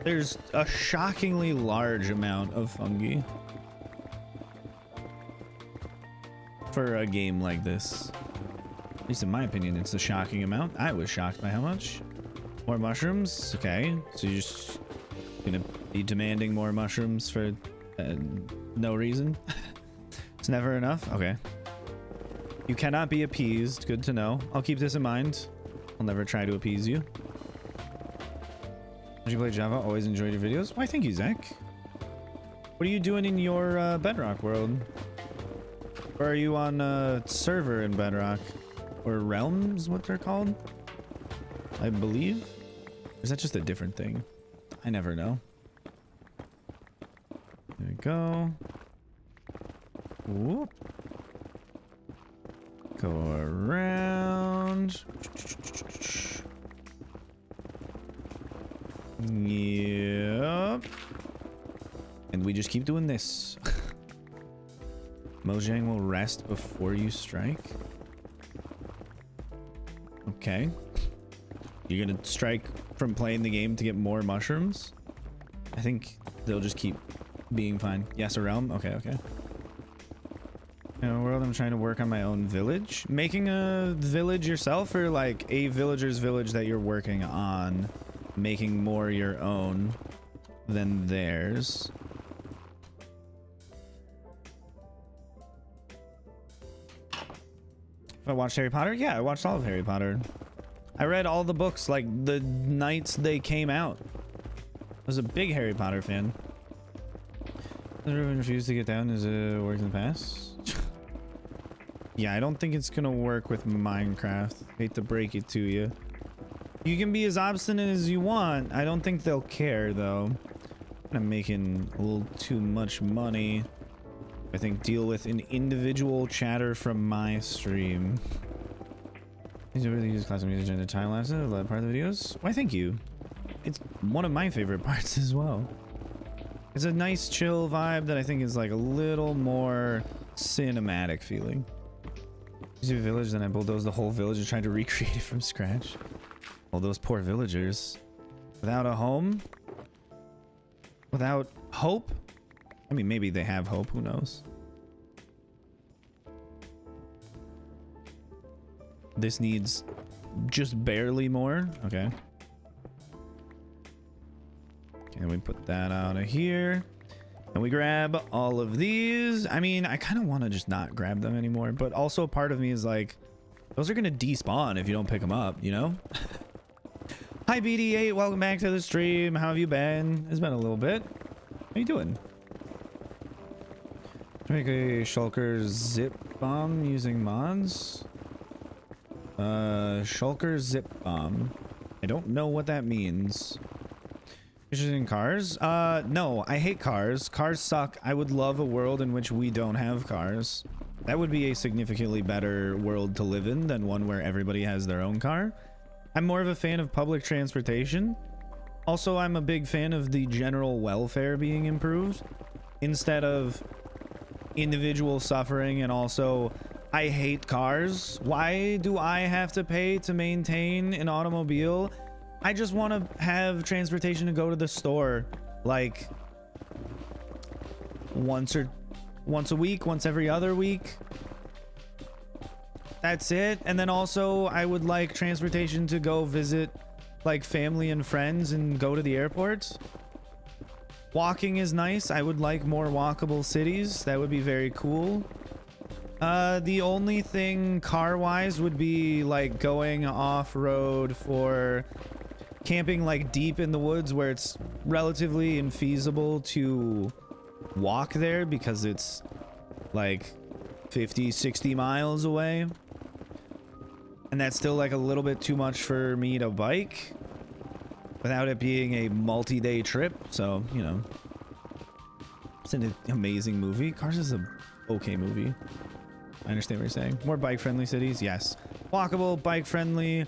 There's a shockingly large amount of fungi for a game like this. At least in my opinion, it's a shocking amount. I was shocked by how much. More mushrooms? Okay, so you're just gonna be demanding more mushrooms for no reason? It's never enough? Okay. You cannot be appeased. Good to know. I'll keep this in mind. I'll never try to appease you. Did you play Java? Always enjoyed your videos. Why, thank you, Zach. What are you doing in your Bedrock world? Or are you on a server in Bedrock? Or Realms, what they're called? I believe. Or is that just a different thing? I never know. There we go. Whoop. Go around. Yep. And we just keep doing this. Mojang will rest before you strike. Okay. You're gonna strike from playing the game to get more mushrooms? I think they'll just keep being fine. Yes, a realm? Okay, okay. In a world, I'm trying to work on my own village. Making a village yourself, or like a villager's village that you're working on, making more your own than theirs. If I watched Harry Potter? Yeah, I watched all of Harry Potter. I read all the books like the nights they came out. I was a big Harry Potter fan. Has everyone refused to get down? Is it worked in the past? Yeah, I don't think it's gonna work with Minecraft. Hate to break it to you. You can be as obstinate as you want. I don't think they'll care though. I'm making a little too much money. I think deal with an individual chatter from my stream. These are really use classic music in the time lapse. I love part of the videos. Why, thank you. It's one of my favorite parts as well. It's a nice chill vibe that I think is like a little more cinematic feeling. Use a village, then I bulldozed the whole village and tried to recreate it from scratch. All those poor villagers. Without a home? Without hope? I mean, maybe they have hope, who knows? This needs just barely more. Okay. And we put that out of here. And we grab all of these. I mean, I kind of want to just not grab them anymore, but also part of me is like, those are going to despawn if you don't pick them up, you know? Hi, BD8. Welcome back to the stream. How have you been? It's been a little bit. How you doing? Make a shulker zip bomb using mods. Shulker zip bomb. I don't know what that means. You're in cars? No, I hate cars. Cars suck. I would love a world in which we don't have cars. That would be a significantly better world to live in than one where everybody has their own car. I'm more of a fan of public transportation. Also, I'm a big fan of the general welfare being improved instead of individual suffering. And also, I hate cars. Why do I have to pay to maintain an automobile? I just want to have transportation to go to the store like once a week, once every other week. That's it. And then also I would like transportation to go visit like family and friends and go to the airport. Walking is nice. I would like more walkable cities. That would be very cool. The only thing car wise would be like going off road for camping like deep in the woods where it's relatively infeasible to walk there because it's like 50-60 miles away, and that's still like a little bit too much for me to bike without it being a multi-day trip. So, you know, it's an amazing movie. Cars is a okay movie. I understand what you're saying. More bike friendly cities, yes. Walkable, bike friendly,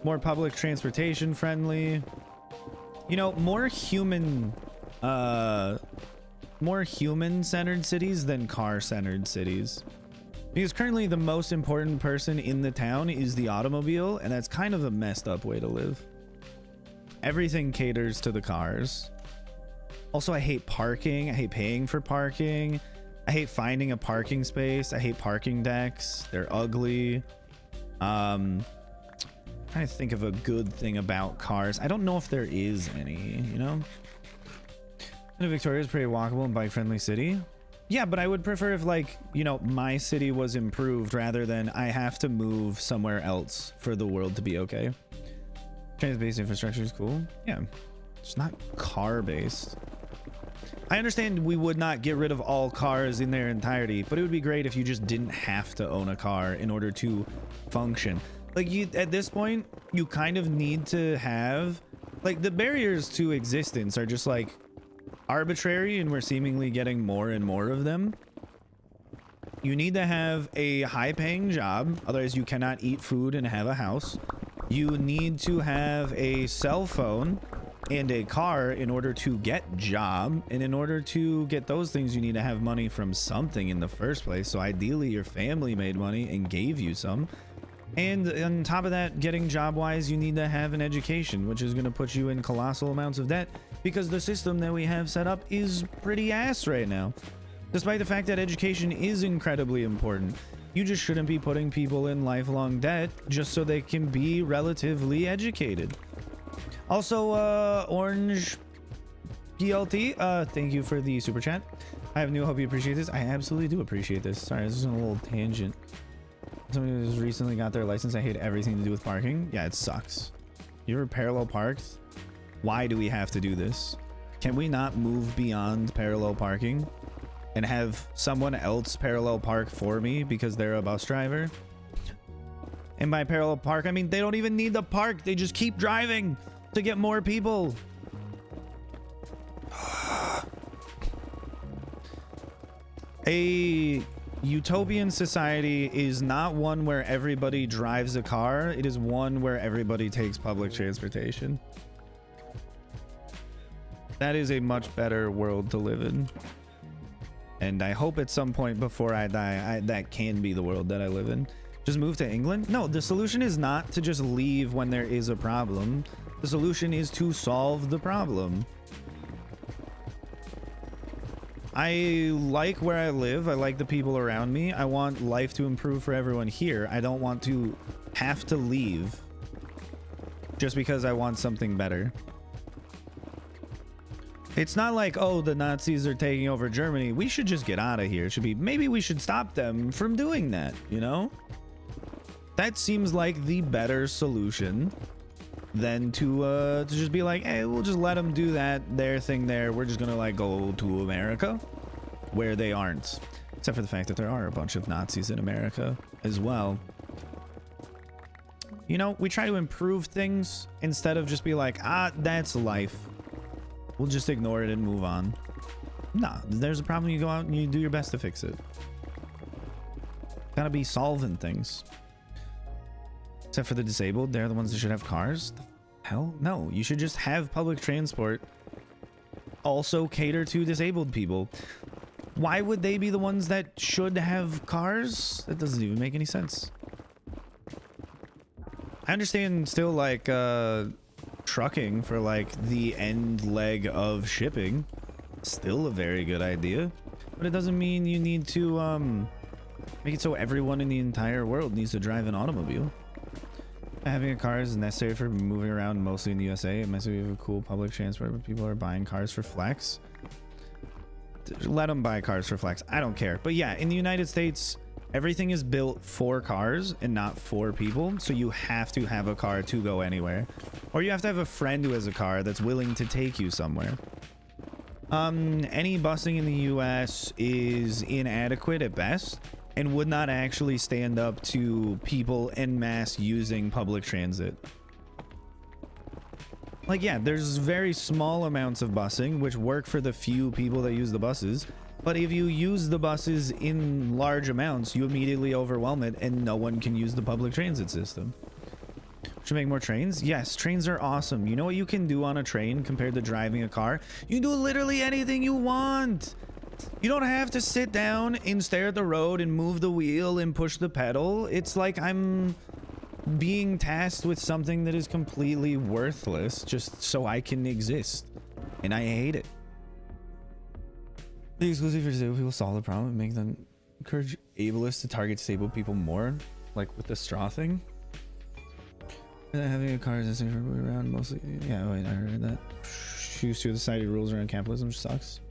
more public transportation friendly, you know, more human centered cities than car centered cities, because currently the most important person in the town is the automobile, and that's kind of a messed up way to live. Everything caters to the cars. Also, I hate parking. I hate paying for parking. I hate finding a parking space. I hate parking decks. They're ugly. Trying to think of a good thing about cars. I don't know if there is any, you know? And Victoria is pretty walkable and bike friendly city. Yeah, but I would prefer if, like, you know, my city was improved rather than I have to move somewhere else for the world to be okay. Trans-based infrastructure is cool. Yeah, it's not car based. I understand we would not get rid of all cars in their entirety, but it would be great if you just didn't have to own a car in order to function. Like, you, at this point, you kind of need to have, like, the barriers to existence are just like arbitrary, and we're seemingly getting more and more of them. You need to have a high-paying job, otherwise you cannot eat food and have a house. You need to have a cell phone and a car in order to get job, and in order to get those things you need to have money from something in the first place. So ideally your family made money and gave you some, and on top of that, getting job wise, you need to have an education, which is going to put you in colossal amounts of debt because the system that we have set up is pretty ass right now. Despite the fact that education is incredibly important, you just shouldn't be putting people in lifelong debt just so they can be relatively educated. Also, Orange PLT, thank you for the super chat. I have new, hope you appreciate this. I absolutely do appreciate this. Sorry, this is a little tangent. Somebody who's recently got their license. I hate everything to do with parking. Yeah, it sucks. You ever parallel parked? Why do we have to do this? Can we not move beyond parallel parking and have someone else parallel park for me because they're a bus driver? And by parallel park, I mean they don't even need to park. They just keep driving to get more people. A utopian society is not one where everybody drives a car. It is one where everybody takes public transportation. That is a much better world to live in. And I hope at some point before I die, that can be the world that I live in. Just move to England? No, the solution is not to just leave when there is a problem. The solution is to solve the problem. I like where I live. I like the people around me. I want life to improve for everyone here. I don't want to have to leave just because I want something better. It's not like, oh, the Nazis are taking over Germany, we should just get out of here. It should be, maybe we should stop them from doing that, you know? That seems like the better solution than to just be like, hey, we'll just let them do that, their thing there. We're just gonna like go to America where they aren't. Except for the fact that there are a bunch of Nazis in America as well. You know, we try to improve things instead of just be like, ah, that's life. We'll just ignore it and move on. Nah, there's a problem, you go out and you do your best to fix it. Gotta be solving things. Except for the disabled, they're the ones that should have cars. The hell? No, you should just have public transport also cater to disabled people. Why would they be the ones that should have cars? That doesn't even make any sense. I understand still like trucking for like the end leg of shipping. Still a very good idea. But it doesn't mean you need to make it so everyone in the entire world needs to drive an automobile. Having a car is necessary for moving around mostly in the USA. Unless we have a cool public transport, but people are buying cars for flex. Let them buy cars for flex. I don't care. But yeah, in the United States, everything is built for cars and not for people. So you have to have a car to go anywhere. Or you have to have a friend who has a car that's willing to take you somewhere. Any busing in the US is inadequate at best and would not actually stand up to people en masse using public transit. Like, yeah, there's very small amounts of busing which work for the few people that use the buses. But if you use the buses in large amounts, you immediately overwhelm it and no one can use the public transit system. Should make more trains? Yes, trains are awesome. You know what you can do on a train compared to driving a car? You can do literally anything you want. You don't have to sit down and stare at the road and move the wheel and push the pedal. It's like I'm being tasked with something that is completely worthless just so I can exist. And I hate it. The exclusive for disabled people solve the problem and make them encourage ableists to target disabled people more, like with the straw thing. Having a car is necessary for moving around mostly. Yeah, wait, I heard that. Choose to decided rules around capitalism sucks.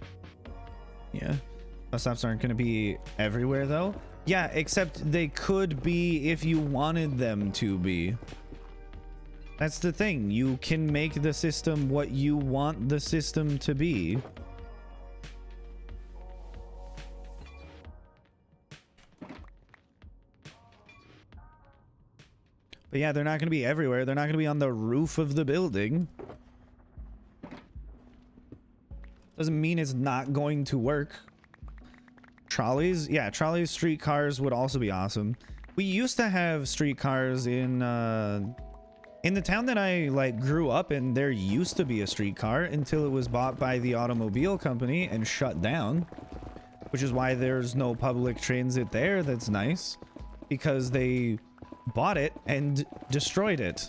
Yeah. Bus stops aren't going to be everywhere though. Yeah, except they could be if you wanted them to be. That's the thing. You can make the system what you want the system to be. But yeah, they're not going to be everywhere. They're not going to be on the roof of the building. Doesn't mean it's not going to work. Trolleys? Yeah, trolleys, streetcars would also be awesome. We used to have streetcars in the town that I like grew up in. There used to be a streetcar until it was bought by the automobile company and shut down, which is why there's no public transit there. That's nice because they bought it and destroyed it.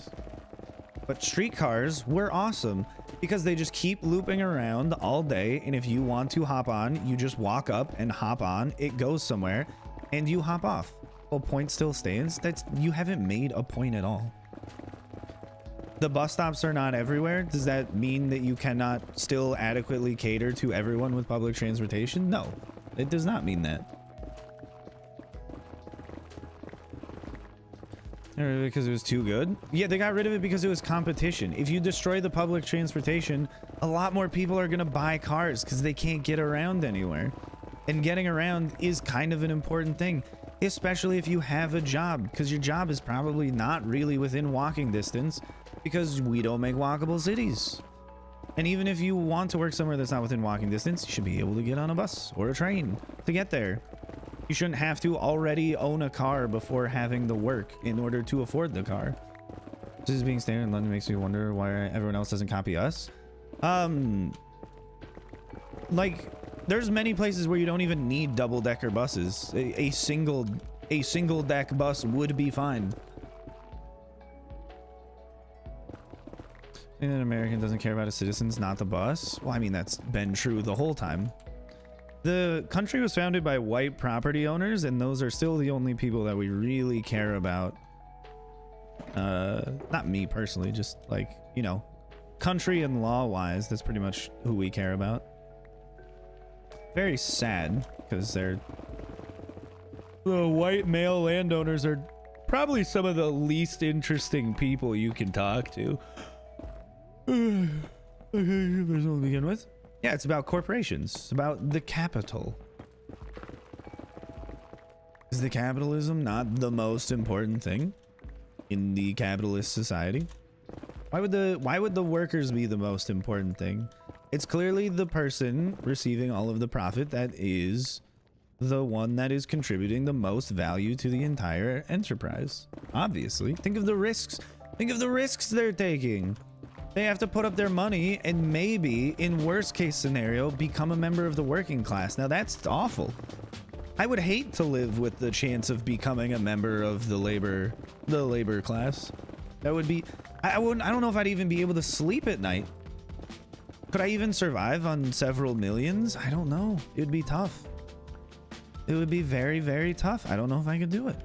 But streetcars were awesome because they just keep looping around all day, and if you want to hop on, you just walk up and hop on, it goes somewhere and you hop off. Well, point still stands. That's, you haven't made a point at all. The bus stops are not everywhere. Does that mean that you cannot still adequately cater to everyone with public transportation? No, it does not mean that. Because it was too good? Yeah, they got rid of it because it was competition. If you destroy the public transportation, a lot more people are going to buy cars because they can't get around anywhere. And getting around is kind of an important thing, especially if you have a job, because your job is probably not really within walking distance because we don't make walkable cities. And even if you want to work somewhere that's not within walking distance, you should be able to get on a bus or a train to get there. You shouldn't have to already own a car before having the work in order to afford the car. This is being standard in London makes me wonder why everyone else doesn't copy us. Like, there's many places where you don't even need double-decker buses. A single deck bus would be fine. And an American doesn't care about his citizens, not the bus. Well, I mean, that's been true the whole time. The country was founded by white property owners, and those are still the only people that we really care about. Not me personally, just like, you know, country and law wise, that's pretty much who we care about. Very sad because they're the white male landowners are probably some of the least interesting people you can talk to. Okay, there's one to begin with. Yeah, it's about corporations. It's about the capital. Is the capitalism not the most important thing in the capitalist society? Why would the workers be the most important thing? It's clearly the person receiving all of the profit that is the one that is contributing the most value to the entire enterprise. Obviously, think of the risks. Think of the risks they're taking. They have to put up their money and maybe, in worst case scenario, become a member of the working class. Now that's awful. I would hate to live with the chance of becoming a member of the labor class. That would be, I don't know if I'd even be able to sleep at night. Could I even survive on several millions? I don't know. It would be tough. It would be very, very tough. I don't know if I could do it.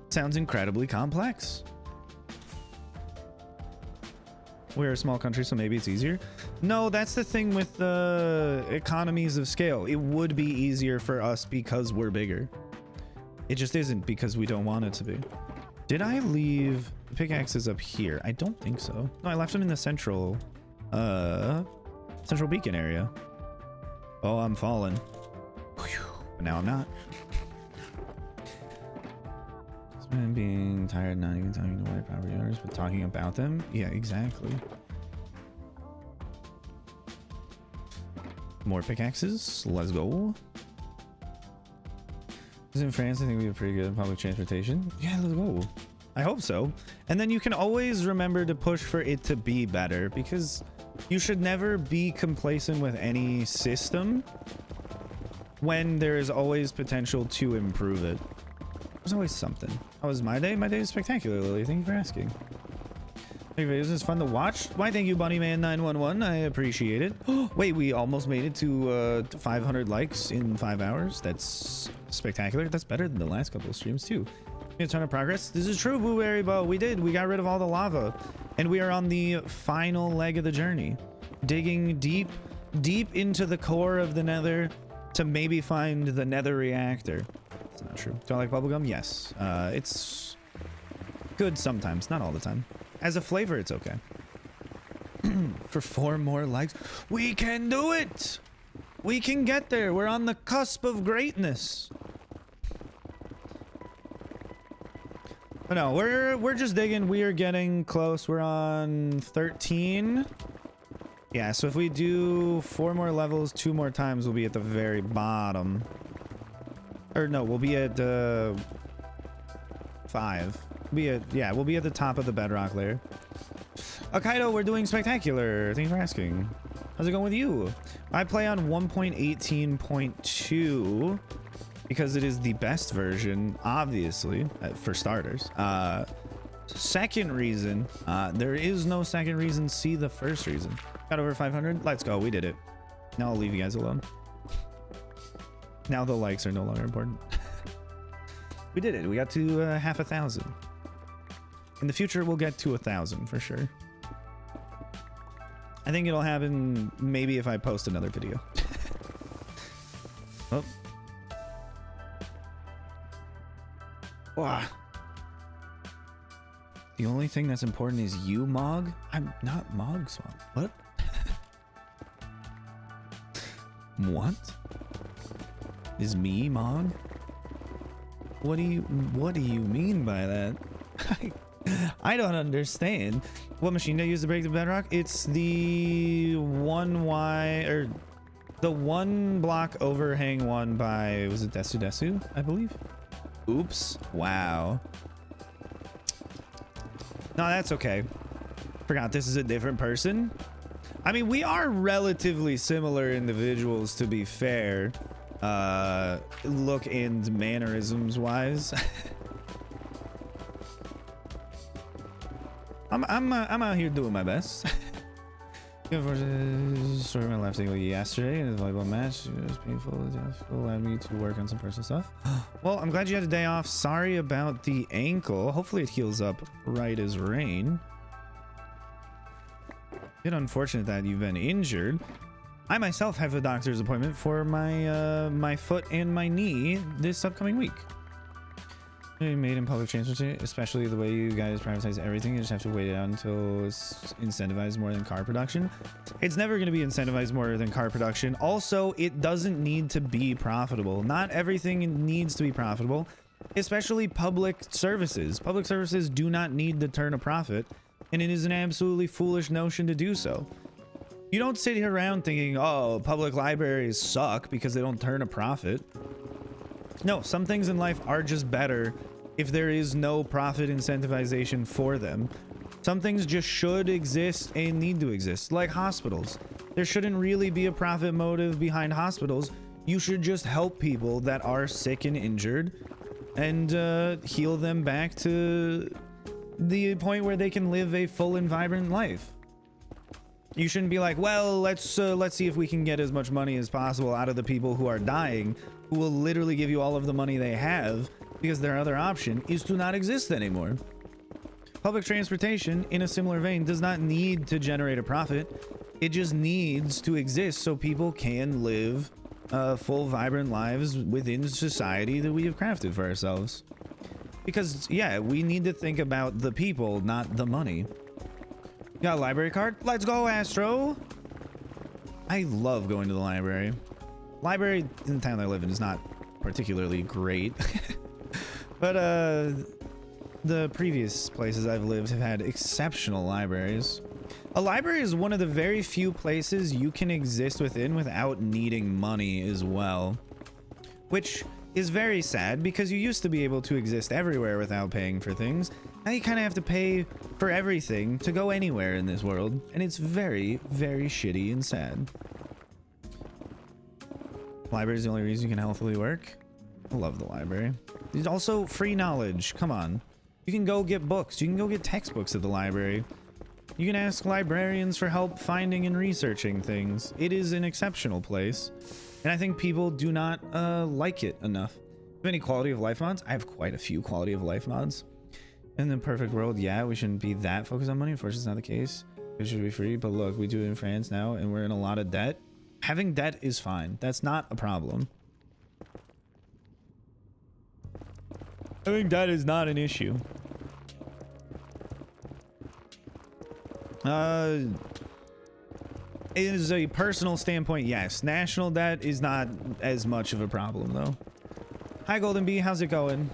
Sounds incredibly complex. We're a small country, so maybe it's easier. No, that's the thing with the economies of scale. It would be easier for us because we're bigger. It just isn't because we don't want it to be. Did I leave the pickaxes up here? I don't think so. No, I left them in the central beacon area. Oh, I'm falling. But now I'm not. And being tired, not even talking to white property owners, but talking about them. Yeah, exactly. More pickaxes. Let's go. In France, I think we have pretty good public transportation. Yeah, let's go. I hope so. And then you can always remember to push for it to be better, because you should never be complacent with any system when there is always potential to improve it. There's always something. How was my day? My day is spectacular, Lily. Thank you for asking. Hey, videos is fun to watch. Why, thank you, Bunnyman911. I appreciate it. Wait, we almost made it to 500 likes in 5 hours. That's spectacular. That's better than the last couple of streams, too. A ton of progress. This is true, Blueberry Bow. We did. We got rid of all the lava. And we are on the final leg of the journey. Digging deep, deep into the core of the nether to maybe find the nether reactor. That's not true. Do I like bubblegum? Yes. It's good sometimes, not all the time. As a flavor, it's okay. For 4 more likes, we can do it. We can get there. We're on the cusp of greatness. But no, we're just digging. We are getting close. We're on 13. Yeah, so if we do 4 more levels 2 more times, we'll be at the very bottom. Or no, we'll be at 5. We'll be at the top of the bedrock layer. Akaido, we're doing spectacular. Thanks for asking. How's it going with you? I play on 1.18.2 because it is the best version, obviously, for starters. Second reason, there is no second reason. See the first reason. Got over 500. Let's go. We did it. Now I'll leave you guys alone. Now the likes are no longer important. We did it. We got to half 1,000. In the future, we'll get to 1,000 for sure. I think it'll happen maybe if I post another video. Oh. Wow. The only thing that's important is you, Mog? I'm not Mog Swamp. What? What? Is me Mog? What do you mean by that? I don't understand. What machine do I use to break the bedrock? It's the 1Y or the 1 block overhang one by, was it Desu, I believe? Oops. Wow. No, that's okay. Forgot this is a different person. I mean, we are relatively similar individuals, to be fair. Look and mannerisms wise. I'm out here doing my best. Story my left ankle yesterday in a volleyball match. It was painful. It allowed me to work on some personal stuff. Well, I'm glad you had a day off. Sorry about the ankle. Hopefully it heals up right as rain. Bit unfortunate that you've been injured. I myself have a doctor's appointment for my my foot and my knee this upcoming week. Made in public transportation, especially the way you guys privatize everything. You just have to wait it out until it's incentivized more than car production. It's never going to be incentivized more than car production. Also, it doesn't need to be profitable. Not everything needs to be profitable, especially public services. Public services do not need to turn a profit, and it is an absolutely foolish notion to do so. You don't sit here around thinking, oh, public libraries suck because they don't turn a profit. No, some things in life are just better if there is no profit incentivization for them. Some things just should exist and need to exist, like hospitals. There shouldn't really be a profit motive behind hospitals. You should just help people that are sick and injured and heal them back to the point where they can live a full and vibrant life. You shouldn't be like, well, let's see if we can get as much money as possible out of the people who are dying, who will literally give you all of the money they have, because their other option is to not exist anymore. Public transportation, in a similar vein, does not need to generate a profit. It just needs to exist so people can live full, vibrant lives within society that we have crafted for ourselves. Because, yeah, we need to think about the people, not the money. Got a library card? Let's go, Astro! I love going to the library. Library in the town I live in is not particularly great. But the previous places I've lived have had exceptional libraries. A library is one of the very few places you can exist within without needing money as well. Which is very sad because you used to be able to exist everywhere without paying for things. Now you kind of have to pay for everything to go anywhere in this world. And it's very, very shitty and sad. Library is the only reason you can healthily work. I love the library. There's also free knowledge. Come on. You can go get books. You can go get textbooks at the library. You can ask librarians for help finding and researching things. It is an exceptional place. And I think people do not like it enough. Have any quality of life mods? I have quite a few quality of life mods. In the perfect world, yeah, we shouldn't be that focused on money. Unfortunately, it's not the case. It should be free. But look, we do it in France now, and we're in a lot of debt. Having debt is fine. That's not a problem. I think that is not an issue. It is a personal standpoint, yes. National debt is not as much of a problem, though. Hi, Golden Bee. How's it going?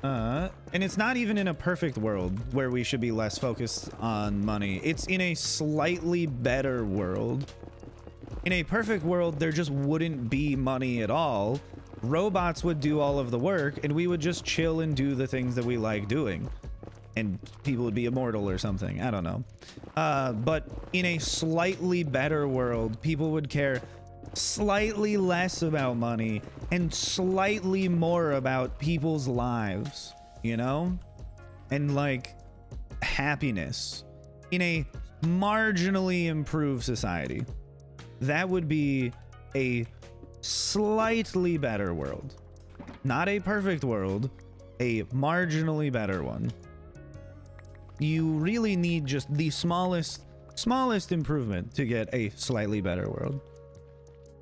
And it's not even in a perfect world where we should be less focused on money. It's in a slightly better world. In a perfect world, there just wouldn't be money at all. Robots would do all of the work, and we would just chill and do the things that we like doing. And people would be immortal or something. I don't know. But in a slightly better world, people would care slightly less about money and slightly more about people's lives, you know? And like happiness in a marginally improved society. That would be a slightly better world. Not a perfect world, a marginally better one. You really need just the smallest improvement to get a slightly better world.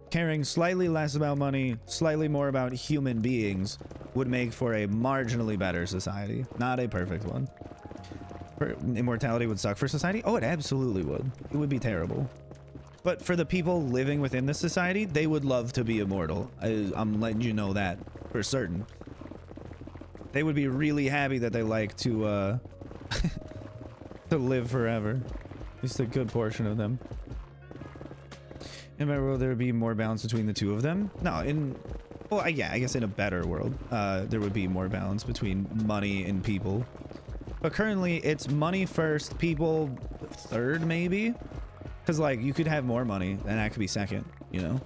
Caring slightly less about money, slightly more about human beings would make for a marginally better society, not a perfect one. Immortality would suck for society? Oh, it absolutely would. It would be terrible. But for the people living within the society, they would love to be immortal. I'm letting you know that for certain. They would be really happy that they like to to live forever. At least a good portion of them. In my world, there would be more balance between the two of them. No, well, yeah, I guess in a better world, there would be more balance between money and people. But currently, it's money first, people third, maybe. Because, like, you could have more money, and that could be second, you know?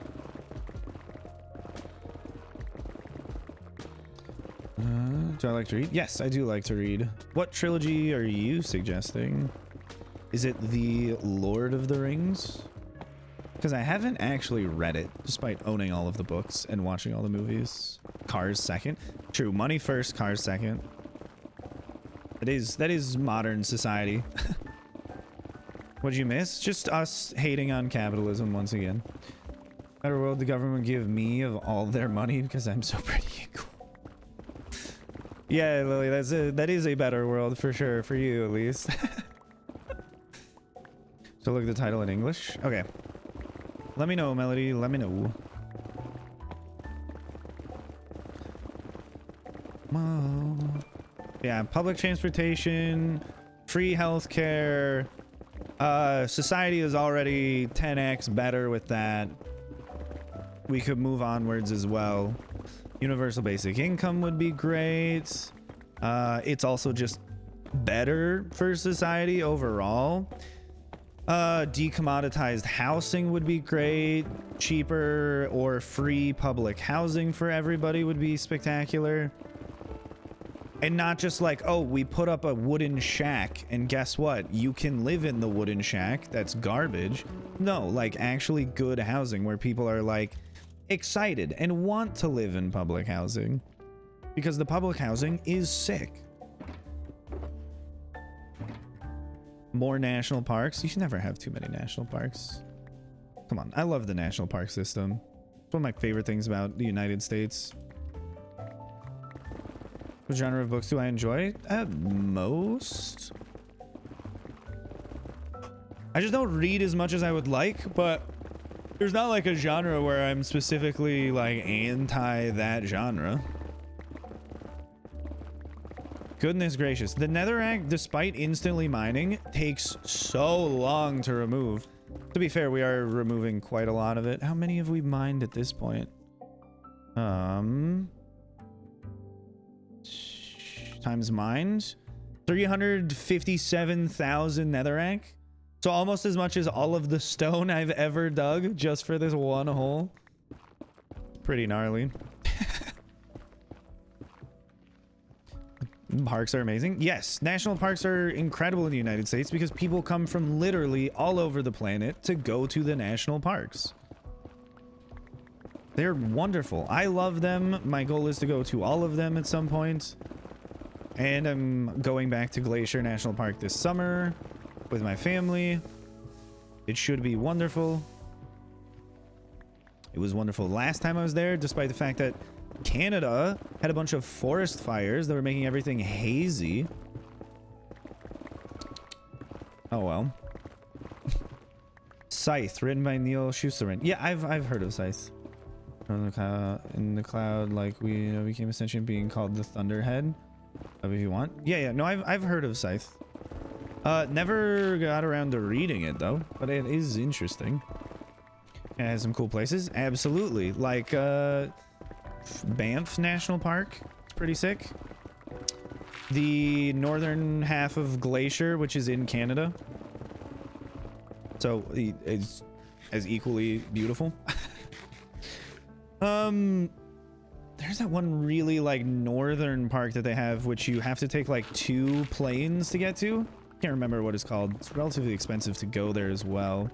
Do I like to read? Yes, I do like to read. What trilogy are you suggesting? Is it the Lord of the Rings? Because I haven't actually read it, despite owning all of the books and watching all the movies. Cars second. True, money first, cars second. That is modern society. What'd you miss? Just us hating on capitalism once again. Better world the government give me of all their money because I'm so pretty and cool. Yeah, Lily, that is a better world for sure, for you at least. So look at the title in English. Okay. Let me know, Melody. Let me know. Whoa. Yeah, public transportation, free healthcare. Society is already 10x better with that. We could move onwards as well. Universal basic income would be great. It's also just better for society overall. Decommoditized housing would be great. Cheaper or free public housing for everybody would be spectacular. And not just like, oh, we put up a wooden shack and guess what? You can live in the wooden shack. That's garbage. No, like actually good housing where people are like excited and want to live in public housing because the public housing is sick. More national parks. You should never have too many national parks. Come on. I love the national park system. It's one of my favorite things about the United States. What genre of books do I enjoy? Most. I just don't read as much as I would like, but there's not like a genre where I'm specifically like anti that genre. Goodness gracious. The netherrack, despite instantly mining, takes so long to remove. To be fair, we are removing quite a lot of it. How many have we mined at this point? Times mined 357,000 netherrack, so almost as much as all of the stone I've ever dug just for this one hole. Pretty gnarly. Parks are amazing. Yes, national parks are incredible in the United States because people come from literally all over the planet to go to the national parks. They're wonderful. I love them. My goal is to go to all of them at some point. And I'm going back to Glacier National Park this summer with my family. It should be wonderful. It was wonderful last time I was there, despite the fact that Canada had a bunch of forest fires that were making everything hazy. Oh well. Scythe, written by Neil Schusterin. Yeah, I've heard of Scythe. In the cloud, like we became a sentient being called the Thunderhead. If you want. Yeah, no, I've heard of Scythe. Never got around to reading it though, but it is interesting. It has some cool places. Absolutely. Like Banff National Park. It's pretty sick. The northern half of Glacier, which is in Canada. So it's as equally beautiful. There's that one really like northern park that they have, which you have to take like 2 planes to get to. Can't remember what it's called. It's relatively expensive to go there as well.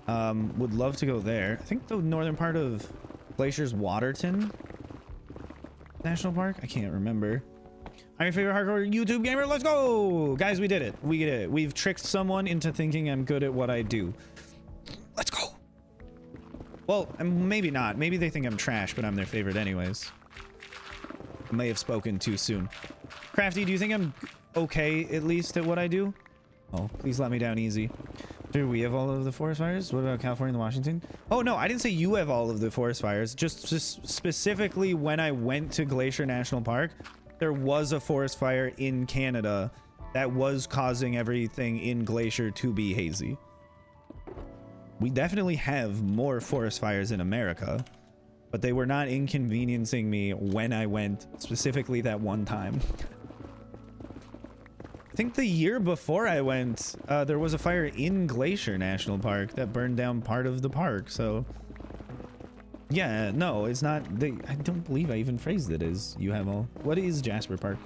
Would love to go there. I think the northern part of Glacier's Waterton National Park. I can't remember. I'm your favorite hardcore YouTube gamer. Let's go, guys. We did it. We did it. We've tricked someone into thinking I'm good at what I do. Let's go. Well, maybe not. Maybe they think I'm trash, but I'm their favorite anyways. I may have spoken too soon. Crafty, do you think I'm okay at least at what I do? Oh, please let me down easy. Do we have all of the forest fires? What about California and Washington? Oh, no, I didn't say you have all of the forest fires. Just specifically when I went to Glacier National Park, there was a forest fire in Canada that was causing everything in Glacier to be hazy. We definitely have more forest fires in America, but they were not inconveniencing me when I went specifically that one time. I think the year before I went, there was a fire in Glacier National Park that burned down part of the park. So yeah, no, it's not. I don't believe I even phrased it as you have all. What is Jasper Park?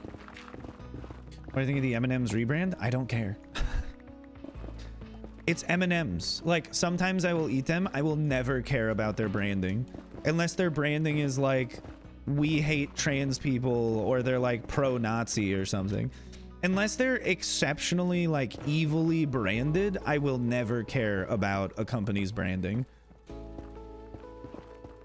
What do you think of the M&M's rebrand? I don't care. It's M&Ms. Like, sometimes I will eat them. I will never care about their branding. Unless their branding is like, we hate trans people, or they're like pro-Nazi or something. Unless they're exceptionally like evilly branded, I will never care about a company's branding.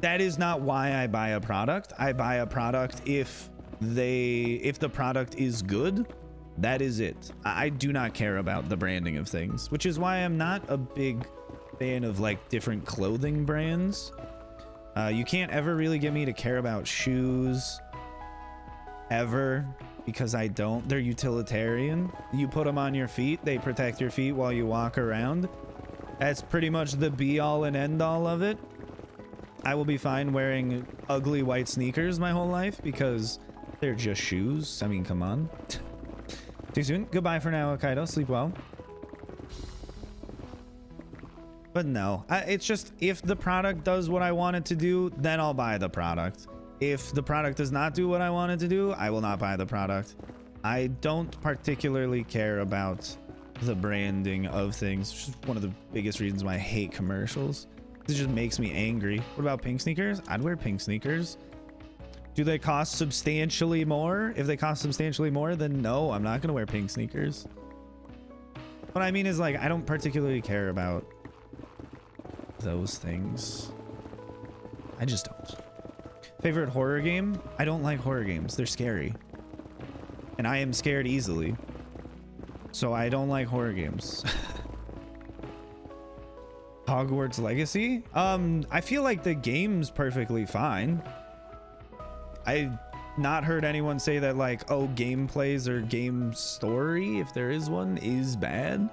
That is not why I buy a product. I buy a product if the product is good. That is it. I do not care about the branding of things, which is why I'm not a big fan of like different clothing brands. You can't ever really get me to care about shoes ever, because I don't. They're utilitarian. You put them on your feet, they protect your feet while you walk around. That's pretty much the be all and end all of it. I will be fine wearing ugly white sneakers my whole life because they're just shoes. I mean, come on. Too soon. Goodbye for now, Kaido. Sleep well. But no, it's just, if the product does what I want it to do, then I'll buy the product. If the product does not do what I want it to do, I will not buy the product. I don't particularly care about the branding of things, which is one of the biggest reasons why I hate commercials. It just makes me angry. What about pink sneakers? I'd wear pink sneakers. Do they cost substantially more? If they cost substantially more, then no, I'm not gonna wear pink sneakers. What I mean is, like, I don't particularly care about those things. I just don't. Favorite horror game? I don't like horror games. They're scary. And I am scared easily. So I don't like horror games. Hogwarts Legacy? I feel like the game's perfectly fine. I've not heard anyone say that, like, oh, gameplays or game story, if there is one, is bad.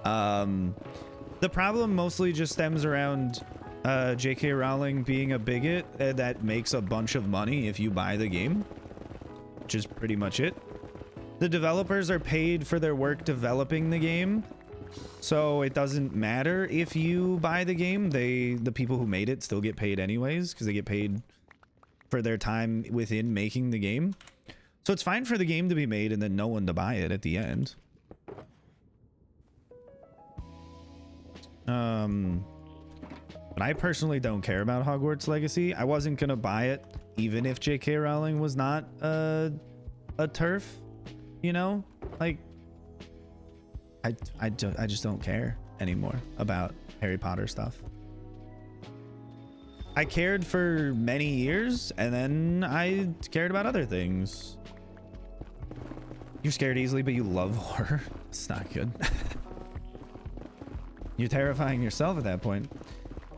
The problem mostly just stems around J.K. Rowling being a bigot that makes a bunch of money if you buy the game, which is pretty much it. The developers are paid for their work developing the game, so it doesn't matter if you buy the game. The people who made it still get paid anyways, because they get paid for their time within making the game. So it's fine for the game to be made and then no one to buy it at the end. But I personally don't care about Hogwarts Legacy. I wasn't gonna buy it even if J.K. Rowling was not a TERF, you know? Like, I just don't care anymore about Harry Potter stuff. I cared for many years, and then I cared about other things. You're scared easily, but you love horror. It's not good. You're terrifying yourself at that point.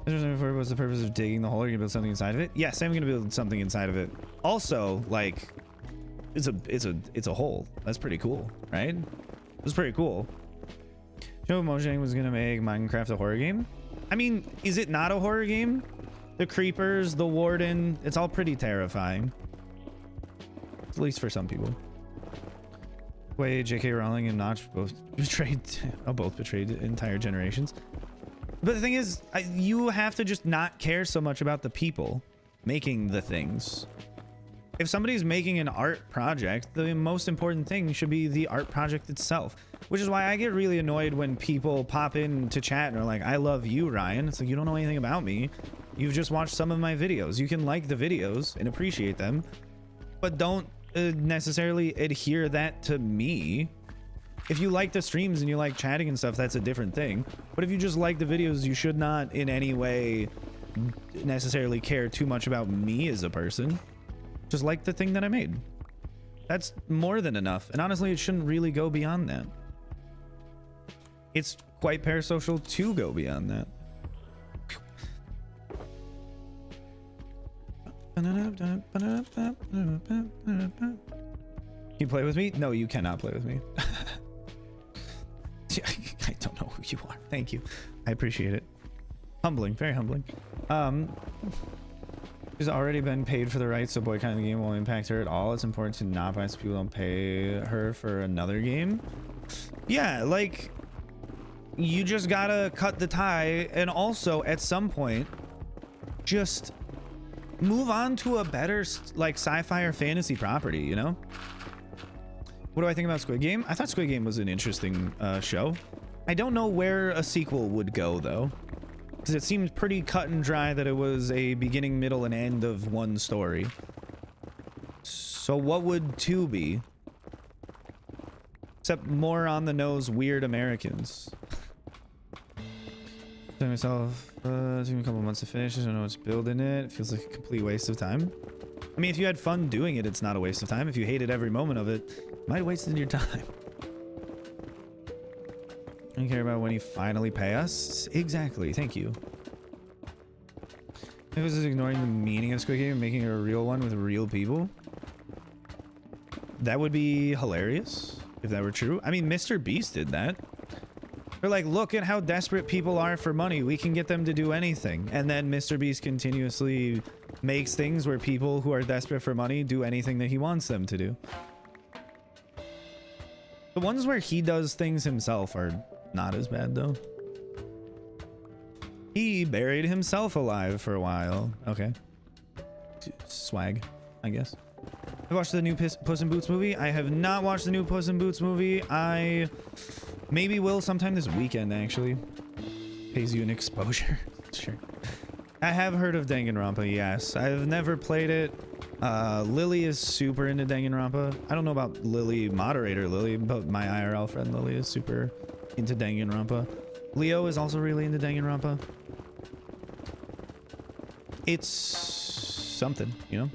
What's the purpose of digging the hole? Are you gonna build something inside of it? Yes, I'm gonna build something inside of it. Also, like, it's a hole. That's pretty cool, right? It's pretty cool. Joe Mojang was gonna make Minecraft a horror game. I mean, is it not a horror game? The creepers, the warden, it's all pretty terrifying. At least for some people. Way J.K. Rowling and Notch both betrayed entire generations. But the thing is, you have to just not care so much about the people making the things. If somebody's making an art project, the most important thing should be the art project itself. Which is why I get really annoyed when people pop into chat and are like, I love you, Ryan. It's like, you don't know anything about me. You've just watched some of my videos. You can like the videos and appreciate them, but don't necessarily adhere that to me. If you like the streams and you like chatting and stuff, that's a different thing. But if you just like the videos, you should not in any way necessarily care too much about me as a person. Just like the thing that I made. That's more than enough. And honestly, it shouldn't really go beyond that. It's quite parasocial to go beyond that. Can you play with me? No, you cannot play with me. I don't know who you are. Thank you. I appreciate it. Humbling, very humbling. She's already been paid for the rights, so boycotting the game won't impact her at all. It's important to not buy so people don't pay her for another game. Yeah, like, you just gotta cut the tie, and also at some point just move on to a better like sci-fi or fantasy property, you know? What do I think about Squid Game? I thought Squid Game was an interesting show. I don't know where a sequel would go though, because it seemed pretty cut and dry that it was a beginning, middle, and end of one story. So what would 2 be? Except more on the nose weird Americans. Telling myself, took me a couple months to finish. I don't know what's building it. It feels like a complete waste of time. I mean, if you had fun doing it, it's not a waste of time. If you hated every moment of it, you might have wasted your time. You care about when you finally pay us? Exactly. Thank you. If it was just ignoring the meaning of Squid Game and making it a real one with real people, that would be hilarious if that were true. I mean, Mr. Beast did that. They're like, look at how desperate people are for money. We can get them to do anything. And then Mr. Beast continuously makes things where people who are desperate for money do anything that he wants them to do. The ones where he does things himself are not as bad though. He buried himself alive for a while. Okay. Swag, I guess. I watched the new Puss in Boots movie. I have not watched the new Puss in Boots movie. I maybe will sometime this weekend, actually. Pays you an exposure. Sure. I have heard of Danganronpa, yes. I've never played it. Lily is super into Danganronpa. I don't know about Lily, moderator Lily, but my IRL friend Lily is super into Danganronpa. Leo is also really into Danganronpa. It's something, you know?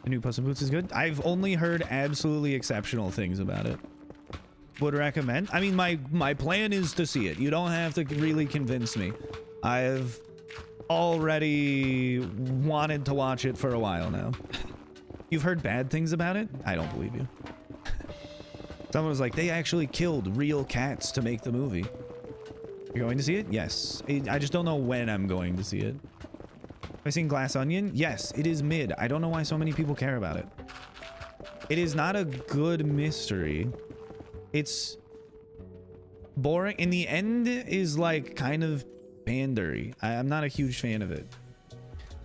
The new Puss in Boots is good. I've only heard absolutely exceptional things about it. Would recommend. I mean, my plan is to see it. You don't have to really convince me. I've already wanted to watch it for a while now. You've heard bad things about it? I don't believe you. Someone was like, they actually killed real cats to make the movie. You're going to see it? Yes. I just don't know when I'm going to see it. Have I seen Glass Onion? Yes, it is mid. I don't know why so many people care about it. It is not a good mystery. It's boring. In the end is like kind of pandery. I'm not a huge fan of it.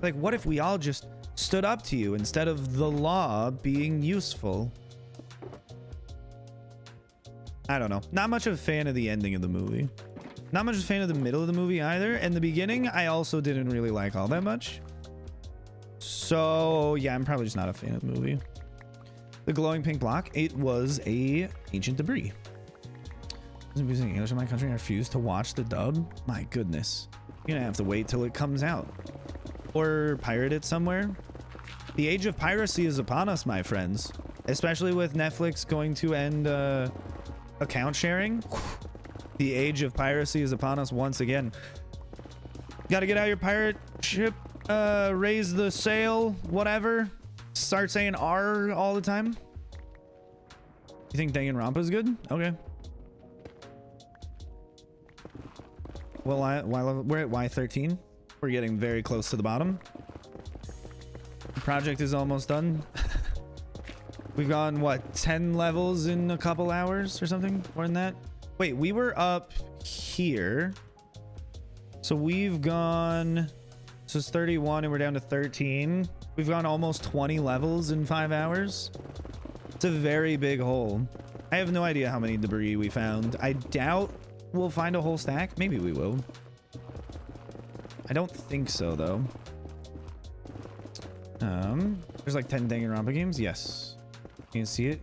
Like, what if we all just stood up to you instead of the law being useful? I don't know. Not much of a fan of the ending of the movie. Not much of a fan of the middle of the movie either. And the beginning, I also didn't really like all that much. So yeah, I'm probably just not a fan of the movie. The glowing pink block, it was a ancient debris. Isn't using English in my country. I refuse to watch the dub. My goodness. You're gonna have to wait till it comes out. Or pirate it somewhere. The age of piracy is upon us, my friends. Especially with Netflix going to end account sharing. The age of piracy is upon us once again. Gotta get out your pirate ship, raise the sail, whatever. Start saying R all the time. You think Danganronpa is good? Okay. Well, we're at Y13. We're getting very close to the bottom. The project is almost done. We've gone, what, 10 levels in a couple hours or something? More than that? Wait, we were up here. So we've gone... So it's 31 and we're down to 13. We've gone almost 20 levels in 5 hours. It's a very big hole. I have no idea how many debris we found. I doubt we'll find a whole stack. Maybe we will. I don't think so, though. There's like 10 Danganronpa games. Yes. You can see it.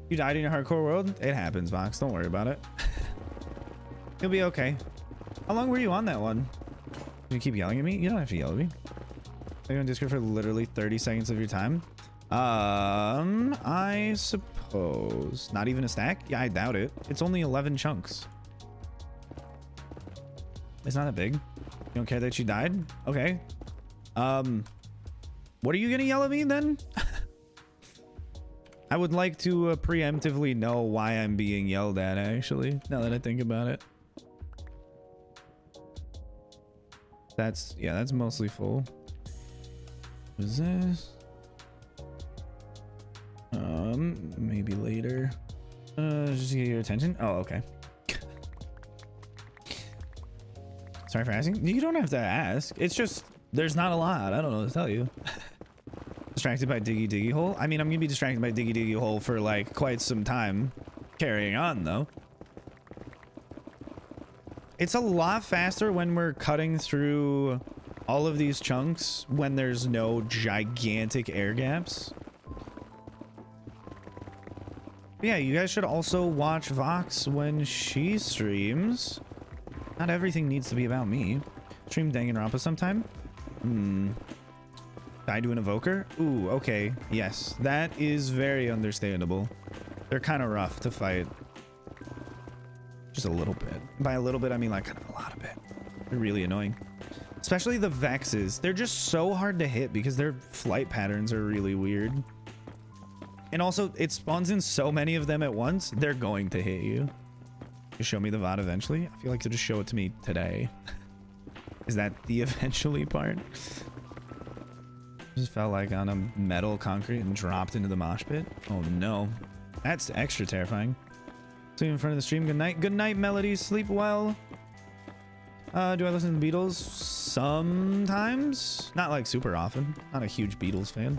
You died in your hardcore world? It happens, Vox. Don't worry about it. You'll be okay. How long were you on that one? Did you keep yelling at me? You don't have to yell at me. You're on Discord for literally 30 seconds of your time. I suppose. Not even a stack? Yeah, I doubt it. It's only 11 chunks. It's not that big. You don't care that you died? Okay. What are you gonna yell at me then? I would like to preemptively know why I'm being yelled at, actually, now that I think about it. That's, yeah, that's mostly full. What is this? Maybe later. Just to get your attention. Oh, okay. Sorry for asking. You don't have to ask. It's just, there's not a lot. I don't know what to tell you. Distracted by Diggy Diggy Hole? I mean, I'm gonna be distracted by Diggy Diggy Hole for like quite some time. Carrying on though. It's a lot faster when we're cutting through all of these chunks when there's no gigantic air gaps. But yeah, you guys should also watch Vox when she streams. Not everything needs to be about me. Stream Danganronpa sometime. Die to an evoker? Ooh, okay. Yes, that is very understandable. They're kind of rough to fight. Just a little bit. By a little bit, I mean like kind of a lot of it. They're really annoying. Especially the Vexes. They're just so hard to hit because their flight patterns are really weird. And also, it spawns in so many of them at once, they're going to hit you. You show me the VOD eventually? I feel like to just show it to me today. Is that the eventually part? Just felt like on a metal concrete and dropped into the mosh pit. Oh no. That's extra terrifying. See you in front of the stream. Good night. Good night, Melodies. Sleep well. Do I listen to the Beatles? Sometimes. Not like super often. Not a huge Beatles fan.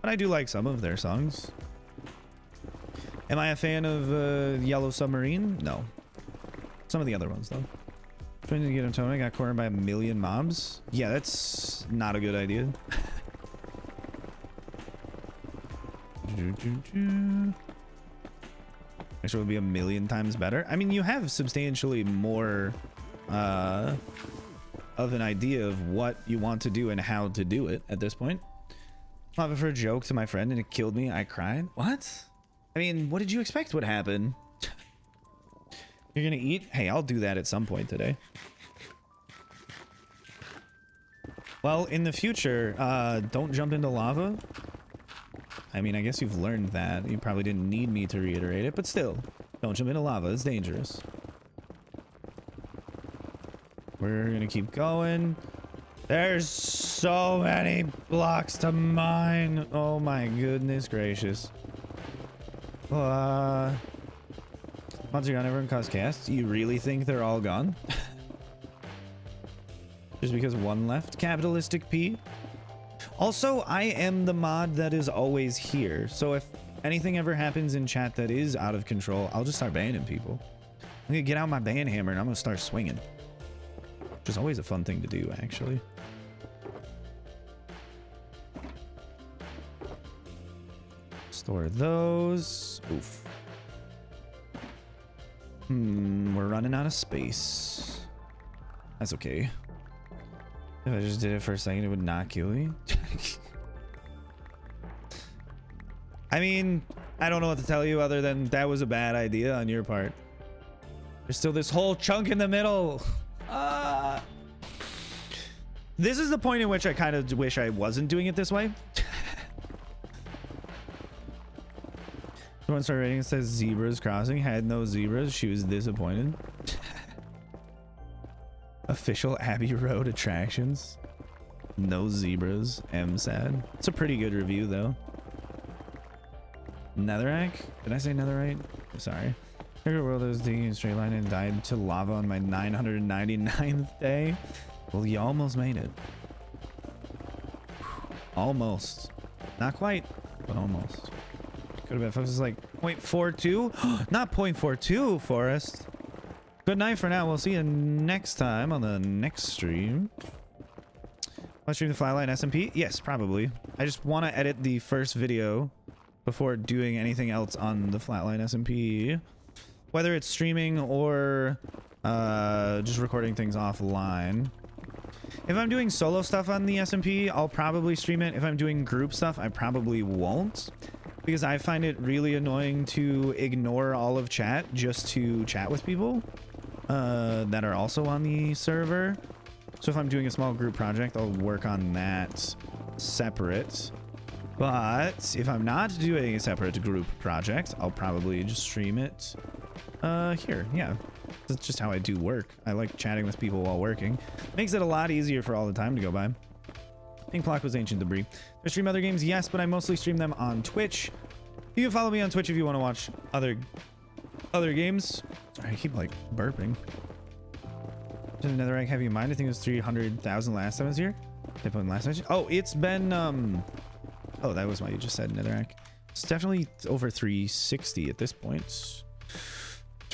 But I do like some of their songs. Am I a fan of Yellow Submarine? No. Some of the other ones, though. Trying to get him Tony. Got cornered by 1 million mobs. Yeah, that's not a good idea. Actually, it would be 1 million times better. I mean, you have substantially more of an idea of what you want to do and how to do it at this point. I offered for a joke to my friend and it killed me. I cried. What? I mean, what did you expect would happen? You're gonna eat? Hey, I'll do that at some point today. Well, in the future, don't jump into lava. I mean, I guess you've learned that. You probably didn't need me to reiterate it, but still, don't jump into lava. It's dangerous. We're gonna keep going. There's so many blocks to mine. Oh my goodness gracious. Once you're gone, everyone cause chaos. You really think they're all gone? Just because one left? Capitalistic P? Also, I am the mod that is always here. So if anything ever happens in chat that is out of control, I'll just start banning people. I'm gonna get out my ban hammer and I'm gonna start swinging. Which is always a fun thing to do, actually. Store those. Oof. We're running out of space. That's okay. If I just did it for a second, it would not kill me. I mean, I don't know what to tell you other than that was a bad idea on your part. There's still this whole chunk in the middle. This is the point in which I kind of wish I wasn't doing it this way. Someone started rating, it says zebras crossing. Had no zebras. She was disappointed. Official Abbey Road attractions. No zebras. M sad. It's a pretty good review though. Netherrack? Did I say netherite? Sorry. Every world I was digging in a straight line and died to lava on my 999th day. Well, you almost made it. Almost. Not quite, but almost. Could have been focused like 0.42. Not 0.42, Forest. Good night for now. We'll see you next time on the next stream. Want to stream the Flatline SMP? Yes, probably. I just want to edit the first video before doing anything else on the Flatline SMP. Whether it's streaming or just recording things offline. If I'm doing solo stuff on the SMP, I'll probably stream it. If I'm doing group stuff, I probably won't. Because I find it really annoying to ignore all of chat just to chat with people that are also on the server. So if I'm doing a small group project, I'll work on that separate. But if I'm not doing a separate group project, I'll probably just stream it here. Yeah, that's just how I do work. I like chatting with people while working. Makes it a lot easier for all the time to go by. Pink Block was Ancient Debris. I stream other games, yes, but I mostly stream them on Twitch. You can follow me on Twitch if you want to watch other games. Sorry, I keep like burping. Did another rank have you in mind? I think it was 300,000 last time I was here. Did I put in last time? Oh, it's been oh, that was why you just said another rank. It's definitely over 360 at this point.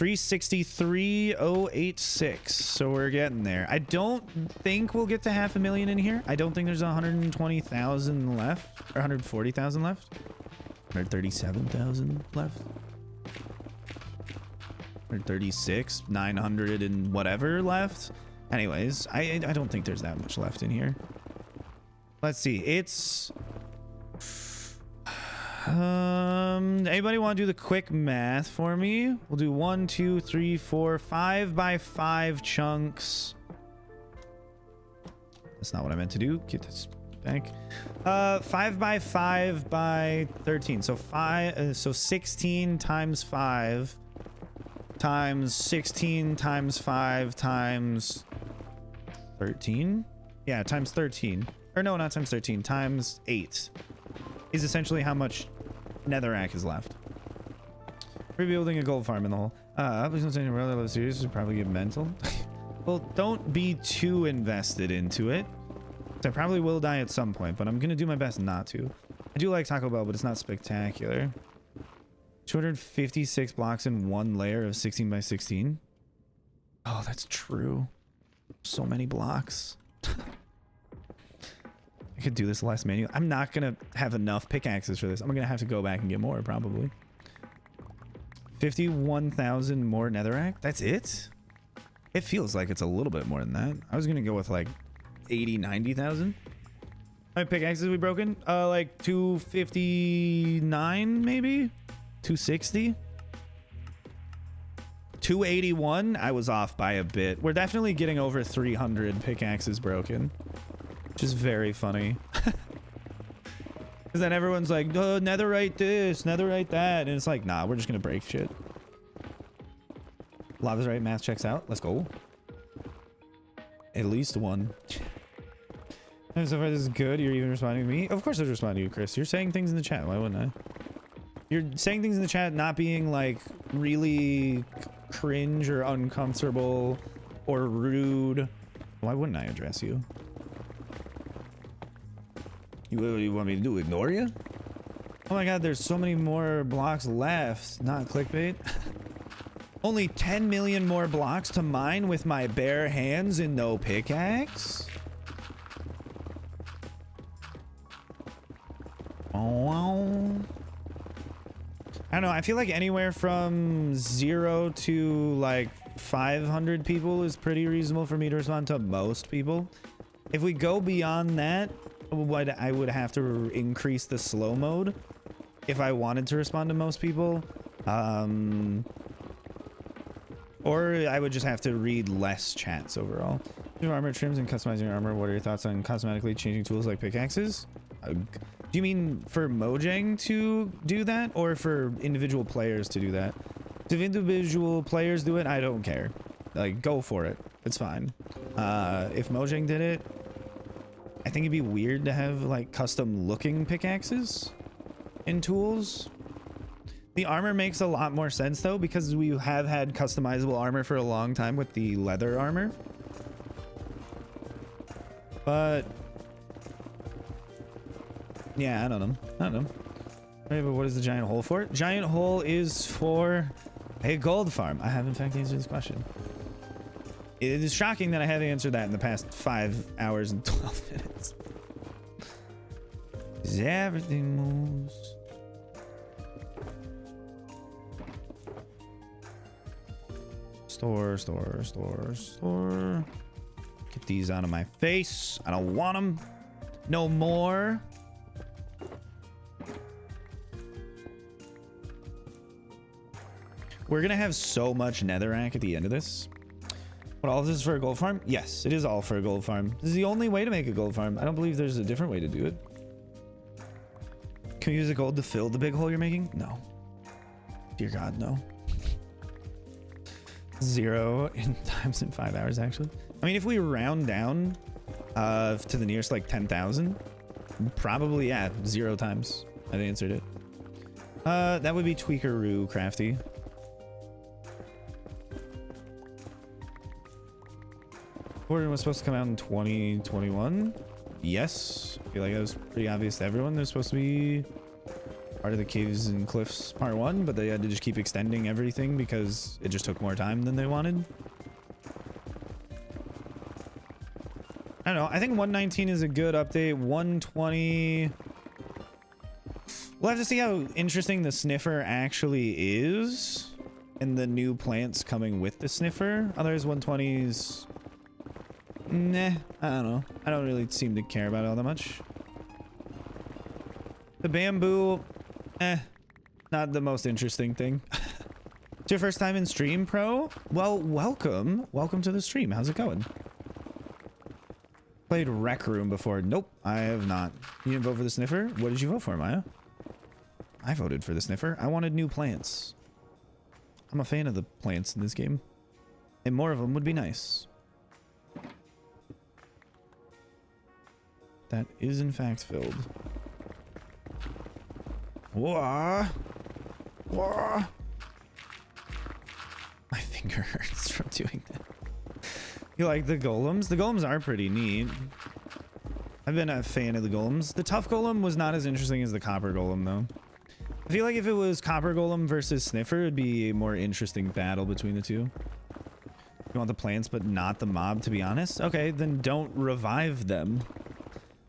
363,086. So we're getting there. I don't think we'll get to 500,000 in here. I don't think there's 120,000 left, or 140,000 left, 137,000 left, 136, 900 and whatever left. Anyways, I don't think there's that much left in here. Let's see. It's anybody want to do the quick math for me? We'll do 1, 2, 3, 4, 5 by 5 chunks. That's not what I meant to do. Get this back. 5 by 5 by 13. So 16 times 5 times 16 times 5 times 13. Yeah, times 13. Or no, not times 13. Times 8 is essentially how much netherrack is left. Rebuilding a gold farm in the hole. Please don't say any rather serious. Would probably get mental. Well, don't be too invested into it. I probably will die at some point, but I'm gonna do my best not to. I do like Taco Bell, but it's not spectacular. 256 blocks in one layer of 16 by 16. Oh, that's true. So many blocks. I could do this less manual. I'm not gonna have enough pickaxes for this. I'm gonna have to go back and get more probably. 51,000 more netherrack. That's it? It feels like it's a little bit more than that. I was gonna go with like 80, 90,000. How many pickaxes we broken? Like 259 maybe? 260? 281? I was off by a bit. We're definitely getting over 300 pickaxes broken, which is very funny. Because then everyone's like, oh, netherite this, netherite that. And it's like, nah, we're just going to break shit. Lava's right, math checks out. Let's go. At least one. And so far, this is good. You're even responding to me? Of course I was responding to you, Chris. You're saying things in the chat. Why wouldn't I? You're saying things in the chat not being like really cringe or uncomfortable or rude. Why wouldn't I address you? What do you want me to do? Ignore you? Oh my god, there's so many more blocks left. Not clickbait. Only 10 million more blocks to mine with my bare hands and no pickaxe? Oh. I don't know. I feel like anywhere from 0 to like 500 people is pretty reasonable for me to respond to most people. If we go beyond that, I would have to increase the slow mode if I wanted to respond to most people. Or I would just have to read less chats overall. Your armor trims and customizing your armor. What are your thoughts on cosmetically changing tools like pickaxes? Do you mean for Mojang to do that or for individual players to do that? If individual players do it, I don't care. Like, go for it. It's fine. If Mojang did it, I think it'd be weird to have like custom looking pickaxes in tools. The armor makes a lot more sense though, because we have had customizable armor for a long time with the leather armor. But yeah, I don't know. Hey, but what is the giant hole for? Giant hole is for a gold farm. I have in fact answered this question. It is shocking that I haven't answered that in the past 5 hours and 12 minutes. Everything moves. Store. Get these out of my face. I don't want them. No more. We're gonna have so much netherrack at the end of this. But all of this is for a gold farm? Yes, it is all for a gold farm. This is the only way to make a gold farm. I don't believe there's a different way to do it. Can we use the gold to fill the big hole you're making? No. Dear God, no. 0 times in 5 hours, actually. I mean, if we round down to the nearest like 10,000, probably, yeah, 0 times. I answered it. That would be Tweakeroo Crafty. Order was supposed to come out in 2021. Yes, I feel like that was pretty obvious to everyone. There's supposed to be part of the Caves and Cliffs Part 1, but they had to just keep extending everything because it just took more time than they wanted. I don't know. I think 119 is a good update. 120... We'll have to see how interesting the sniffer actually is and the new plants coming with the sniffer. Otherwise, 120's... Nah, I don't know. I don't really seem to care about it all that much. The bamboo, not the most interesting thing. It's your first time in stream, pro? Well, welcome. Welcome to the stream. How's it going? Played Rec Room before. Nope, I have not. You didn't vote for the sniffer? What did you vote for, Maya? I voted for the sniffer. I wanted new plants. I'm a fan of the plants in this game. And more of them would be nice. That is in fact filled. Whoa. Whoa. My finger hurts from doing that. You like the golems? The golems are pretty neat. I've been a fan of the golems. The tough golem was not as interesting as the copper golem, though. I feel like if it was copper golem versus sniffer, it'd be a more interesting battle between the two. You want the plants, but not the mob, to be honest? Okay, then don't revive them.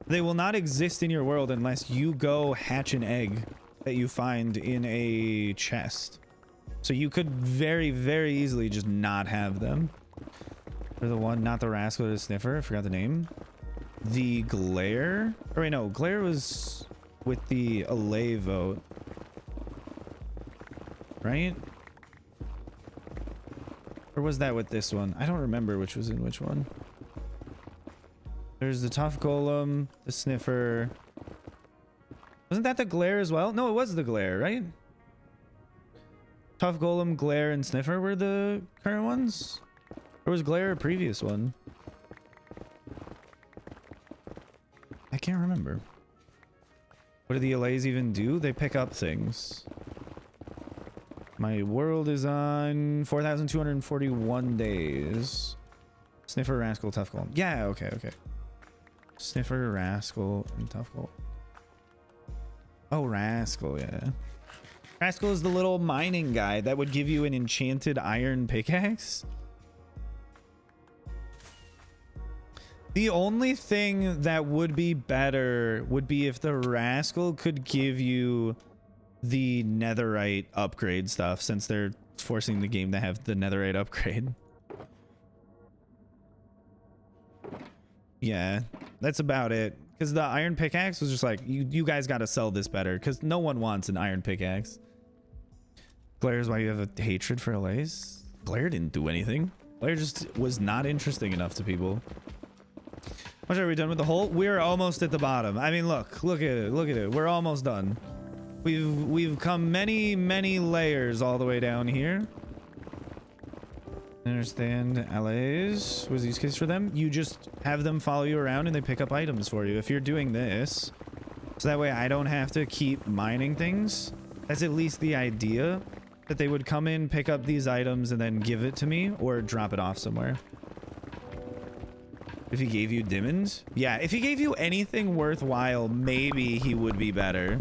They will not exist in your world unless you go hatch an egg that you find in a chest. So you could very, very easily just not have them. They're the one, not the rascal or the sniffer. I forgot the name. The glare. Or wait, no, glare was with the allay vote. Right? Or was that with this one? I don't remember which was in which one. There's the tough golem, the sniffer. Wasn't that the glare as well? No, it was the glare, right? Tough golem, glare, and sniffer were the current ones? Or was glare a previous one? I can't remember. What do the allays even do? They pick up things. My world is on 4,241 days. Sniffer, rascal, tough golem. Yeah, okay, okay. Sniffer, rascal, and tough golem. Oh, rascal, yeah. Rascal is the little mining guy that would give you an enchanted iron pickaxe. The only thing that would be better would be if the rascal could give you the netherite upgrade stuff, since they're forcing the game to have the netherite upgrade. Yeah, that's about it. Because the iron pickaxe was just like, you guys got to sell this better, because no one wants an iron pickaxe. Glare is why you have a hatred for allays? Glare didn't do anything. Glare just was not interesting enough to people. What are we done with the hole? We're almost at the bottom. I mean, look at it. Look at it. We're almost done. We've come many, many layers all the way down here. Understand allays was the use case for them. You just have them follow you around and they pick up items for you. If you're doing this, so that way I don't have to keep mining things. That's at least the idea, that they would come in, pick up these items, and then give it to me or drop it off somewhere. If he gave you diamonds? Yeah, if he gave you anything worthwhile, maybe he would be better.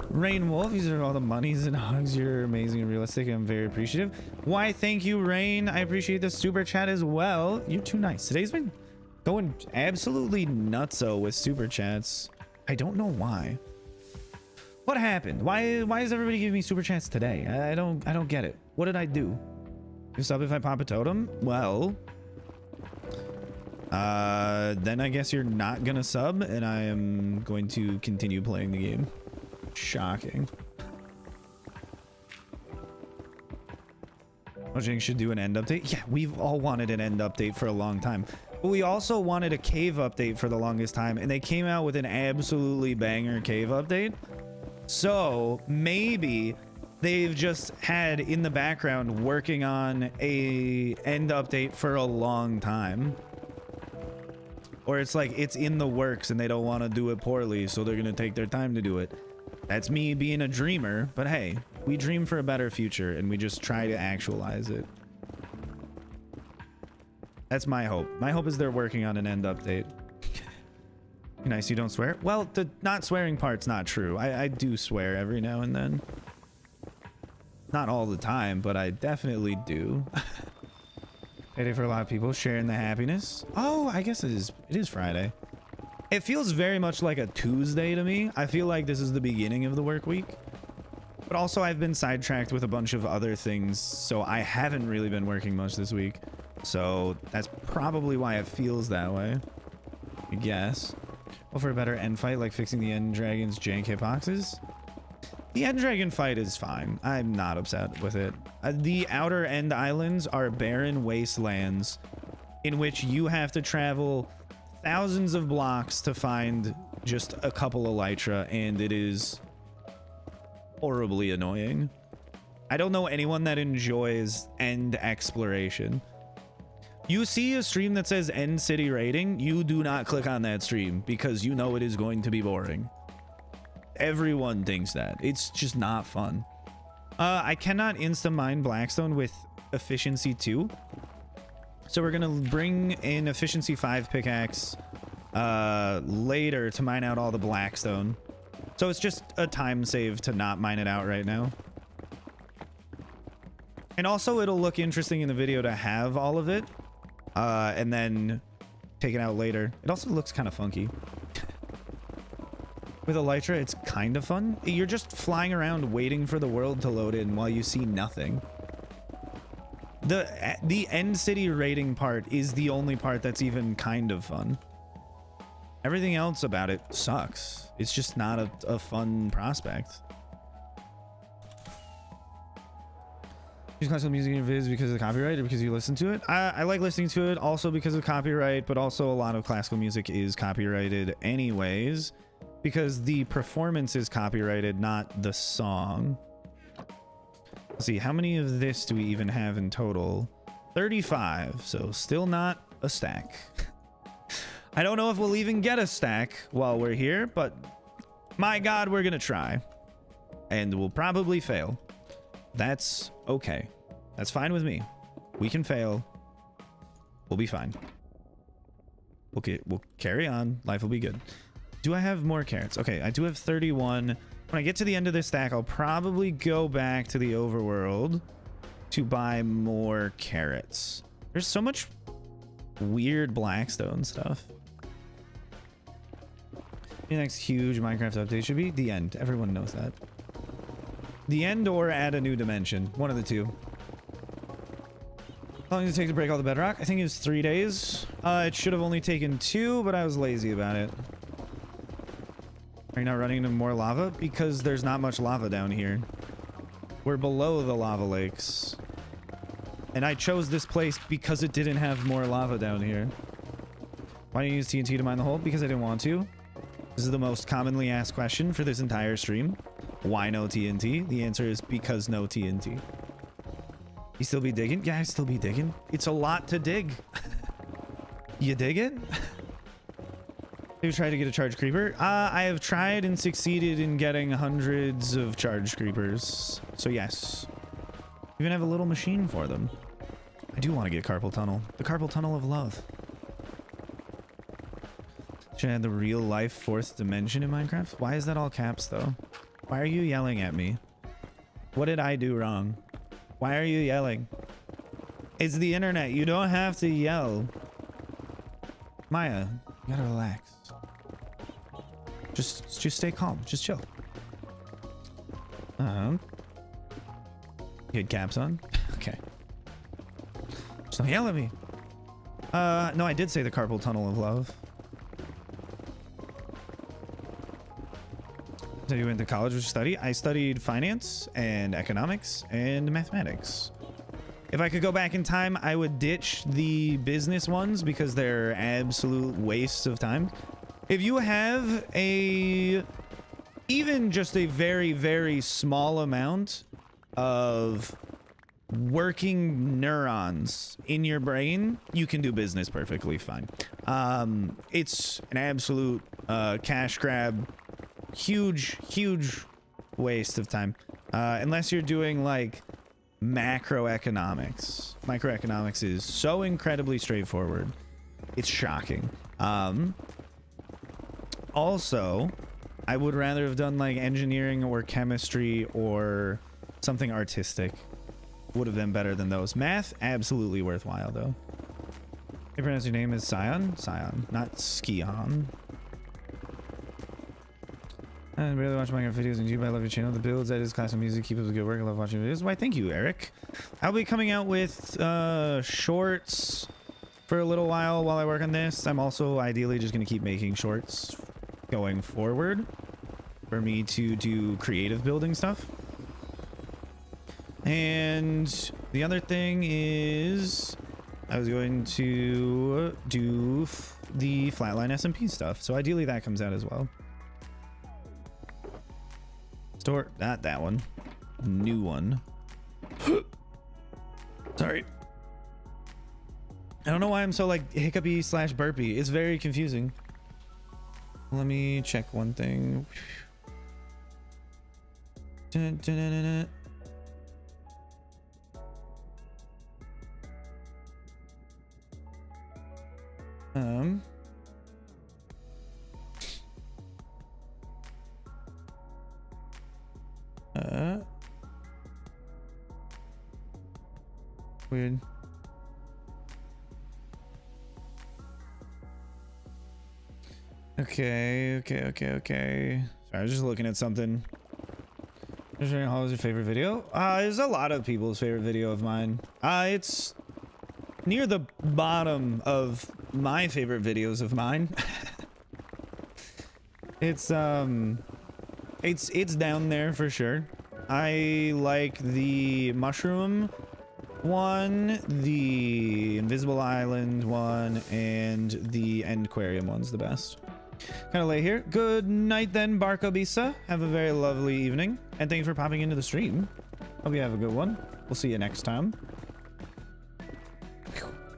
Rain Wolf, these are all the monies and hugs. You're amazing and realistic. I'm very appreciative. Why, thank you, Rain. I appreciate the super chat as well. You're too nice. Today's been going absolutely nutso with super chats. I don't know why. What happened? Why is everybody giving me super chats today? I don't get it. What did I do? You sub if I pop a totem? Well, then I guess you're not gonna sub, and I am going to continue playing the game. Shocking. Mojang should do an end update. Yeah, we've all wanted an end update for a long time. But we also wanted a cave update for the longest time, and they came out with an absolutely banger cave update. So maybe they've just had in the background working on a end update for a long time. Or it's like it's in the works and they don't want to do it poorly, so they're going to take their time to do it. That's me being a dreamer, but hey, we dream for a better future and we just try to actualize it. That's my hope. My hope is they're working on an end update. Nice, you don't swear? Well, the not swearing part's not true. I do swear every now and then. Not all the time, but I definitely do. Payday for a lot of people, sharing the happiness. Oh, I guess it is Friday. It feels very much like a Tuesday to me. I feel like this is the beginning of the work week. But also I've been sidetracked with a bunch of other things, so I haven't really been working much this week. So that's probably why it feels that way, I guess. Well, for a better end fight, like fixing the end dragon's jank hitboxes. The end dragon fight is fine. I'm not upset with it. The outer end islands are barren wastelands in which you have to travel thousands of blocks to find just a couple elytra, and it is horribly annoying. I don't know anyone that enjoys end exploration. You see a stream that says end city raiding, you do not click on that stream because you know it is going to be boring. Everyone thinks that. It's just not fun. I cannot insta mine Blackstone with efficiency 2. So we're gonna bring in efficiency 5 pickaxe later to mine out all the Blackstone. So it's just a time save to not mine it out right now. And also it'll look interesting in the video to have all of it and then take it out later. It also looks kind of funky. With Elytra, it's kind of fun. You're just flying around waiting for the world to load in while you see nothing. The end city raiding part is the only part that's even kind of fun. Everything else about it sucks. It's just not a fun prospect. Use classical music in your vids because of the copyright or because you listen to it? I like listening to it also because of copyright, but also a lot of classical music is copyrighted anyways because the performance is copyrighted, not the song. Let's see, how many of this do we even have in total? 35, so still not a stack. I don't know if we'll even get a stack while we're here, but my God, we're gonna try. And we'll probably fail. That's okay. That's fine with me. We can fail. We'll be fine. Okay, we'll carry on. Life will be good. Do I have more carrots? Okay, I do have 31. When I get to the end of this stack, I'll probably go back to the overworld to buy more carrots. There's so much weird Blackstone stuff. The next huge Minecraft update should be the end. Everyone knows that. The end or add a new dimension. One of the two. How long does it take to break all the bedrock? I think it was 3 days. It should have only taken 2, but I was lazy about it. Are you not running into more lava? Because there's not much lava down here. We're below the lava lakes. And I chose this place because it didn't have more lava down here. Why didn't you use TNT to mine the hole? Because I didn't want to. This is the most commonly asked question for this entire stream. Why no TNT? The answer is because no TNT. You still be digging? Yeah, I still be digging. It's a lot to dig. You dig it? Have you tried to get a charge creeper? I have tried and succeeded in getting hundreds of charge creepers. So yes. Even have a little machine for them. I do want to get carpal tunnel. The carpal tunnel of love. Should I add the real life 4th dimension in Minecraft? Why is that all caps though? Why are you yelling at me? What did I do wrong? Why are you yelling? It's the internet. You don't have to yell. Maya, you gotta relax. Just stay calm. Just chill. You had caps on? Okay. Just don't yell at me. No, I did say the carpal tunnel of love. So you went to college to study? I studied finance and economics and mathematics. If I could go back in time, I would ditch the business ones because they're absolute wastes of time. If you have even just a very, very small amount of working neurons in your brain, you can do business perfectly fine. It's an absolute cash grab. Huge waste of time. Unless you're doing like macroeconomics. Microeconomics is so incredibly straightforward. It's shocking. also, I would rather have done like engineering or chemistry or something artistic. Would have been better than those. Math, absolutely worthwhile though. You pronounce your name as Scion? Scion, not Skion. I really watch Minecraft videos on YouTube. I love your channel. The builds, edits, class, and music. Keep up the good work. I love watching videos. Why, thank you, Eric. I'll be coming out with shorts for a little while I work on this. I'm also ideally just going to keep making shorts going forward for me to do creative building stuff. And the other thing is I was going to do the Flatline SMP stuff. So ideally that comes out as well. Store, not that one. New one. Sorry. I don't know why I'm so like hiccupy / burpy. It's very confusing. Let me check one thing. Dun, dun, dun, dun, dun. Weird. Okay. Sorry, I was just looking at something. Just wondering, how was your favorite video? It's a lot of people's favorite video of mine. It's near the bottom of my favorite videos of mine. It's down there for sure. I like the mushroom one, the invisible island one, and the endquarium one's the best. Kind of late here. Good night then, Barkabisa. Have a very lovely evening, and thank you for popping into the stream. Hope you have a good one. We'll see you next time.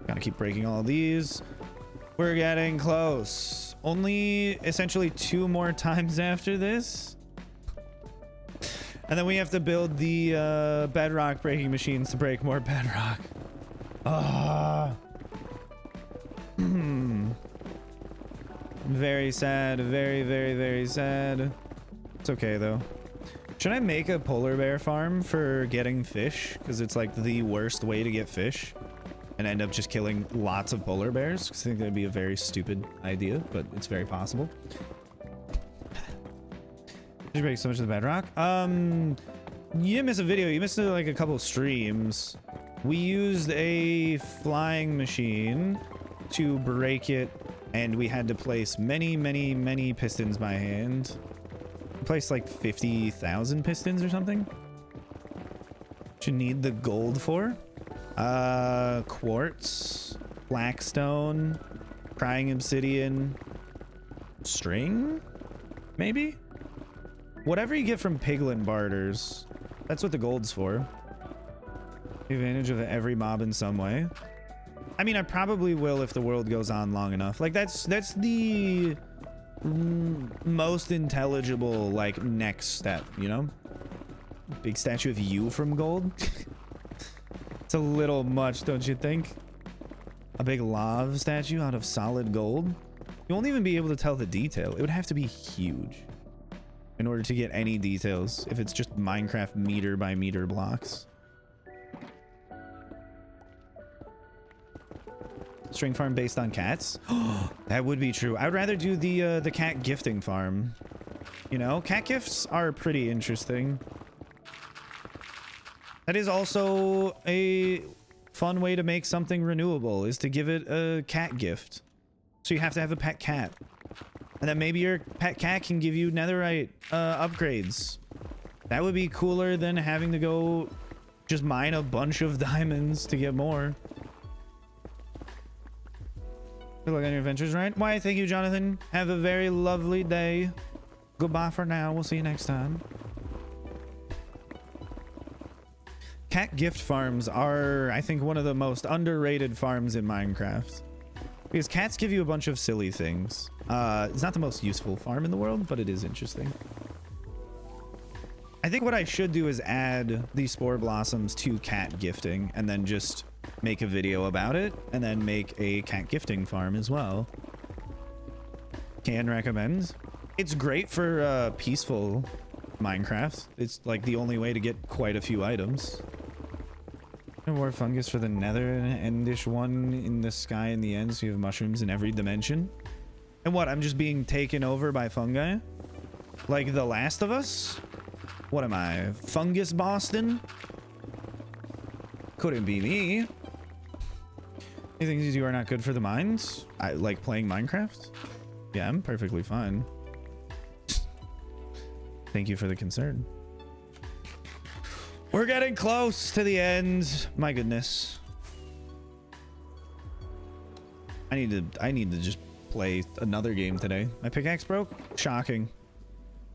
Gotta keep breaking all these. We're getting close. Only essentially 2 more times after this. And then we have to build the bedrock breaking machines to break more bedrock. Very sad. Very sad. It's okay though. Should I make a polar bear farm for getting fish? Because it's like the worst way to get fish. And end up just killing lots of polar bears. Because I think that'd be a very stupid idea, but it's very possible. Did you break so much of the bedrock? You didn't miss a video. You missed like a couple streams. We used a flying machine to break it, and we had to place many pistons by hand. We placed like 50,000 pistons or something. What you need the gold for? Quartz, blackstone, crying obsidian, string, maybe? Whatever you get from piglin barters, that's what the gold's for. Take advantage of every mob in some way. I mean, I probably will if the world goes on long enough. Like that's the most intelligible like next step, you know? Big statue of you from gold. It's a little much, don't you think? A big lava statue out of solid gold. You won't even be able to tell the detail. It would have to be huge in order to get any details if it's just Minecraft meter by meter blocks. String farm based on cats? That would be true. I would rather do the cat gifting farm. You know, cat gifts are pretty interesting. That is also a fun way to make something renewable, is to give it a cat gift. So you have to have a pet cat. And then maybe your pet cat can give you netherite upgrades. That would be cooler than having to go just mine a bunch of diamonds to get more. Good luck on your adventures, right? Why, thank you, Jonathan. Have a very lovely day. Goodbye for now. We'll see you next time. Cat gift farms are, I think, one of the most underrated farms in Minecraft. Because cats give you a bunch of silly things. It's not the most useful farm in the world, but it is interesting. I think what I should do is add these spore blossoms to cat gifting and then just make a video about it and then make a cat gifting farm as well. Can recommend. It's great for peaceful Minecraft. It's like the only way to get quite a few items. No more fungus for the nether and endish one in the sky in the end, so you have mushrooms in every dimension. And what, I'm just being taken over by fungi? Like The Last of Us? What am I, Fungus Boston? Couldn't be me. You think you are not good for the minds? I like playing Minecraft? Yeah, I'm perfectly fine. Thank you for the concern. We're getting close to the end. My goodness. I need to just play another game today. My pickaxe broke? Shocking.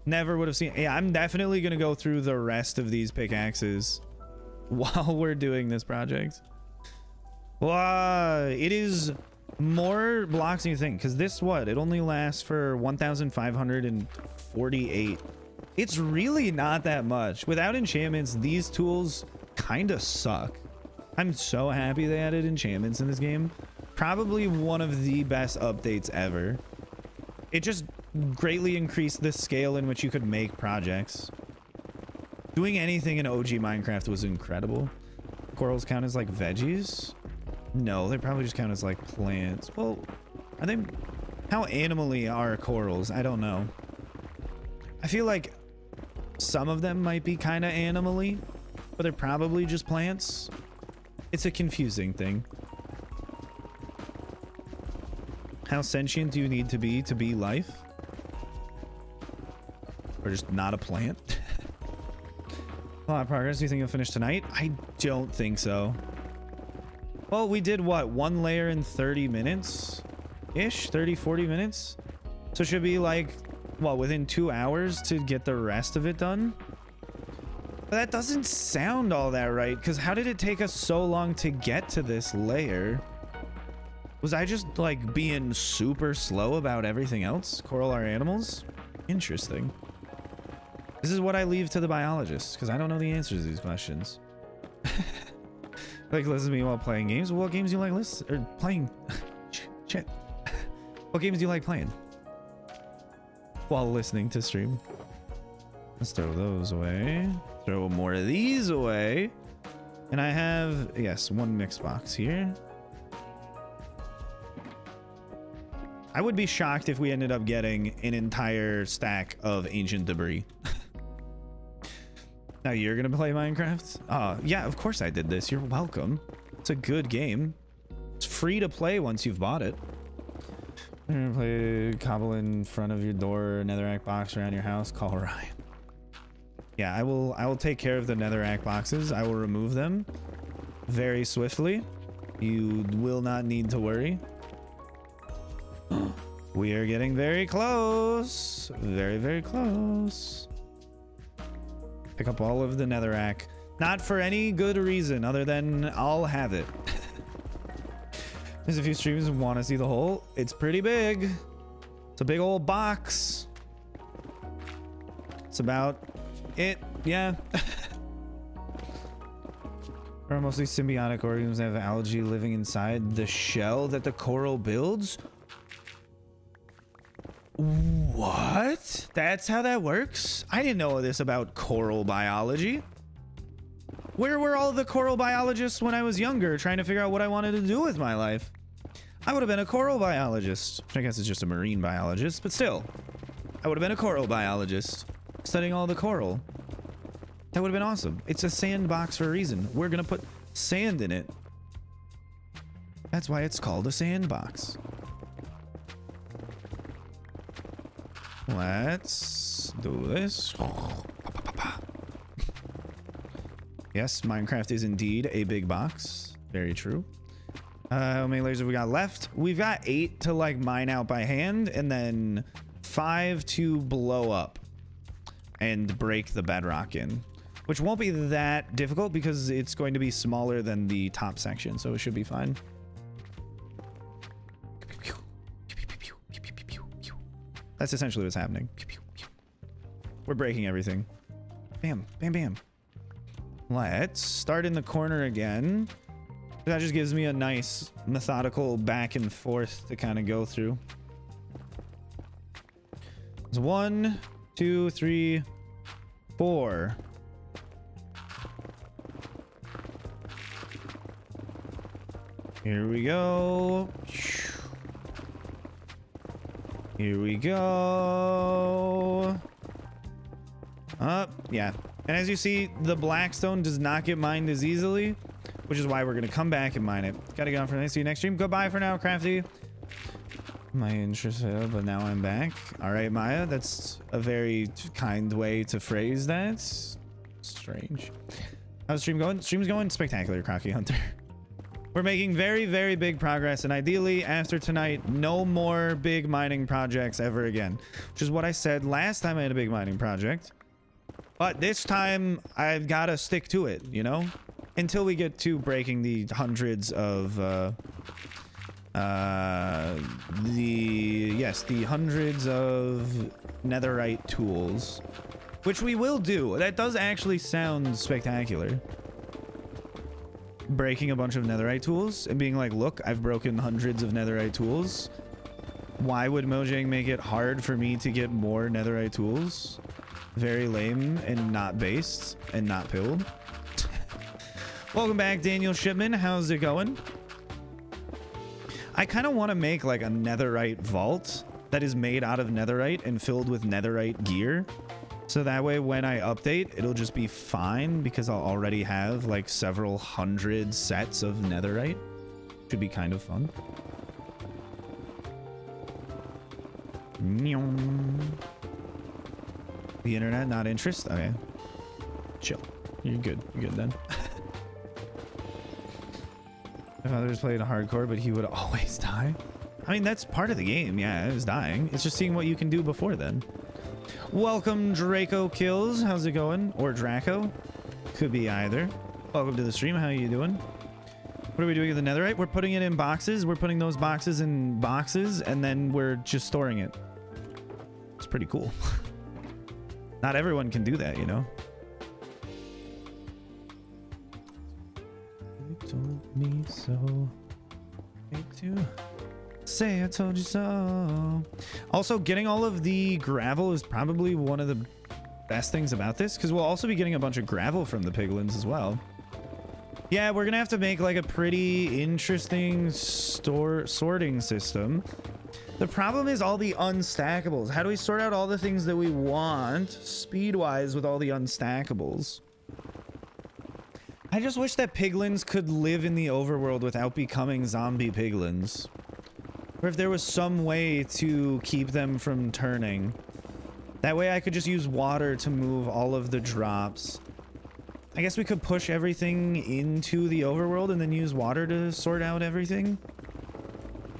Never would have seen. Yeah, I'm definitely going to go through the rest of these pickaxes while we're doing this project. Wow, it is more blocks than you think, because this, what, it only lasts for 1,548. It's really not that much. Without enchantments, these tools kind of suck. I'm so happy they added enchantments in this game. Probably one of the best updates ever. It just greatly increased the scale in which you could make projects. Doing anything in OG Minecraft was incredible. Corals count as like veggies? No, they probably just count as like plants. Well, are they? How animally are corals? I don't know. I feel like some of them might be kind of animally, but they're probably just plants. It's a confusing thing. How sentient do you need to be life? Or just not a plant? A lot of progress. Do you think you'll finish tonight? I don't think so. Well, we did what? One layer in 30 minutes ish, 30, 40 minutes. So it should be like, well, within 2 hours to get the rest of it done. But that doesn't sound all that right, because how did it take us so long to get to this layer? Was I just like being super slow about everything else? Coral are animals? Interesting. This is what I leave to the biologists, because I don't know the answers to these questions. Like, listen to me while playing games. What games do you like listen or playing? Shit. What games do you like playing while listening to stream? Let's throw those away. Throw more of these away. And I have, yes, one mix box here. I would be shocked if we ended up getting an entire stack of ancient debris. Now you're gonna play Minecraft? Yeah, of course I did this. You're welcome. It's a good game. It's free to play once you've bought it. You're gonna play cobble in front of your door, netherrack box around your house. Call Ryan. Yeah, I will take care of the netherrack boxes. I will remove them very swiftly. You will not need to worry. We are getting very close. Very, very close. Pick up all of the netherrack. Not for any good reason other than I'll have it. There's a few streams who want to see the hole. It's pretty big. It's a big old box. It's about it. Yeah. There are mostly symbiotic organisms that have algae living inside the shell that the coral builds. What? That's how that works? I didn't know this about coral biology. Where were all the coral biologists when I was younger trying to figure out what I wanted to do with my life? I would have been a coral biologist. I guess it's just a marine biologist, but still. I would have been a coral biologist studying all the coral. That would have been awesome. It's a sandbox for a reason. We're gonna put sand in it. That's why it's called a sandbox. Let's do this. Yes, Minecraft is indeed a big box. Very true. How many layers have we got left? We've got 8 to like mine out by hand, and then 5 to blow up and break the bedrock in, which won't be that difficult because it's going to be smaller than the top section, so it should be fine. That's essentially what's happening. We're breaking everything. Bam, bam, bam. Let's start in the corner again. That just gives me a nice methodical back and forth to kind of go through. It's 1, 2, 3, 4. Here we go. Here we go. Up, yeah. And as you see, the blackstone does not get mined as easily, which is why we're gonna come back and mine it. Gotta get on for the next. See you next stream. Goodbye for now, Crafty. My interest, but now I'm back. All right, Maya. That's a very kind way to phrase that. Strange. How's the stream going? Stream's going spectacular, Crocky Hunter. We're making very, very big progress, and ideally after tonight, no more big mining projects ever again, which is what I said last time I had a big mining project. But this time I've got to stick to it, you know, until we get to breaking the hundreds of the hundreds of netherite tools, which we will do. That does actually sound spectacular. Breaking a bunch of netherite tools and being like, look, I've broken hundreds of netherite tools. Why would Mojang make it hard for me to get more netherite tools? Very lame and not based and not pilled. Welcome back, Daniel Shipman. How's it going? I kind of want to make like a netherite vault that is made out of netherite and filled with netherite gear. So that way when I update, it'll just be fine because I'll already have like several hundred sets of netherite. Should be kind of fun. The internet, not interest? Okay. Chill. You're good. You're good then. My father's played hardcore, but he would always die. I mean, that's part of the game. Yeah, it was dying. It's just seeing what you can do before then. Welcome, Draco Kills. How's it going? Or Draco? Could be either. Welcome to the stream. How are you doing? What are we doing with the netherite? We're putting it in boxes. We're putting those boxes in boxes, and then we're just storing it. It's pretty cool. Not everyone can do that, you know? You told me so. Me too. Say I told you so. Also, getting all of the gravel is probably one of the best things about this, because we'll also be getting a bunch of gravel from the piglins as well. Yeah, we're gonna have to make like a pretty interesting sorting system. The problem is all the unstackables. How do we sort out all the things that we want speed-wise with all the unstackables? I just wish that piglins could live in the overworld without becoming zombie piglins. Or if there was some way to keep them from turning. That way I could just use water to move all of the drops. I guess we could push everything into the overworld and then use water to sort out everything.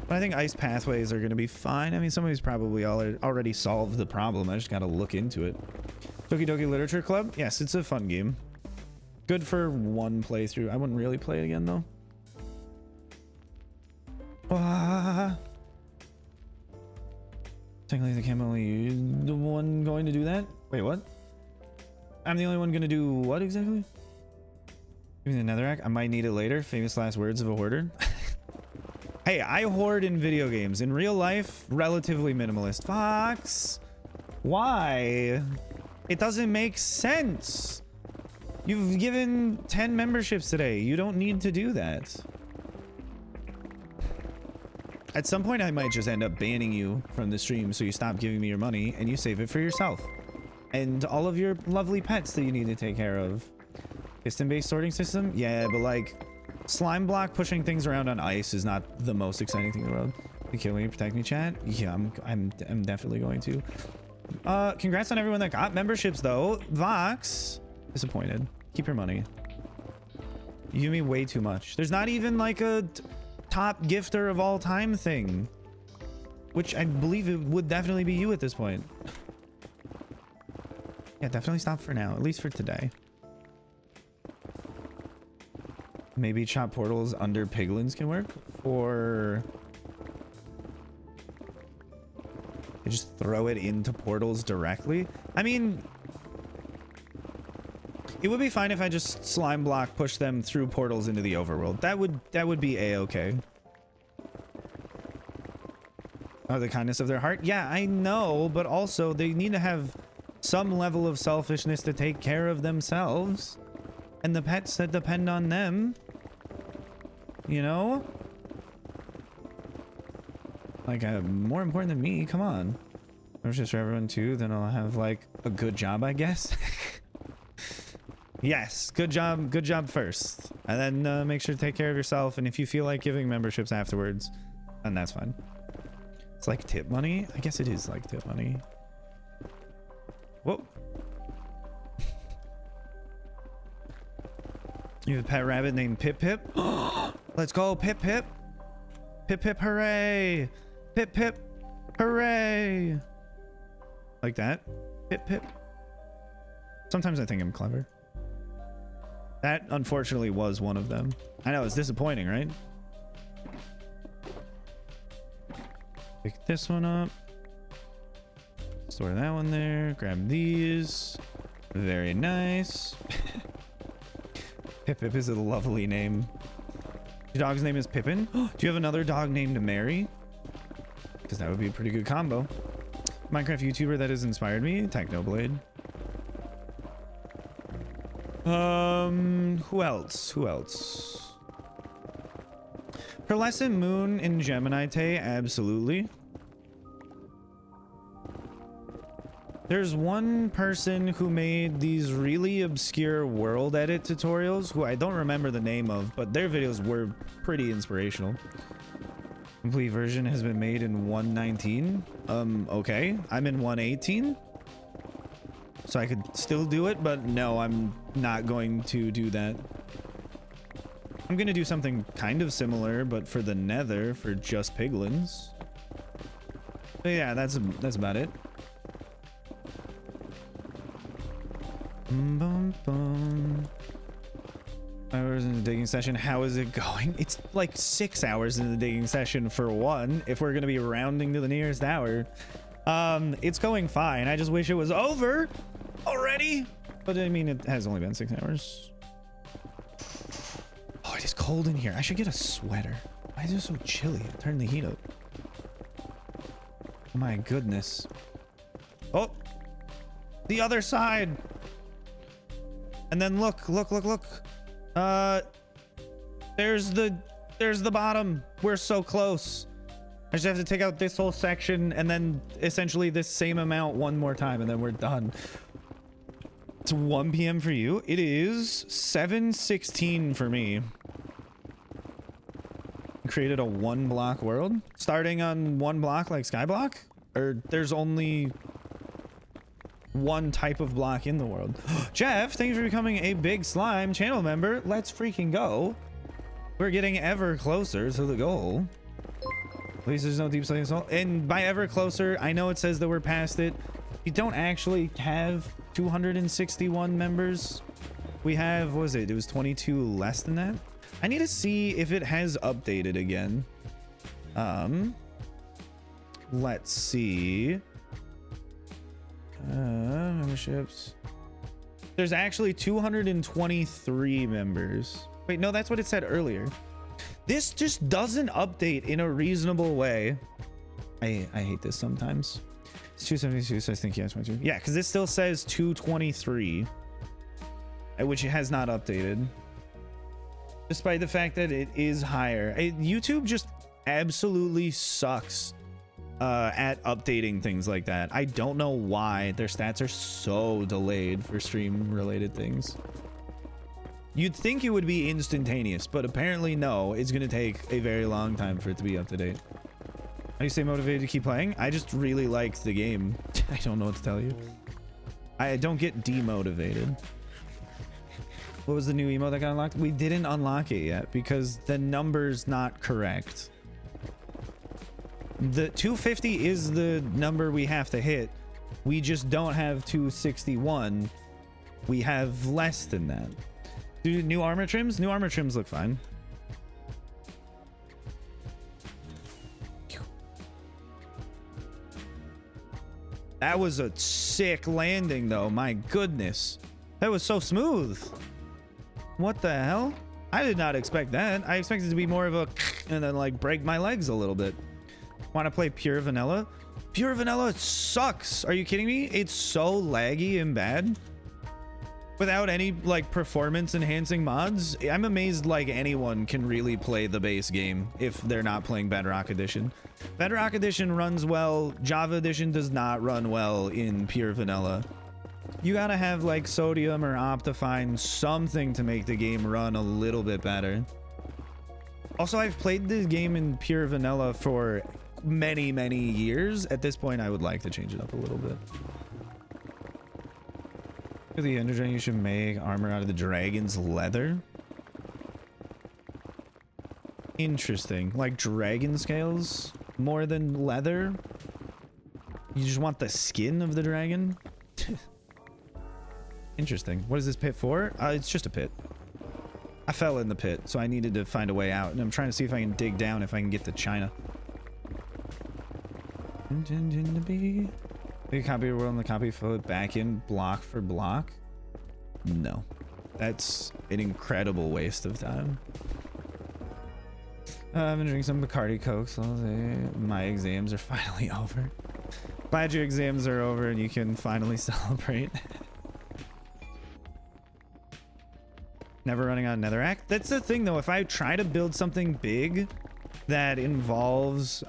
But I think ice pathways are going to be fine. I mean, somebody's probably already solved the problem. I just got to look into it. Doki Doki Literature Club? Yes, it's a fun game. Good for one playthrough. I wouldn't really play it again, though. Technically, the camp only the one going to do that? Wait, what? I'm the only one going to do what exactly? Give me the netherrack. I might need it later. Famous last words of a hoarder. Hey, I hoard in video games. In real life, relatively minimalist. Fox! Why? It doesn't make sense. You've given 10 memberships today. You don't need to do that. At some point, I might just end up banning you from the stream so you stop giving me your money and you save it for yourself. And all of your lovely pets that you need to take care of. Piston-based sorting system? Yeah, but like... slime block pushing things around on ice is not the most exciting thing in the world. You kill me, protect me, chat. Yeah, I'm definitely going to. Congrats on everyone that got memberships though. Vox, disappointed. Keep your money. You give me way too much. There's not even like a top gifter of all time thing, which I believe it would definitely be you at this point. Yeah, definitely stop for now, at least for today. Maybe chop portals under piglins can work, or you just throw it into portals directly. I mean, it would be fine if I just slime block push them through portals into the overworld. That would be a-okay. Out of the kindness of their heart. Yeah, I know, but also they need to have some level of selfishness to take care of themselves and the pets that depend on them. You know? Like, more important than me. Come on. If it's just for everyone too, then I'll have like a good job, I guess. Yes, good job. Good job first. And then make sure to take care of yourself. And if you feel like giving memberships afterwards, then that's fine. It's like tip money. I guess it is like tip money. Whoa. You have a pet rabbit named Pip Pip. Let's go, Pip Pip. Pip Pip, hooray. Pip Pip, hooray. Like that. Pip Pip. Sometimes I think I'm clever. That unfortunately was one of them. I know, it's disappointing, right? Pick this one up. Store that one there. Grab these. Very nice. Pip Pip is a lovely name. Your dog's name is Pippin. Do you have another dog named Mary? Because that would be a pretty good combo. Minecraft YouTuber that has inspired me, Technoblade. Who else? Who else? Pearlescent Moon in Gemini Tay, absolutely. There's one person who made these really obscure world edit tutorials who I don't remember the name of, but their videos were pretty inspirational. Complete version has been made in 1.19. Okay. I'm in 1.18. So I could still do it, but no, I'm not going to do that. I'm going to do something kind of similar, but for the Nether, for just piglins. But yeah, that's about it. Bum, bum. 5 hours in the digging session. How is it going? It's like 6 hours in the digging session for one, if we're going to be rounding to the nearest hour. It's going fine. I just wish it was over already. But I mean, it has only been 6 hours. Oh, it is cold in here. I should get a sweater. Why is it so chilly? Turn the heat up. My goodness. Oh, the other side. And then look. There's the bottom. We're so close. I just have to take out this whole section and then essentially this same amount one more time and then we're done. It's 1 p.m. for you. It is 7:16 for me. Created a 1 block world starting on 1 block like Skyblock, or there's only one type of block in the world. Jeff, thank you for becoming a big slime channel member. Let's freaking go. We're getting ever closer to the goal. At least there's no deep slate assault. And by ever closer, I know it says that we're past it. We don't actually have 261 members. We have, what was it? It was 22 less than that. I need to see if it has updated again. Let's see. Memberships. There's actually 223 members. Wait, no, that's what it said earlier. This just doesn't update in a reasonable way. I hate this sometimes. It's 272, so I think yes, 22. Yeah, because this still says 223, which it has not updated, despite the fact that it is higher. YouTube just absolutely sucks at updating things like that. I don't know why their stats are so delayed for stream related things. You'd think it would be instantaneous, but apparently no, it's going to take a very long time for it to be up to date. How do you stay motivated to keep playing? I just really like the game. I don't know what to tell you. I don't get demotivated. What was the new emote that got unlocked? We didn't unlock it yet because the number's not correct. The 250 is the number we have to hit. We just don't have 261. We have less than that. Do new armor trims? New armor trims look fine. That was a sick landing though. My goodness. That was so smooth. What the hell? I did not expect that. I expected it to be more of a and then like break my legs a little bit. Want to play pure vanilla? Pure vanilla sucks. Are you kidding me? It's so laggy and bad. Without any like performance enhancing mods. I'm amazed like anyone can really play the base game if they're not playing Bedrock Edition. Bedrock Edition runs well. Java Edition does not run well in pure vanilla. You gotta have like Sodium or Optifine, something to make the game run a little bit better. Also, I've played this game in pure vanilla for many years. At this point, I would like to change it up a little bit. For the Ender Dragon, you should make armor out of the dragon's leather. Interesting. Like dragon scales more than leather. You just want the skin of the dragon. Interesting. What is this pit for? It's just a pit. I fell in the pit, so I needed to find a way out, and I'm trying to see if I can dig down, if I can get to China. Intending to be. They copy your world and the copy flow it back in block for block. No, that's an incredible waste of time. I've been drinking some Bacardi Coke, so my exams are finally over. Glad your exams are over and you can finally celebrate. Never running out of netherrack. That's the thing though, if I try to build something big that involves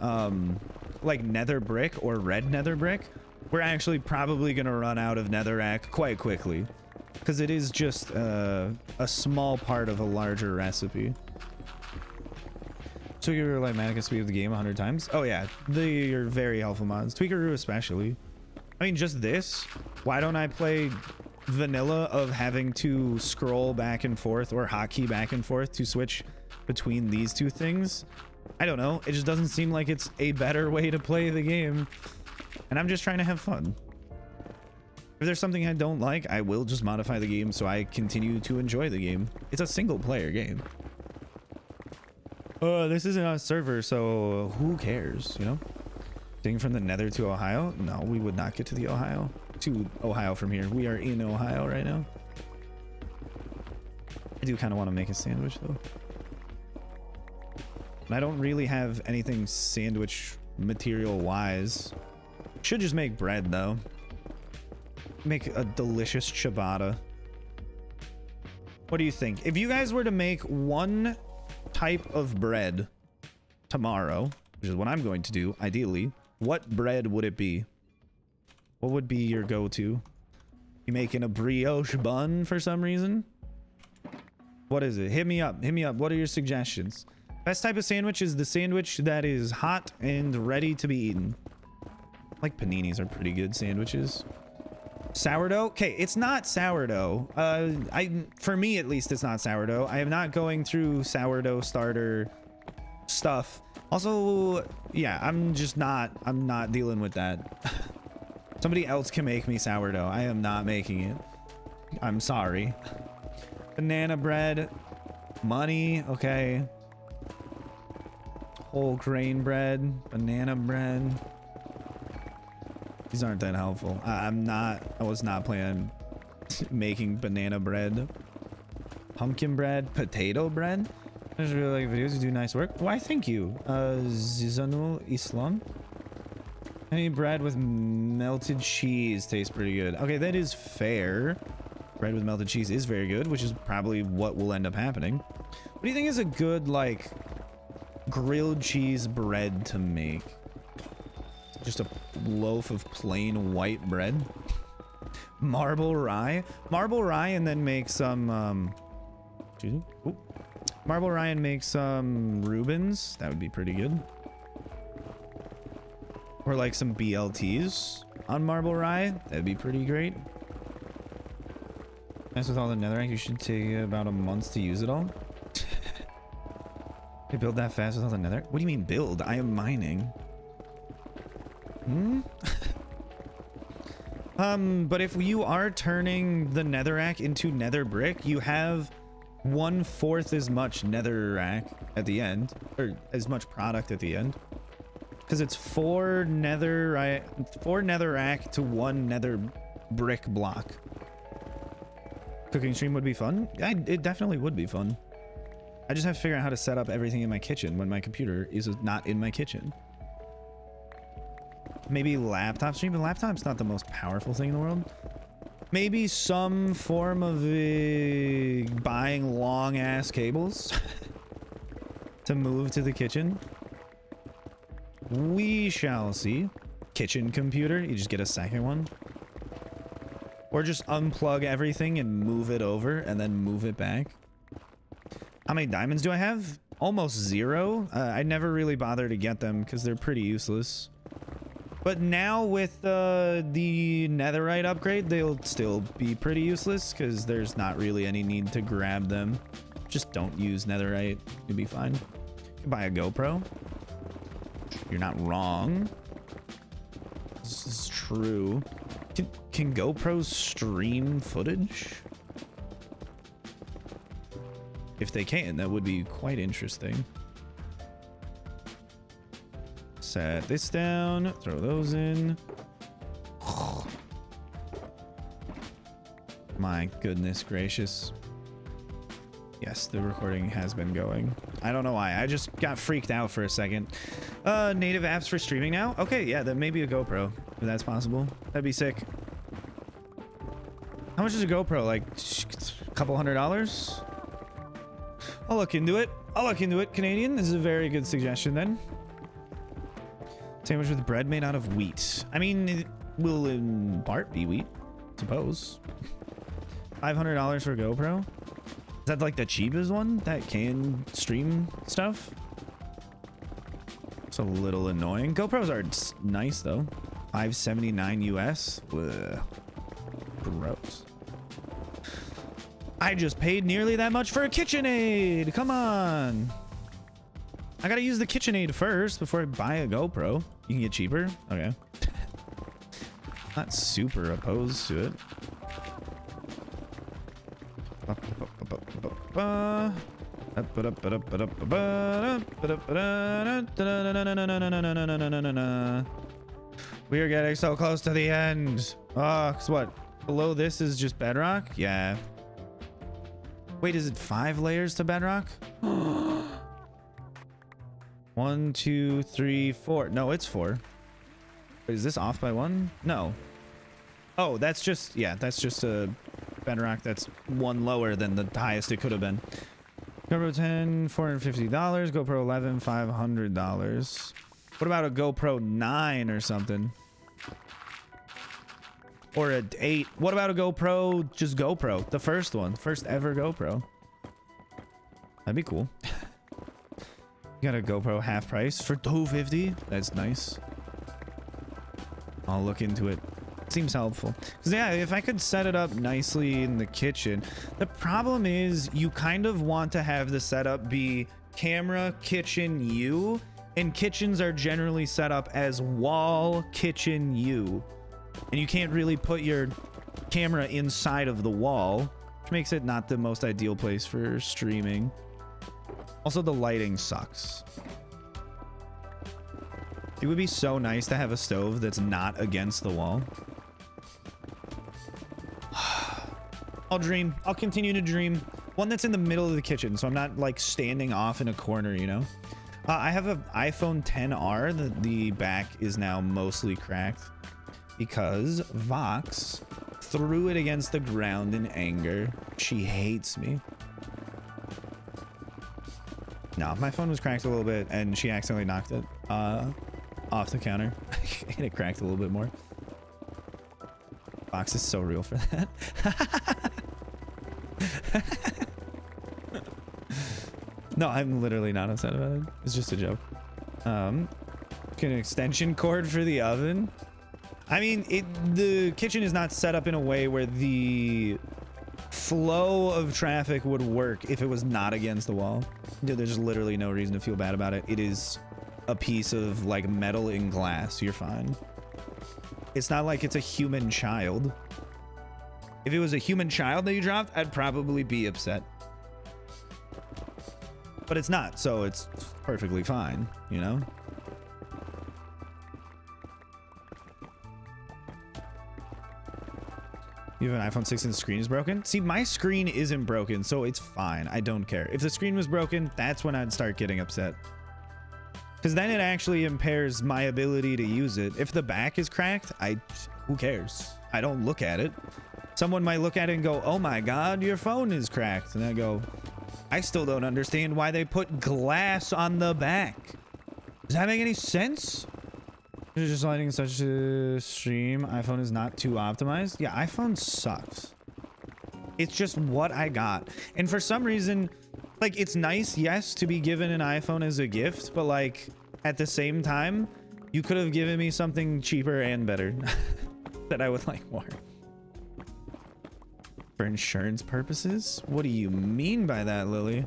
like nether brick or red nether brick, we're actually probably gonna run out of netherrack quite quickly, because it is just a small part of a larger recipe. Tweakeroo like Manica speed of the game 100 times. Oh yeah, they are very helpful mods. Tweakeroo especially. I mean, just this. Why don't I play vanilla of having to scroll back and forth or hotkey back and forth to switch between these two things? I don't know. It just doesn't seem like it's a better way to play the game. And I'm just trying to have fun. If there's something I don't like, I will just modify the game so I continue to enjoy the game. It's a single player game. This isn't a server, so who cares, you know? Getting from the nether to Ohio? No, we would not get to the Ohio. To Ohio from here. We are in Ohio right now. I do kind of want to make a sandwich though. I don't really have anything sandwich material wise. Should just make bread though. Make a delicious ciabatta. What do you think? If you guys were to make one type of bread tomorrow, which is what I'm going to do ideally, what bread would it be? What would be your go-to? You making a brioche bun for some reason? What is it? Hit me up. Hit me up. What are your suggestions? Best type of sandwich is the sandwich that is hot and ready to be eaten. Like paninis are pretty good sandwiches. Sourdough? Okay, it's not sourdough. For me at least, it's not sourdough. I am not going through sourdough starter stuff. Also, yeah, I'm not dealing with that. Somebody else can make me sourdough. I am not making it. I'm sorry. Banana bread. Money. Okay. Whole grain bread. Banana bread. These aren't that helpful. I was not planning making banana bread. Pumpkin bread. Potato bread. I just really like videos. You do nice work. Why, thank you. Zizanul Islam. Any bread with melted cheese tastes pretty good. Okay, that is fair. Bread with melted cheese is very good, which is probably what will end up happening. What do you think is a good, like, grilled cheese bread to make? Just a loaf of plain white bread. Marble rye. Marble rye and then make some, excuse me. Ooh. Marble rye and make some Reubens. That would be pretty good. Or like some BLTs on marble rye. That'd be pretty great. As with all the netherrack, you should take about a month to use it all. You build that fast with all the netherrack? What do you mean build? I am mining. But if you are turning the netherrack into nether brick, you have 1/4 as much netherrack at the end, or as much product at the end. Because it's 4 netherrack to 1 nether brick block. Cooking stream would be fun. It definitely would be fun. I just have to figure out how to set up everything in my kitchen when my computer is not in my kitchen. Maybe laptop stream, but laptop's not the most powerful thing in the world. Maybe some form of buying long ass cables to move to the kitchen. We shall see. Kitchen computer, you just get a second one. Or just unplug everything and move it over and then move it back. How many diamonds do I have? Almost 0. I never really bother to get them because they're pretty useless. But now with the netherite upgrade, they'll still be pretty useless because there's not really any need to grab them. Just don't use netherite. You'll be fine. You can buy a GoPro. You're not wrong. This is true. Can GoPros stream footage? If they can, that would be quite interesting. Set this down, throw those in. My goodness gracious. Yes, the recording has been going. I don't know why. I just got freaked out for a second. Native apps for streaming now? Okay, yeah, that may be a GoPro, if that's possible. That'd be sick. How much is a GoPro? Like a couple $100? I'll look into it. I'll look into it, Canadian. This is a very good suggestion then. Sandwich with bread made out of wheat. I mean, it will in part be wheat, suppose. $500 for a GoPro? Is that like the cheapest one that can stream stuff? It's a little annoying. GoPros are nice though. $579 US. Ugh. Gross. I just paid nearly that much for a KitchenAid. Come on. I gotta use the KitchenAid first before I buy a GoPro. You can get cheaper. Okay. Not super opposed to it. We are getting so close to the end. Oh, cause what? Below this is just bedrock? Yeah. Wait, is it 5 layers to bedrock? 1, 2, 3, 4. No, it's 4. Wait, is this off by 1? No. Oh, that's just, yeah, that's just a bedrock that's 1 lower than the highest it could have been. GoPro 10, $450. GoPro 11, $500. What about a GoPro 9 or something? Or a 8. What about a GoPro, just GoPro? The first one. First ever GoPro. That'd be cool. You got a GoPro half price for $250. That's nice. I'll look into it. Seems helpful. Because yeah, if I could set it up nicely in the kitchen. The problem is you kind of want to have the setup be camera, kitchen, you. And kitchens are generally set up as wall, kitchen, you. And you can't really put your camera inside of the wall, which makes it not the most ideal place for streaming. Also, the lighting sucks. It would be so nice to have a stove that's not against the wall. I'll dream. I'll continue to dream. One that's in the middle of the kitchen, so I'm not like standing off in a corner, you know? I have an iPhone XR. The back is now mostly cracked because Vox threw it against the ground in anger. She hates me. No, my phone was cracked a little bit and she accidentally knocked it off the counter and it cracked a little bit more. Vox is so real for that. No, I'm literally not upset about it. It's just a joke. Get an extension cord for the oven. I mean, the kitchen is not set up in a way where the flow of traffic would work if it was not against the wall. There's literally no reason to feel bad about it. It is a piece of like metal in glass. You're fine. It's not like it's a human child. If it was a human child that you dropped, I'd probably be upset. But it's not, so it's perfectly fine, you know? You have an iPhone 6 and the screen is broken? See, my screen isn't broken, so it's fine. I don't care. If the screen was broken, that's when I'd start getting upset. because then it actually impairs my ability to use it. If the back is cracked, who cares? I don't look at it. Someone might look at it and go, oh my god, your phone is cracked, and I go, I still don't understand why they put glass on the back. Does that make any sense? You're just lighting such a stream. iPhone is not too optimized. Yeah, iPhone sucks. It's just what I got. And for some reason, like, it's nice, yes, to be given an iPhone as a gift, but like at the same time, you could have given me something cheaper and better that I would like more. For insurance purposes? What do you mean by that, Lily?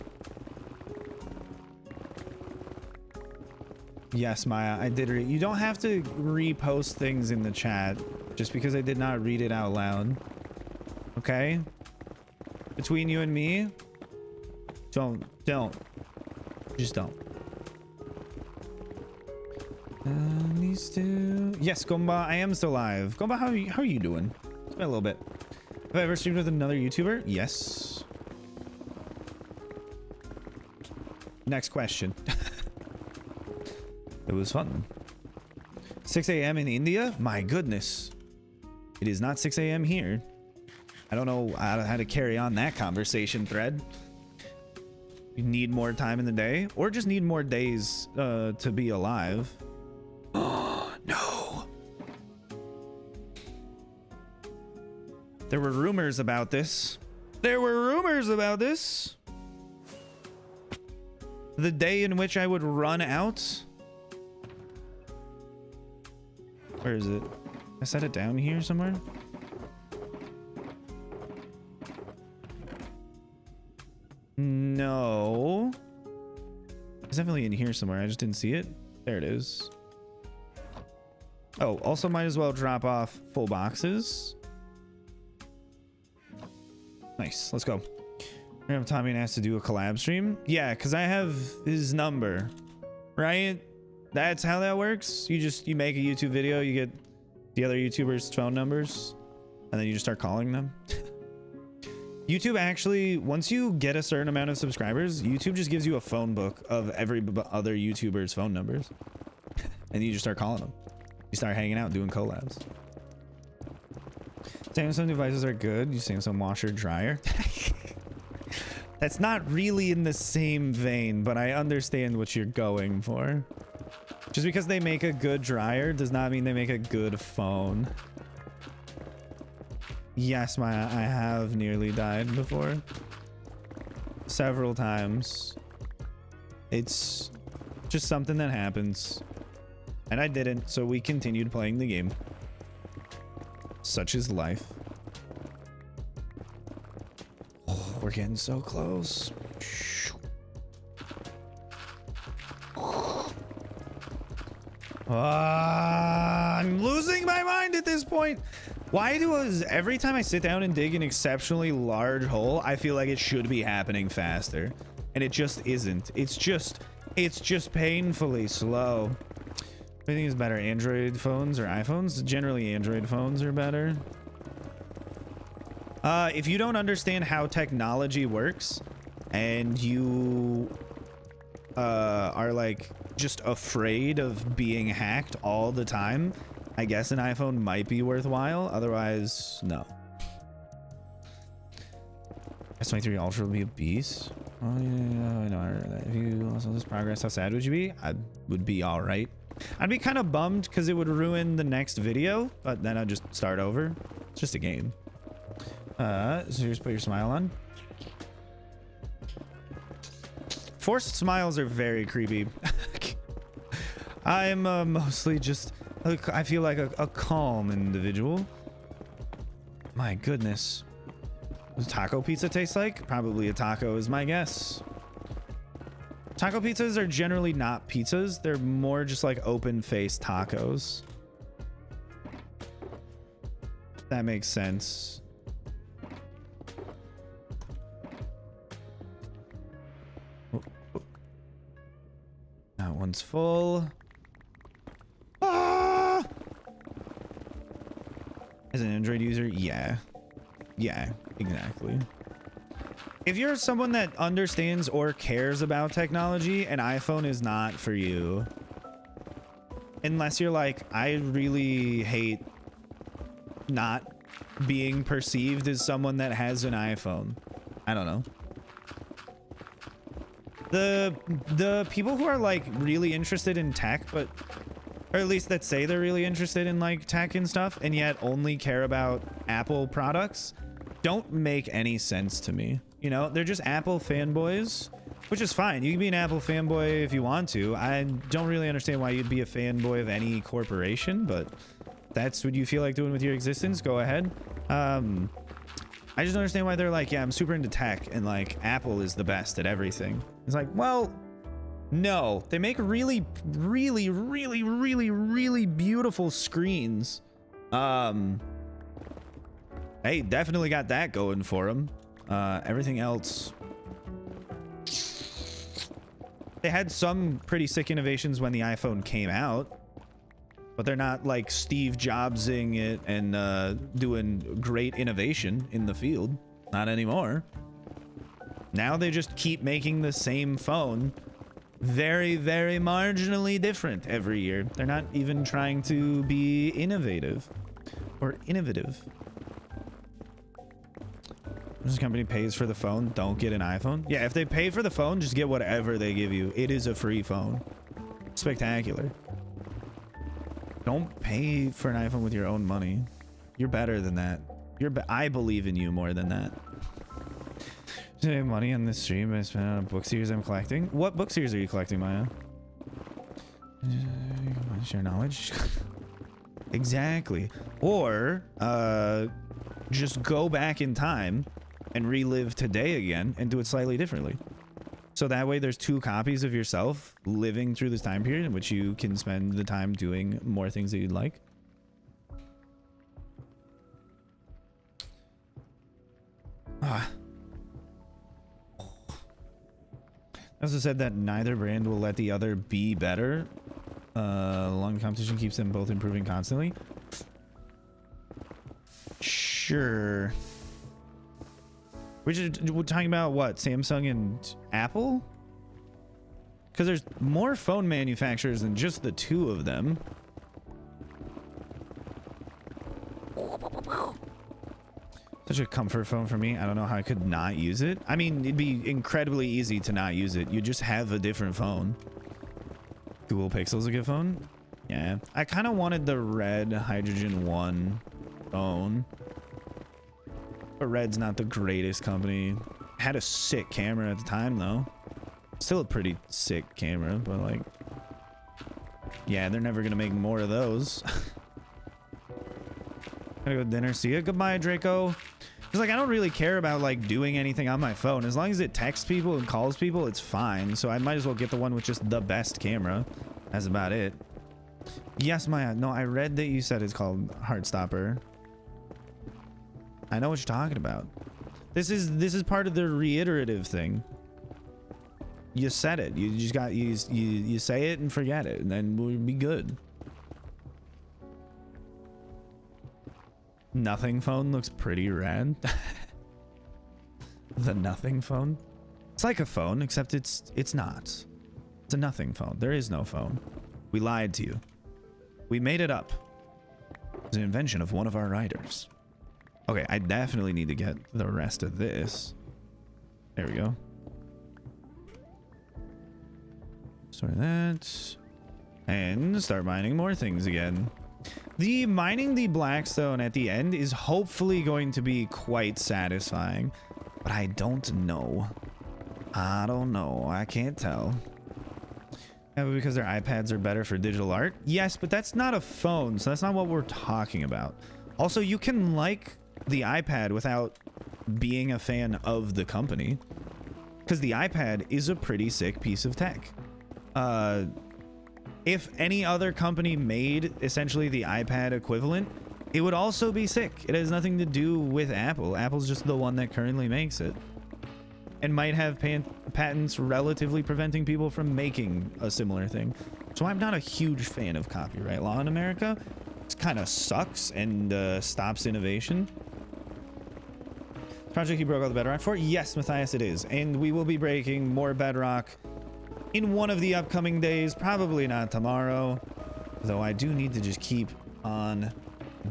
Yes, Maya, I did read. You don't have to repost things in the chat just because I did not read it out loud. Okay? Between you and me, don't. Just don't. Yes, Gomba, I am still live. Gomba, how are you doing? It's been a little bit. Have I ever streamed with another YouTuber? Yes. Next question. It was fun. 6 a.m. in India? My goodness. It is not 6 a.m. here. I don't know how to carry on that conversation thread. You need more time in the day, or just need more days to be alive. Oh, no. There were rumors about this. There were rumors about this. The day in which I would run out. Where is it? I set it down here somewhere. No. It's definitely in here somewhere. I just didn't see it. There it is. Oh, also might as well drop off full boxes. Nice. Let's go. We're gonna have Tommy and ask to do a collab stream. Yeah, because I have his number. Right? That's how that works. You make a YouTube video, you get the other YouTubers' phone numbers, and then you just start calling them. YouTube actually, once you get a certain amount of subscribers, YouTube just gives you a phone book of every other YouTuber's phone numbers. And you just start calling them. You start hanging out, doing collabs. Samsung devices are good. You Samsung washer dryer. That's not really in the same vein, but I understand what you're going for. Just because they make a good dryer does not mean they make a good phone. Yes, I have nearly died before. Several times. It's just something that happens. And I didn't, so we continued playing the game. Such is life. Oh, we're getting so close. I'm losing my mind at this point. Why every time I sit down and dig an exceptionally large hole, I feel like it should be happening faster, and it just isn't. It's just painfully slow. What do you think is better, Android phones or iPhones? Generally, Android phones are better. If you don't understand how technology works, and you are like just afraid of being hacked all the time, I guess an iPhone might be worthwhile. Otherwise, no. S23 Ultra will be a beast. Oh yeah, I know. I heard that. If you lost all this progress, how sad would you be? I would be all right. I'd be kind of bummed because it would ruin the next video, but then I'd just start over. It's just a game. So just put your smile on. Forced smiles are very creepy. I'm mostly just, I feel like a calm individual. My goodness. What does taco pizza taste like? Probably a taco is my guess. Taco pizzas are generally not pizzas. They're more just like open-faced tacos. That makes sense. That one's full. Ah! As an Android user, yeah, exactly. If you're someone that understands or cares about technology, an iPhone is not for you. unless you're like, I really hate not being perceived as someone that has an iPhone. I don't know. The people who are like really interested in tech, but or at least that say they're really interested in like tech and stuff and yet only care about Apple products don't make any sense to me. You know, they're just Apple fanboys, which is fine. You can be an Apple fanboy if you want to. I don't really understand why you'd be a fanboy of any corporation, but that's what you feel like doing with your existence. Go ahead. I just don't understand why they're like, yeah, I'm super into tech and like Apple is the best at everything. It's like, well, no, they make really, really, really, really, really beautiful screens. Hey, definitely got that going for them. Everything else, they had some pretty sick innovations when the iPhone came out, but they're not like Steve Jobsing it and doing great innovation in the field. Not anymore. Now they just keep making the same phone very, very marginally different every year. They're not even trying to be innovative or innovative. This company pays for the phone. Don't get an iPhone. Yeah, if they pay for the phone, just get whatever they give you. It is a free phone. Spectacular. Don't pay for an iPhone with your own money. You're better than that. I believe in you more than that. Save money on this stream I spent on a book series I'm collecting. What book series are you collecting, Maya? Share knowledge. Exactly. Or just go back in time and relive today again and do it slightly differently. So that way there's 2 copies of yourself living through this time period in which you can spend the time doing more things that you'd like. Also said that neither brand will let the other be better. Long competition keeps them both improving constantly. Sure. We're talking about what? Samsung and Apple? Because there's more phone manufacturers than just the 2 of them. Such a comfort phone for me. I don't know how I could not use it. I mean, it'd be incredibly easy to not use it. You just have a different phone. Google Pixel's a good phone. Yeah. I kind of wanted the red Hydrogen 1 phone. But Red's not the greatest company. Had a sick camera at the time, though. Still a pretty sick camera, but like... yeah, they're never going to make more of those. Gotta go to dinner. See ya. Goodbye, Draco. Because like I don't really care about like doing anything on my phone. As long as it texts people and calls people, it's fine. So I might as well get the one with just the best camera. That's about it. Yes, Maya. No, I read that you said it's called Heartstopper. I know what you're talking about. This is part of the reiterative thing. You said it. You just got you say it and forget it, and then we'll be good. Nothing phone looks pretty rad. The nothing phone. It's like a phone, except it's not. It's a nothing phone. There is no phone. We lied to you. We made it up. It's an invention of one of our writers. Okay, I definitely need to get the rest of this. There we go. Store that. And start mining more things again. The mining the Blackstone at the end is hopefully going to be quite satisfying. But I don't know. I don't know. I can't tell. Yeah, but because their iPads are better for digital art? Yes, but that's not a phone, so that's not what we're talking about. Also, you can like the iPad without being a fan of the company, because the iPad is a pretty sick piece of tech. If any other company made essentially the iPad equivalent, it would also be sick. It has nothing to do with Apple. Apple's just the one that currently makes it and might have patents relatively preventing people from making a similar thing. So I'm not a huge fan of copyright law in America. It kind of sucks and stops innovation. Project you broke all the bedrock for? Yes, Matthias, it is. And we will be breaking more bedrock in one of the upcoming days. Probably not tomorrow. Though I do need to just keep on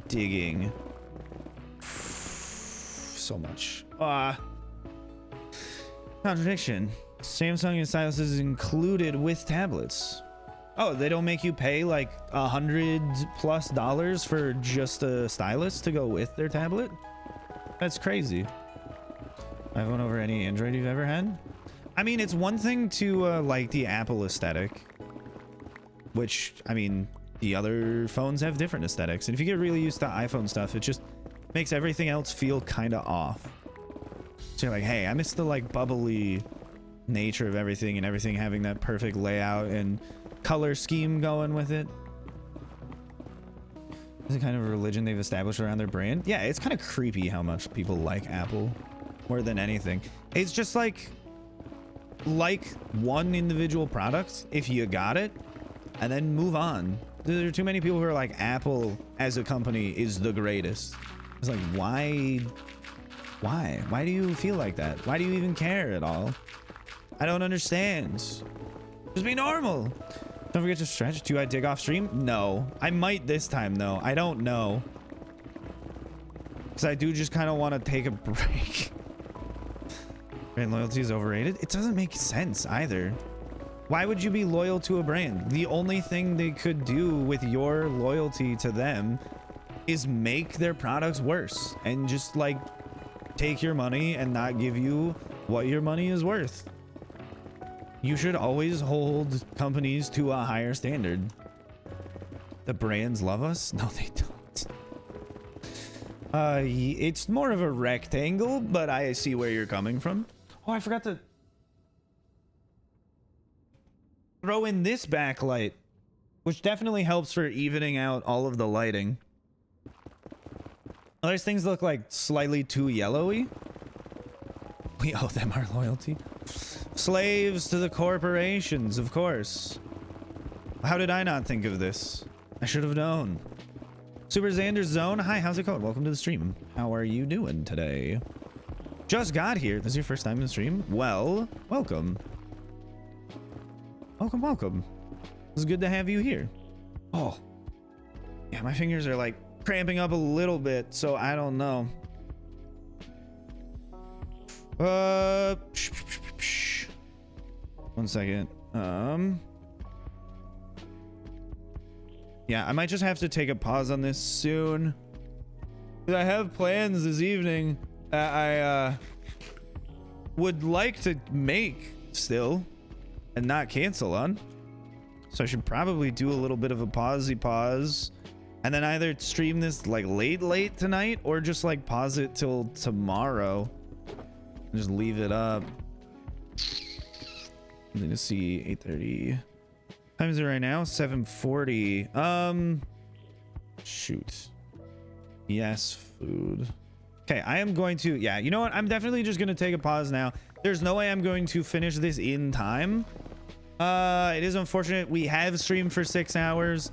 digging. So much. Contradiction. Samsung and stylus is included with tablets. Oh, they don't make you pay like $100+ for just a stylus to go with their tablet? That's crazy. iPhone over any Android you've ever had? I mean, it's one thing to like the Apple aesthetic, which, I mean, the other phones have different aesthetics. And if you get really used to iPhone stuff, it just makes everything else feel kind of off. So you're like, hey, I miss the like bubbly nature of everything and everything having that perfect layout and color scheme going with it. Is it kind of a religion they've established around their brand? Yeah, it's kind of creepy how much people like Apple more than anything. It's just like one individual product if you got it, and then move on. There are too many people who are like, Apple as a company is the greatest. It's like, why do you feel like that? Why do you even care at all? I don't understand. Just be normal. Don't forget to stretch. Do I dig off stream? No, I might this time though. I don't know, because I do just kind of want to take a break. Brand loyalty is overrated. It doesn't make sense either. Why would you be loyal to a brand? The only thing they could do with your loyalty to them is make their products worse and just like take your money and not give you what your money is worth. You should always hold companies to a higher standard. The brands love us? No, they don't. It's more of a rectangle, but I see where you're coming from. Oh, I forgot to throw in this backlight, which definitely helps for evening out all of the lighting. Those things look like slightly too yellowy. We owe them our loyalty. Slaves to the corporations, of course. How did I not think of this? I should have known. Super Xander's Zone. Hi, how's it going? Welcome to the stream. How are you doing today? Just got here. This is your first time in the stream? Well, welcome. Welcome, welcome. It's good to have you here. Oh, yeah, my fingers are like cramping up a little bit, so I don't know. One second. Yeah, I might just have to take a pause on this soon, because I have plans this evening that I would like to make still and not cancel on. So I should probably do a little bit of a pause and then either stream this like late tonight or just like pause it till tomorrow and just leave it up. I'm gonna see 8:30. Time is it right now? 7:40. Shoot. Yes, food. Okay, I am going to, yeah, you know what? I'm definitely just gonna take a pause now. There's no way I'm going to finish this in time. It is unfortunate. We have streamed for 6 hours.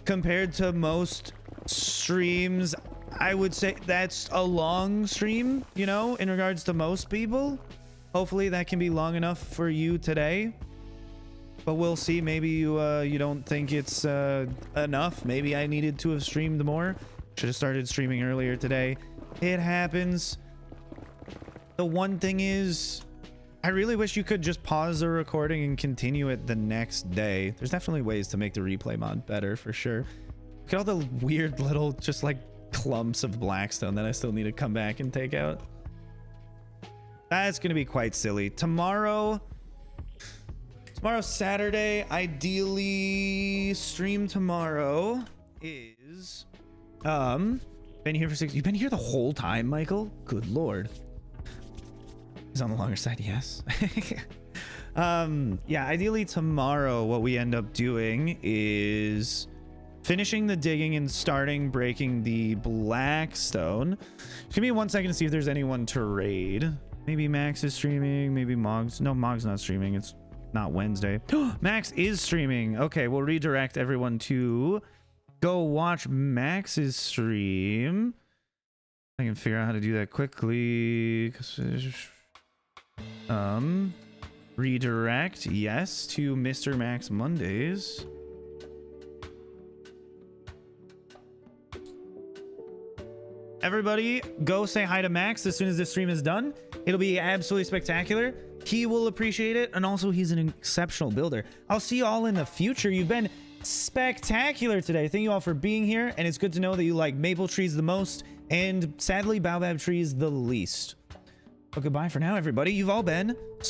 Compared to most streams, I would say that's a long stream, you know, in regards to most people. Hopefully that can be long enough for you today, but we'll see. Maybe you don't think it's enough. Maybe I needed to have streamed more. Should have started streaming earlier today. It happens. The one thing is, I really wish you could just pause the recording and continue it the next day. There's definitely ways to make the replay mod better for sure. Look at all the weird little just like clumps of blackstone that I still need to come back and take out. That's gonna be quite silly. Tomorrow's Saturday. Ideally stream tomorrow is been here for 6. You've been here the whole time, Michael? Good lord. He's on the longer side, yes. Yeah, ideally tomorrow what we end up doing is finishing the digging and starting breaking the blackstone. Give me 1 second to see if there's anyone to raid. Maybe Max is streaming, maybe Mog's. No, Mog's not streaming. It's not Wednesday. Max is streaming. Okay, we'll redirect everyone to go watch Max's stream. I can figure out how to do that quickly. Redirect, yes, to Mr. Max Mondays. everybody go say hi to Max as soon as this stream is done. It'll be absolutely spectacular. He will appreciate it, and also he's an exceptional builder. I'll see you all in the future. You've been spectacular today. Thank you all for being here, and it's good to know that you like maple trees the most and sadly baobab trees the least. But goodbye for now, everybody. You've all been